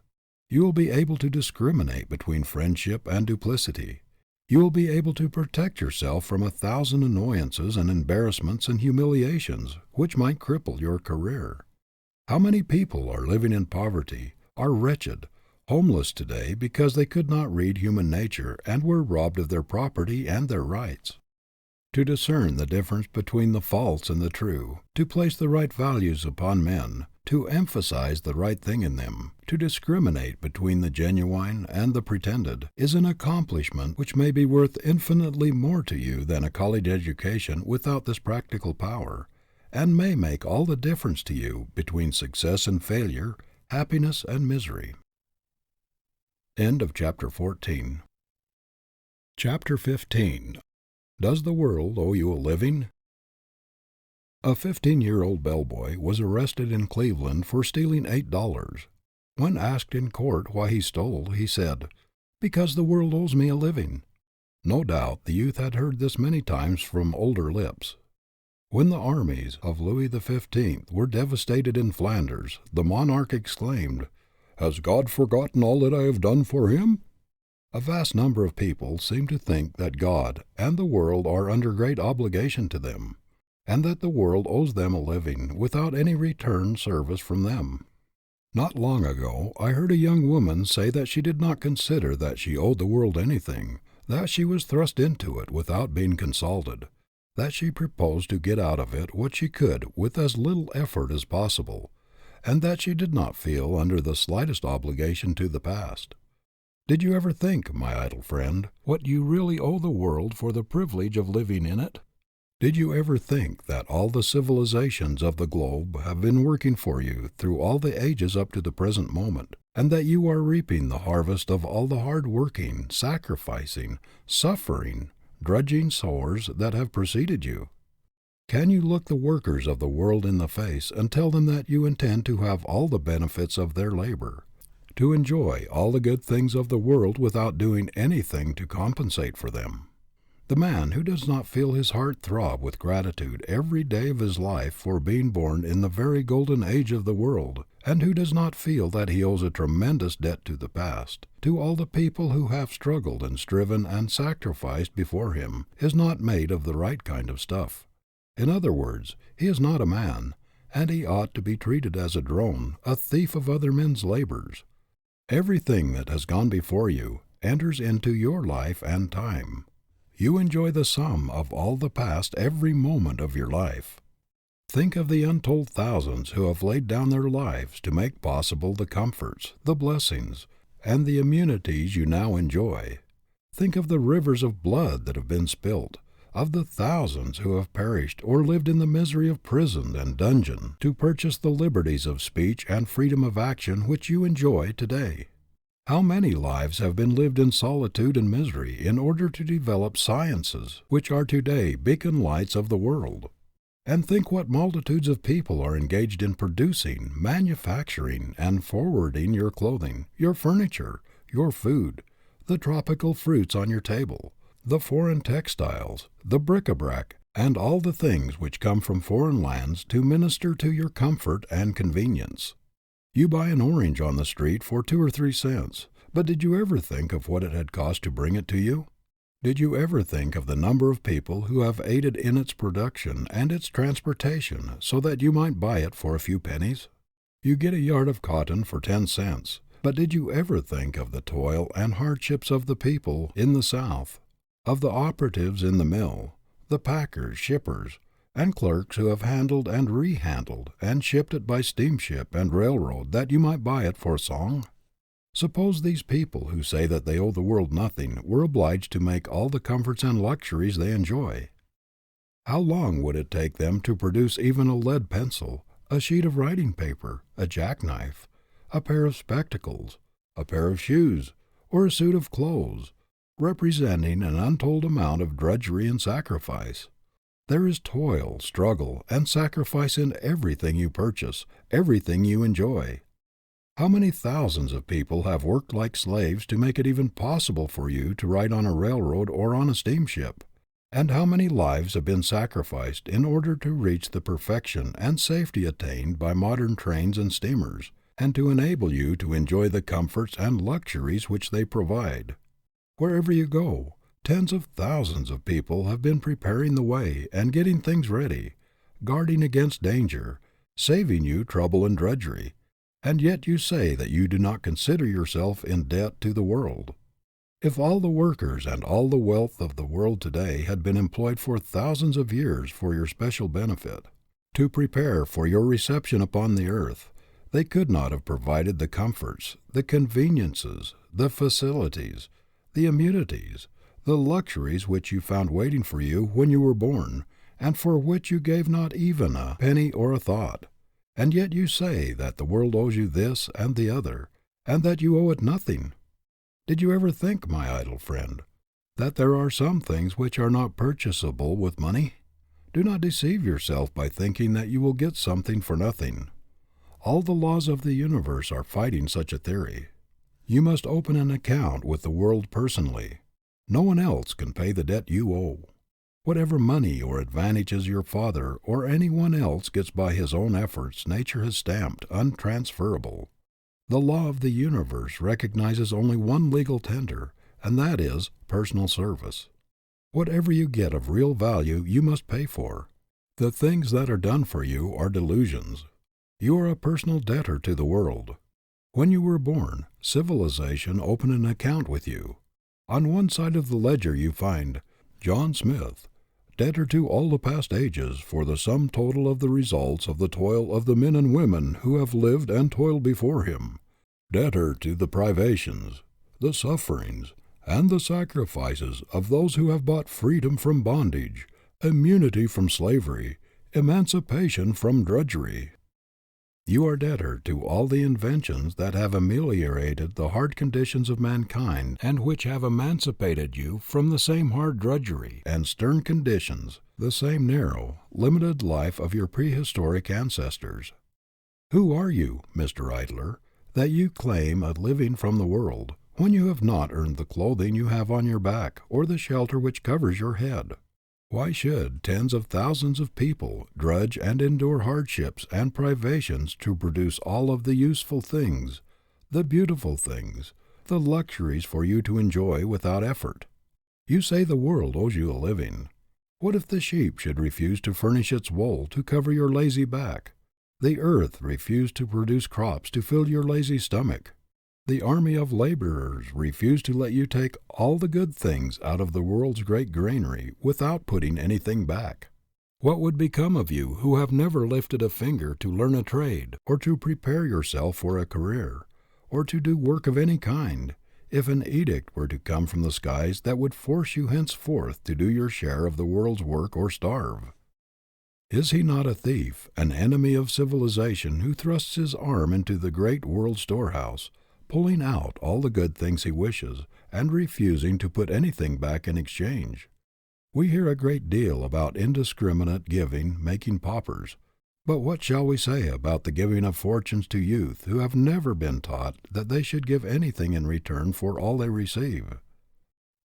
You will be able to discriminate between friendship and duplicity. You will be able to protect yourself from 1,000 annoyances and embarrassments and humiliations which might cripple your career. How many people are living in poverty, are wretched, homeless today because they could not read human nature and were robbed of their property and their rights? To discern the difference between the false and the true, to place the right values upon men, to emphasize the right thing in them, to discriminate between the genuine and the pretended, is an accomplishment which may be worth infinitely more to you than a college education without this practical power, and may make all the difference to you between success and failure, happiness and misery. End of chapter 14. Chapter 15. Does the world owe you a living? A 15-year-old bellboy was arrested in Cleveland for stealing $8. When asked in court why he stole, he said, "Because the world owes me a living." No doubt the youth had heard this many times from older lips. When the armies of Louis XV were devastated in Flanders, the monarch exclaimed, "Has God forgotten all that I have done for him?" A vast number of people seem to think that God and the world are under great obligation to them, and that the world owes them a living without any return service from them. Not long ago I heard a young woman say that she did not consider that she owed the world anything, that she was thrust into it without being consulted, that she proposed to get out of it what she could with as little effort as possible, and that she did not feel under the slightest obligation to the past. Did you ever think, my idle friend, what you really owe the world for the privilege of living in it? Did you ever think that all the civilizations of the globe have been working for you through all the ages up to the present moment, and that you are reaping the harvest of all the hard-working, sacrificing, suffering, drudging sowers that have preceded you? Can you look the workers of the world in the face and tell them that you intend to have all the benefits of their labor, to enjoy all the good things of the world without doing anything to compensate for them? The man who does not feel his heart throb with gratitude every day of his life for being born in the very golden age of the world, and who does not feel that he owes a tremendous debt to the past, to all the people who have struggled and striven and sacrificed before him, is not made of the right kind of stuff. In other words, he is not a man, and he ought to be treated as a drone, a thief of other men's labors. Everything that has gone before you enters into your life and time. You enjoy the sum of all the past every moment of your life. Think of the untold thousands who have laid down their lives to make possible the comforts, the blessings, and the immunities you now enjoy. Think of the rivers of blood that have been spilt, of the thousands who have perished or lived in the misery of prison and dungeon to purchase the liberties of speech and freedom of action which you enjoy today. How many lives have been lived in solitude and misery in order to develop sciences which are today beacon lights of the world? And think what multitudes of people are engaged in producing, manufacturing, and forwarding your clothing, your furniture, your food, the tropical fruits on your table, the foreign textiles, the bric-a-brac, and all the things which come from foreign lands to minister to your comfort and convenience. You buy an orange on the street for 2 or 3 cents, but did you ever think of what it had cost to bring it to you? Did you ever think of the number of people who have aided in its production and its transportation so that you might buy it for a few pennies? You get a yard of cotton for 10 cents, but did you ever think of the toil and hardships of the people in the South, of the operatives in the mill, the packers, shippers, and clerks who have handled and rehandled and shipped it by steamship and railroad that you might buy it for a song? Suppose these people who say that they owe the world nothing were obliged to make all the comforts and luxuries they enjoy. How long would it take them to produce even a lead pencil, a sheet of writing paper, a jackknife, a pair of spectacles, a pair of shoes, or a suit of clothes, representing an untold amount of drudgery and sacrifice? There is toil, struggle, and sacrifice in everything you purchase, everything you enjoy. How many thousands of people have worked like slaves to make it even possible for you to ride on a railroad or on a steamship? And how many lives have been sacrificed in order to reach the perfection and safety attained by modern trains and steamers, and to enable you to enjoy the comforts and luxuries which they provide? Wherever you go, tens of thousands of people have been preparing the way and getting things ready, guarding against danger, saving you trouble and drudgery, and yet you say that you do not consider yourself in debt to the world. If all the workers and all the wealth of the world today had been employed for thousands of years for your special benefit, to prepare for your reception upon the earth, they could not have provided the comforts, the conveniences, the facilities, the immunities, the luxuries which you found waiting for you when you were born, and for which you gave not even a penny or a thought. And yet you say that the world owes you this and the other, and that you owe it nothing. Did you ever think, my idle friend, that there are some things which are not purchasable with money? Do not deceive yourself by thinking that you will get something for nothing. All the laws of the universe are fighting such a theory. You must open an account with the world personally. No one else can pay the debt you owe. Whatever money or advantages your father or anyone else gets by his own efforts, nature has stamped untransferable. The law of the universe recognizes only one legal tender, and that is personal service. Whatever you get of real value you must pay for. The things that are done for you are delusions. You are a personal debtor to the world. When you were born, civilization opened an account with you. On one side of the ledger you find, John Smith, debtor to all the past ages for the sum total of the results of the toil of the men and women who have lived and toiled before him, debtor to the privations, the sufferings, and the sacrifices of those who have bought freedom from bondage, immunity from slavery, emancipation from drudgery. You are debtor to all the inventions that have ameliorated the hard conditions of mankind and which have emancipated you from the same hard drudgery and stern conditions the same narrow, limited life of your prehistoric ancestors. Who are you, Mr. Idler, that you claim a living from the world, when you have not earned the clothing you have on your back or the shelter which covers your head? Why should tens of thousands of people drudge and endure hardships and privations to produce all of the useful things, the beautiful things, the luxuries for you to enjoy without effort? You say the world owes you a living. What if the sheep should refuse to furnish its wool to cover your lazy back? The earth refuse to produce crops to fill your lazy stomach? The army of laborers refuse to let you take all the good things out of the world's great granary without putting anything back? What would become of you who have never lifted a finger to learn a trade, or to prepare yourself for a career, or to do work of any kind, if an edict were to come from the skies that would force you henceforth to do your share of the world's work or starve? Is he not a thief, an enemy of civilization, who thrusts his arm into the great world storehouse, pulling out all the good things he wishes, and refusing to put anything back in exchange? We hear a great deal about indiscriminate giving making paupers, but what shall we say about the giving of fortunes to youth who have never been taught that they should give anything in return for all they receive?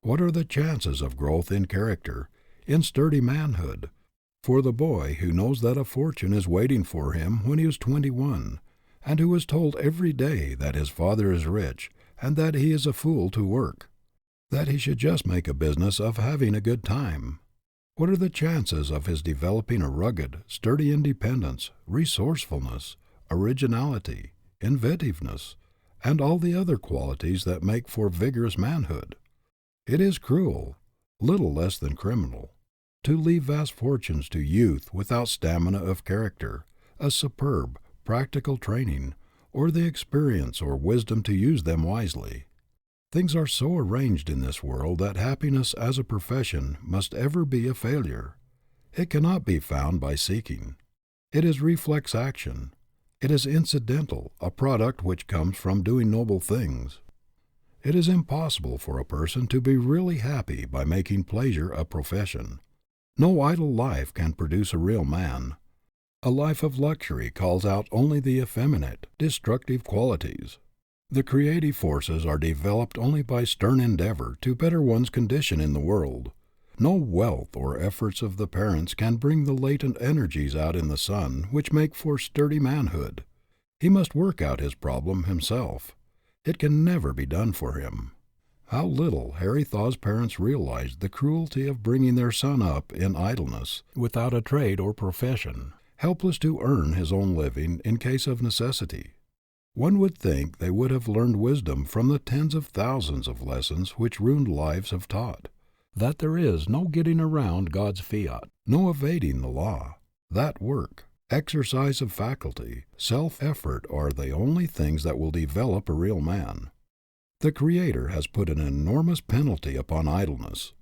What are the chances of growth in character, in sturdy manhood, for the boy who knows that a fortune is waiting for him when he is 21, and who is told every day that his father is rich and that he is a fool to work, that he should just make a business of having a good time? What are the chances of his developing a rugged, sturdy independence, resourcefulness, originality, inventiveness, and all the other qualities that make for vigorous manhood? It is cruel, little less than criminal, to leave vast fortunes to youth without stamina of character, a superb, practical training, or the experience or wisdom to use them wisely. Things are so arranged in this world that happiness as a profession must ever be a failure. It cannot be found by seeking. It is reflex action. It is incidental, a product which comes from doing noble things. It is impossible for a person to be really happy by making pleasure a profession. No idle life can produce a real man. A life of luxury calls out only the effeminate, destructive qualities. The creative forces are developed only by stern endeavor to better one's condition in the world. No wealth or efforts of the parents can bring the latent energies out in the son which make for sturdy manhood. He must work out his problem himself. It can never be done for him. How little Harry Thaw's parents realized the cruelty of bringing their son up in idleness, without a trade or profession, helpless to earn his own living in case of necessity. One would think they would have learned wisdom from the tens of thousands of lessons which ruined lives have taught, that there is no getting around God's fiat, no evading the law, that work, exercise of faculty, self-effort are the only things that will develop a real man. The Creator has put an enormous penalty upon idleness,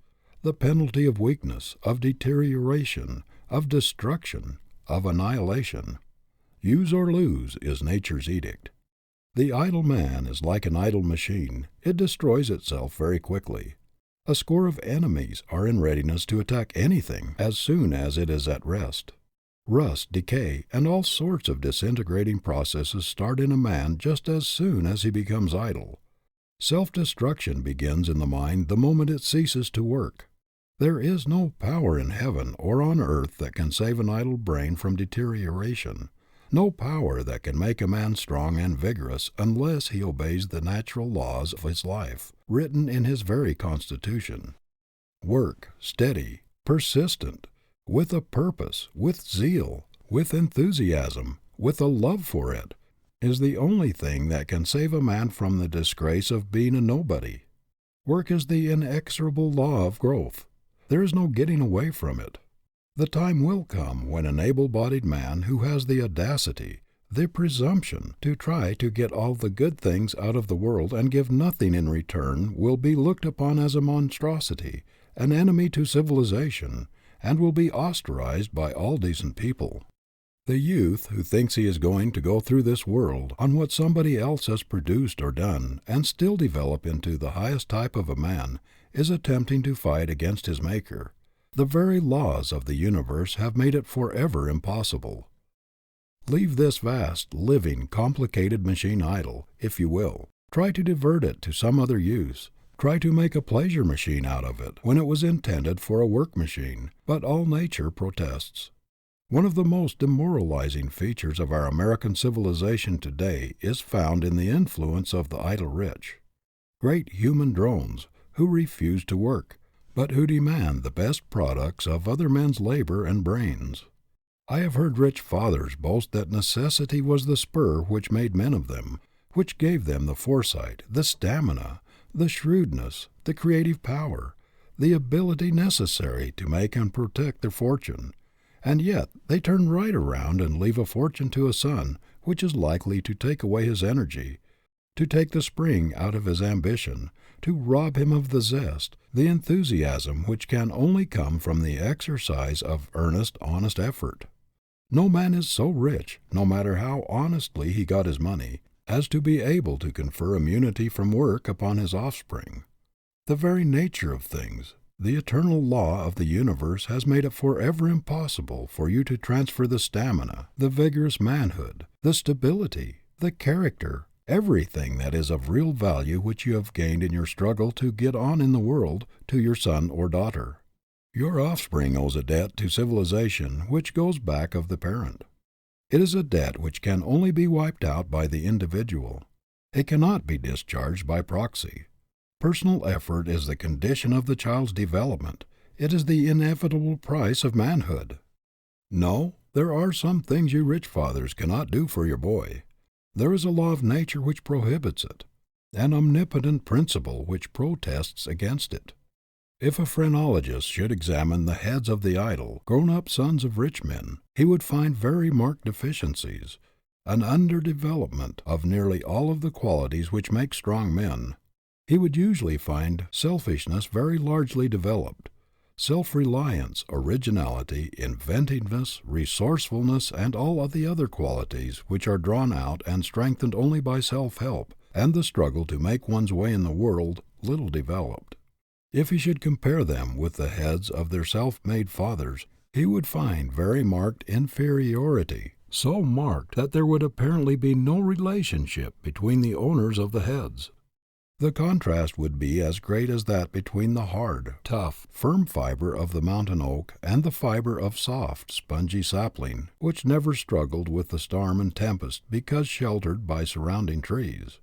the penalty of weakness, of deterioration, of destruction, of annihilation. Use or lose is nature's edict. The idle man is like an idle machine. It destroys itself very quickly. A score of enemies are in readiness to attack anything as soon as it is at rest. Rust, decay, and all sorts of disintegrating processes start in a man just as soon as he becomes idle. Self-destruction begins in the mind the moment it ceases to work. There is no power in heaven or on earth that can save an idle brain from deterioration, no power that can make a man strong and vigorous unless he obeys the natural laws of his life, written in his very constitution. Work, steady, persistent, with a purpose, with zeal, with enthusiasm, with a love for it, is the only thing that can save a man from the disgrace of being a nobody. Work is the inexorable law of growth. There is no getting away from it. The time will come when an able-bodied man who has the audacity, the presumption, to try to get all the good things out of the world and give nothing in return will be looked upon as a monstrosity, an enemy to civilization, and will be ostracized by all decent people. The youth who thinks he is going to go through this world on what somebody else has produced or done and still develop into the highest type of a man is attempting to fight against his Maker. The very laws of the universe have made it forever impossible. Leave this vast, living, complicated machine idle, if you will. Try to divert it to some other use. Try to make a pleasure machine out of it when it was intended for a work machine, but all nature protests. One of the most demoralizing features of our American civilization today is found in the influence of the idle rich. Great human drones, who refuse to work, but who demand the best products of other men's labor and brains. I have heard rich fathers boast that necessity was the spur which made men of them, which gave them the foresight, the stamina, the shrewdness, the creative power, the ability necessary to make and protect their fortune, and yet they turn right around and leave a fortune to a son which is likely to take away his energy, to take the spring out of his ambition, to rob him of the zest, the enthusiasm which can only come from the exercise of earnest, honest effort. No man is so rich, no matter how honestly he got his money, as to be able to confer immunity from work upon his offspring. The very nature of things, the eternal law of the universe, has made it forever impossible for you to transfer the stamina, the vigorous manhood, the stability, the character, everything that is of real value which you have gained in your struggle to get on in the world, to your son or daughter. Your offspring owes a debt to civilization which goes back of the parent. It is a debt which can only be wiped out by the individual. It cannot be discharged by proxy. Personal effort is the condition of the child's development. It is the inevitable price of manhood. No, there are some things you rich fathers cannot do for your boy. There is a law of nature which prohibits it, an omnipotent principle which protests against it. If a phrenologist should examine the heads of the idle, grown-up sons of rich men, he would find very marked deficiencies, an underdevelopment of nearly all of the qualities which make strong men. He would usually find selfishness very largely developed, self-reliance, originality, inventiveness, resourcefulness, and all of the other qualities which are drawn out and strengthened only by self-help and the struggle to make one's way in the world, little developed. If he should compare them with the heads of their self-made fathers, he would find very marked inferiority, so marked that there would apparently be no relationship between the owners of the heads. The contrast would be as great as that between the hard, tough, firm fiber of the mountain oak and the fiber of soft, spongy sapling, which never struggled with the storm and tempest because sheltered by surrounding trees.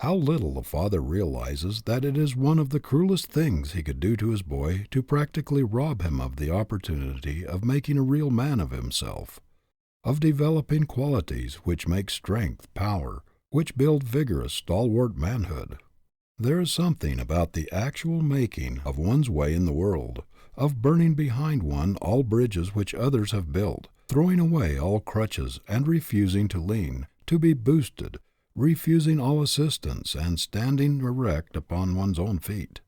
How little the father realizes that it is one of the cruelest things he could do to his boy to practically rob him of the opportunity of making a real man of himself, of developing qualities which make strength, power, which build vigorous, stalwart manhood. There is something about the actual making of one's way in the world, of burning behind one all bridges which others have built, throwing away all crutches and refusing to lean, to be boosted, refusing all assistance and standing erect upon one's own feet,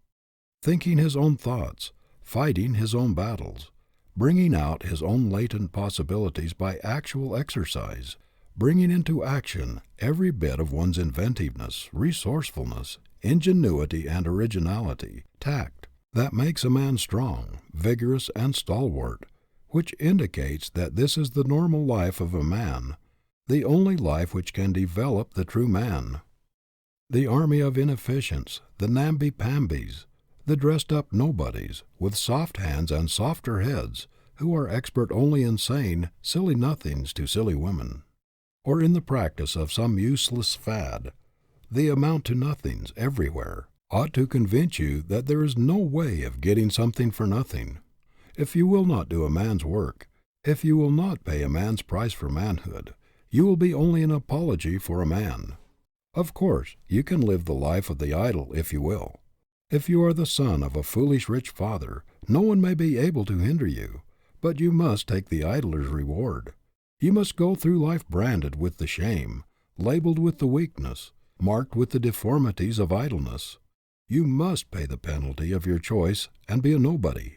thinking his own thoughts, fighting his own battles, bringing out his own latent possibilities by actual exercise, bringing into action every bit of one's inventiveness, resourcefulness, ingenuity and originality, tact, that makes a man strong, vigorous, and stalwart, which indicates that this is the normal life of a man, the only life which can develop the true man. The army of inefficients, the namby-pambies, the dressed-up nobodies, with soft hands and softer heads, who are expert only in saying silly nothings to silly women, or in the practice of some useless fad, the amount-to-nothings everywhere, ought to convince you that there is no way of getting something for nothing. If you will not do a man's work, if you will not pay a man's price for manhood, you will be only an apology for a man. Of course, you can live the life of the idle if you will. If you are the son of a foolish rich father, no one may be able to hinder you, but you must take the idler's reward. You must go through life branded with the shame, labeled with the weakness, marked with the deformities of idleness. You must pay the penalty of your choice and be a nobody.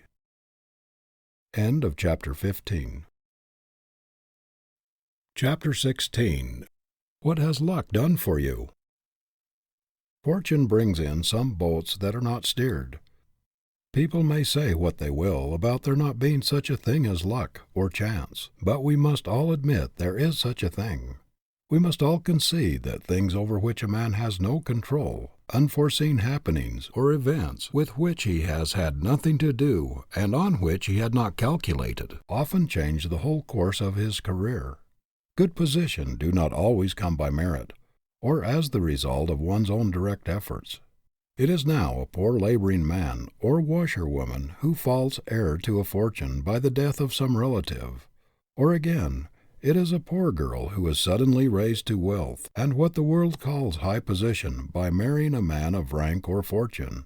End of chapter 15. Chapter 16. What has luck done for you? Fortune brings in some boats that are not steered. People may say what they will about there not being such a thing as luck or chance, but we must all admit there is such a thing. We must all concede that things over which a man has no control, unforeseen happenings or events with which he has had nothing to do and on which he had not calculated, often change the whole course of his career. Good position do not always come by merit, or as the result of one's own direct efforts. It is now a poor laboring man or washerwoman who falls heir to a fortune by the death of some relative, or again, it is a poor girl who is suddenly raised to wealth and what the world calls high position by marrying a man of rank or fortune.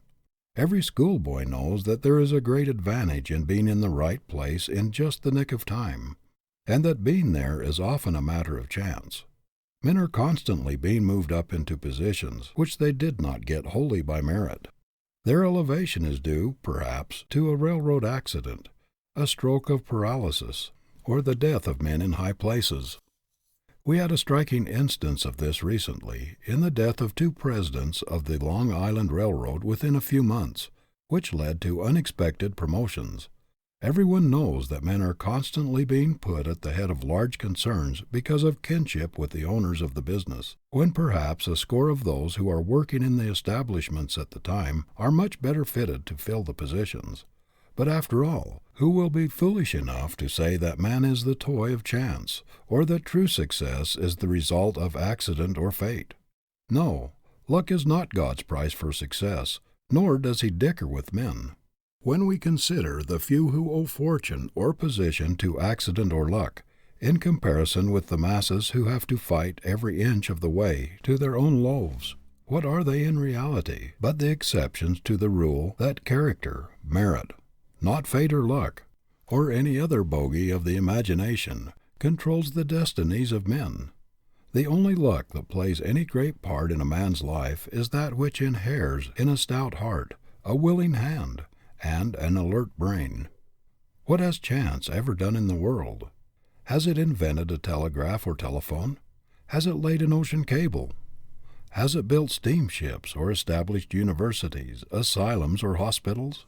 Every schoolboy knows that there is a great advantage in being in the right place in just the nick of time, and that being there is often a matter of chance. Men are constantly being moved up into positions which they did not get wholly by merit. Their elevation is due, perhaps, to a railroad accident, a stroke of paralysis, or the death of men in high places. We had a striking instance of this recently in the death of 2 presidents of the Long Island Railroad within a few months, which led to unexpected promotions. Everyone knows that men are constantly being put at the head of large concerns because of kinship with the owners of the business, when perhaps a score of those who are working in the establishments at the time are much better fitted to fill the positions. But after all, who will be foolish enough to say that man is the toy of chance, or that true success is the result of accident or fate? No, luck is not God's price for success, nor does he dicker with men. When we consider the few who owe fortune or position to accident or luck, in comparison with the masses who have to fight every inch of the way to their own loaves, what are they in reality but the exceptions to the rule that character, merit, not fate or luck, or any other bogey of the imagination, controls the destinies of men? The only luck that plays any great part in a man's life is that which inheres in a stout heart, a willing hand, and an alert brain. What has chance ever done in the world? Has it invented a telegraph or telephone? Has it laid an ocean cable? Has it built steamships or established universities, asylums, or hospitals?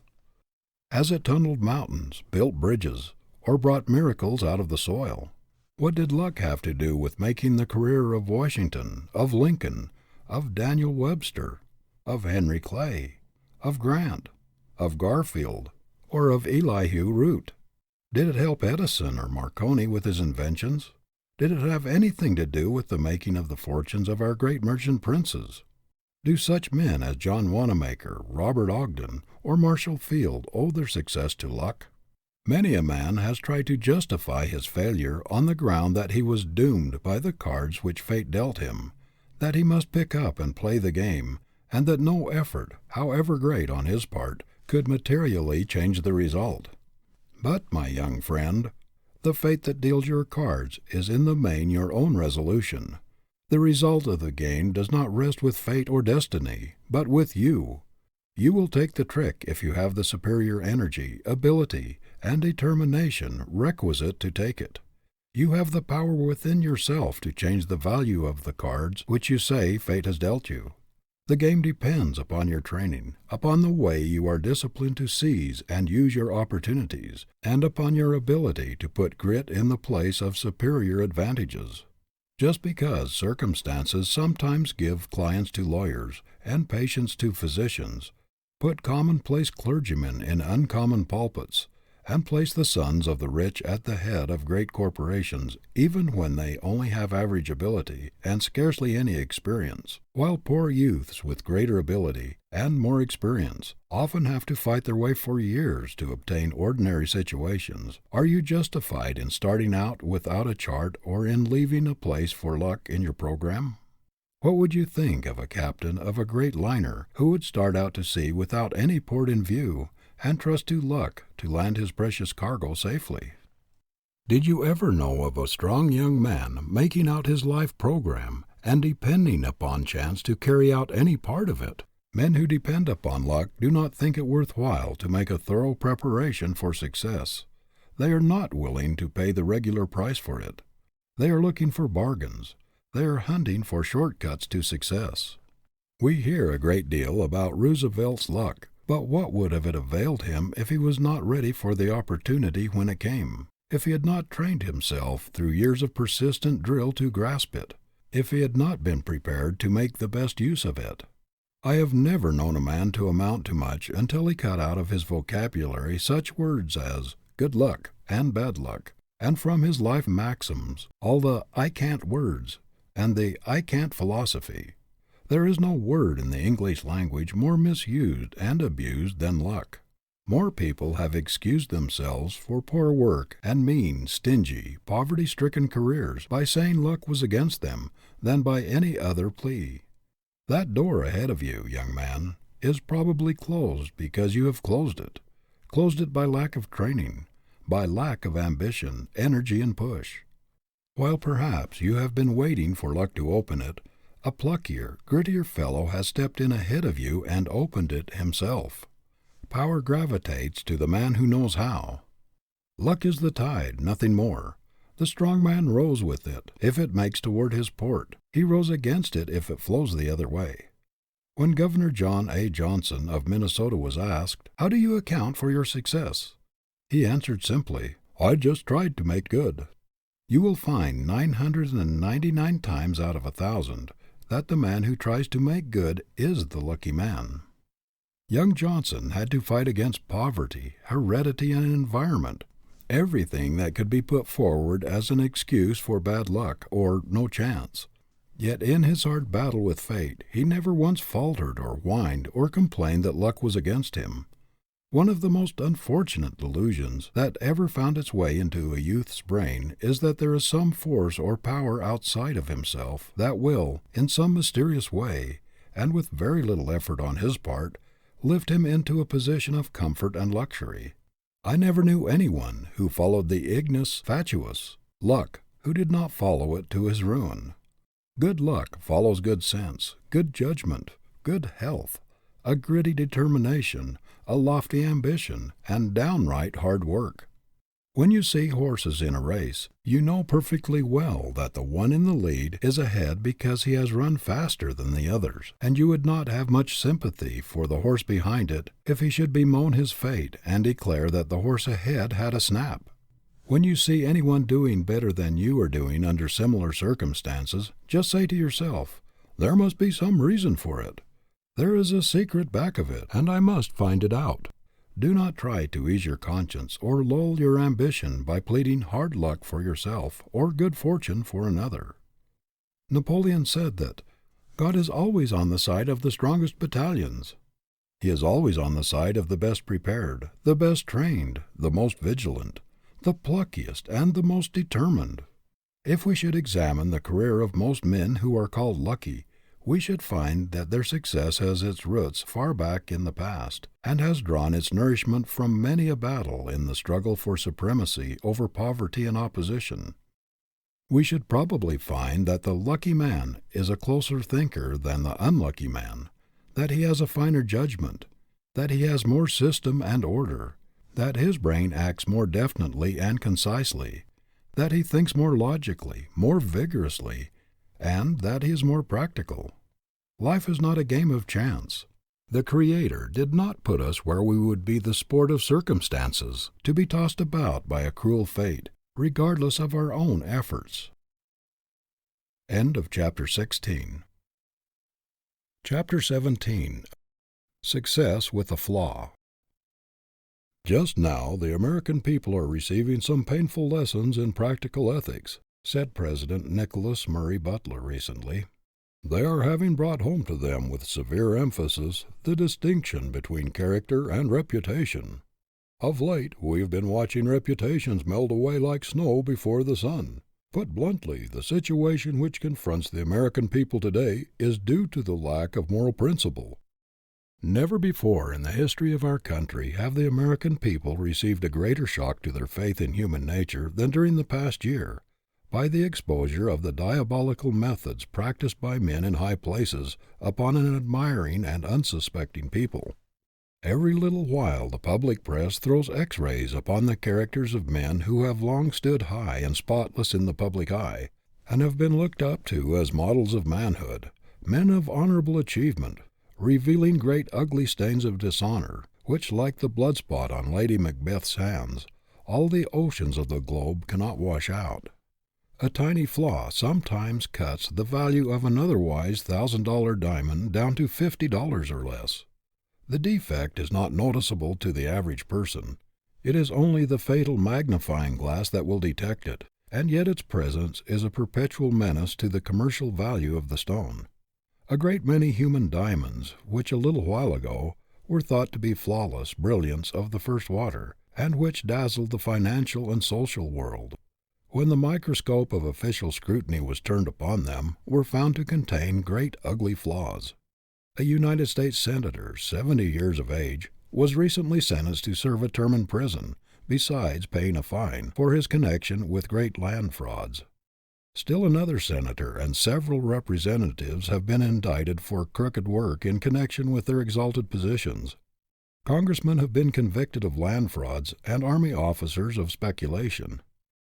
Has it tunneled mountains, built bridges, or brought miracles out of the soil? What did luck have to do with making the career of Washington, of Lincoln, of Daniel Webster, of Henry Clay, of Grant, of Garfield, or of Elihu Root? Did it help Edison or Marconi with his inventions? Did it have anything to do with the making of the fortunes of our great merchant princes? Do such men as John Wanamaker, Robert Ogden, or Marshall Field owe their success to luck? Many a man has tried to justify his failure on the ground that he was doomed by the cards which fate dealt him, that he must pick up and play the game, and that no effort, however great on his part, could materially change the result. But, my young friend, the fate that deals your cards is in the main your own resolution. The result of the game does not rest with fate or destiny, but with you. You will take the trick if you have the superior energy, ability, and determination requisite to take it. You have the power within yourself to change the value of the cards which you say fate has dealt you. The game depends upon your training, upon the way you are disciplined to seize and use your opportunities, and upon your ability to put grit in the place of superior advantages. Just because circumstances sometimes give clients to lawyers and patients to physicians, put commonplace clergymen in uncommon pulpits, and place the sons of the rich at the head of great corporations even when they only have average ability and scarcely any experience, while poor youths with greater ability and more experience often have to fight their way for years to obtain ordinary situations, are you justified in starting out without a chart or in leaving a place for luck in your program? What would you think of a captain of a great liner who would start out to sea without any port in view and trust to luck to land his precious cargo safely? Did you ever know of a strong young man making out his life program and depending upon chance to carry out any part of it? Men who depend upon luck do not think it worthwhile to make a thorough preparation for success. They are not willing to pay the regular price for it. They are looking for bargains. They are hunting for short cuts to success. We hear a great deal about Roosevelt's luck, But what would have it availed him if he was not ready for the opportunity when it came, if he had not trained himself through years of persistent drill to grasp it, if he had not been prepared to make the best use of it? I have never known a man to amount to much until he cut out of his vocabulary such words as good luck and bad luck, and from his life maxims all the I can't words and the I can't philosophy. There is no word in the English language more misused and abused than luck. More people have excused themselves for poor work and mean, stingy, poverty-stricken careers by saying luck was against them than by any other plea. That door ahead of you, young man, is probably closed because you have closed it by lack of training, by lack of ambition, energy, and push. While perhaps you have been waiting for luck to open it, a pluckier, grittier fellow has stepped in ahead of you and opened it himself. Power gravitates to the man who knows how. Luck is the tide, nothing more. The strong man rows with it if it makes toward his port. He rows against it if it flows the other way. When Governor John A. Johnson of Minnesota was asked, "How do you account for your success?" he answered simply, "I just tried to make good." You will find 999 times out of 1,000 that the man who tries to make good is the lucky man. Young Johnson had to fight against poverty, heredity, and environment, everything that could be put forward as an excuse for bad luck or no chance. Yet in his hard battle with fate, he never once faltered or whined or complained that luck was against him. One of the most unfortunate delusions that ever found its way into a youth's brain is that there is some force or power outside of himself that will, in some mysterious way, and with very little effort on his part, lift him into a position of comfort and luxury. I never knew anyone who followed the ignis fatuus, luck, who did not follow it to his ruin. Good luck follows good sense, good judgment, good health, a gritty determination, a lofty ambition, and downright hard work. When you see horses in a race, you know perfectly well that the one in the lead is ahead because he has run faster than the others, and you would not have much sympathy for the horse behind it if he should bemoan his fate and declare that the horse ahead had a snap. When you see anyone doing better than you are doing under similar circumstances, just say to yourself, "There must be some reason for it. There is a secret back of it, and I must find it out." Do not try to ease your conscience or lull your ambition by pleading hard luck for yourself or good fortune for another. Napoleon said that God is always on the side of the strongest battalions. He is always on the side of the best prepared, the best trained, the most vigilant, the pluckiest, and the most determined. If we should examine the career of most men who are called lucky, we should find that their success has its roots far back in the past, and has drawn its nourishment from many a battle in the struggle for supremacy over poverty and opposition. We should probably find that the lucky man is a closer thinker than the unlucky man, that he has a finer judgment, that he has more system and order, that his brain acts more definitely and concisely, that he thinks more logically, more vigorously, and that he is more practical. Life is not a game of chance. The Creator did not put us where we would be the sport of circumstances, to be tossed about by a cruel fate, regardless of our own efforts. End of chapter 16. Chapter 17. Success with a Flaw. Just now the American people are receiving some painful lessons in practical ethics, said President Nicholas Murray Butler recently. They are having brought home to them with severe emphasis the distinction between character and reputation. Of late we have been watching reputations melt away like snow before the sun. Put bluntly, the situation which confronts the American people today is due to the lack of moral principle. Never before in the history of our country have the American people received a greater shock to their faith in human nature than during the past year, by the exposure of the diabolical methods practiced by men in high places upon an admiring and unsuspecting people. Every little while the public press throws X-rays upon the characters of men who have long stood high and spotless in the public eye, and have been looked up to as models of manhood, men of honorable achievement, revealing great ugly stains of dishonor, which, like the blood spot on Lady Macbeth's hands, all the oceans of the globe cannot wash out. A tiny flaw sometimes cuts the value of an otherwise $1,000 diamond down to $50 or less. The defect is not noticeable to the average person. It is only the fatal magnifying glass that will detect it, and yet its presence is a perpetual menace to the commercial value of the stone. A great many human diamonds, which a little while ago were thought to be flawless brilliants of the first water, and which dazzled the financial and social world, when the microscope of official scrutiny was turned upon them, were found to contain great ugly flaws. A United States Senator, 70 years of age, was recently sentenced to serve a term in prison, besides paying a fine, for his connection with great land frauds. Still another senator and several representatives have been indicted for crooked work in connection with their exalted positions. Congressmen have been convicted of land frauds and army officers of speculation.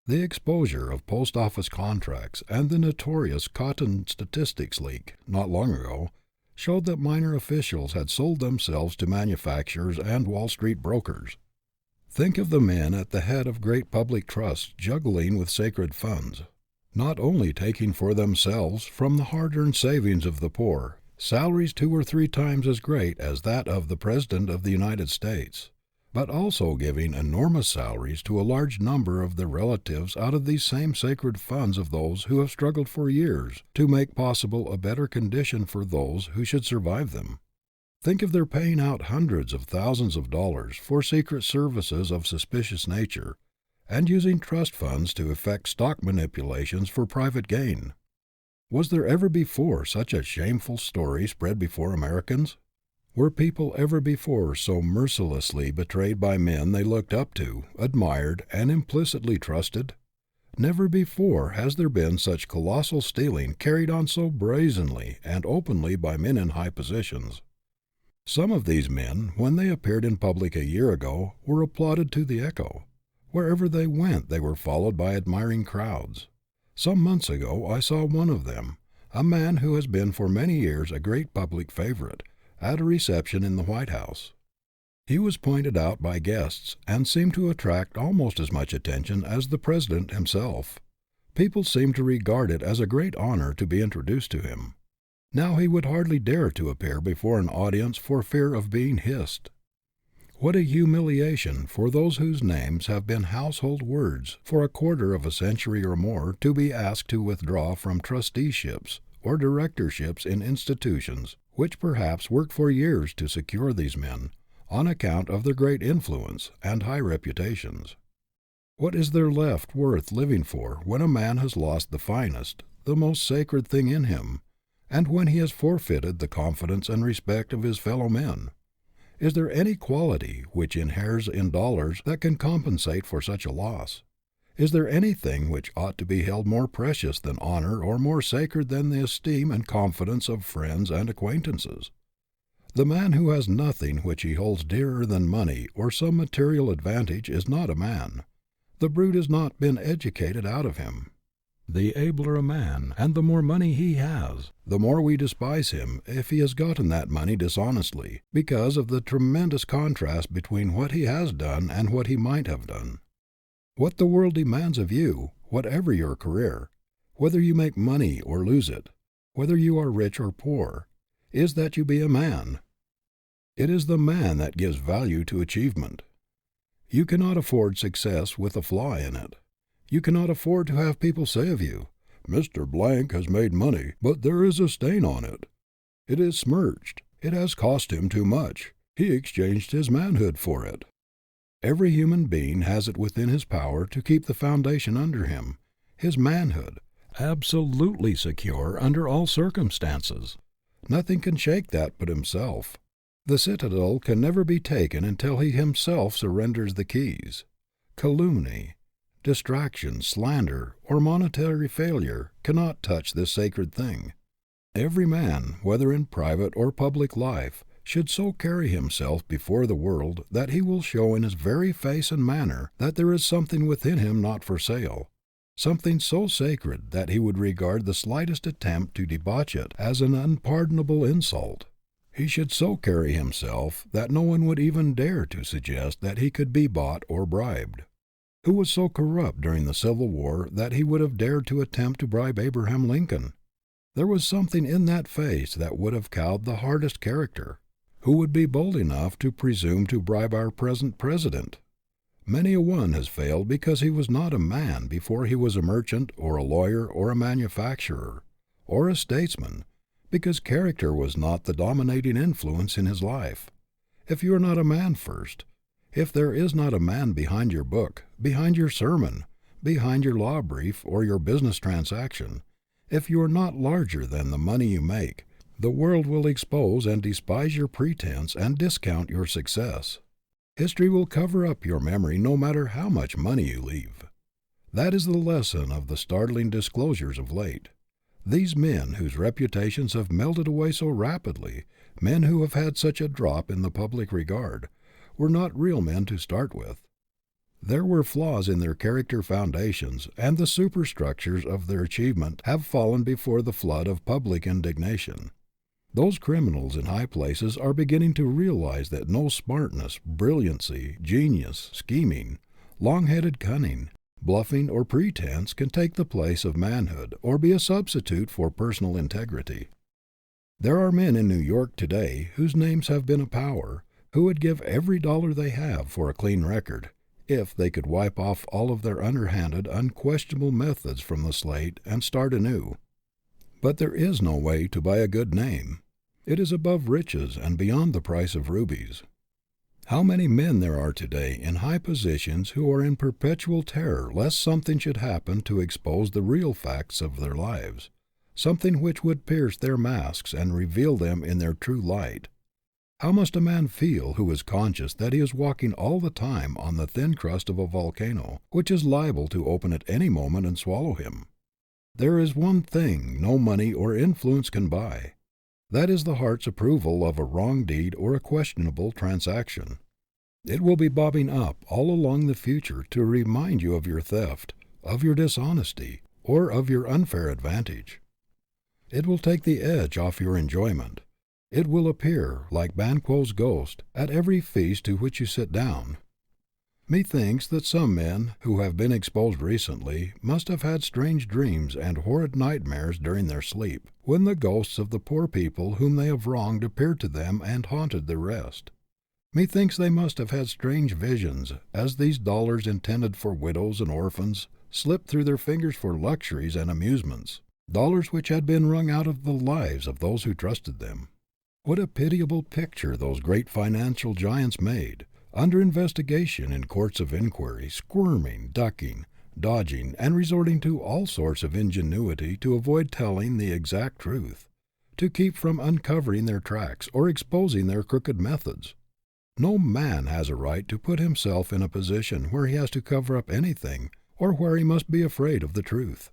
The exposure of post office contracts and the notorious cotton statistics leak, not long ago, showed that minor officials had sold themselves to manufacturers and Wall Street brokers. Think of the men at the head of great public trusts juggling with sacred funds, not only taking for themselves from the hard-earned savings of the poor salaries 2 or 3 times as great as that of the President of the United States, but also giving enormous salaries to a large number of their relatives out of these same sacred funds of those who have struggled for years to make possible a better condition for those who should survive them. Think of their paying out hundreds of thousands of dollars for secret services of suspicious nature, and using trust funds to effect stock manipulations for private gain. Was there ever before such a shameful story spread before Americans? Were people ever before so mercilessly betrayed by men they looked up to, admired, and implicitly trusted? Never before has there been such colossal stealing carried on so brazenly and openly by men in high positions. Some of these men, when they appeared in public a year ago, were applauded to the echo. Wherever they went they were followed by admiring crowds. Some months ago I saw one of them, a man who has been for many years a great public favorite, at a reception in the White House. He was pointed out by guests and seemed to attract almost as much attention as the President himself. People seemed to regard it as a great honor to be introduced to him. Now he would hardly dare to appear before an audience for fear of being hissed. What a humiliation for those whose names have been household words for a quarter of a century or more to be asked to withdraw from trusteeships or directorships in institutions which perhaps worked for years to secure these men, on account of their great influence and high reputations. What is there left worth living for when a man has lost the finest, the most sacred thing in him, and when he has forfeited the confidence and respect of his fellow men? Is there any quality which inheres in dollars that can compensate for such a loss? Is there anything which ought to be held more precious than honor or more sacred than the esteem and confidence of friends and acquaintances? The man who has nothing which he holds dearer than money or some material advantage is not a man. The brute has not been educated out of him. The abler a man, and the more money he has, the more we despise him if he has gotten that money dishonestly, because of the tremendous contrast between what he has done and what he might have done. What the world demands of you, whatever your career, whether you make money or lose it, whether you are rich or poor, is that you be a man. It is the man that gives value to achievement. You cannot afford success with a flaw in it. You cannot afford to have people say of you, "Mr. Blank has made money, but there is a stain on it. It is smirched. It has cost him too much. He exchanged his manhood for it." Every human being has it within his power to keep the foundation under him, his manhood, absolutely secure under all circumstances. Nothing can shake that but himself. The citadel can never be taken until he himself surrenders the keys. Calumny, distraction, slander, or monetary failure cannot touch this sacred thing. Every man, whether in private or public life, should so carry himself before the world that he will show in his very face and manner that there is something within him not for sale, something so sacred that he would regard the slightest attempt to debauch it as an unpardonable insult. He should so carry himself that no one would even dare to suggest that he could be bought or bribed. Who was so corrupt during the Civil War that he would have dared to attempt to bribe Abraham Lincoln? There was something in that face that would have cowed the hardest character. Who would be bold enough to presume to bribe our present president? Many a one has failed because he was not a man before he was a merchant or a lawyer or a manufacturer or a statesman, because character was not the dominating influence in his life. If you are not a man first, if there is not a man behind your book, behind your sermon, behind your law brief or your business transaction, if you are not larger than the money you make, the world will expose and despise your pretense and discount your success. History will cover up your memory no matter how much money you leave. That is the lesson of the startling disclosures of late. These men whose reputations have melted away so rapidly, men who have had such a drop in the public regard, were not real men to start with. There were flaws in their character foundations, and the superstructures of their achievement have fallen before the flood of public indignation. Those criminals in high places are beginning to realize that no smartness, brilliancy, genius, scheming, long-headed cunning, bluffing, or pretense can take the place of manhood or be a substitute for personal integrity. There are men in New York today whose names have been a power, who would give every dollar they have for a clean record, if they could wipe off all of their underhanded, unquestionable methods from the slate and start anew. But there is no way to buy a good name. It is above riches and beyond the price of rubies. How many men there are today in high positions who are in perpetual terror lest something should happen to expose the real facts of their lives, something which would pierce their masks and reveal them in their true light. How must a man feel who is conscious that he is walking all the time on the thin crust of a volcano, which is liable to open at any moment and swallow him? There is one thing no money or influence can buy. That is the heart's approval of a wrong deed or a questionable transaction. It will be bobbing up all along the future to remind you of your theft, of your dishonesty, or of your unfair advantage. It will take the edge off your enjoyment. It will appear, like Banquo's ghost, at every feast to which you sit down. Methinks that some men who have been exposed recently must have had strange dreams and horrid nightmares during their sleep, when the ghosts of the poor people whom they have wronged appeared to them and haunted their rest. Methinks they must have had strange visions as these dollars intended for widows and orphans slipped through their fingers for luxuries and amusements, dollars which had been wrung out of the lives of those who trusted them. What a pitiable picture those great financial giants made, under investigation in courts of inquiry, squirming, ducking, dodging, and resorting to all sorts of ingenuity to avoid telling the exact truth, to keep from uncovering their tracks or exposing their crooked methods. No man has a right to put himself in a position where he has to cover up anything or where he must be afraid of the truth.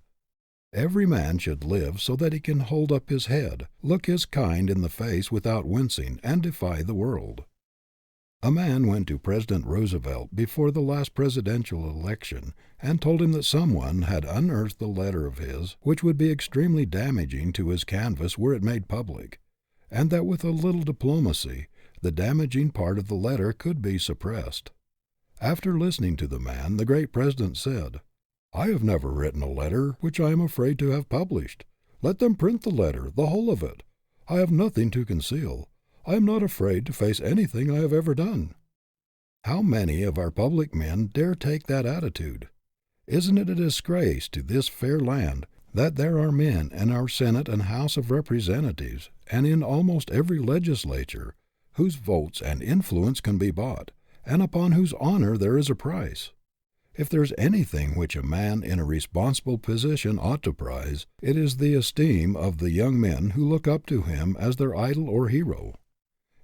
Every man should live so that he can hold up his head, look his kind in the face without wincing, and defy the world. A man went to President Roosevelt before the last presidential election and told him that someone had unearthed a letter of his which would be extremely damaging to his canvass were it made public, and that with a little diplomacy the damaging part of the letter could be suppressed. After listening to the man, the great president said, "I have never written a letter which I am afraid to have published. Let them print the letter, the whole of it. I have nothing to conceal. I am not afraid to face anything I have ever done." How many of our public men dare take that attitude? Isn't it a disgrace to this fair land that there are men in our Senate and House of Representatives, and in almost every legislature, whose votes and influence can be bought, and upon whose honor there is a price? If there is anything which a man in a responsible position ought to prize, it is the esteem of the young men who look up to him as their idol or hero.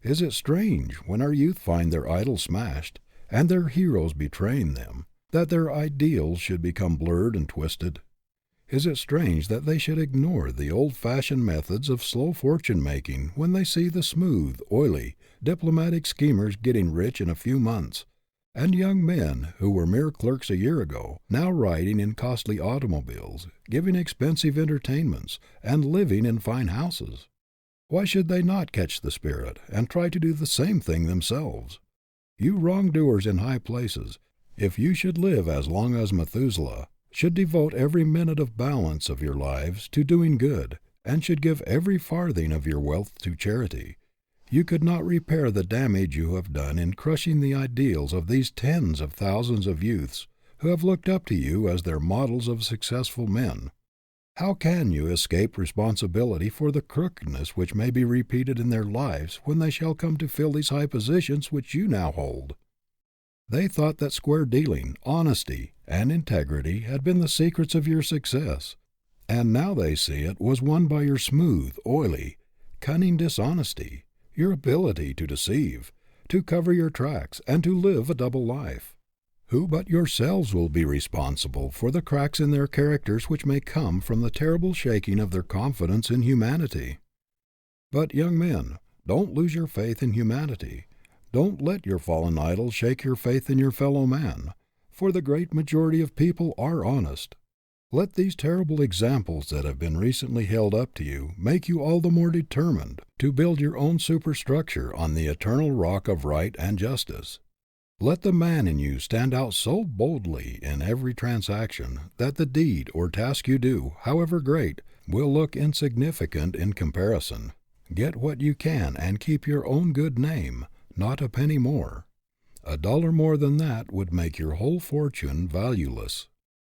Is it strange, when our youth find their idols smashed, and their heroes betraying them, that their ideals should become blurred and twisted? Is it strange that they should ignore the old-fashioned methods of slow fortune-making when they see the smooth, oily, diplomatic schemers getting rich in a few months, and young men who were mere clerks a year ago, now riding in costly automobiles, giving expensive entertainments, and living in fine houses? Why should they not catch the spirit and try to do the same thing themselves? You wrongdoers in high places, if you should live as long as Methuselah, should devote every minute of balance of your lives to doing good, and should give every farthing of your wealth to charity, you could not repair the damage you have done in crushing the ideals of these tens of thousands of youths who have looked up to you as their models of successful men. How can you escape responsibility for the crookedness which may be repeated in their lives when they shall come to fill these high positions which you now hold? They thought that square dealing, honesty, and integrity had been the secrets of your success, and now they see it was won by your smooth, oily, cunning dishonesty, your ability to deceive, to cover your tracks, and to live a double life. Who but yourselves will be responsible for the cracks in their characters which may come from the terrible shaking of their confidence in humanity? But, young men, don't lose your faith in humanity. Don't let your fallen idols shake your faith in your fellow man, for the great majority of people are honest. Let these terrible examples that have been recently held up to you make you all the more determined to build your own superstructure on the eternal rock of right and justice. Let the man in you stand out so boldly in every transaction that the deed or task you do, however great, will look insignificant in comparison. Get what you can and keep your own good name, not a penny more. $1 more than that would make your whole fortune valueless.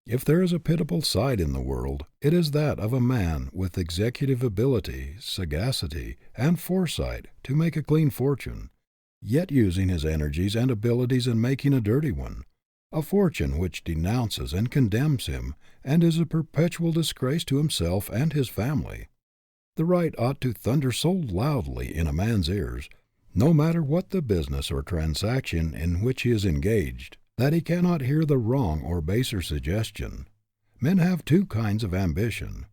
If there is a pitiable sight in the world, it is that of a man with executive ability, sagacity, and foresight to make a clean fortune, yet using his energies and abilities in making a dirty one, a fortune which denounces and condemns him and is a perpetual disgrace to himself and his family. The right ought to thunder so loudly in a man's ears, no matter what the business or transaction in which he is engaged, that he cannot hear the wrong or baser suggestion. Men have two kinds of ambition,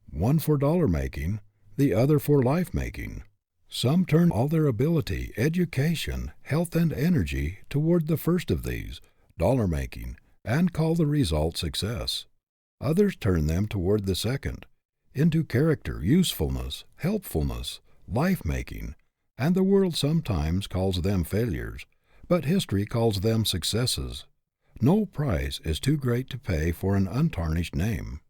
one for dollar-making, the other for life-making. Some turn all their ability, education, health, and energy toward the first of these, dollar-making, and call the result success. Others turn them toward the second, into character, usefulness, helpfulness, life-making, and the world sometimes calls them failures, but history calls them successes. No price is too great to pay for an untarnished name.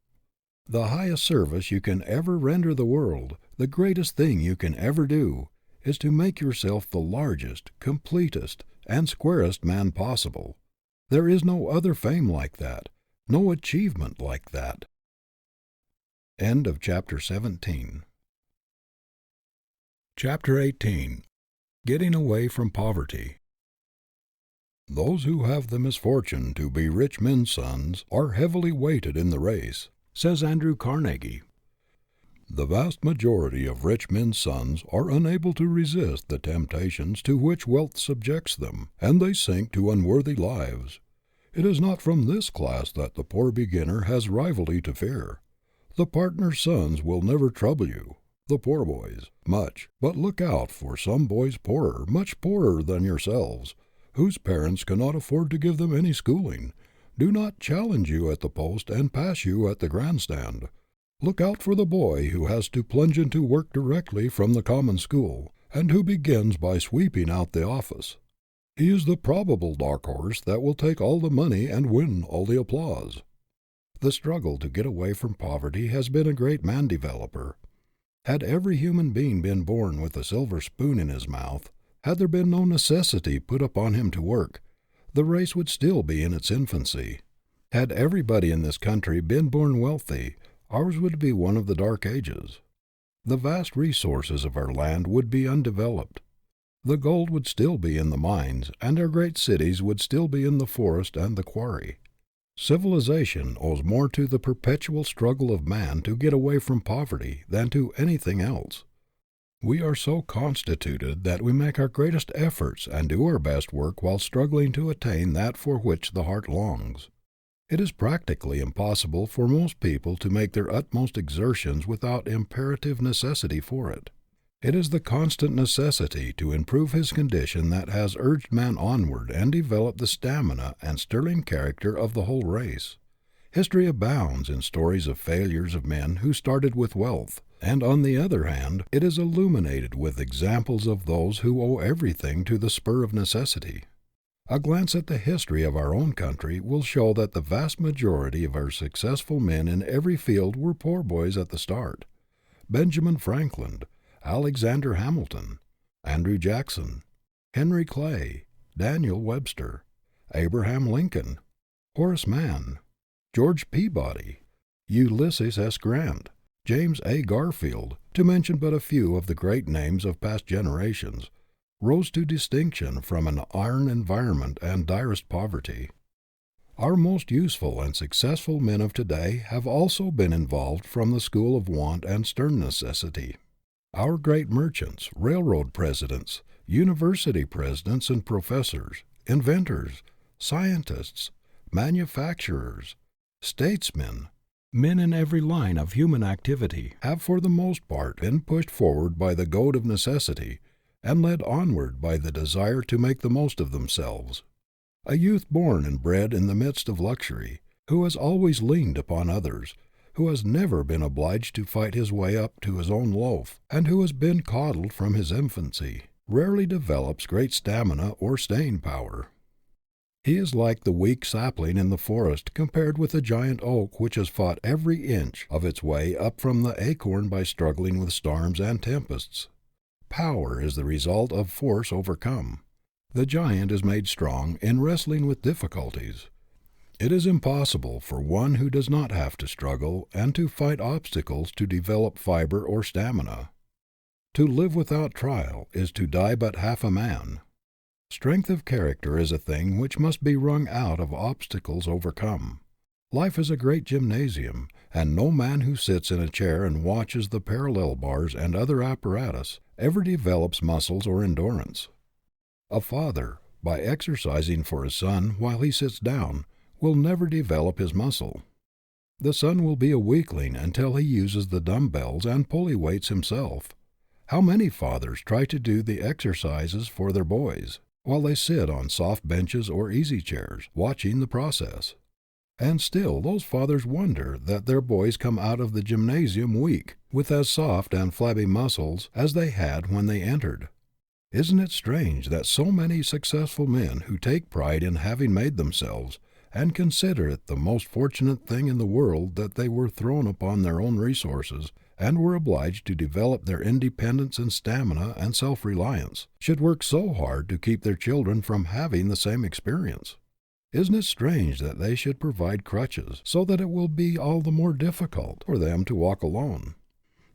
The highest service you can ever render the world, the greatest thing you can ever do, is to make yourself the largest, completest, and squarest man possible. There is no other fame like that, no achievement like that. End of chapter 17. Chapter 18. Getting Away from Poverty. Those who have the misfortune to be rich men's sons are heavily weighted in the race, says Andrew Carnegie. The vast majority of rich men's sons are unable to resist the temptations to which wealth subjects them, and they sink to unworthy lives. It is not from this class that the poor beginner has rivalry to fear. The partner's sons will never trouble you, the poor boys, much, but look out for some boys poorer, much poorer than yourselves, whose parents cannot afford to give them any schooling, do not challenge you at the post and pass you at the grandstand. Look out for the boy who has to plunge into work directly from the common school, and who begins by sweeping out the office. He is the probable dark horse that will take all the money and win all the applause. The struggle to get away from poverty has been a great man-developer. Had every human being been born with a silver spoon in his mouth, had there been no necessity put upon him to work, the race would still be in its infancy. Had everybody in this country been born wealthy, ours would be one of the dark ages. The vast resources of our land would be undeveloped. The gold would still be in the mines, and our great cities would still be in the forest and the quarry. Civilization owes more to the perpetual struggle of man to get away from poverty than to anything else. We are so constituted that we make our greatest efforts and do our best work while struggling to attain that for which the heart longs. It is practically impossible for most people to make their utmost exertions without imperative necessity for it. It is the constant necessity to improve his condition that has urged man onward and developed the stamina and sterling character of the whole race. History abounds in stories of failures of men who started with wealth, and on the other hand it is illuminated with examples of those who owe everything to the spur of necessity. A glance at the history of our own country will show that the vast majority of our successful men in every field were poor boys at the start. Benjamin Franklin, Alexander Hamilton, Andrew Jackson, Henry Clay, Daniel Webster, Abraham Lincoln, Horace Mann, George Peabody, Ulysses S. Grant, James A. Garfield, to mention but a few of the great names of past generations, rose to distinction from an iron environment and direst poverty. Our most useful and successful men of today have also been involved from the school of want and stern necessity. Our great merchants, railroad presidents, university presidents and professors, inventors, scientists, manufacturers, statesmen, men in every line of human activity have for the most part been pushed forward by the goad of necessity and led onward by the desire to make the most of themselves. A youth born and bred in the midst of luxury, who has always leaned upon others, who has never been obliged to fight his way up to his own loaf, and who has been coddled from his infancy, rarely develops great stamina or staying power. He is like the weak sapling in the forest compared with the giant oak which has fought every inch of its way up from the acorn by struggling with storms and tempests. Power is the result of force overcome. The giant is made strong in wrestling with difficulties. It is impossible for one who does not have to struggle and to fight obstacles to develop fiber or stamina. To live without trial is to die but half a man. Strength of character is a thing which must be wrung out of obstacles overcome. Life is a great gymnasium, and no man who sits in a chair and watches the parallel bars and other apparatus ever develops muscles or endurance. A father, by exercising for his son while he sits down, will never develop his muscle. The son will be a weakling until he uses the dumbbells and pulley weights himself. How many fathers try to do the exercises for their boys, while they sit on soft benches or easy chairs, watching the process? And still those fathers wonder that their boys come out of the gymnasium weak, with as soft and flabby muscles as they had when they entered. Isn't it strange that so many successful men who take pride in having made themselves, and consider it the most fortunate thing in the world that they were thrown upon their own resources, and were obliged to develop their independence and stamina and self-reliance, should work so hard to keep their children from having the same experience? Isn't it strange that they should provide crutches so that it will be all the more difficult for them to walk alone?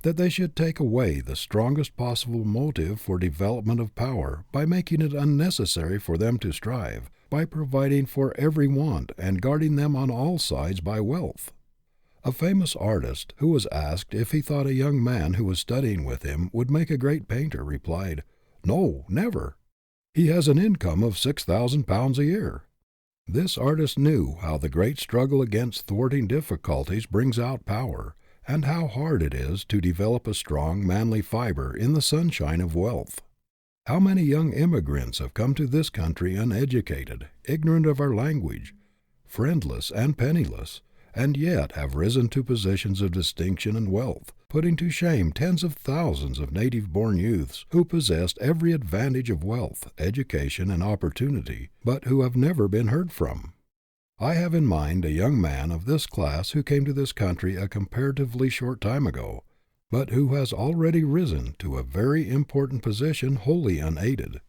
That they should take away the strongest possible motive for development of power by making it unnecessary for them to strive, by providing for every want and guarding them on all sides by wealth? A famous artist, who was asked if he thought a young man who was studying with him would make a great painter, replied, "No, never. He has an income of £6,000 a year." This artist knew how the great struggle against thwarting difficulties brings out power, and how hard it is to develop a strong, manly fiber in the sunshine of wealth. How many young immigrants have come to this country uneducated, ignorant of our language, friendless and penniless, and yet have risen to positions of distinction and wealth, putting to shame tens of thousands of native-born youths who possessed every advantage of wealth, education, and opportunity, but who have never been heard from. I have in mind a young man of this class who came to this country a comparatively short time ago, but who has already risen to a very important position wholly unaided.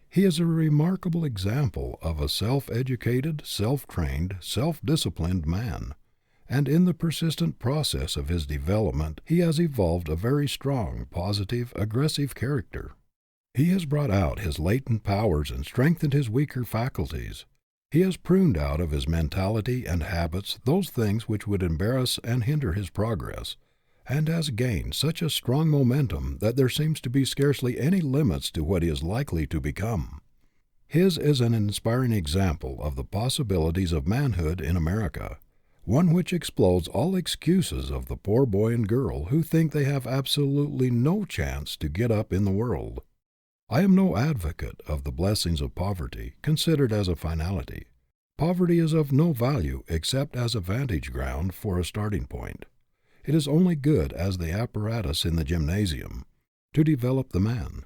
He is a remarkable example of a self-educated, self-trained, self-disciplined man, and in the persistent process of his development he has evolved a very strong, positive, aggressive character. He has brought out his latent powers and strengthened his weaker faculties. He has pruned out of his mentality and habits those things which would embarrass and hinder his progress, and has gained such a strong momentum that there seems to be scarcely any limits to what he is likely to become. His is an inspiring example of the possibilities of manhood in America, one which explodes all excuses of the poor boy and girl who think they have absolutely no chance to get up in the world. I am no advocate of the blessings of poverty, considered as a finality. Poverty is of no value except as a vantage ground for a starting point. It is only good as the apparatus in the gymnasium, to develop the man.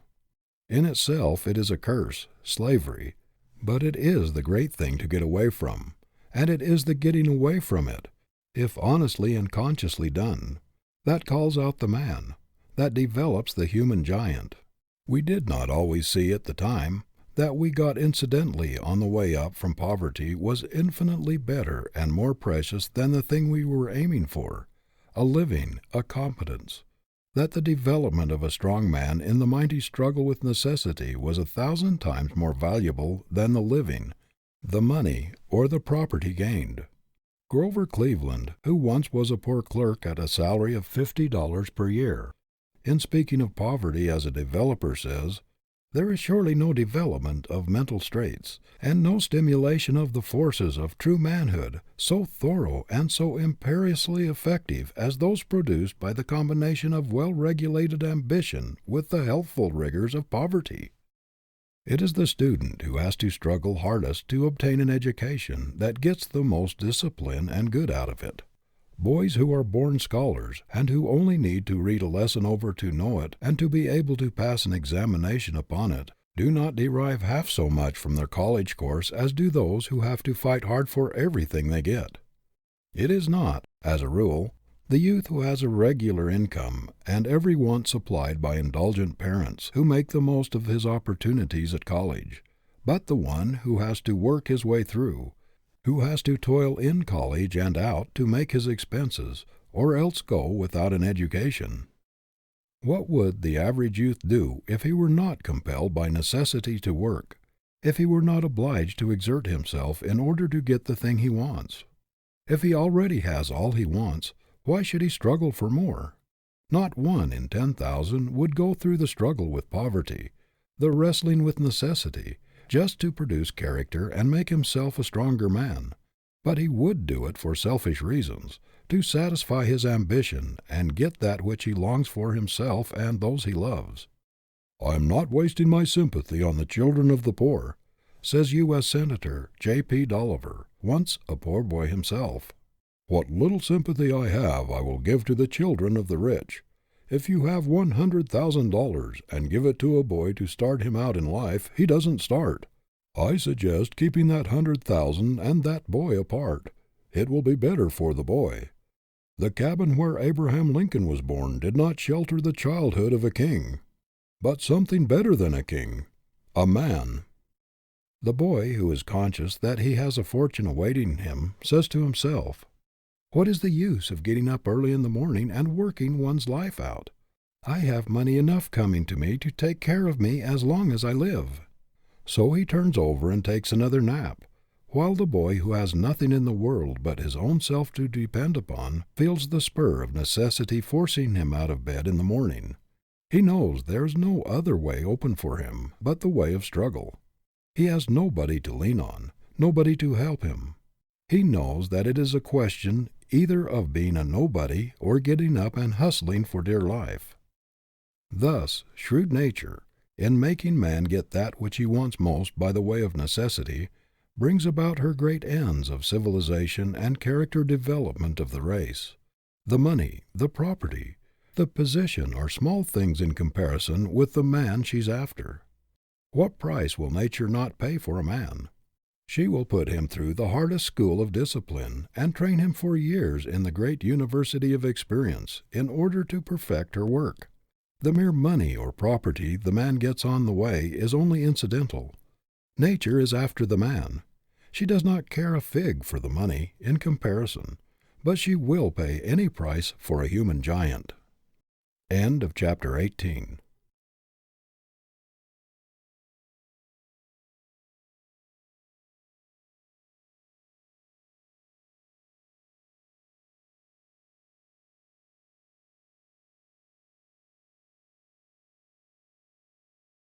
In itself it is a curse, slavery, but it is the great thing to get away from, and it is the getting away from it, if honestly and consciously done, that calls out the man, that develops the human giant. We did not always see at the time that we got incidentally on the way up from poverty was infinitely better and more precious than the thing we were aiming for, a living, a competence, that the development of a strong man in the mighty struggle with necessity was 1,000 times more valuable than the living, the money, or the property gained. Grover Cleveland, who once was a poor clerk at a salary of $50 per year, in speaking of poverty as a developer says, "There is surely no development of mental traits, and no stimulation of the forces of true manhood so thorough and so imperiously effective as those produced by the combination of well-regulated ambition with the healthful rigors of poverty." It is the student who has to struggle hardest to obtain an education that gets the most discipline and good out of it. Boys who are born scholars, and who only need to read a lesson over to know it and to be able to pass an examination upon it, do not derive half so much from their college course as do those who have to fight hard for everything they get. It is not, as a rule, the youth who has a regular income and every want supplied by indulgent parents who make the most of his opportunities at college, but the one who has to work his way through, who has to toil in college and out to make his expenses, or else go without an education. What would the average youth do if he were not compelled by necessity to work, if he were not obliged to exert himself in order to get the thing he wants? If he already has all he wants, why should he struggle for more? Not 1 in 10,000 would go through the struggle with poverty, the wrestling with necessity, just to produce character and make himself a stronger man, but he would do it for selfish reasons, to satisfy his ambition and get that which he longs for himself and those he loves. "I am not wasting my sympathy on the children of the poor," says U.S. Senator J.P. Dolliver, once a poor boy himself. "What little sympathy I have I will give to the children of the rich. If you have $100,000 and give it to a boy to start him out in life, he doesn't start. I suggest keeping that 100,000 and that boy apart. It will be better for the boy. The cabin where Abraham Lincoln was born did not shelter the childhood of a king, but something better than a king, a man." The boy who is conscious that he has a fortune awaiting him says to himself, "What is the use of getting up early in the morning and working one's life out? I have money enough coming to me to take care of me as long as I live." So he turns over and takes another nap, while the boy who has nothing in the world but his own self to depend upon feels the spur of necessity forcing him out of bed in the morning. He knows there is no other way open for him but the way of struggle. He has nobody to lean on, nobody to help him. He knows that it is a question either of being a nobody or getting up and hustling for dear life. Thus, shrewd nature, in making man get that which he wants most by the way of necessity, brings about her great ends of civilization and character development of the race. The money, the property, the position are small things in comparison with the man she's after. What price will nature not pay for a man? She will put him through the hardest school of discipline and train him for years in the great university of experience in order to perfect her work. The mere money or property the man gets on the way is only incidental. Nature is after the man. She does not care a fig for the money in comparison, but she will pay any price for a human giant. End of chapter 18.